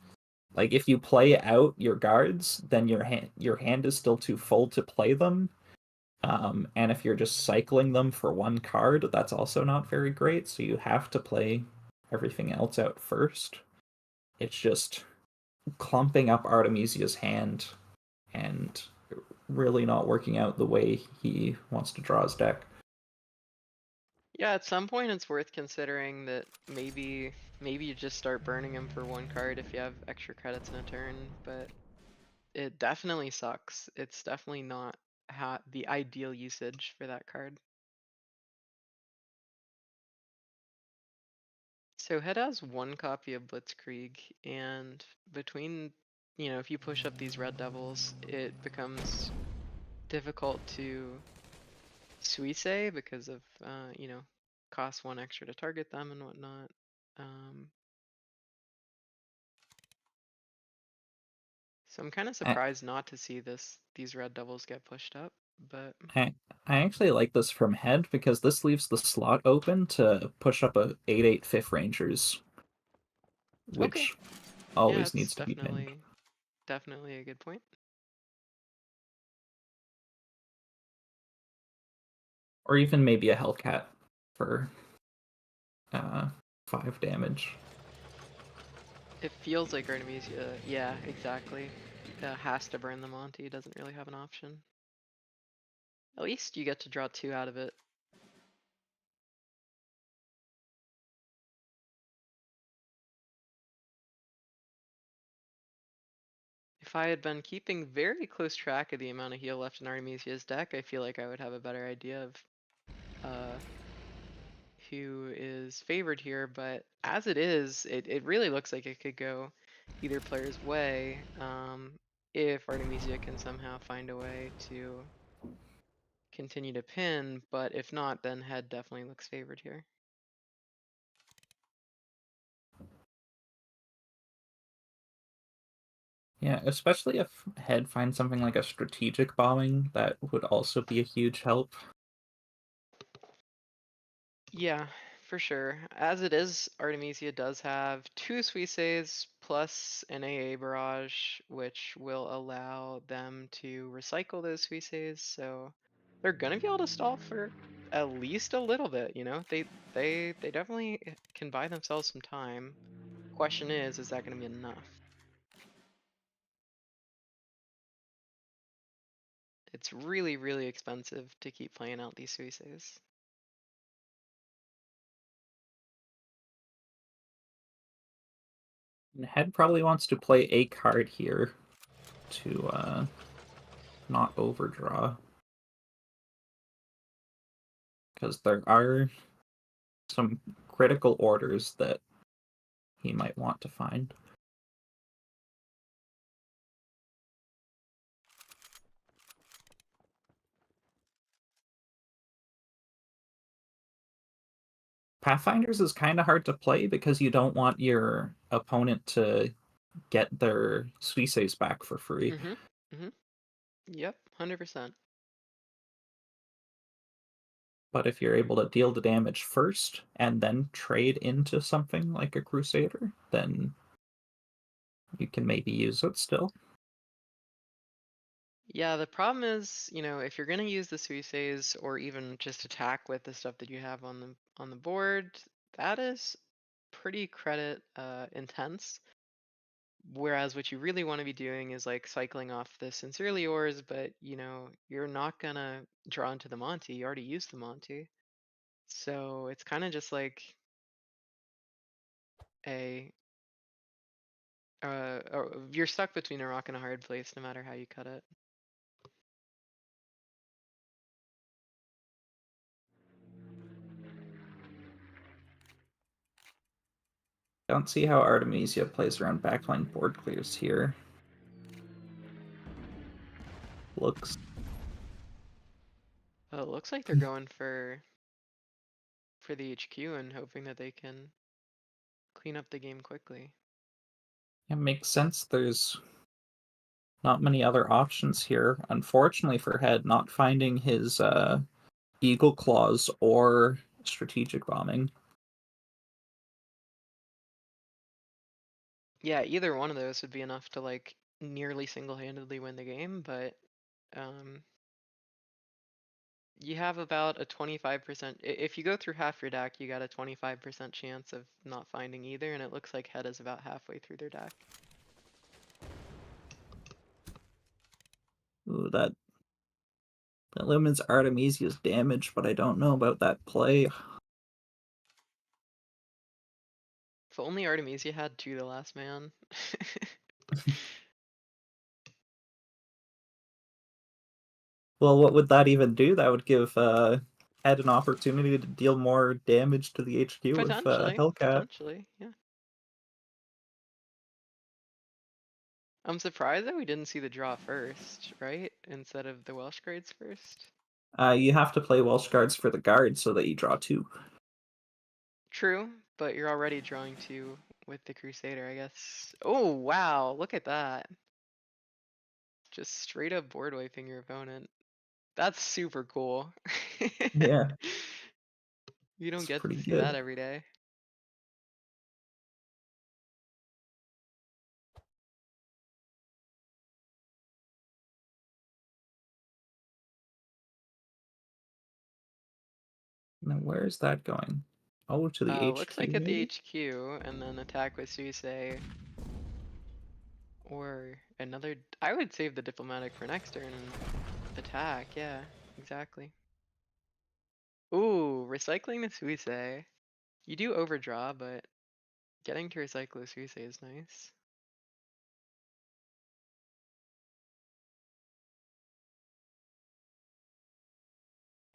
like if you play out your guards, then your hand is still too full to play them. And if you're just cycling them for 1 card, that's also not very great. So you have to play everything else out first. It's just clumping up Artemisia's hand and really not working out the way he wants to draw his deck. Yeah, at some point it's worth considering that maybe you just start burning him for 1 card if you have extra credits in a turn, but it definitely sucks. It's definitely not the ideal usage for that card. So Head has 1 copy of Blitzkrieg, and between, if you push up these Red Devils, it becomes difficult to Suisse because of, cost 1 extra to target them and whatnot. So I'm kind of surprised not to see these Red Devils get pushed up, but I actually like this from Head because this leaves the slot open to push up a 8/8 5th Rangers, okay. which Yeah, always it's needs to be pinned. definitely a good point. Or even maybe a Hellcat for 5 damage. It feels like Artemisia, yeah, exactly. Has to burn the Monty, doesn't really have an option. At least you get to draw 2 out of it. If I had been keeping very close track of the amount of heal left in Artemisia's deck, I feel like I would have a better idea of who is favored here, but as it is, it really looks like it could go either player's way, if Artemisia can somehow find a way to continue to pin, but if not, then Head definitely looks favored here. Yeah, especially if Head finds something like a strategic bombing, that would also be a huge help. Yeah, for sure. As it is, Artemisia does have 2 Suisses plus an AA barrage, which will allow them to recycle those Suisses, so they're gonna be able to stall for at least a little bit, you know? They definitely can buy themselves some time. Question is that gonna be enough? It's really, really expensive to keep playing out these Suisses. And Head probably wants to play a card here to not overdraw. Because there are some critical orders that he might want to find. Pathfinders is kind of hard to play because you don't want your opponent to get their Suisses back for free. Yep, 100%. But if you're able to deal the damage first and then trade into something like a Crusader, then you can maybe use it still. Yeah, the problem is, you know, if you're gonna use the Suisses or even just attack with the stuff that you have on the board, that is pretty credit intense. Whereas what you really want to be doing is like cycling off the Sincerely Yours, but you know, you're not gonna draw into the Monty. You already used the Monty. So it's kind of just like a you're stuck between a rock and a hard place no matter how you cut it. Don't see how Artemisia plays around backline board clears here. Looks Oh, it looks like they're going for the HQ and hoping that they can clean up the game quickly. it makes sense. There's not many other options here. Unfortunately for Head, not finding his Eagle Claws or strategic bombing. Yeah, either one of those would be enough to like nearly single-handedly win the game, but you have about a 25%. If you go through half your deck, you got a 25% chance of not finding either, and it looks like Head is about halfway through their deck. Ooh, that limits Artemisia's damage, but I don't know about that play. If only Artemisia had 2 the last man. Well, what would that even do? That would give Head an opportunity to deal more damage to the HQ with Hellcat. Potentially, yeah. I'm surprised that we didn't see the draw first, right? Instead of the Welsh grades first. You have to play Welsh Guards for the guard so that you draw 2. True, but you're already drawing 2 with the Crusader, I guess. Oh, wow, look at that. Just straight up board wiping your opponent. That's super cool. Yeah, You don't it's get to pretty see good. that every day. Now, where is that going? Oh, to the HQ, Looks like at the maybe? HQ, and then attack with Suisei. Or another. I would save the diplomatic for next turn and attack. Yeah, exactly. Ooh, recycling the Suisei. You do overdraw, but getting to recycle the Suisei is nice.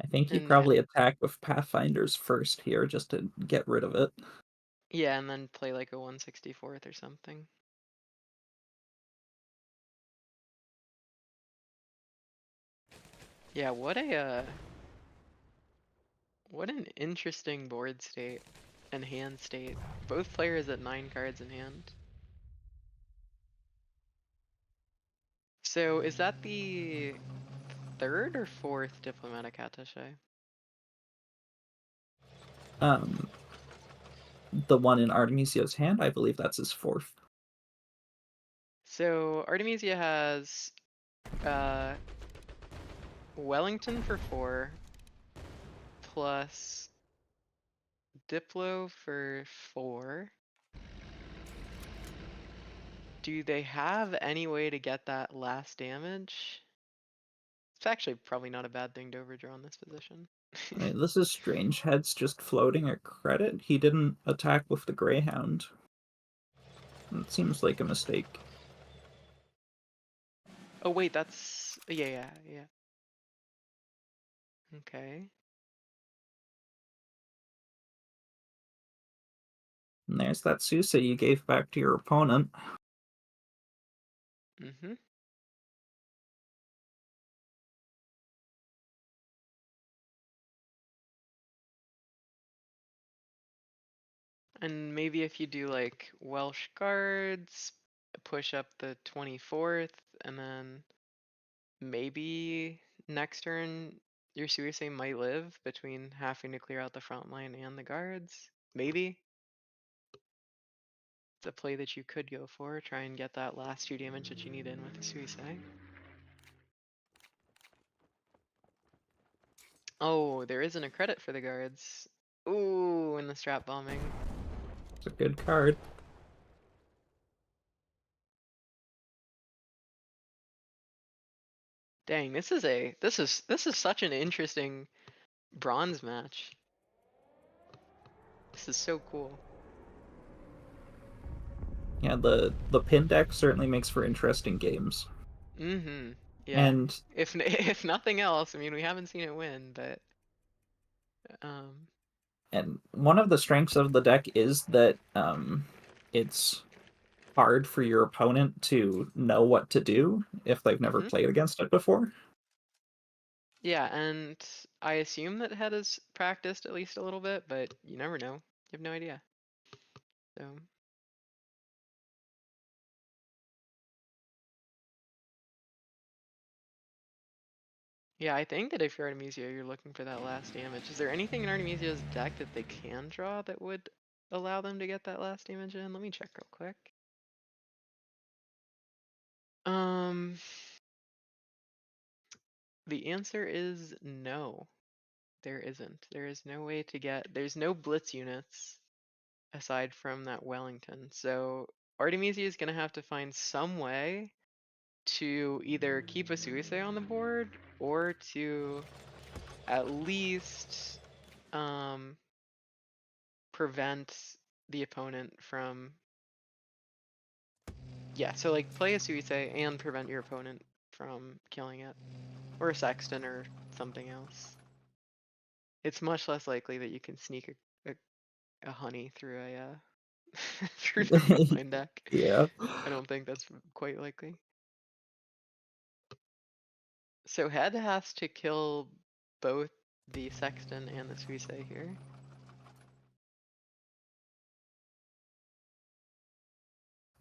I think he'd And probably attack with Pathfinders first here, just to get rid of it. yeah, and then play like a 164th or something. Yeah, what an interesting board state and hand state. Both players at 9 cards in hand. So is that the third or fourth diplomatic attaché? The one in Artemisio's hand, I believe that's his fourth. So Artemisia has Wellington for 4 plus Diplo for 4. Do they have any way to get that last damage? It's actually probably not a bad thing to overdraw in this position. I mean, this is strange. Head's just floating a credit. He didn't attack with the Greyhound. It seems like a mistake. Oh wait, that's yeah. Okay. And there's that Sousa you gave back to your opponent. Mm-hmm. And maybe if you do like Welsh guards, push up the 24th, and then maybe next turn your Suisei might live between having to clear out the front line and the guards. Maybe. It's a play that you could go for. Try and get that last 2 damage that you need in with the Suisei. Oh, there isn't a credit for the guards. Ooh, and the strap bombing. It's a good card. Dang, this is such an interesting bronze match. This is so cool. Yeah, the pin deck certainly makes for interesting games. Mm-hmm. Yeah. And if nothing else, I mean, we haven't seen it win, but and one of the strengths of the deck is that it's hard for your opponent to know what to do if they've never played against it before. Yeah, and I assume that Head has practiced at least a little bit, but you never know. You have no idea. So yeah, I think that if you're Artemisia, you're looking for that last damage. Is there anything in Artemisia's deck that they can draw that would allow them to get that last damage in? Let me check real quick. The answer is no. There isn't. There is no way to get, there's no blitz units aside from that Wellington. So Artemisia is gonna have to find some way to either keep a Suisei on the board or to at least prevent the opponent from, yeah, so like play a Suisei and prevent your opponent from killing it, or a Sexton or something else. It's much less likely that you can sneak a honey through a through the frontline deck. Yeah. I don't think that's quite likely. So Head has to kill both the Sexton and the Suisei here.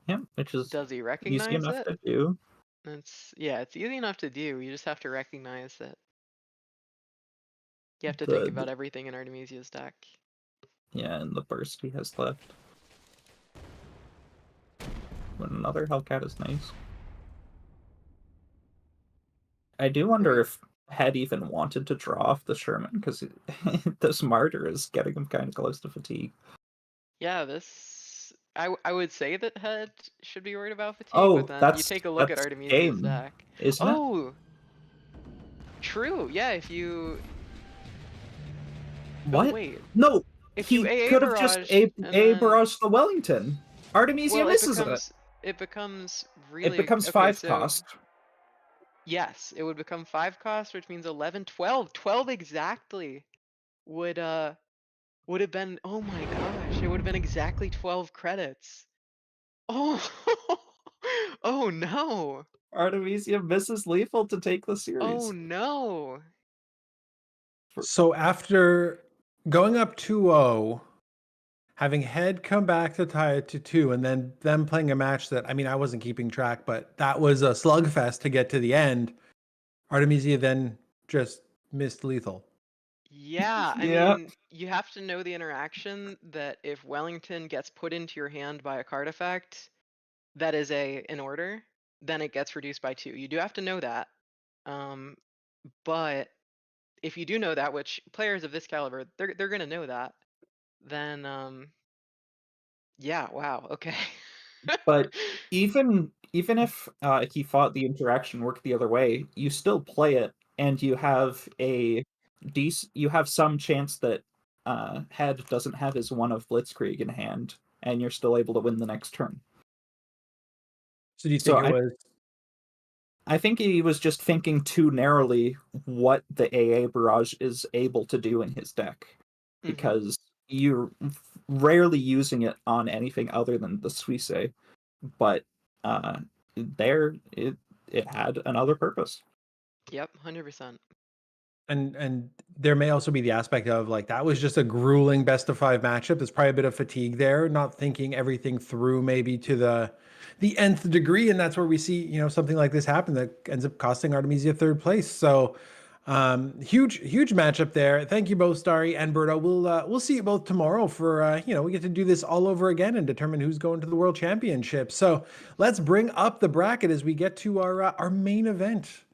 Yeah, which is Does he easy recognize enough it? to do. It's easy enough to do. You just have to recognize it. You have to The- think about everything in Artemisia's deck. Yeah, and the burst he has left. But another Hellcat is nice. I do wonder if Head even wanted to draw off the Sherman, because this Martyr is getting him kind of close to fatigue. Yeah, this I would say that Head should be worried about fatigue, Oh, but then you that's take a look at that's Artemisia's game, deck. isn't it? Oh, true. Yeah, if you. What? Oh, wait. No, If he you AA could have just barrage A and then- barrage the Wellington. Artemisia Well, misses it becomes it. really. It becomes okay, 5 so- cost. Yes, it would become 5 cost, which means 11, 12. 12 exactly would have been, oh my gosh, it would have been exactly 12 credits. Oh, oh no. Artemisia misses lethal to take the series. Oh no. So after going up 2-0, having head come back to tie it to 2, and then them playing a match that, I mean, I wasn't keeping track, but that was a slugfest to get to the end. Artemisia then just missed lethal. Yeah, I Yeah. mean, you have to know the interaction that if Wellington gets put into your hand by a card effect that is an order, then it gets reduced by 2. You do have to know that. But if you do know that, which players of this caliber, they're gonna know that, then yeah, wow, okay. But even if he thought the interaction worked the other way, you still play it, and you have you have some chance that Head doesn't have his one of Blitzkrieg in hand, and you're still able to win the next turn. So do you think So I think he was just thinking too narrowly what the AA Barrage is able to do in his deck, because you're rarely using it on anything other than the Suisse, but there it had another purpose. Yep, 100%. And there may also be the aspect of like that was just a grueling best of 5 matchup. There's probably a bit of fatigue there, not thinking everything through maybe to the nth degree, and that's where we see, you know, something like this happen that ends up costing Artemisia 3rd place. So huge matchup there. Thank you both, Starry and Berto. We'll see you both tomorrow for you know, we get to do this all over again and determine who's going to the World Championship. So let's bring up the bracket as we get to our main event.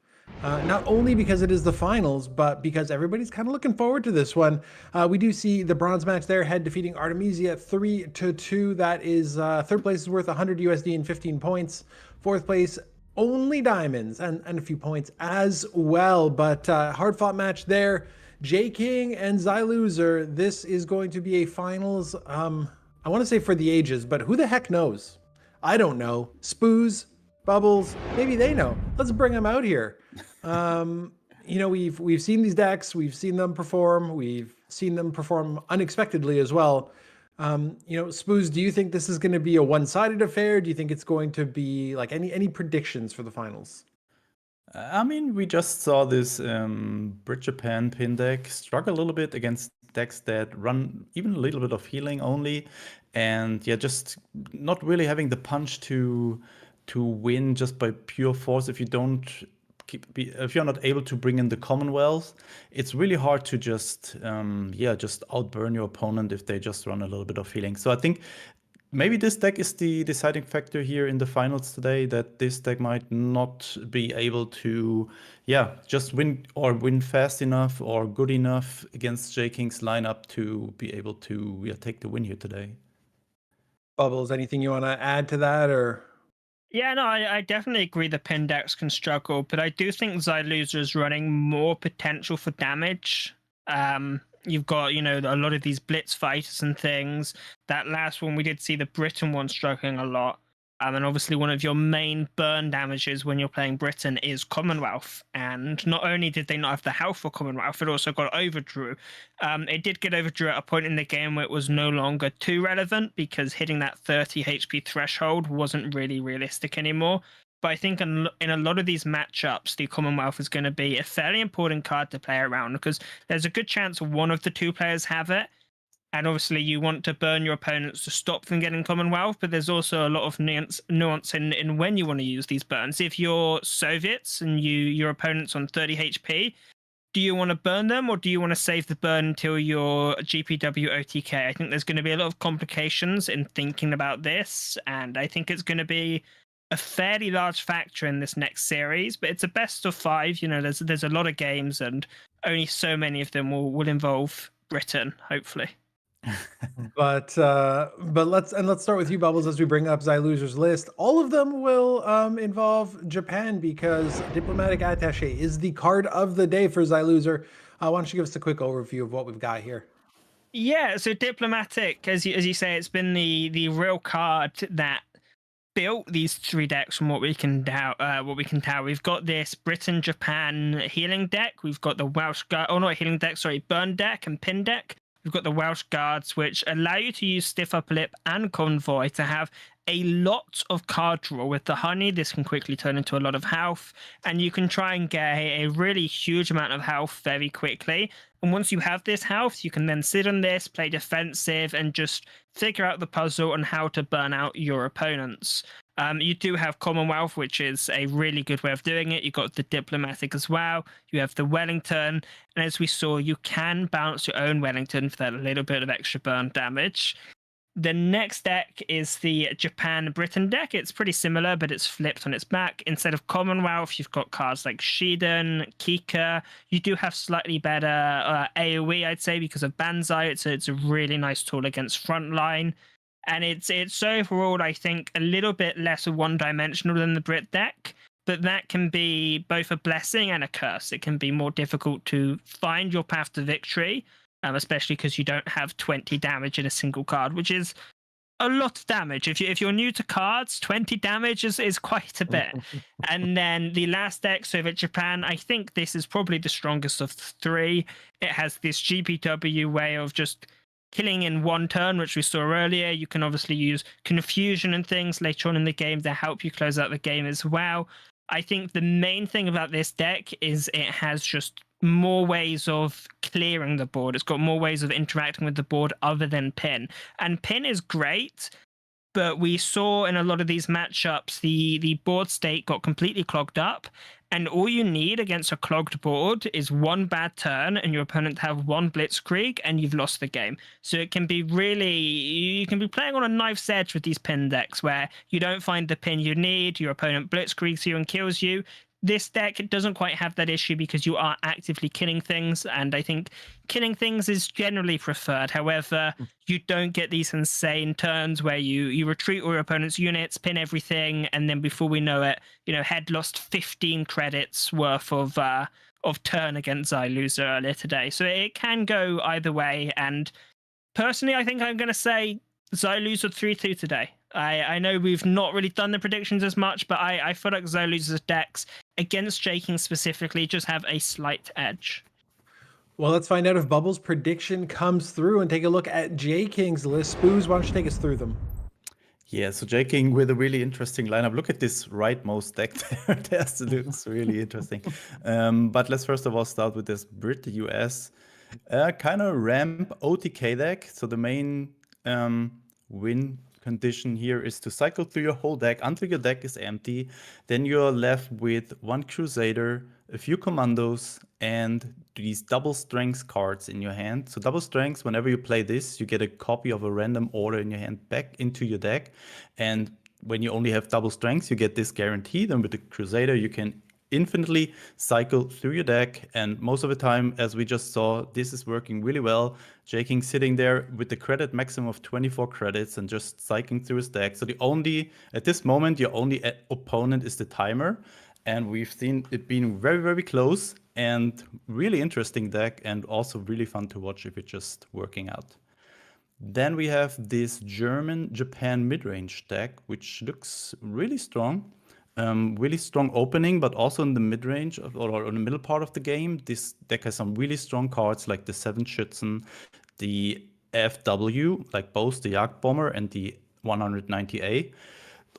Not only because it is the finals, but because everybody's kind of looking forward to this one. We do see the bronze match there, Head defeating Artemisia 3-2. That is 3rd place is worth 100 USD and 15 points. 4th place, only diamonds and a few points as well. But hard fought match there. J King and Zyloser. This is going to be a finals. I want to say for the ages, but who the heck knows? I don't know. Spooz, Bubbles, maybe they know. Let's bring them out here. You know, we've seen these decks, we've seen them perform, we've seen them perform unexpectedly as well. You know, Spooz, do you think this is going to be a one-sided affair? Do you think it's going to be like any predictions for the finals? I mean, we just saw this Brit Japan pin deck struggle a little bit against decks that run even a little bit of healing only, and yeah, just not really having the punch to win just by pure force. If you don't if you're not able to bring in the Commonwealth, it's really hard to just just outburn your opponent if they just run a little bit of healing. So I think maybe this deck is the deciding factor here in the finals today, that this deck might not be able to just win fast enough or good enough against J King's lineup to be able to take the win here today. Bubbles, anything you want to add to that, or? Yeah, no, I definitely agree the pin decks can struggle, but I do think Zyloser is running more potential for damage. You've got, you know, a lot of these blitz fighters and things. That last one, we did see the Britain one struggling a lot. And obviously one of your main burn damages when you're playing Britain is Commonwealth. And not only did they not have the health for Commonwealth, it also got overdrew. It did get overdrew at a point in the game where it was no longer too relevant because hitting that 30 HP threshold wasn't really realistic anymore. But I think in a lot of these matchups, the Commonwealth is going to be a fairly important card to play around because there's a good chance one of the two players have it. And obviously you want to burn your opponents to stop them getting Commonwealth, but there's also a lot of nuance in when you want to use these burns. If you're Soviets and your opponent's on 30 HP, do you want to burn them or do you want to save the burn until your GPW OTK? I think there's going to be a lot of complications in thinking about this, and I think it's going to be a fairly large factor in this next series, but it's a best of 5. You know, there's a lot of games and only so many of them will involve Britain, hopefully. But let's start with you, Bubbles, as we bring up Zyloser's list. All of them will involve Japan because Diplomatic Attaché is the card of the day for Zyloser. Why don't you give us a quick overview of what we've got here? Yeah, so Diplomatic, as you say, it's been the real card that built these 3 decks from what we can tell. We've got this Britain Japan healing deck. We've got the Welsh burn deck and pin deck. You've got the Welsh Guards, which allow you to use Stiff Upper Lip and Convoy to have a lot of card draw. With the Honey, this can quickly turn into a lot of health, and you can try and get a really huge amount of health very quickly. And once you have this health, you can then sit on this, play defensive, and just figure out the puzzle on how to burn out your opponents. You do have Commonwealth, which is a really good way of doing it. You've got the Diplomatic as well. You have the Wellington. And as we saw, you can bounce your own Wellington for that little bit of extra burn damage. The next deck is the Japan-Britain deck. It's pretty similar, but it's flipped on its back. Instead of Commonwealth, you've got cards like Shiden, Kika. You do have slightly better AoE, I'd say, because of Banzai. It's a really nice tool against Frontline. And it's overall, I think, a little bit less one-dimensional than the Brit deck, but that can be both a blessing and a curse. It can be more difficult to find your path to victory, especially because you don't have 20 damage in a single card, which is a lot of damage. If you're new to cards, 20 damage is quite a bit. And then the last deck, Soviet Japan, I think this is probably the strongest of the three. It has this GPW way of just killing in one turn, which we saw earlier. You can obviously use confusion and things later on in the game to help you close out the game as well. I think the main thing about this deck is it has just more ways of clearing the board. It's got more ways of interacting with the board other than Pin. And Pin is great, but we saw in a lot of these matchups, the board state got completely clogged up. And all you need against a clogged board is one bad turn and your opponent have one blitzkrieg and you've lost the game. So it can be really, you can be playing on a knife's edge with these pin decks where you don't find the pin you need, your opponent blitzkriegs you and kills you. This deck, it doesn't quite have that issue because you are actively killing things, and I think killing things is generally preferred. However, you don't get these insane turns where you retreat all your opponent's units, pin everything, and then before we know it, Head lost 15 credits worth of turn against Zailuza earlier today. So it can go either way, and personally, I think I'm going to say Zailuza 3-2 today. I know we've not really done the predictions as much, but I feel like Zailuza's decks against Jaking specifically just have a slight edge. Well, let's find out if Bubble's prediction comes through and take a look at Jaking's list. Spooz, why don't you take us through them? Yeah, so Jaking with a really interesting lineup. Look at this rightmost deck there. It looks really interesting. But let's first of all start with this Brit US kind of ramp OTK deck. So the main win condition here is to cycle through your whole deck until your deck is empty. Then you're left with one Crusader, a few Commandos, and these double strength cards in your hand. So double strength, whenever you play this, you get a copy of a random order in your hand back into your deck. And when you only have double strength, you get this guaranteed. And with the Crusader, you can infinitely cycle through your deck, and most of the time, as we just saw, this is working really well. Jaking sitting there with the credit maximum of 24 credits and just cycling through his deck. So at this moment, your only opponent is the timer, and we've seen it being very, very close and really interesting deck, and also really fun to watch if it's just working out. Then we have this German-Japan mid-range deck, which looks really strong. Really strong opening, but also in the mid-range or in the middle part of the game, this deck has some really strong cards like the 7 Schützen, the FW, like both the Jagdbomber and the 190A.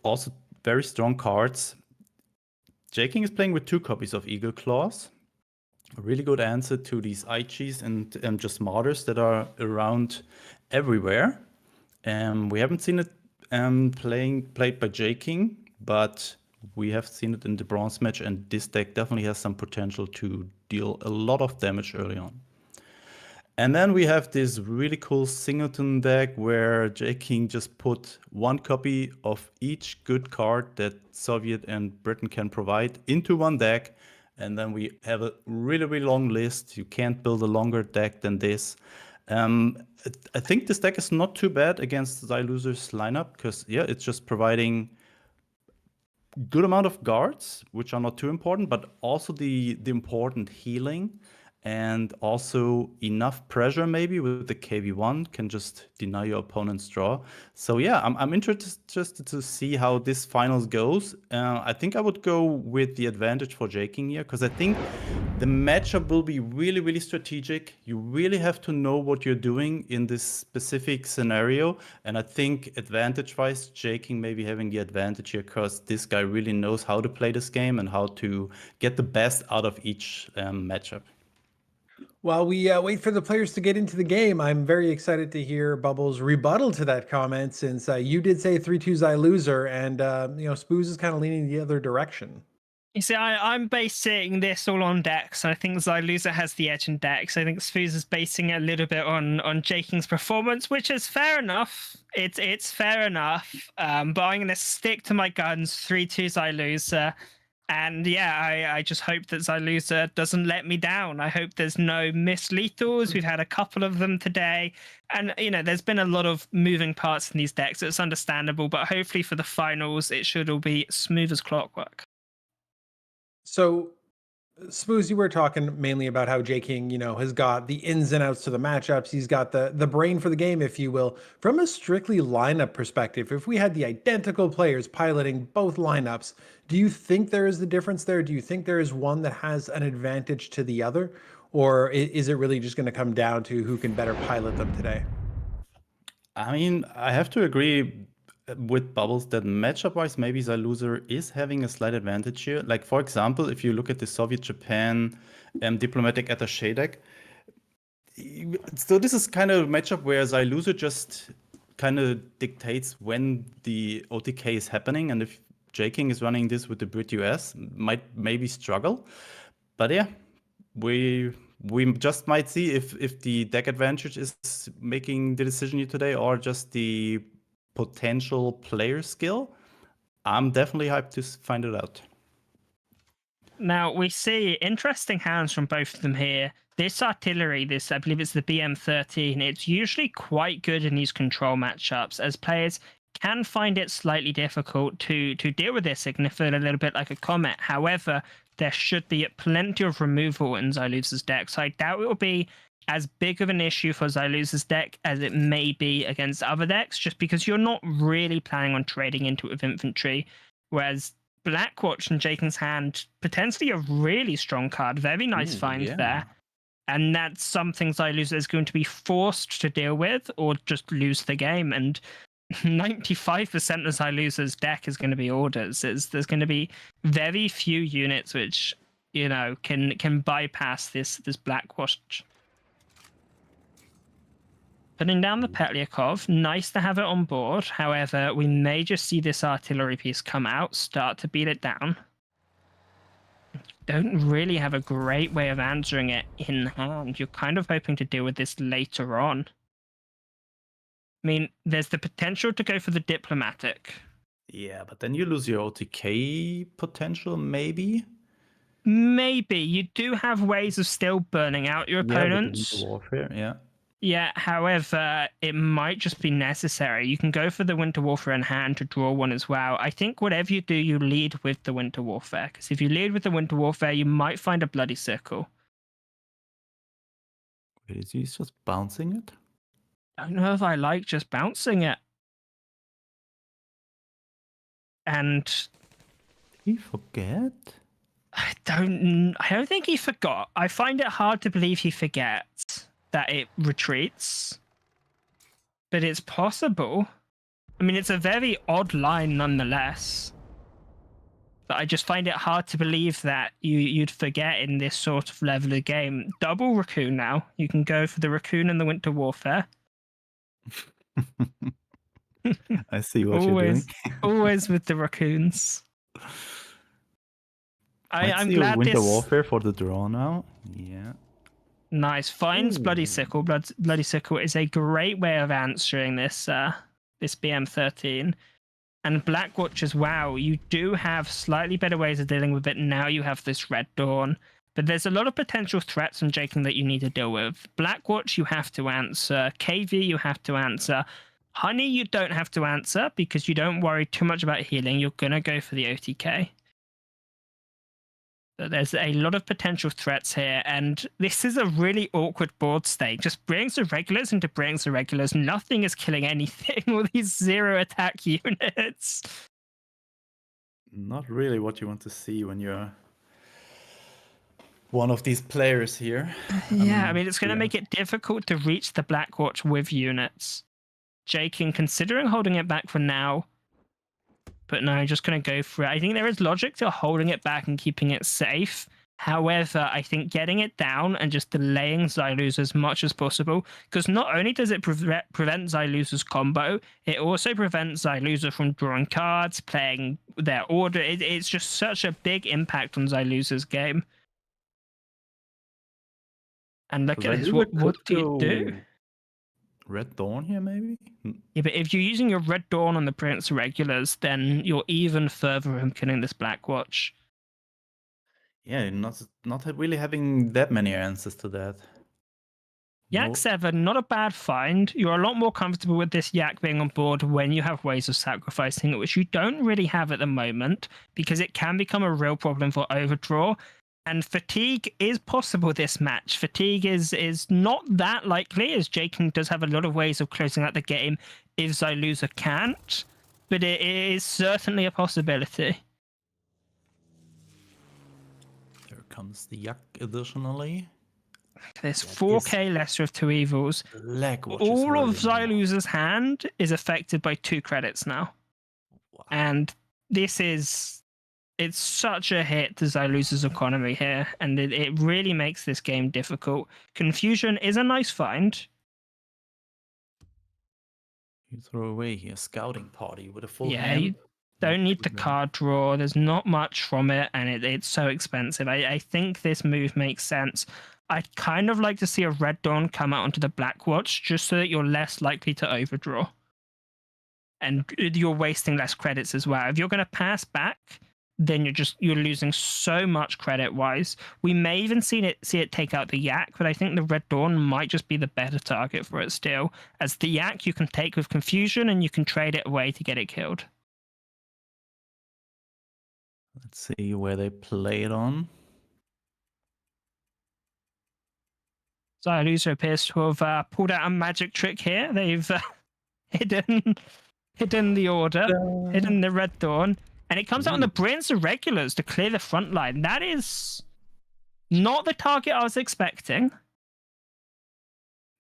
Also very strong cards. Jaking is playing with 2 copies of Eagle Claws. A really good answer to these IGs and just martyrs that are around everywhere. We haven't seen it played by Jaking, but we have seen it in the bronze match, and this deck definitely has some potential to deal a lot of damage early on. And then we have this really cool singleton deck where Jaking just put 1 copy of each good card that Soviet and Britain can provide into one deck. And then we have a really, really long list. You can't build a longer deck than this. I think this deck is not too bad against Zailuza's lineup because, yeah, it's just providing good amount of guards, which are not too important, but also the important healing, and also enough pressure maybe with the KV1 can just deny your opponent's draw. So yeah, I'm interested to see how this finals goes. I think I would go with the advantage for Jaking here, because I think the matchup will be really, really strategic. You really have to know what you're doing in this specific scenario. And I think advantage-wise, Jaking may be having the advantage here because this guy really knows how to play this game and how to get the best out of each matchup. While we wait for the players to get into the game, I'm very excited to hear Bubbles' rebuttal to that comment, since you did say 3-2 Zai loser, and Spooz is kind of leaning the other direction. You see, I'm basing this all on decks. I think Xyluza has the edge in decks. I think Spooz is basing it a little bit on Jaking's performance, which is fair enough. It's fair enough. But I'm going to stick to my guns, 3-2 Xyluza. And yeah, I just hope that Xyluza doesn't let me down. I hope there's no missed lethals. We've had a couple of them today. And, there's been a lot of moving parts in these decks. It's understandable. But hopefully for the finals, it should all be smooth as clockwork. So, Spooz, you were talking mainly about how Jaking, has got the ins and outs to the matchups. He's got the brain for the game, if you will. From a strictly lineup perspective, if we had the identical players piloting both lineups, do you think there is the difference there? Do you think there is one that has an advantage to the other? Or is it really just going to come down to who can better pilot them today? I mean, I have to agree with Bubbles that matchup-wise, maybe Xyluza is having a slight advantage here. Like, for example, if you look at the Soviet-Japan diplomatic attaché deck, so this is kind of a matchup where Xyluza just kind of dictates when the OTK is happening, and if Jaking is running this with the Brit US, might maybe struggle. But yeah, we just might see if the deck advantage is making the decision here today, or just the potential player skill. I'm definitely hyped to find it out. Now, we see interesting hands from both of them here. This artillery, I believe it's the BM13, it's usually quite good in these control matchups, as players can find it slightly difficult to deal with this. It can feel a little bit like a comet. However, there should be plenty of removal in Xyluza's deck, so I doubt it will be as big of an issue for Xyluza's deck as it may be against other decks, just because you're not really planning on trading into it with infantry, whereas Blackwatch and Jaking's hand, potentially a really strong card. Very nice find there. And that's something Xyluza is going to be forced to deal with or just lose the game. And 95% of Xyluza's deck is going to be orders. There's going to be very few units which, can bypass this Blackwatch. Putting down the Petlyakov, nice to have it on board. However, we may just see this artillery piece come out, start to beat it down. Don't really have a great way of answering it in hand. You're kind of hoping to deal with this later on. I mean, there's the potential to go for the diplomatic. Yeah, but then you lose your OTK potential, maybe? Maybe. You do have ways of still burning out your opponents. Yeah, with the Winter Warfare, yeah. Yeah, however, it might just be necessary. You can go for the Winter Warfare in hand to draw one as well. I think whatever you do, you lead with the Winter Warfare. Because if you lead with the Winter Warfare, you might find a Bloody Sickle. Wait, is he just bouncing it? I don't know if I like just bouncing it. And Did he forget? I don't think he forgot. I find it hard to believe he forgets that it retreats, but it's possible. I mean, it's a very odd line nonetheless, but I just find it hard to believe that you'd forget in this sort of level of game. Double Raccoon now. You can go for the Raccoon and the Winter Warfare. I see what you're doing. Always with the Raccoons. I'm glad Winter Warfare for the draw now. Yeah. Nice. Finds Bloody Sickle. Bloody Sickle is a great way of answering this BM13. And Blackwatch as well. You do have slightly better ways of dealing with it. Now you have this Red Dawn. But there's a lot of potential threats on Jaking that you need to deal with. Blackwatch you have to answer. KV you have to answer. Honey you don't have to answer because you don't worry too much about healing. You're going to go for the OTK. There's a lot of potential threats here, and this is a really awkward board state. Just brings the regulars into brings the regulars. Nothing is killing anything. All these zero attack units. Not really what you want to see when you're one of these players here. Yeah, I mean, it's going to yeah. make it difficult to reach the Blackwatch with units. Jaking considering holding it back for now, but no, just going to go for it. I think there is logic to holding it back and keeping it safe. However, I think getting it down and just delaying Xylu's as much as possible, because not only does it prevent Xylu's combo, it also prevents Xylu from drawing cards, playing their order. It's just such a big impact on Xylu's game. And look at this, what do you do? Red Dawn here, maybe? Yeah, but if you're using your Red Dawn on the Prince Regulars, then you're even further from killing this Blackwatch. Yeah, not really having that many answers to that. Yak 7, not a bad find. You're a lot more comfortable with this Yak being on board when you have ways of sacrificing it, which you don't really have at the moment, because it can become a real problem for overdraw. And fatigue is possible this match. Fatigue is not that likely, as Jaking does have a lot of ways of closing out the game if Xyluza can't, but it is certainly a possibility. There comes the Yak additionally. There's 4k lesser of two evils. Blackwatch All of Xyluza's hand is affected by 2 credits now. Wow. And it's such a hit to Xyluza's economy here, and it really makes this game difficult. Confusion is a nice find. You throw away here, scouting party with a full Yeah, hand. you don't need the card draw. There's not much from it, and it's so expensive. I think this move makes sense. I'd kind of like to see a Red Dawn come out onto the Blackwatch, just so that you're less likely to overdraw. And you're wasting less credits as well. If you're going to pass back, then you're losing so much credit-wise. We may even see it take out the Yak, but I think the Red Dawn might just be the better target for it still. As the Yak you can take with Confusion, and you can trade it away to get it killed. Let's see where they play it on. Xyluza appears to have pulled out a magic trick here. They've hidden the order, hidden the Red Dawn, and it comes out on the Prince of Regulars to clear the front line. That is not the target I was expecting.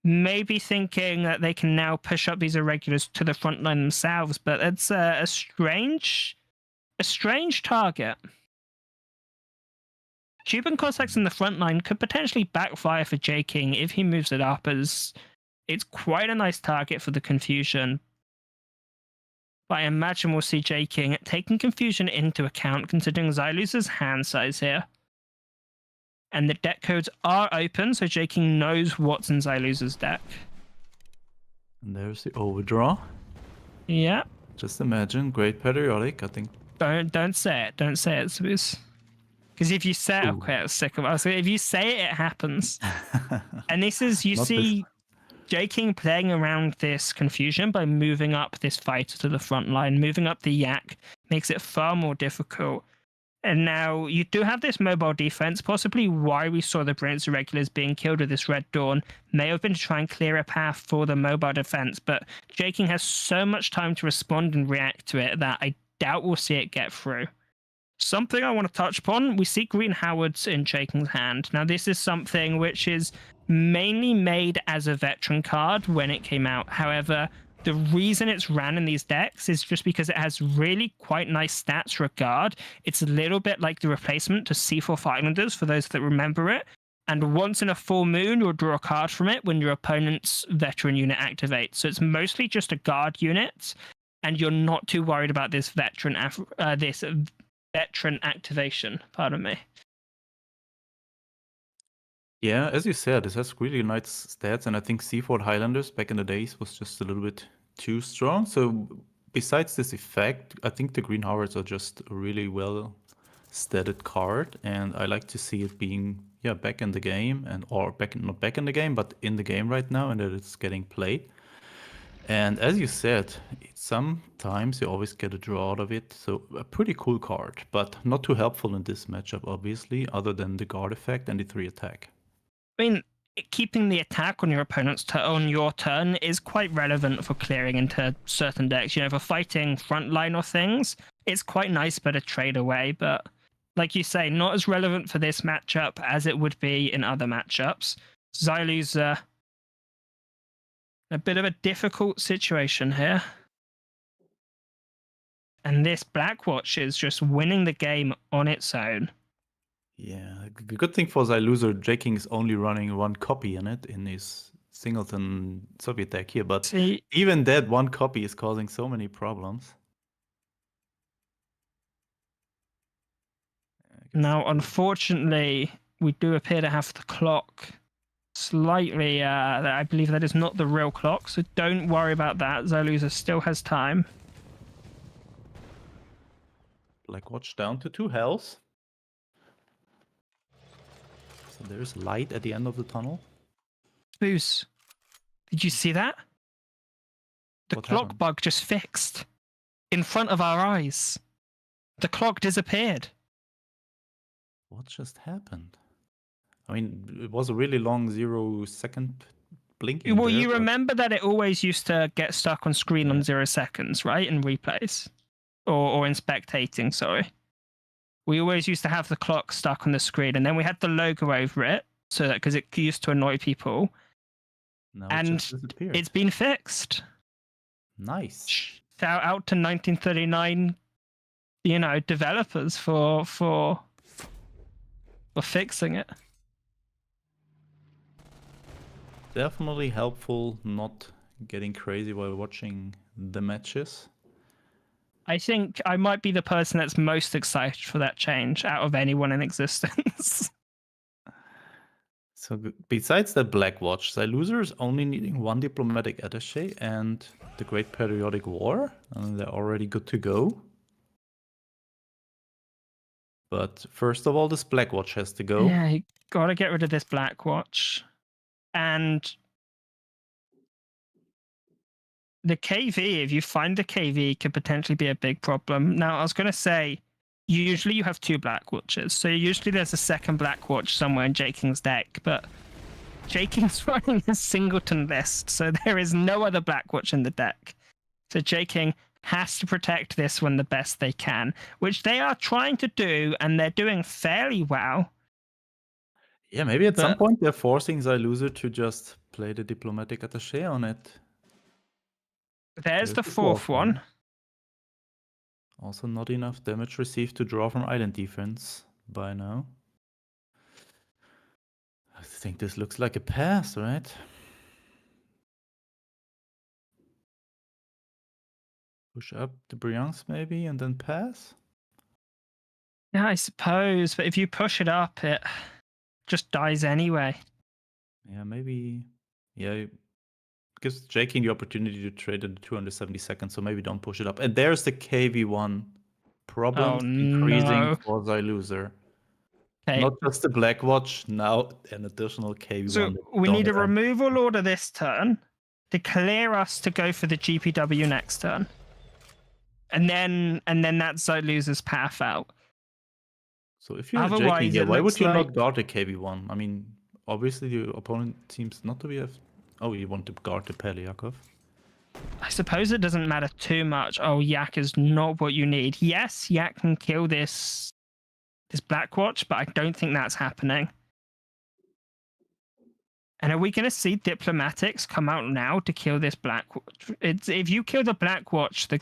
Maybe thinking that they can now push up these irregulars to the front line themselves, but it's a strange target. Cuban Cossacks in the front line could potentially backfire for Jaking if he moves it up, as it's quite a nice target for the Confusion. But I imagine we'll see Jaking taking Confusion into account, considering Xyluza's hand size here. And the deck codes are open, so Jaking knows what's in Xyluza's deck. And there's the overdraw. Yeah. Just imagine, great periodic, I think. Don't say it. Don't say it, Spooz. Because if you say it, I'm quite sick of it. So if you say it, it happens. And this is, you see Jaking playing around this Confusion by moving up this fighter to the front line. Moving up the Yak makes it far more difficult. And now you do have this mobile defense. Possibly why we saw the Prince Irregulars being killed with this Red Dawn may have been to try and clear a path for the mobile defense. But Jaking has so much time to respond and react to it that I doubt we'll see it get through. Something I want to touch upon, we see Green Howards in Jaking's hand. Now, this is something which is mainly made as a veteran card when it came out. However, the reason it's ran in these decks is just because it has really quite nice stats for a guard. It's a little bit like the replacement to C4 Islanders, for those that remember it. And once in a full moon, you'll draw a card from it when your opponent's veteran unit activates. So it's mostly just a guard unit, and you're not too worried about this veteran activation, pardon me. Yeah, as you said, this has really nice stats, and I think C4 Highlanders back in the days was just a little bit too strong. So besides this effect, I think the Green Howards are just a really well statted card, and I like to see it being back in the game, not back in the game, but in the game right now, and that it's getting played. And as you said, sometimes you always get a draw out of it, so a pretty cool card, but not too helpful in this matchup, obviously, other than the guard effect and the 3 attack. I mean, keeping the attack on your opponent's on your turn is quite relevant for clearing into certain decks. You know, for fighting frontline or things, it's quite nice, but a trade away. But like you say, not as relevant for this matchup as it would be in other matchups. Zailu's a bit of a difficult situation here. And this Blackwatch is just winning the game on its own. Yeah, the good thing for Zailuzer, Jaking is only running one copy in it in his singleton Soviet deck here, but See, even that one copy is causing so many problems. now, unfortunately, we do appear to have the clock slightly. I believe that is not the real clock, so don't worry about that. Zailuzer still has time. Blackwatch down to 2 health. So there's light at the end of the tunnel. Spooz, did you see that? The What clock happened? bug just fixed in front of our eyes. The clock disappeared. What just happened? I mean, it was a really long 0-second blinking. Well, there, you but- remember that it always used to get stuck on screen on 0 seconds, right? In replays. Or in spectating, sorry. We always used to have the clock stuck on the screen, and then we had the logo over it, so that because it used to annoy people. Now it And just disappeared. it's been fixed. Nice. Shout out to 1939, developers for fixing it. Definitely helpful not getting crazy while watching the matches. I think I might be the person that's most excited for that change out of anyone in existence. So besides the Blackwatch, Zailuzer is only needing 1 diplomatic attaché and the Great Periodic War, and they're already good to go. But first of all, this Blackwatch has to go. Yeah, you gotta get rid of this Blackwatch. And the KV, if you find the KV, could potentially be a big problem. Now, I was gonna say, usually you have 2 Blackwatches, so usually there's a second Blackwatch somewhere in Jaking's deck, but Jaking's running a singleton list, so there is no other Blackwatch in the deck. So Jaking has to protect this one the best they can, which they are trying to do, and they're doing fairly well. Yeah, maybe at some But- point they're forcing Zailuzer to just play the diplomatic attaché on it. There's the 4th one. Also not enough damage received to draw from island defense by now. I think this looks like a pass, right? Push up the Brianx maybe and then pass? Yeah, I suppose, but if you push it up, it just dies anyway. Yeah, maybe. Yeah, it gives Jaking the opportunity to trade in the 270 seconds, so maybe don't push it up. And there's the KV1 problems increasing no. for Zailuzer. Okay, Not just the Blackwatch, now an additional KV1. so that we need a don't have. removal order this turn to clear us to go for the GPW next turn. And then that's Zailuzer's path out. So if you're Otherwise, Jaking here, it why would looks you like- not guard the KV1? I mean, obviously the opponent seems not to be... Oh, you want to guard the Pelyakov? I suppose it doesn't matter too much. Oh, Yak is not what you need. Yes, Yak can kill this Blackwatch, but I don't think that's happening. And are we going to see Diplomatics come out now to kill this Blackwatch? If you kill the Blackwatch,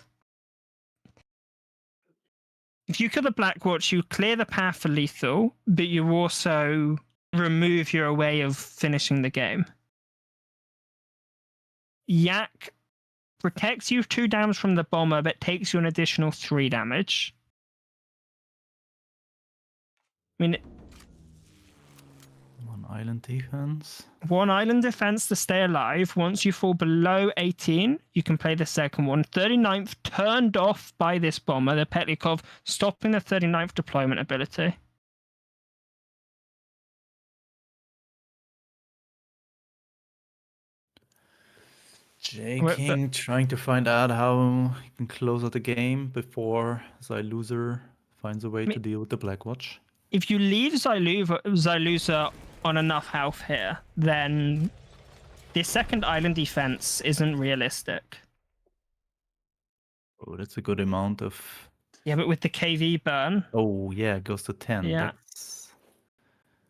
if you kill the Blackwatch, you clear the path for lethal, but you also remove your way of finishing the game. Yak protects you 2 damage from the bomber, but takes you an additional 3 damage. I mean, 1 island defense. 1 island defense to stay alive. Once you fall below 18, you can play the second one. 39th turned off by this bomber, the Petlikov, stopping the 39th deployment ability. Jaking trying to find out how he can close out the game before Zailuzer finds a way to deal with the Blackwatch. If you leave Zailuzer on enough health here, then the second island defense isn't realistic. Oh, that's a good amount of Yeah, but with the KV burn, Oh yeah, it goes to 10. Yeah.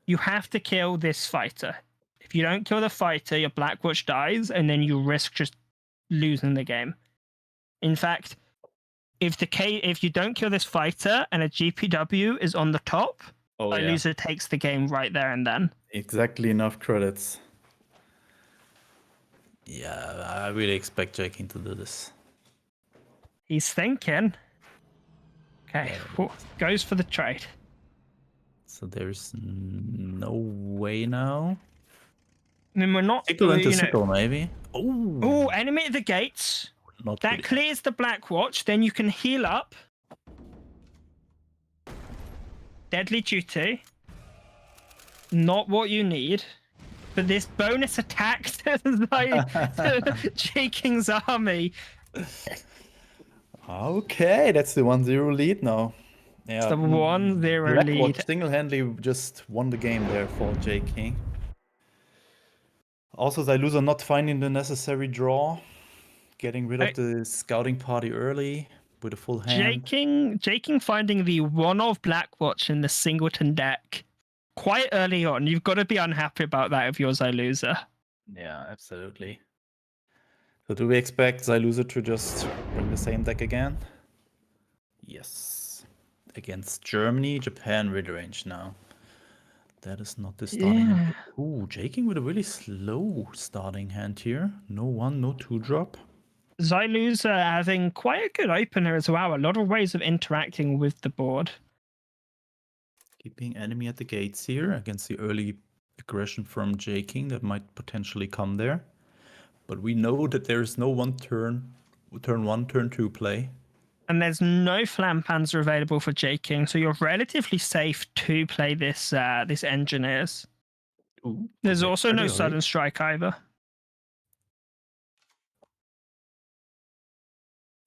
you have to kill this fighter. If you don't kill the fighter, your Blackwatch dies, and then you risk just losing the game. In fact, if you don't kill this fighter and a GPW is on the top, Oh the yeah, loser takes the game right there and then. exactly enough credits. Yeah, I really expect Jaking to do this. He's thinking. Okay, goes for the trade. So there's no way now. I mean, we're not. Sickle into you know, sickle, maybe. Oh, enemy at the gates. Not That good. clears the Blackwatch. Then you can heal up. Deadly duty. Not what you need. But this bonus attack to Jaking's army. Okay, that's the 1-0 lead now. Yeah, It's the 1-0 Blackwatch lead. single-handedly just won the game there for Jaking. Also, Xylusa not finding the necessary draw, getting rid of the scouting party early with a full hand. Jaking finding the one of Blackwatch in the singleton deck quite early on. You've got to be unhappy about that if you're Xylusa. Yeah, absolutely. So do we expect Xylusa to just bring the same deck again? Yes. Against Germany, Japan mid-range now. That is not the starting hand. Ooh, Jaking with a really slow starting hand here. No 1, no 2 drop. Xylusa having quite a good opener as well. A lot of ways of interacting with the board. Keeping enemy at the gates here against the early aggression from Jaking that might potentially come there. But we know that there is no turn 1, turn 2 play. And there's no Flampanzer available for Jaking, so you're relatively safe to play this this Engineers. Ooh, There's okay, also no pretty Sudden early. Strike either.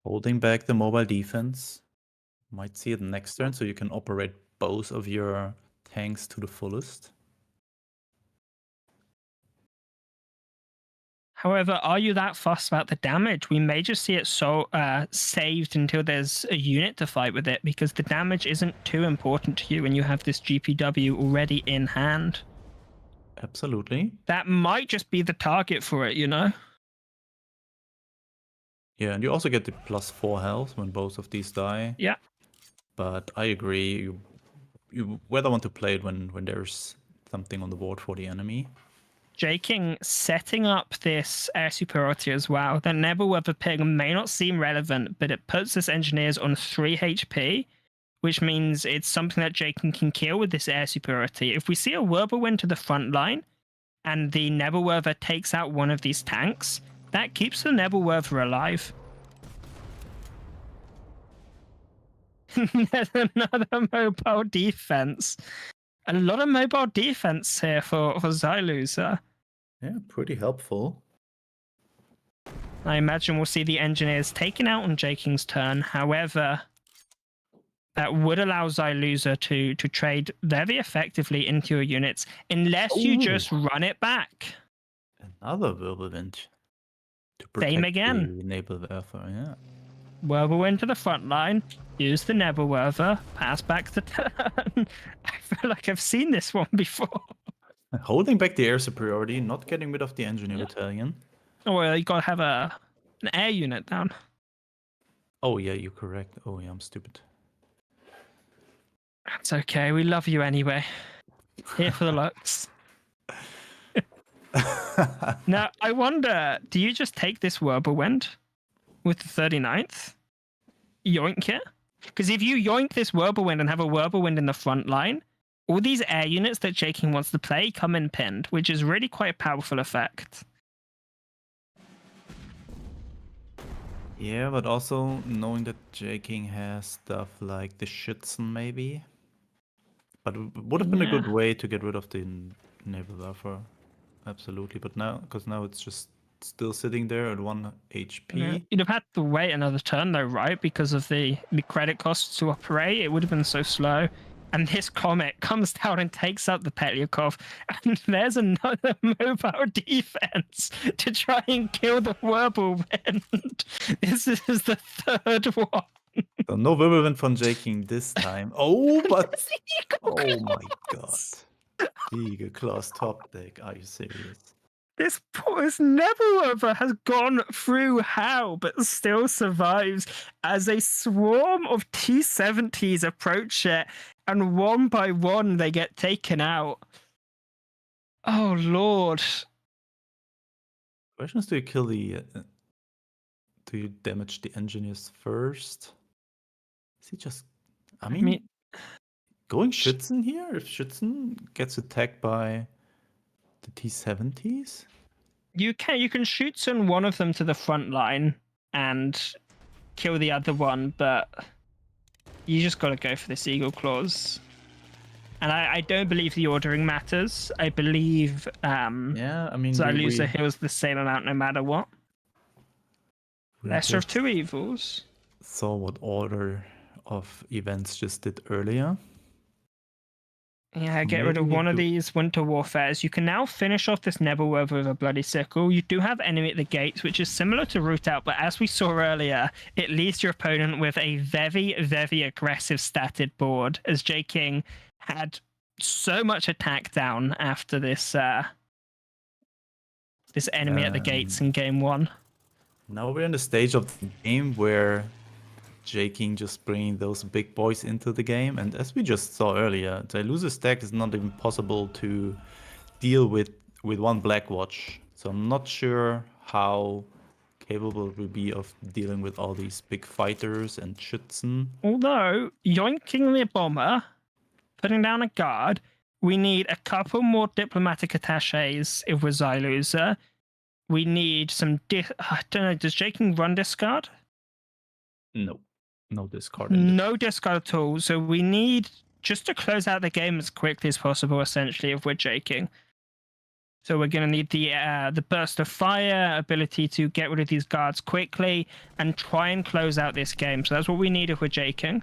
Holding back the mobile defense. Might see it next turn, so you can operate both of your tanks to the fullest. However, are you that fussed about the damage? We may just see it saved until there's a unit to fight with it, because the damage isn't too important to you when you have this GPW already in hand. Absolutely. That might just be the target for it, you know? Yeah, and you also get the +4 health when both of these die. Yeah. But I agree, you rather want to play it when there's something on the board for the enemy. Jaking setting up this air superiority as well. The Nebelwerfer ping may not seem relevant, but it puts this Engineers on 3 HP, which means it's something that Jaking can kill with this air superiority. If we see a Whirlwind to the front line, and the Nebelwerfer takes out one of these tanks, that keeps the Nebelwerfer alive. There's another mobile defense. A lot of mobile defense here for Xylusa. Yeah, pretty helpful. I imagine we'll see the Engineers taken out on Jaking's turn. However, that would allow Xylusa to trade very effectively into your units, unless you just run it back. Another Whirlwind. To Same protect again. the Nebelwerfer, yeah. Whirlwind to the front line, use the Nebelwerfer, pass back the turn. I feel like I've seen this one before. Holding back the air superiority, not getting rid of the engineer battalion. Oh, well, you gotta have an air unit down. Oh yeah, you're correct. Oh yeah, I'm stupid. That's okay, we love you anyway. Here for the looks. Now, I wonder, do you just take this Whirlwind with the 39th? Yoink it? Because if you yoink this Whirlwind and have a Whirlwind in the front line, all these air units that Jaking wants to play come in pinned, which is really quite a powerful effect. Yeah, but also knowing that Jaking has stuff like the Schützen maybe. But it would have been a good way to get rid of the Nebelwerfer. Absolutely, but now, because now it's just still sitting there at 1 HP. Yeah. You'd have had to wait another turn though, right? Because of the credit costs to operate. It would have been so slow. And this Comet comes down and takes up the Petlyakov. And there's another mobile defense to try and kill the Whirlwind. This is the third one. So no Wirbelwind von Jaking this time. Oh, but oh my god. Eagle Claws top deck. Are you serious? This Neverwhelmer has gone through hell, but still survives as a swarm of T70s approach it, and one by one they get taken out. Oh lord! Question is, do you kill the? Do you damage the engineers first? Is he just? I mean going Schützen here? If Schützen gets attacked by the T70s? You can shoot one of them to the front line and kill the other one, but you just got to go for this Eagle Claws. And I don't believe the ordering matters. I believe yeah, I mean, Xyluza heals the same amount no matter what. Lesser of just two evils. saw what order of events just did earlier. Yeah, get rid of Maybe one of do- these Winter Warfares. You can now finish off this Neverwhelmer with a Bloody Sickle. You do have enemy at the gates, which is similar to Root Out, but as we saw earlier, it leaves your opponent with a very, very aggressive statted board, as J King had so much attack down after this this enemy at the gates in game 1. Now we're in the stage of the game where Jaking just bringing those big boys into the game, and as we just saw earlier, Xyluza's deck is not even possible to deal with one Black Watch. So I'm not sure how capable it will be of dealing with all these big fighters and Schützen. Although, yoinking the bomber, putting down a guard, we need a couple more diplomatic attaches if we're Xyluza. We need some... I don't know, does Jaking run discard? No discard. in this. No discard at all. So we need just to close out the game as quickly as possible, essentially, if we're Jaking. So we're going to need the burst of fire, ability to get rid of these guards quickly, and try and close out this game. So that's what we need if we're Jaking.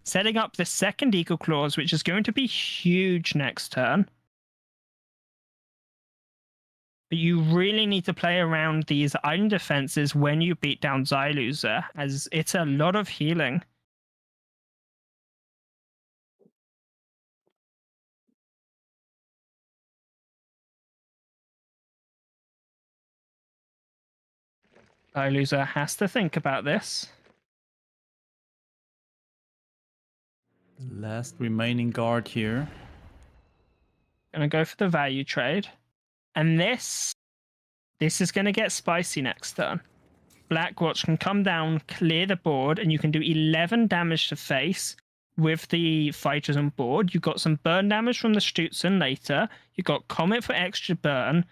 Setting up the second Eagle Claws, which is going to be huge next turn. But you really need to play around these island defenses when you beat down Xyluza, as it's a lot of healing. Xyluza has to think about this. Last remaining guard here. Gonna go for the value trade. And this is gonna get spicy next turn. Blackwatch can come down, clear the board, and you can do 11 damage to face with the fighters on board. You got some burn damage from the Stutzen later. You got Comet for extra burn.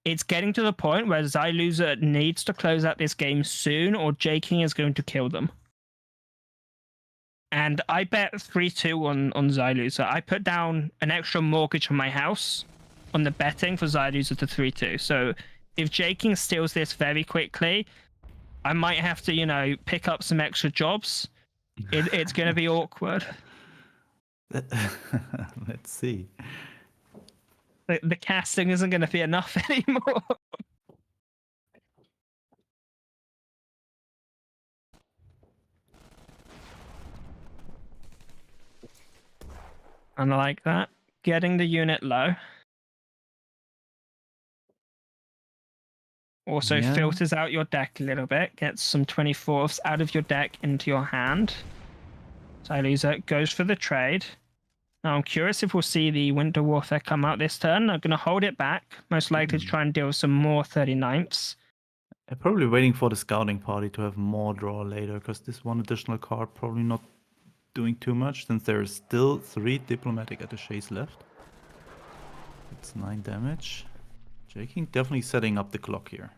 It's getting to the point where Xyluza needs to close out this game soon, or J-King is going to kill them. And I bet 3-2 on Xyluza. I put down an extra mortgage on my house on the betting for Xyluza to 3-2. So if J-King steals this very quickly, I might have to, pick up some extra jobs. It's going to be awkward. Let's see. The casting isn't going to be enough anymore. And I like that. Getting the unit low. Also filters out your deck a little bit. Gets some 24ths out of your deck into your hand. Xyluza goes for the trade. Now I'm curious if we'll see the Winter Warfare come out this turn. I'm going to hold it back. Most likely to try and deal some more 39ths. I'm probably waiting for the scouting party to have more draw later, because this one additional card probably not doing too much, since there's still 3 diplomatic attaches left. It's 9 damage. J-King definitely setting up the clock here.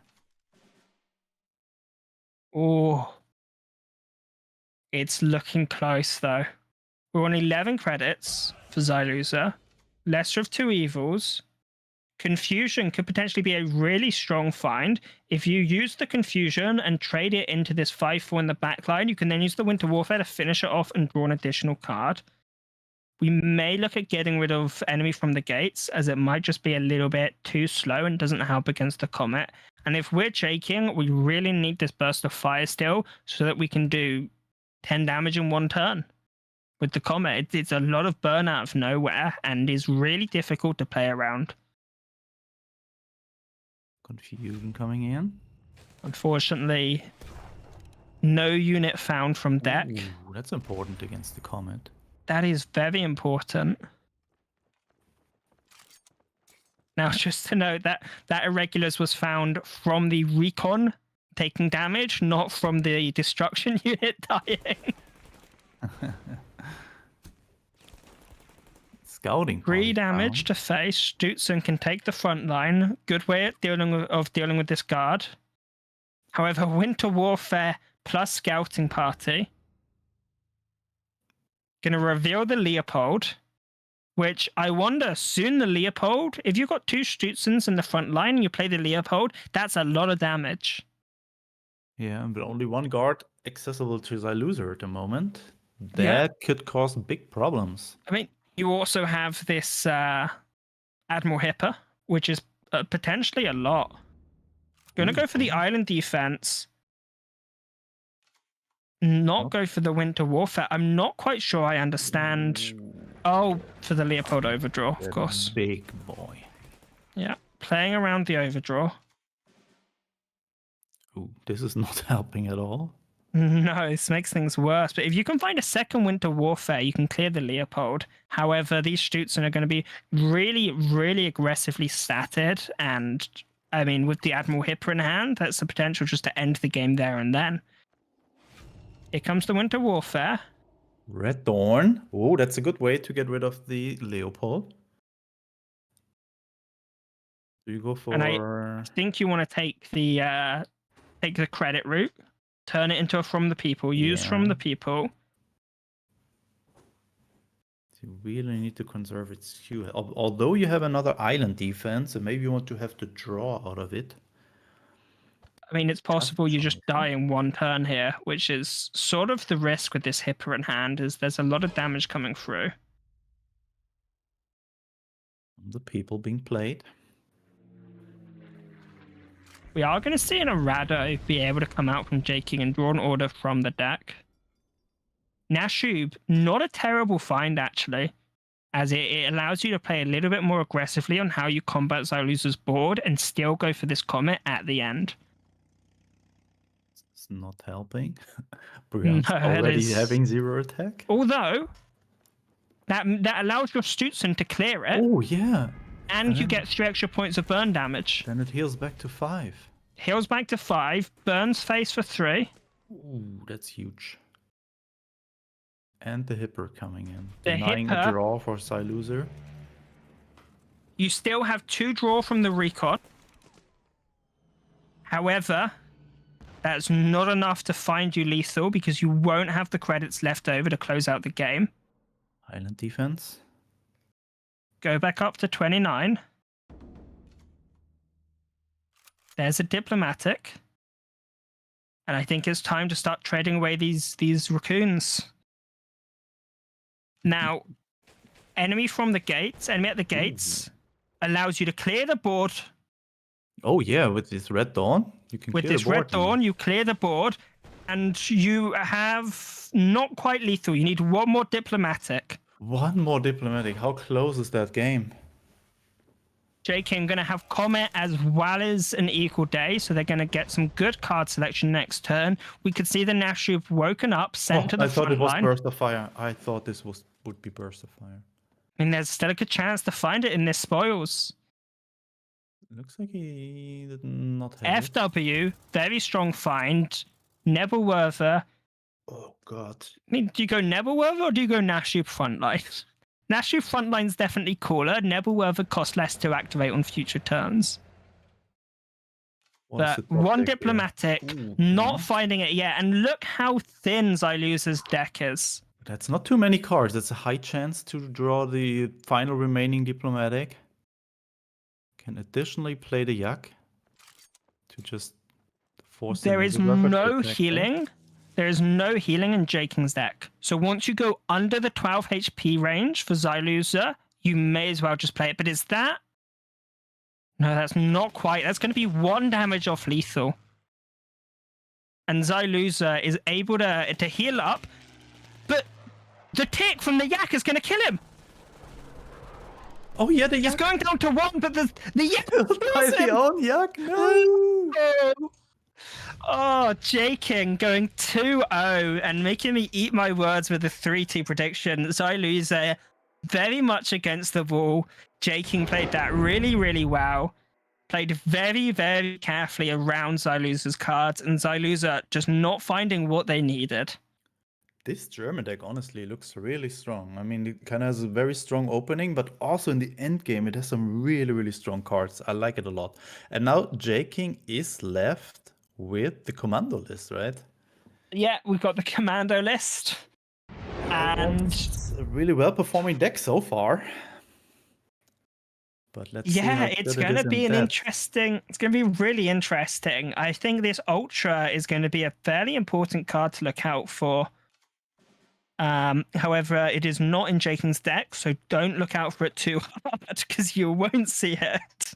Oh. It's looking close, though. We're on 11 credits for Xyluza. Lesser of 2 evils. Confusion could potentially be a really strong find. If you use the Confusion and trade it into this 5-4 in the backline, you can then use the Winter Warfare to finish it off and draw an additional card. We may look at getting rid of enemy from the gates, as it might just be a little bit too slow and doesn't help against the Comet. And if we're Jaking, we really need this burst of fire still so that we can do 10 damage in one turn. With the Comet, it's a lot of burn out of nowhere and is really difficult to play around. Confusion coming in. Unfortunately, no unit found from deck. Ooh, that's important against the Comet. That is very important. Now, just to note that Irregulars was found from the recon taking damage, not from the destruction unit dying. Scouting. 3 damage to face. Stutzen can take the front line. Good way at dealing with this guard. However, Winter Warfare plus Scouting Party. Gonna reveal the Leopold. Which I wonder, soon the Leopold, if you've got 2 Stutzens in the front line and you play the Leopold, that's a lot of damage. Yeah, but only 1 guard accessible to Xyloser at the moment. That could cause big problems. I mean, you also have this Admiral Hipper, which is potentially a lot. Gonna go for the island defense. Not go for the Winter Warfare. I'm not quite sure I understand. Oh, for the Leopold overdraw, of course. Big boy. Yeah, playing around the overdraw. Ooh, this is not helping at all. No, this makes things worse. But if you can find a second Winter Warfare, you can clear the Leopold. However, these Stutzen are going to be really, really aggressively statted. And, I mean, with the Admiral Hipper in hand, that's the potential just to end the game there and then. Here comes the Winter Warfare. Red Dawn. Oh, that's a good way to get rid of the Leopold. Do you go for... And I think you want to take the credit route, turn it into a from the people, use from the people. You really need to conserve its Q. Although you have another island defense, and maybe you want to have to draw out of it. I mean, it's possible you just die in one turn here, which is sort of the risk with this Hipper in hand, is there's a lot of damage coming through. The people being played. We are going to see an Arado be able to come out from Jaking and draw an order from the deck. Nashub, not a terrible find, actually, as it allows you to play a little bit more aggressively on how you combat Xyloser's board and still go for this Comet at the end. It's not helping. Brian's No, already having 0 attack. Although, that allows your Stutzen to clear it. Oh, yeah. And you get 3 extra points of burn damage. Then it heals back to 5. Heals back to 5. Burns face for 3. Ooh, that's huge. And the Hipper coming in. The Denying Hipper, a draw for Xyloser. You still have 2 draw from the recon. However, that's not enough to find you lethal because you won't have the credits left over to close out the game. Island defense. Go back up to 29. There's a diplomatic. And I think it's time to start trading away these raccoons. Now, enemy at the gates, allows you to clear the board. Oh yeah, with this Red Dawn, you can With clear this the board Red Dawn, you clear the board, and you have not quite lethal. You need 1 more diplomatic. 1 more diplomatic. How close is that game? JK, I'm going to have Comet as well as an equal day, so they're going to get some good card selection next turn. We could see the Nashub woken up, sent to the front line. I thought it was Burst of Fire. I thought this would be Burst of Fire. I mean, there's still a good chance to find it in this spoils. Looks like he did not have FW, very strong find. Nebelwerfer. Oh, God. I mean, do you go Nebelwerfer or do you go Nashub frontline? Nashub frontline's definitely cooler. Nebelwerfer costs less to activate on future turns. But 1 diplomatic, not finding it yet. And look how thin Xyloser's deck is. That's not too many cards. That's a high chance to draw the final remaining diplomatic. Can additionally play the Yak to just force. There is no healing. There is no healing in Jaking's deck. So once you go under the 12 HP range for Xyloser, you may as well just play it. But is that No, that's not quite. That's going to be 1 damage off lethal. And Xyluza is able to heal up, but the tick from the yak is going to kill him. Oh yeah, the He's yak. going down to 1, but the yak By kills the him. own yak. No. Oh, J-King going 2-0 and making me eat my words with a 3-2 prediction. Xyluza very much against the wall. J-King played that really, really well. Played very, very carefully around Xyluza's cards, and Xyluza just not finding what they needed. This German deck honestly looks really strong. I mean, it kind of has a very strong opening, but also in the end game, it has some really, really strong cards. I like it a lot. And now J-King is left with the commando list, right? Yeah, we've got the commando list. And it's a really well-performing deck so far. But let's see how it's good it going to is be in an depth. interesting. It's going to be really interesting. I think this Ultra is going to be a fairly important card to look out for. However, it is not in J-King's deck, so don't look out for it too hard because you won't see it.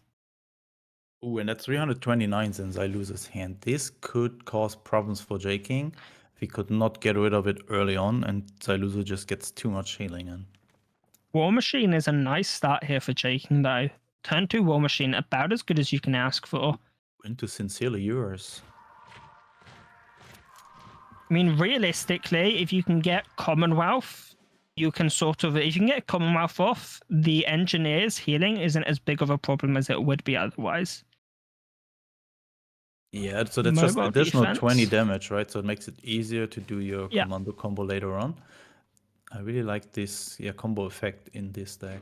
Ooh, and that's 329 since I lose his hand. This could cause problems for J-King if he could not get rid of it early on, and Xyluza just gets too much healing in. War Machine is a nice start here for J-King, though. Turn 2 War Machine, about as good as you can ask for. Into Sincerely Yours. I mean, realistically, if you can get Commonwealth, you can if you can get Commonwealth off, the Engineer's healing isn't as big of a problem as it would be otherwise. Yeah, so that's just Mobile additional defense. 20 damage, right? So it makes it easier to do your Yeah. commando combo later on. I really like this combo effect in this deck.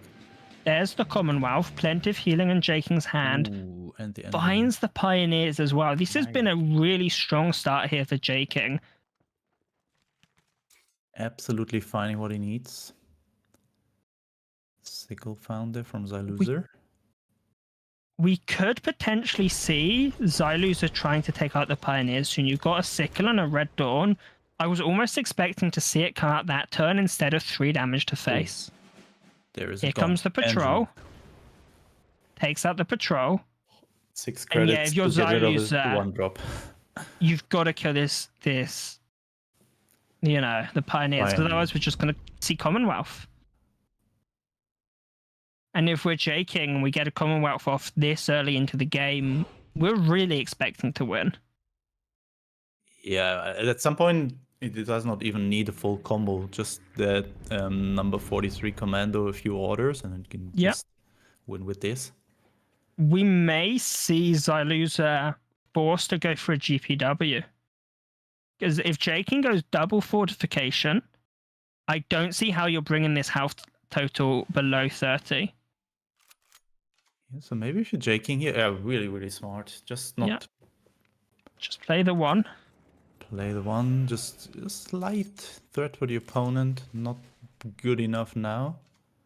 There's the Commonwealth, plenty of healing in J-King's hand. Ooh, and the Finds the Pioneers as well. This has been a really strong start here for J-King. absolutely finding what he needs. Sickle Founder from Xyluza. We could potentially see Xyluza trying to take out the Pioneers soon. You've got a Sickle and a Red Dawn. I was almost expecting to see it come out that turn instead of 3 damage to face. There is Here comes the patrol. Takes out the patrol. 6 And yeah, credits if you're to get rid of his Xyluza, 1-drop. You've got to kill this, the Pioneers, because otherwise we're just going to see Commonwealth. And if we're J-King and we get a Commonwealth off this early into the game, we're really expecting to win. Yeah, at some point, it does not even need a full combo. Just that number 43 commando, a few orders, and it can just win with this. We may see Xyluza forced to go for a GPW. Because if J-King goes double fortification, I don't see how you're bringing this health total below 30. Yeah, so maybe if you're J-King here, really, really smart. Just not Just play the 1. play the 1. Just a slight threat for the opponent. Not good enough now.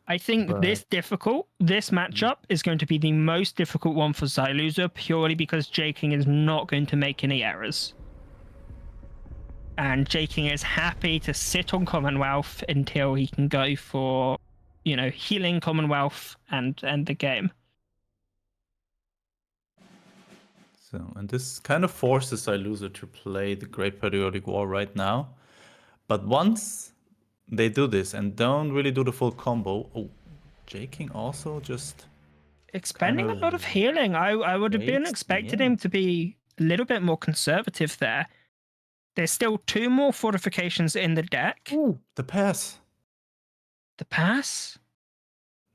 I think this matchup is going to be the most difficult one for Xyluza purely because J-King is not going to make any errors. And J-King is happy to sit on Commonwealth until he can go for, healing Commonwealth and end the game. So, and this kind of forces Xyluza to play the Great Periodic War right now. But once they do this and don't really do the full combo, J-King also just expending a lot of healing. I would have been expected him to be a little bit more conservative there. There's still 2 more fortifications in the deck. Ooh, the pass. The pass?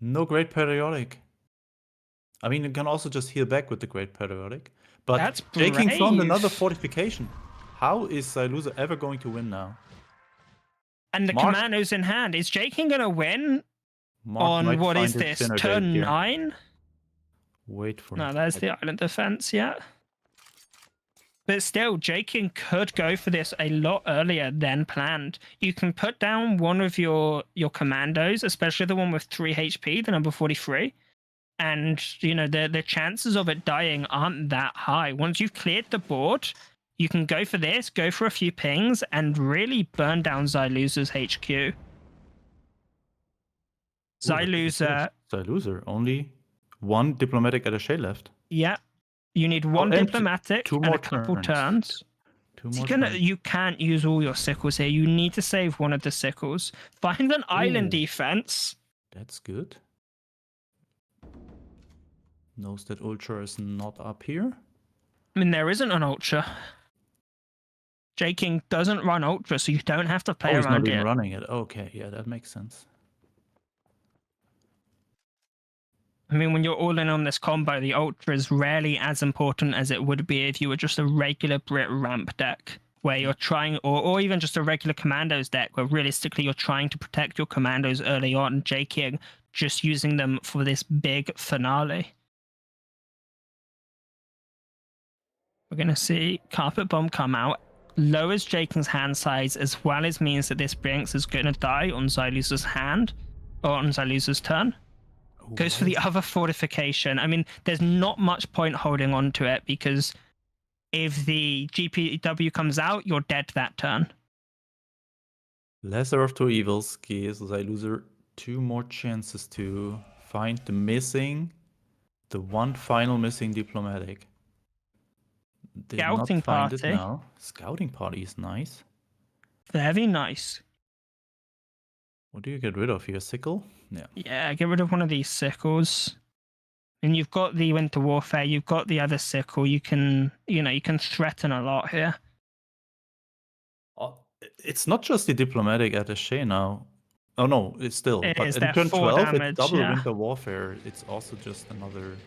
No Great Periodic. I mean, you can also just heal back with the Great Periodic. But J-King found another fortification. How is Xyluza ever going to win now? And the commando's in hand. Is J-King going to win on, what is this, turn 9? Wait for it. No, there's the island defense, But still, J-King could go for this a lot earlier than planned. You can put down one of your commandos, especially the one with 3 HP, the number 43. And, the chances of it dying aren't that high. Once you've cleared the board, you can go for this, go for a few pings, and really burn down Xyluza's HQ. Xyluza only one diplomatic attaché left. Yeah. You need one and diplomatic two and more a couple turns. turns. Two So more you're gonna, turns. you can't use all your sickles here. You need to save one of the sickles. Find an island Ooh. defense. That's good. Knows that Ultra is not up here. I mean, there isn't an ultra. J King doesn't run ultra, so you don't have to play Oh, he's not around even it. running it. Okay, yeah, that makes sense. I mean, when you're all in on this combo, the ultra is rarely as important as it would be if you were just a regular Brit ramp deck, where you're trying, or even just a regular commandos deck, where realistically you're trying to protect your commandos early on. J King just using them for this big finale. We're going to see Carpet Bomb come out, lowers J King's hand size, as well as means that this Brinks is going to die on Xylusa's hand, or on Xylusa's turn. Goes for the other fortification. I mean, there's not much point holding on to it, because if the GPW comes out, you're dead that turn. Lesser of two evils gives Xylusa 2 more chances to find the one final missing diplomatic. Did Scouting not find party. it now. Scouting party is nice. Very nice. What do you get rid of here? Sickle? Yeah. Yeah, get rid of one of these sickles. And you've got the Winter Warfare, you've got the other sickle. You can, you can threaten a lot here. It's not just the diplomatic attaché now. Oh no, it's still. It but is, in they're turn 4 12, damage, it's double yeah. Winter Warfare. It's also just another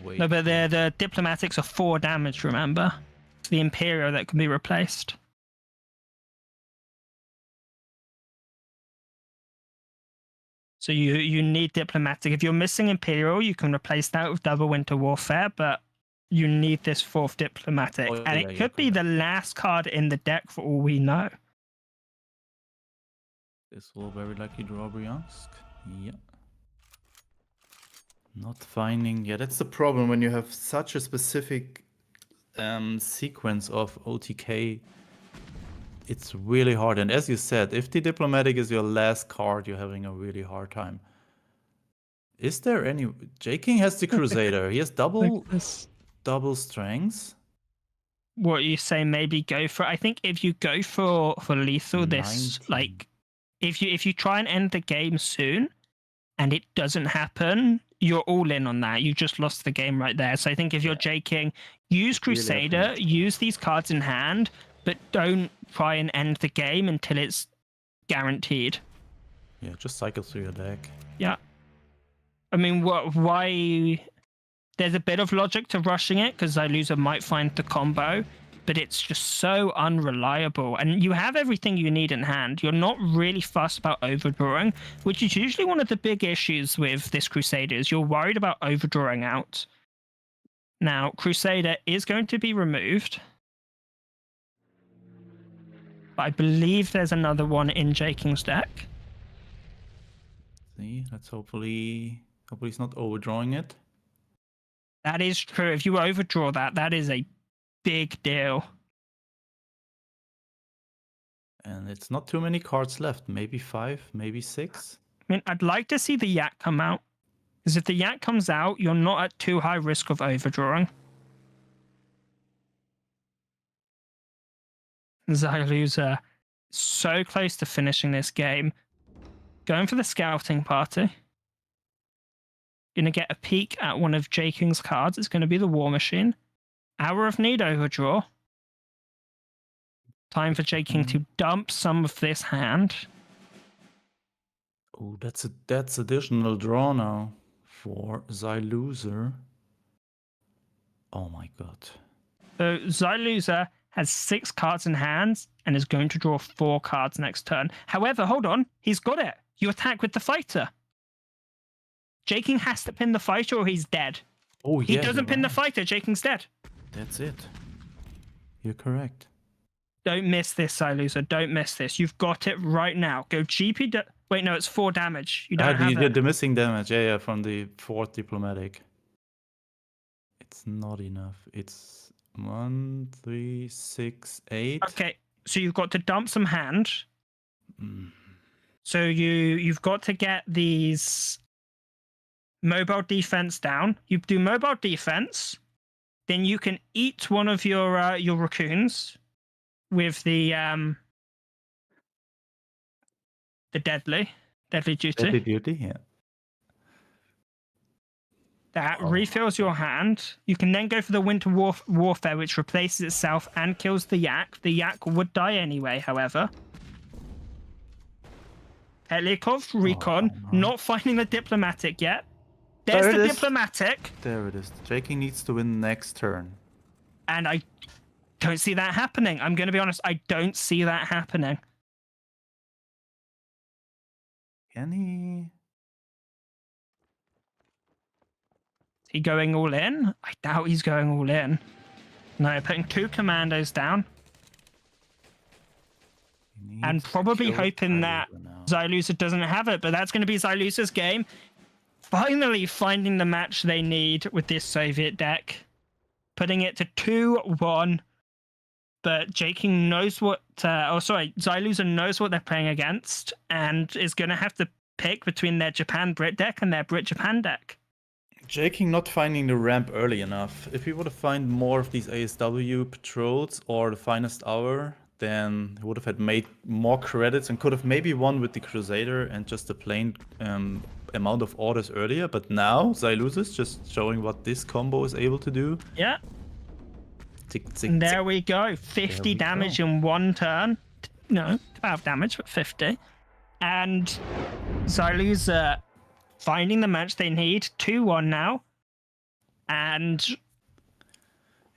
way. No, but the diplomatics are 4 damage, remember? It's the Imperial that can be replaced. So you need diplomatic. If you're missing Imperial, you can replace that with double Winter Warfare, but you need this 4th diplomatic. Oh, and yeah, it could be the last card in the deck for all we know. This will very likely draw Bryansk. Yeah. Not finding. Yeah, that's the problem when you have such a specific sequence of OTK. It's really hard. And as you said, if the diplomatic is your last card, you're having a really hard time. Is there any... J King has the Crusader. He has double strengths. What you say, maybe go for... I think if you go for lethal, this 19. like... If you try and end the game soon, and it doesn't happen, you're all in on that. You just lost the game right there. So I think if you're J King, use Crusader, use these cards in hand, but don't try and end the game until it's guaranteed. Yeah, just cycle through your deck. Yeah. I mean, why... There's a bit of logic to rushing it, because Xylusa might find the combo, but it's just so unreliable. And you have everything you need in hand. You're not really fussed about overdrawing, which is usually one of the big issues with this Crusader, is you're worried about overdrawing out. Now, Crusader is going to be removed. But I believe there's another one in J King's deck. See, let's hopefully he's not overdrawing it. That is true. If you overdraw that is a big deal. And it's not too many cards left. Maybe 5, maybe 6. I mean, I'd like to see the Yak come out. Because if the Yak comes out, you're not at too high risk of overdrawing. Xylusa so close to finishing this game. Going for the scouting party. Gonna get a peek at one of J King's cards. It's gonna be the War Machine. Hour of Need overdraw. Time for J King to dump some of this hand. Oh, that's additional draw now for Xylusa. Oh my god. So Xylusa has 6 cards in hand and is going to draw 4 cards next turn. However, hold on, he's got it. You attack with the fighter. J King has to pin the fighter or he's dead. Oh yeah. He doesn't pin the fighter, J King's dead. That's it. You're correct. Don't miss this, Xylusa. Don't miss this. You've got it right now. Go GP. Wait, no, it's 4 damage. You don't have it. The missing damage, yeah, from the 4th diplomatic. It's not enough. It's 1, 3, 6, 8. Okay, so you've got to dump some hand. So you've got to get these mobile defense down. You do mobile defense, then you can eat one of your raccoons with the deadly duty. Deadly duty, yeah. That Oh. refills your hand. You can then go for the winter warfare, which replaces itself and kills the yak. The yak would die anyway, however. Helikov, recon, not finding the diplomatic yet. There's There it the is. diplomatic. There it is. Jaking needs to win next turn. And I don't see that happening. I'm going to be honest, I don't see that happening. Can he? Is he going all in? I doubt he's going all in. No, putting 2 commandos down. He And needs to probably kill hoping that Tyler now. Xylusa doesn't have it, but that's going to be Xylusa's game. Finally finding the match they need with this Soviet deck. Putting it to 2-1. But Jaking knows what... Xylusa knows what they're playing against and is going to have to pick between their Japan-Brit deck and their Brit-Japan deck. Jaking not finding the ramp early enough. If he would have found more of these ASW patrols or the finest hour, then he would have had made more credits and could have maybe won with the Crusader and just the plain amount of orders earlier. But now Xylusa is just showing what this combo is able to do. Yeah. Tick, tick, And there tick. we go. 50 we damage go. in 1 turn. No, 12 damage, but 50. And Xylusa finding the match they need. 2-1 now. And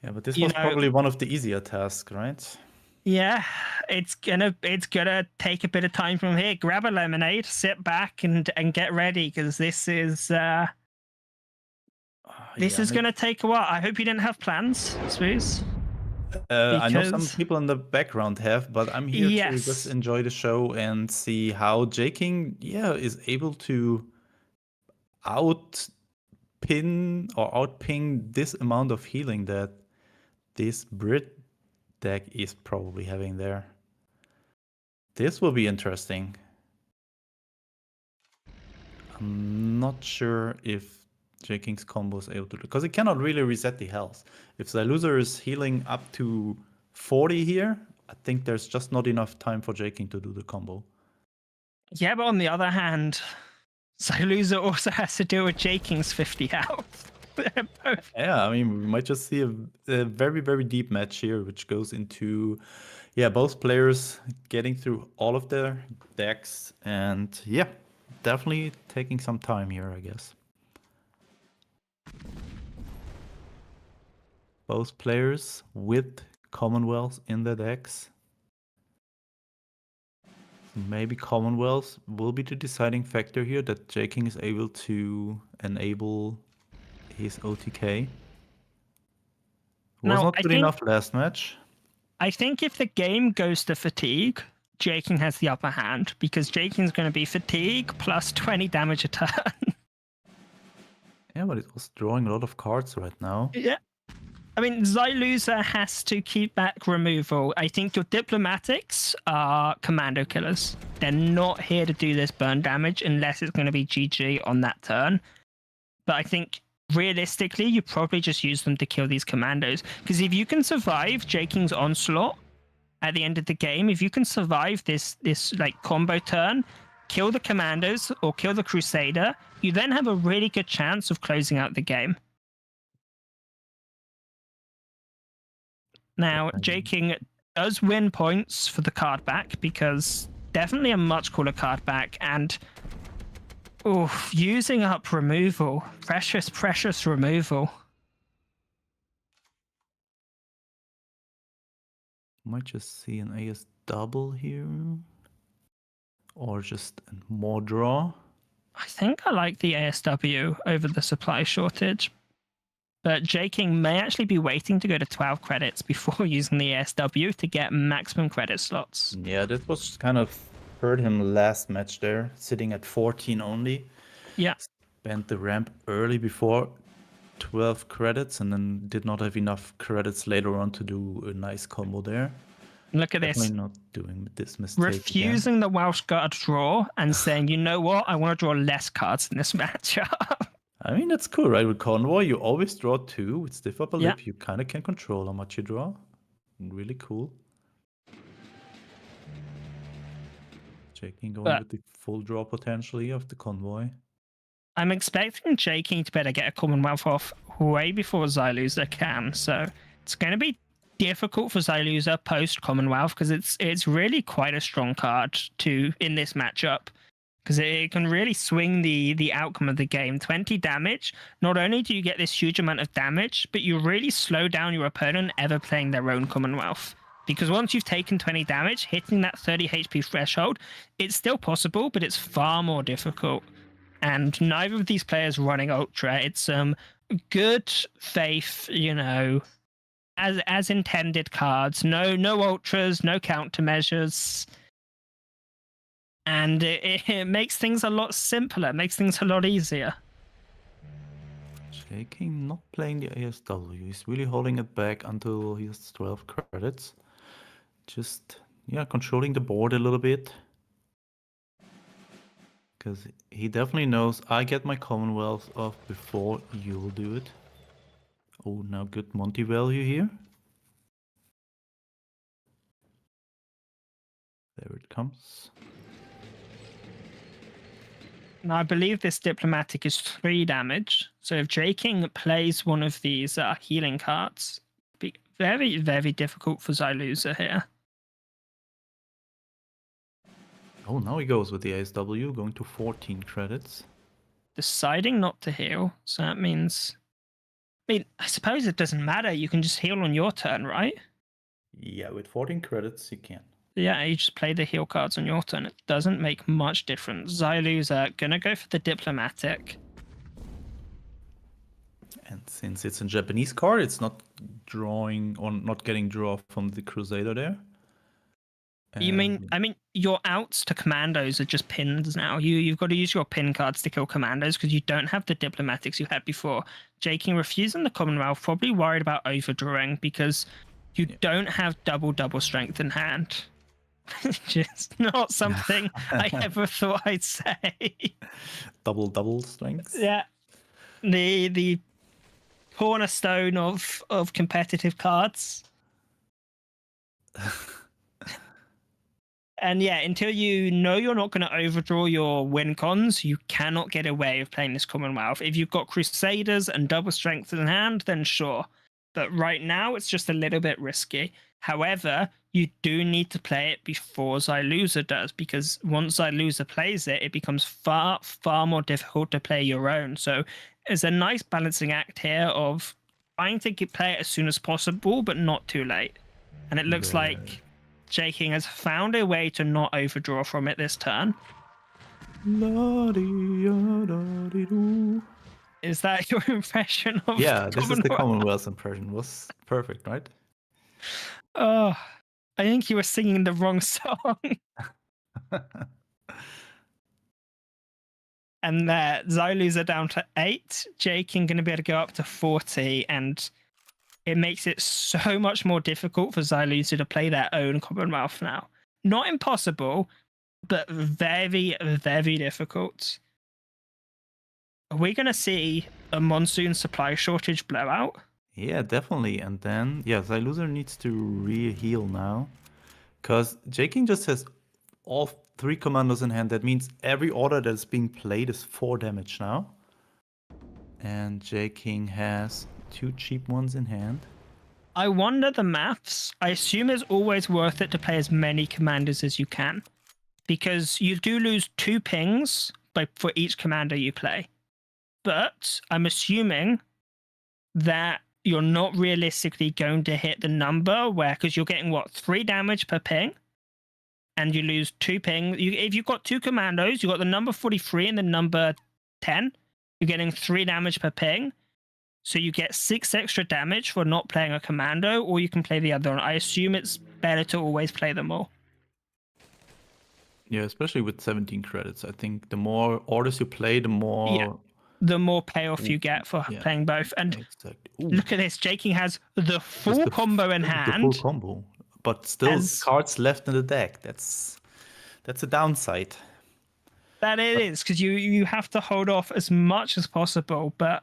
Yeah, but this you was know- probably one of the easier tasks, right? yeah, it's gonna take a bit of time from here. Grab a lemonade, sit back and get ready, because this is gonna take a while. I hope you didn't have plans, Spooz. I know some because- people in the background have, but I'm here to Yes. just enjoy the show and see how Jaking, is able to outping this amount of healing that this Brit deck is probably having there. This will be interesting. I'm not sure if Jaking's combo is able to do, because it cannot really reset the health. If Xylusa is healing up to 40 here, I think there's just not enough time for Jaking to do the combo. Yeah, but on the other hand, Xylusa also has to deal with Jaking's 50 health. They're both- Yeah, I mean, we might just see a very, very deep match here, which goes into, both players getting through all of their decks. And definitely taking some time here, I guess. Both players with Commonwealth in their decks. Maybe Commonwealth will be the deciding factor here, that Jaking is able to enable his OTK. Was Now, not I good think- enough last match. I think if the game goes to fatigue, Jaking has the upper hand, because Jaking's going to be fatigue plus 20 damage a turn. Yeah, but it's also drawing a lot of cards right now. Yeah. I mean, Xylusa has to keep back removal. I think your diplomatics are commando killers. They're not here to do this burn damage unless it's going to be GG on that turn. But I think realistically, you probably just use them to kill these commandos. Because if you can survive Jaking's onslaught at the end of the game, if you can survive this like combo turn, kill the commandos or kill the Crusader, you then have a really good chance of closing out the game. Now, Jaking does win points for the card back, because definitely a much cooler card back, and using up removal. Precious removal. Might just see an AS double here. Or just more draw. I think I like the ASW over the supply shortage. But Jaking may actually be waiting to go to 12 credits before using the ASW to get maximum credit slots. Yeah, that was kind of hurt him last match there, sitting at 14 only. Yeah. Spent the ramp early before 12 credits and then did not have enough credits later on to do a nice combo there. Look at Definitely this. not doing this mistake again. Refusing the Welsh Guard draw and saying, you know what, I want to draw less cards in this matchup. I mean, that's cool, right? With Convoy, you always draw 2. With Stiff Upper Yeah. Lip, you kind of can control how much you draw. Really cool. Jaking going But- with the full draw potentially of the Convoy. I'm expecting Jaking to better get a Commonwealth off way before Xyloser can, so it's going to be difficult for Xyloser post Commonwealth because it's really quite a strong card in this matchup because it can really swing the outcome of the game. 20 damage. Not only do you get this huge amount of damage, but you really slow down your opponent ever playing their own Commonwealth. Because once you've taken 20 damage, hitting that 30 HP threshold, it's still possible, but it's far more difficult. And neither of these players running Ultra. It's good faith, as intended cards. No Ultras, no countermeasures. And it makes things a lot simpler, makes things a lot easier. Jaking not playing the ASW. He's really holding it back until he has 12 credits. Just, controlling the board a little bit. Because he definitely knows I get my Commonwealth off before you'll do it. Oh, now good Monty value here. There it comes. Now, I believe this Diplomatic is 3 damage. So if Jaking plays one of these healing cards, it'd be very, very difficult for Xyloser here. Oh, now he goes with the ASW, going to 14 credits. Deciding not to heal, so that means... I suppose it doesn't matter. You can just heal on your turn, right? Yeah, with 14 credits, you can. Yeah, you just play the heal cards on your turn. It doesn't make much difference. Xyloser gonna go for the Diplomatic. And since it's a Japanese card, it's not drawing or not getting draw from the Crusader there. I mean, your outs to commandos are just pins now. You've got to use your pin cards to kill commandos because you don't have the Diplomatics you had before. Jaking refusing the Commonwealth, probably worried about overdrawing because you don't have double strength in hand. Just not something I ever thought I'd say. Double strength. Yeah. The cornerstone of competitive cards. And yeah, until you know you're not going to overdraw your win cons, you cannot get away with playing this Commonwealth. If you've got Crusaders and double strength in hand, then sure. But right now, it's just a little bit risky. However, you do need to play it before Xyloser does, because once Xyloser plays it, it becomes far, far more difficult to play your own. So it's a nice balancing act here of trying to play it as soon as possible, but not too late. And it looks like Jaking has found a way to not overdraw from it this turn. Is that your impression of this is the Commonwealth impression. Was perfect, right? Oh, I think you were singing the wrong song. And there, Xyloser down to 8. Jaking going to be able to go up to 40, and it makes it so much more difficult for Xyloser to play their own Commonwealth now. Not impossible, but very, very difficult. Are we going to see a monsoon supply shortage blowout? Yeah, definitely. And then, Xyloser needs to re-heal now. Because Jaking just has all 3 commandos in hand. That means every order that's being played is 4 damage now. And Jaking has 2 cheap ones in hand. I wonder the maths. I assume it's always worth it to play as many commanders as you can. Because you do lose 2 pings for each commander you play. But I'm assuming that you're not realistically going to hit the number where, because you're getting 3 damage per ping, and you lose 2 ping. If you've got 2 commandos, you've got the number 43 and the number 10. You're getting 3 damage per ping. So you get 6 extra damage for not playing a commando, or you can play the other one. I assume it's better to always play them all. Yeah, especially with 17 credits. I think the more orders you play, the more... the more payoff you get for playing both. And look at this. Jaking has the full combo in hand. The full combo. But still cards left in the deck. That's a downside. That it is, because you have to hold off as much as possible. But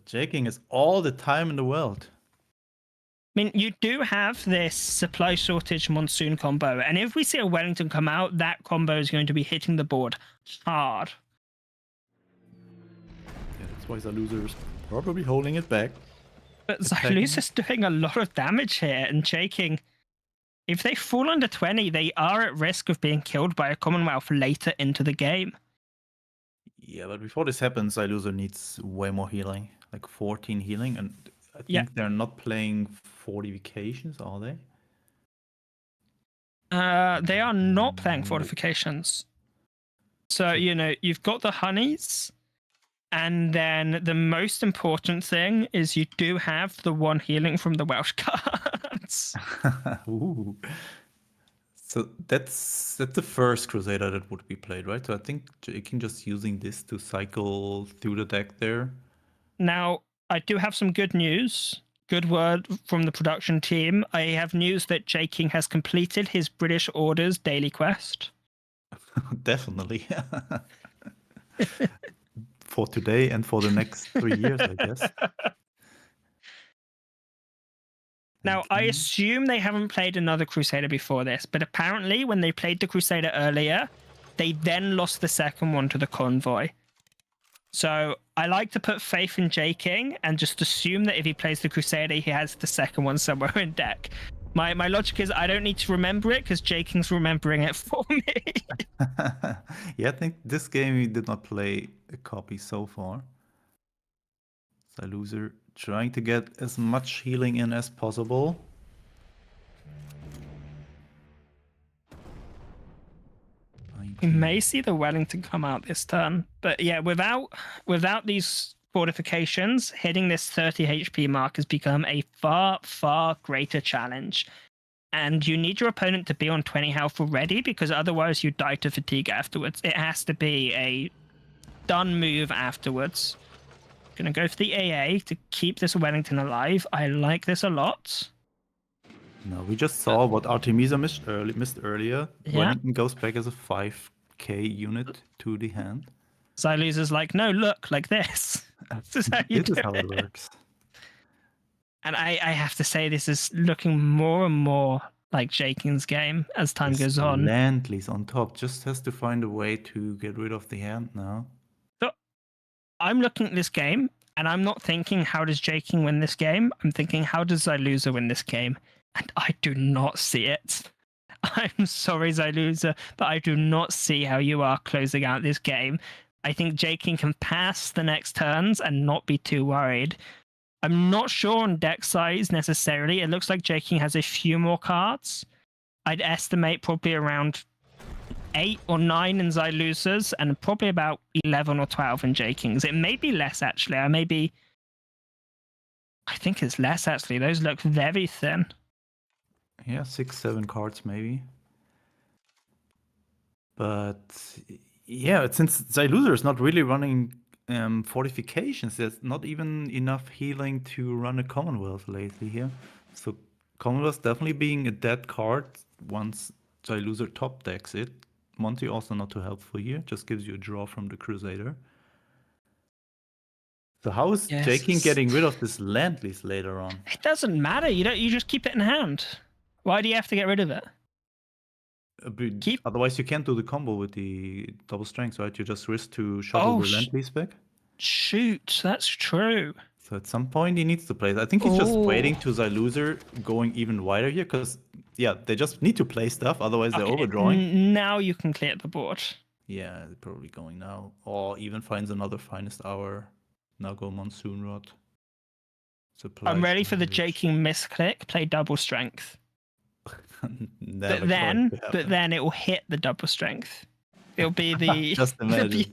jaking is all the time in the world. I mean, you do have this supply shortage monsoon combo, and if we see a Wellington come out, that combo is going to be hitting the board hard. Yeah, that's why Zaluzer's probably holding it back. But Attacking. Zylus is doing a lot of damage here and Jaking. If they fall under 20, they are at risk of being killed by a Commonwealth later into the game. Yeah, but before this happens, Zaluzer needs way more healing, like 14 healing, and I think they're not playing fortifications, are they? They are not playing fortifications. So, you know, you've got the honeys, and then the most important thing is you do have the one healing from the Welsh cards. Ooh. So that's the first Crusader that would be played, right? So I think Jaking just using this to cycle through the deck there. Now, I do have some good news. Good word from the production team. I have news that Jaking has completed his British Orders daily quest. Definitely. For today and for the next 3 years, I guess. Now, I assume they haven't played another Crusader before this, but apparently when they played the Crusader earlier, they then lost the second one to the Convoy. So I like to put faith in Jaking and just assume that if he plays the Crusader, he has the second one somewhere in deck. My logic is I don't need to remember it because Jaking's remembering it for me. Yeah, I think this game he did not play a copy so far. Zaluzer trying to get as much healing in as possible. We may see the Wellington come out this turn, but yeah, without these fortifications, hitting this 30 HP mark has become a far, far greater challenge. And you need your opponent to be on 20 health already, because otherwise you die to fatigue afterwards. It has to be a done move afterwards. Gonna go for the AA to keep this Wellington alive. I like this a lot. No, we just saw what Artemisa missed earlier. Yeah. Wellington goes back as a 5k unit to the hand. Zyluzer's like, no, look, like this. This is how you do This is how it it. works. And I have to say, this is looking more and more like Jaking's game as time goes on. Landlease on top just has to find a way to get rid of the hand now. So I'm looking at this game, and I'm not thinking, how does Jaking win this game? I'm thinking, how does Zyluzerr win this game? And I do not see it. I'm sorry, Zyluzerr, but I do not see how you are closing out this game. I think Jaking can pass the next turns and not be too worried. I'm not sure on deck size necessarily. It looks like Jaking has a few more cards. I'd estimate probably around 8 or 9 in Zyluzer's and probably about 11 or 12 in Jaking's. It may be less, actually. I think it's less, actually. Those look very thin. Yeah, 6-7 cards maybe. But yeah, since Zyluzerr is not really running fortifications, there's not even enough healing to run a Commonwealth lately here. So Commonwealth definitely being a dead card once Zyluzerr top decks it. Monty also not too helpful here, just gives you a draw from the Crusader. So how is Jaking getting rid of this Landlease later on? It doesn't matter. You just keep it in hand. Why do you have to get rid of it? Otherwise you can't do the combo with the double strength, right? You just risk to shuttle the Landlease back. Shoot, that's true. So at some point he needs to play. I think he's just waiting to Zyluzerr going even wider here, because they just need to play stuff, otherwise they're overdrawing. Now you can clear the board. Yeah, they're probably going now. Or even finds another finest hour. Now go Monsoon Rod. I'm ready for the Jaking misclick, play double strength. But then it will hit the double strength. It'll be the just imagine.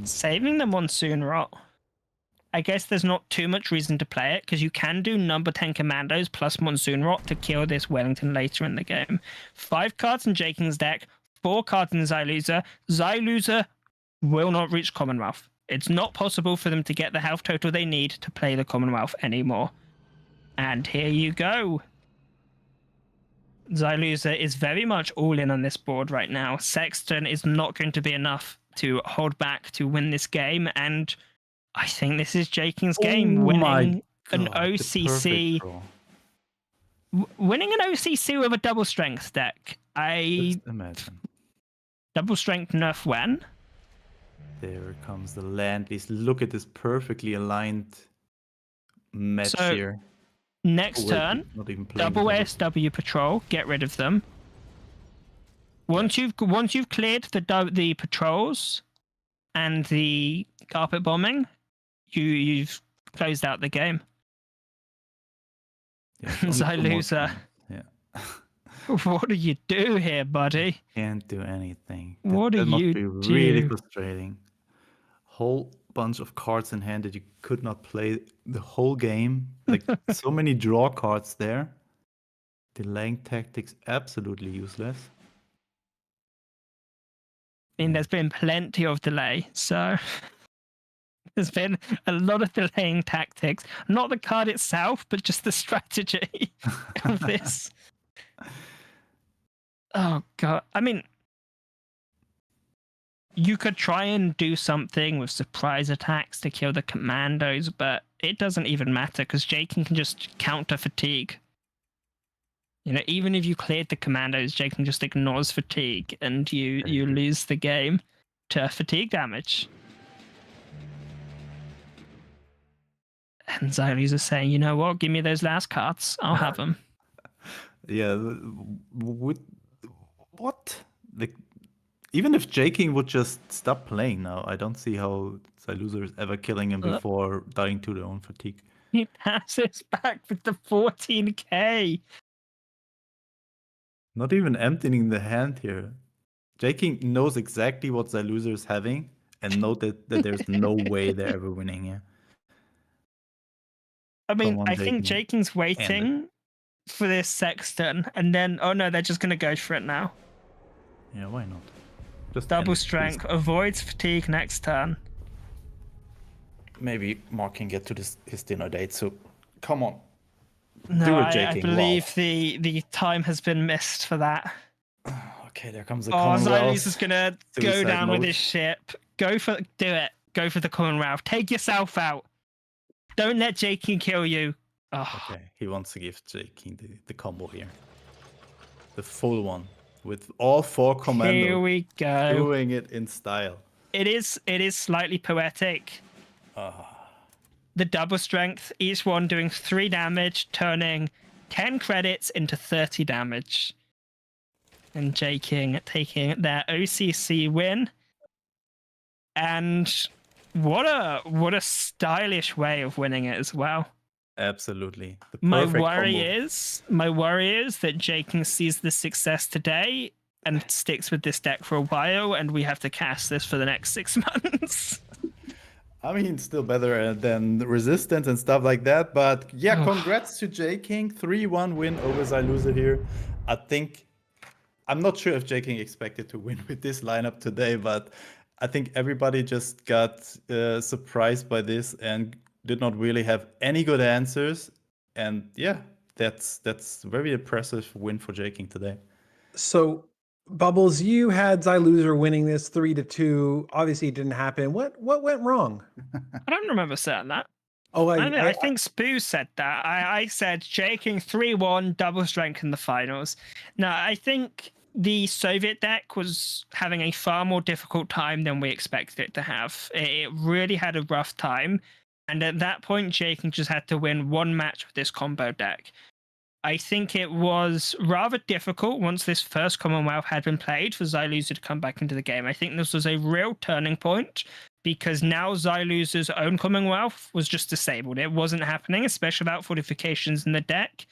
Saving the Monsoon Rot. I guess there's not too much reason to play it, because you can do number 10 commandos plus Monsoon Rot to kill this Wellington later in the game. 5 cards in Jaking's deck, 4 cards in Zyluzerr. Zyluzerr will not reach Commonwealth. It's not possible for them to get the health total they need to play the Commonwealth anymore. And here you go. Xyluza is very much all in on this board right now. Sexton is not going to be enough to hold back to win this game, and I think this is Jaking's game. Oh my Winning an God, the OCC, perfect draw. winning an OCC with a double strength deck. Just imagine. Double strength nerf when? There comes the land. Please look at this perfectly aligned match So, here. Next Oh, wait, turn, not even playing double the ASW patrol. Get rid of them. Once you've cleared the patrols and the carpet bombing, you've closed out the game. Yeah, it's only 2 more Xyluza. turns. Yeah. What do you do here, buddy? Can't do anything. What do that must you be really do? frustrating. Whole bunch of cards in hand that you could not play the whole game. Like so many draw cards there. Delaying tactics absolutely useless. I mean, there's been plenty of delay, so there's been a lot of delaying tactics. Not the card itself, but just the strategy of this. Oh god! I mean, you could try and do something with surprise attacks to kill the commandos, but it doesn't even matter because Jaken can just counter fatigue. You know, even if you cleared the commandos, Jaken just ignores fatigue, and you lose the game to fatigue damage. And Xyluza is saying, you know what? Give me those last cards. I'll have them. Yeah. What? Like, even if Jaking would just stop playing now, I don't see how Xyluza is ever killing him before dying to their own fatigue. He passes back with the 14k. Not even emptying the hand here. Jaking knows exactly what Xyluza is having and know that there's no way they're ever winning here. I mean, Come on, I think Jaking. Jaking's waiting for this Sexton, and then, oh no, they're just going to go for it now. Yeah, why not? Just Double end it, please. strength, avoids fatigue next turn. Maybe Mark can get to his dinner date, so come on. No, Do it, I Jaking. believe Wow. the time has been missed for that. Okay, there comes the Oh, Commonwealth. Xyluza is going to go Suicide down with mode. his ship. Do it. Go for the Commonwealth. Take yourself out. Don't let Jaking kill you. Oh. Okay, he wants to give Jaking the combo here. The full one. With all 4 commandos. Here we go. Doing it in style. It is slightly poetic. The double strength, each one doing 3 damage, turning 10 credits into 30 damage. And Jaking taking their OCC win. And what a stylish way of winning it as well. Absolutely. The My perfect worry combo. is that Jaking sees the success today and sticks with this deck for a while, and we have to cast this for the next 6 months. I mean, still better than Resistance and stuff like that. But yeah, congrats to Jaking. 3-1 win over Xyluza here. I'm not sure if Jaking expected to win with this lineup today, but I think everybody just got surprised by this and did not really have any good answers. And yeah, that's very impressive win for Jaking today. So, Bubbles, you had Xyluza winning this 3-2. Obviously, it didn't happen. What went wrong? I don't remember saying that. Oh, I think Spooz said that. I said Jaking 3-1, double strength in the finals. Now, I think the Soviet deck was having a far more difficult time than we expected it to have. It really had a rough time. And at that point, Jaking just had to win 1 match with this combo deck. I think it was rather difficult once this first Commonwealth had been played for Xyluza to come back into the game. I think this was a real turning point because now Xyluza's own Commonwealth was just disabled. It wasn't happening, especially without fortifications in the deck.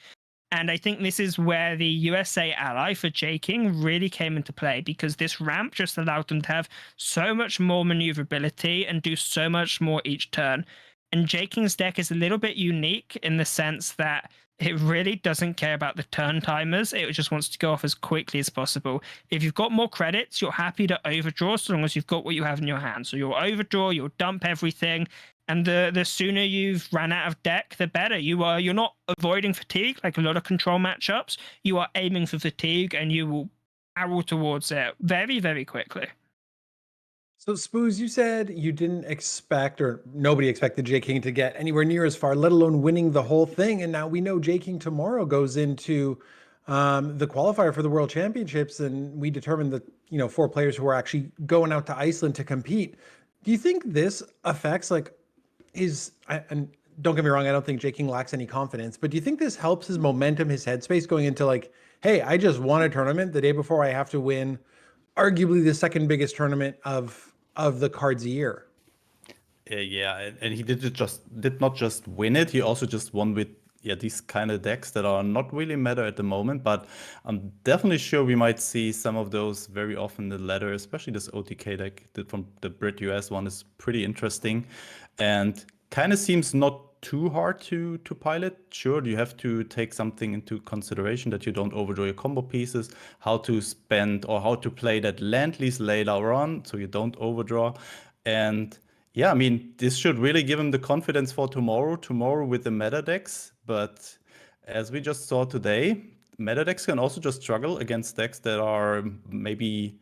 And I think this is where the USA ally for Jaking really came into play because this ramp just allowed them to have so much more maneuverability and do so much more each turn. And Jaking's deck is a little bit unique in the sense that it really doesn't care about the turn timers. It just wants to go off as quickly as possible. If you've got more credits, you're happy to overdraw so long as you've got what you have in your hand. So you'll overdraw, you'll dump everything, And the sooner you've ran out of deck, the better. You're not avoiding fatigue like a lot of control matchups. You are aiming for fatigue, and you will barrel towards it very, very quickly. So Spooz, you said you didn't expect, or nobody expected J King to get anywhere near as far, let alone winning the whole thing. And now we know J King tomorrow goes into the qualifier for the World Championships, and we determined that 4 players who are actually going out to Iceland to compete. Do you think this affects like and don't get me wrong, I don't think J King lacks any confidence, but do you think this helps his momentum, his headspace going into like, hey, I just won a tournament the day before I have to win arguably the second biggest tournament of the KARDS year? Yeah, and he did not just win it, he also just won with these kind of decks that are not really meta at the moment, but I'm definitely sure we might see some of those very often in the ladder, especially this OTK deck from the Brit US one is pretty interesting and kind of seems not too hard to pilot. Sure, you have to take something into consideration that you don't overdraw your combo pieces, how to spend or how to play that land lease later on so you don't overdraw. And yeah, I mean, this should really give him the confidence for tomorrow with the meta decks. But as we just saw today, meta decks can also just struggle against decks that are maybe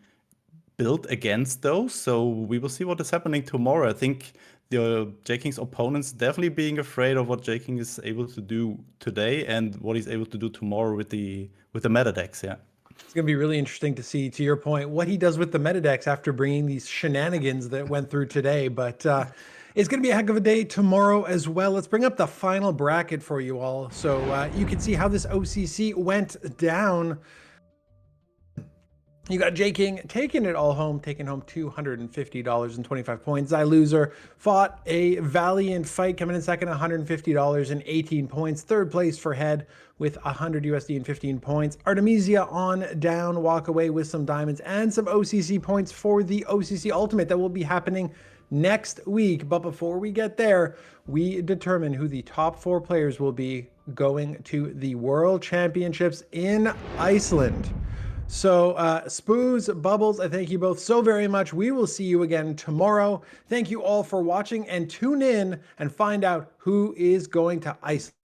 built against those. So we will see what is happening tomorrow. I think the J King's opponents definitely being afraid of what J King is able to do today and what he's able to do tomorrow with the meta decks. Yeah. It's going to be really interesting to see, to your point, what he does with the meta decks after bringing these shenanigans that went through today. But it's going to be a heck of a day tomorrow as well. Let's bring up the final bracket for you all so you can see how this OCC went down. You got J King taking it all home, taking home $250.25 points. Loser fought a valiant fight, coming in second, $150.18 points. Third place for Head with $100 USD and 15 points. Artemisia on down, walk away with some diamonds and some OCC points for the OCC Ultimate that will be happening next week. But before we get there, we determine who the top 4 players will be going to the World Championships in Iceland. So Spooz, Bubbles, I thank you both so very much. We will see you again tomorrow. Thank you all for watching, and tune in and find out who is going to Iceland.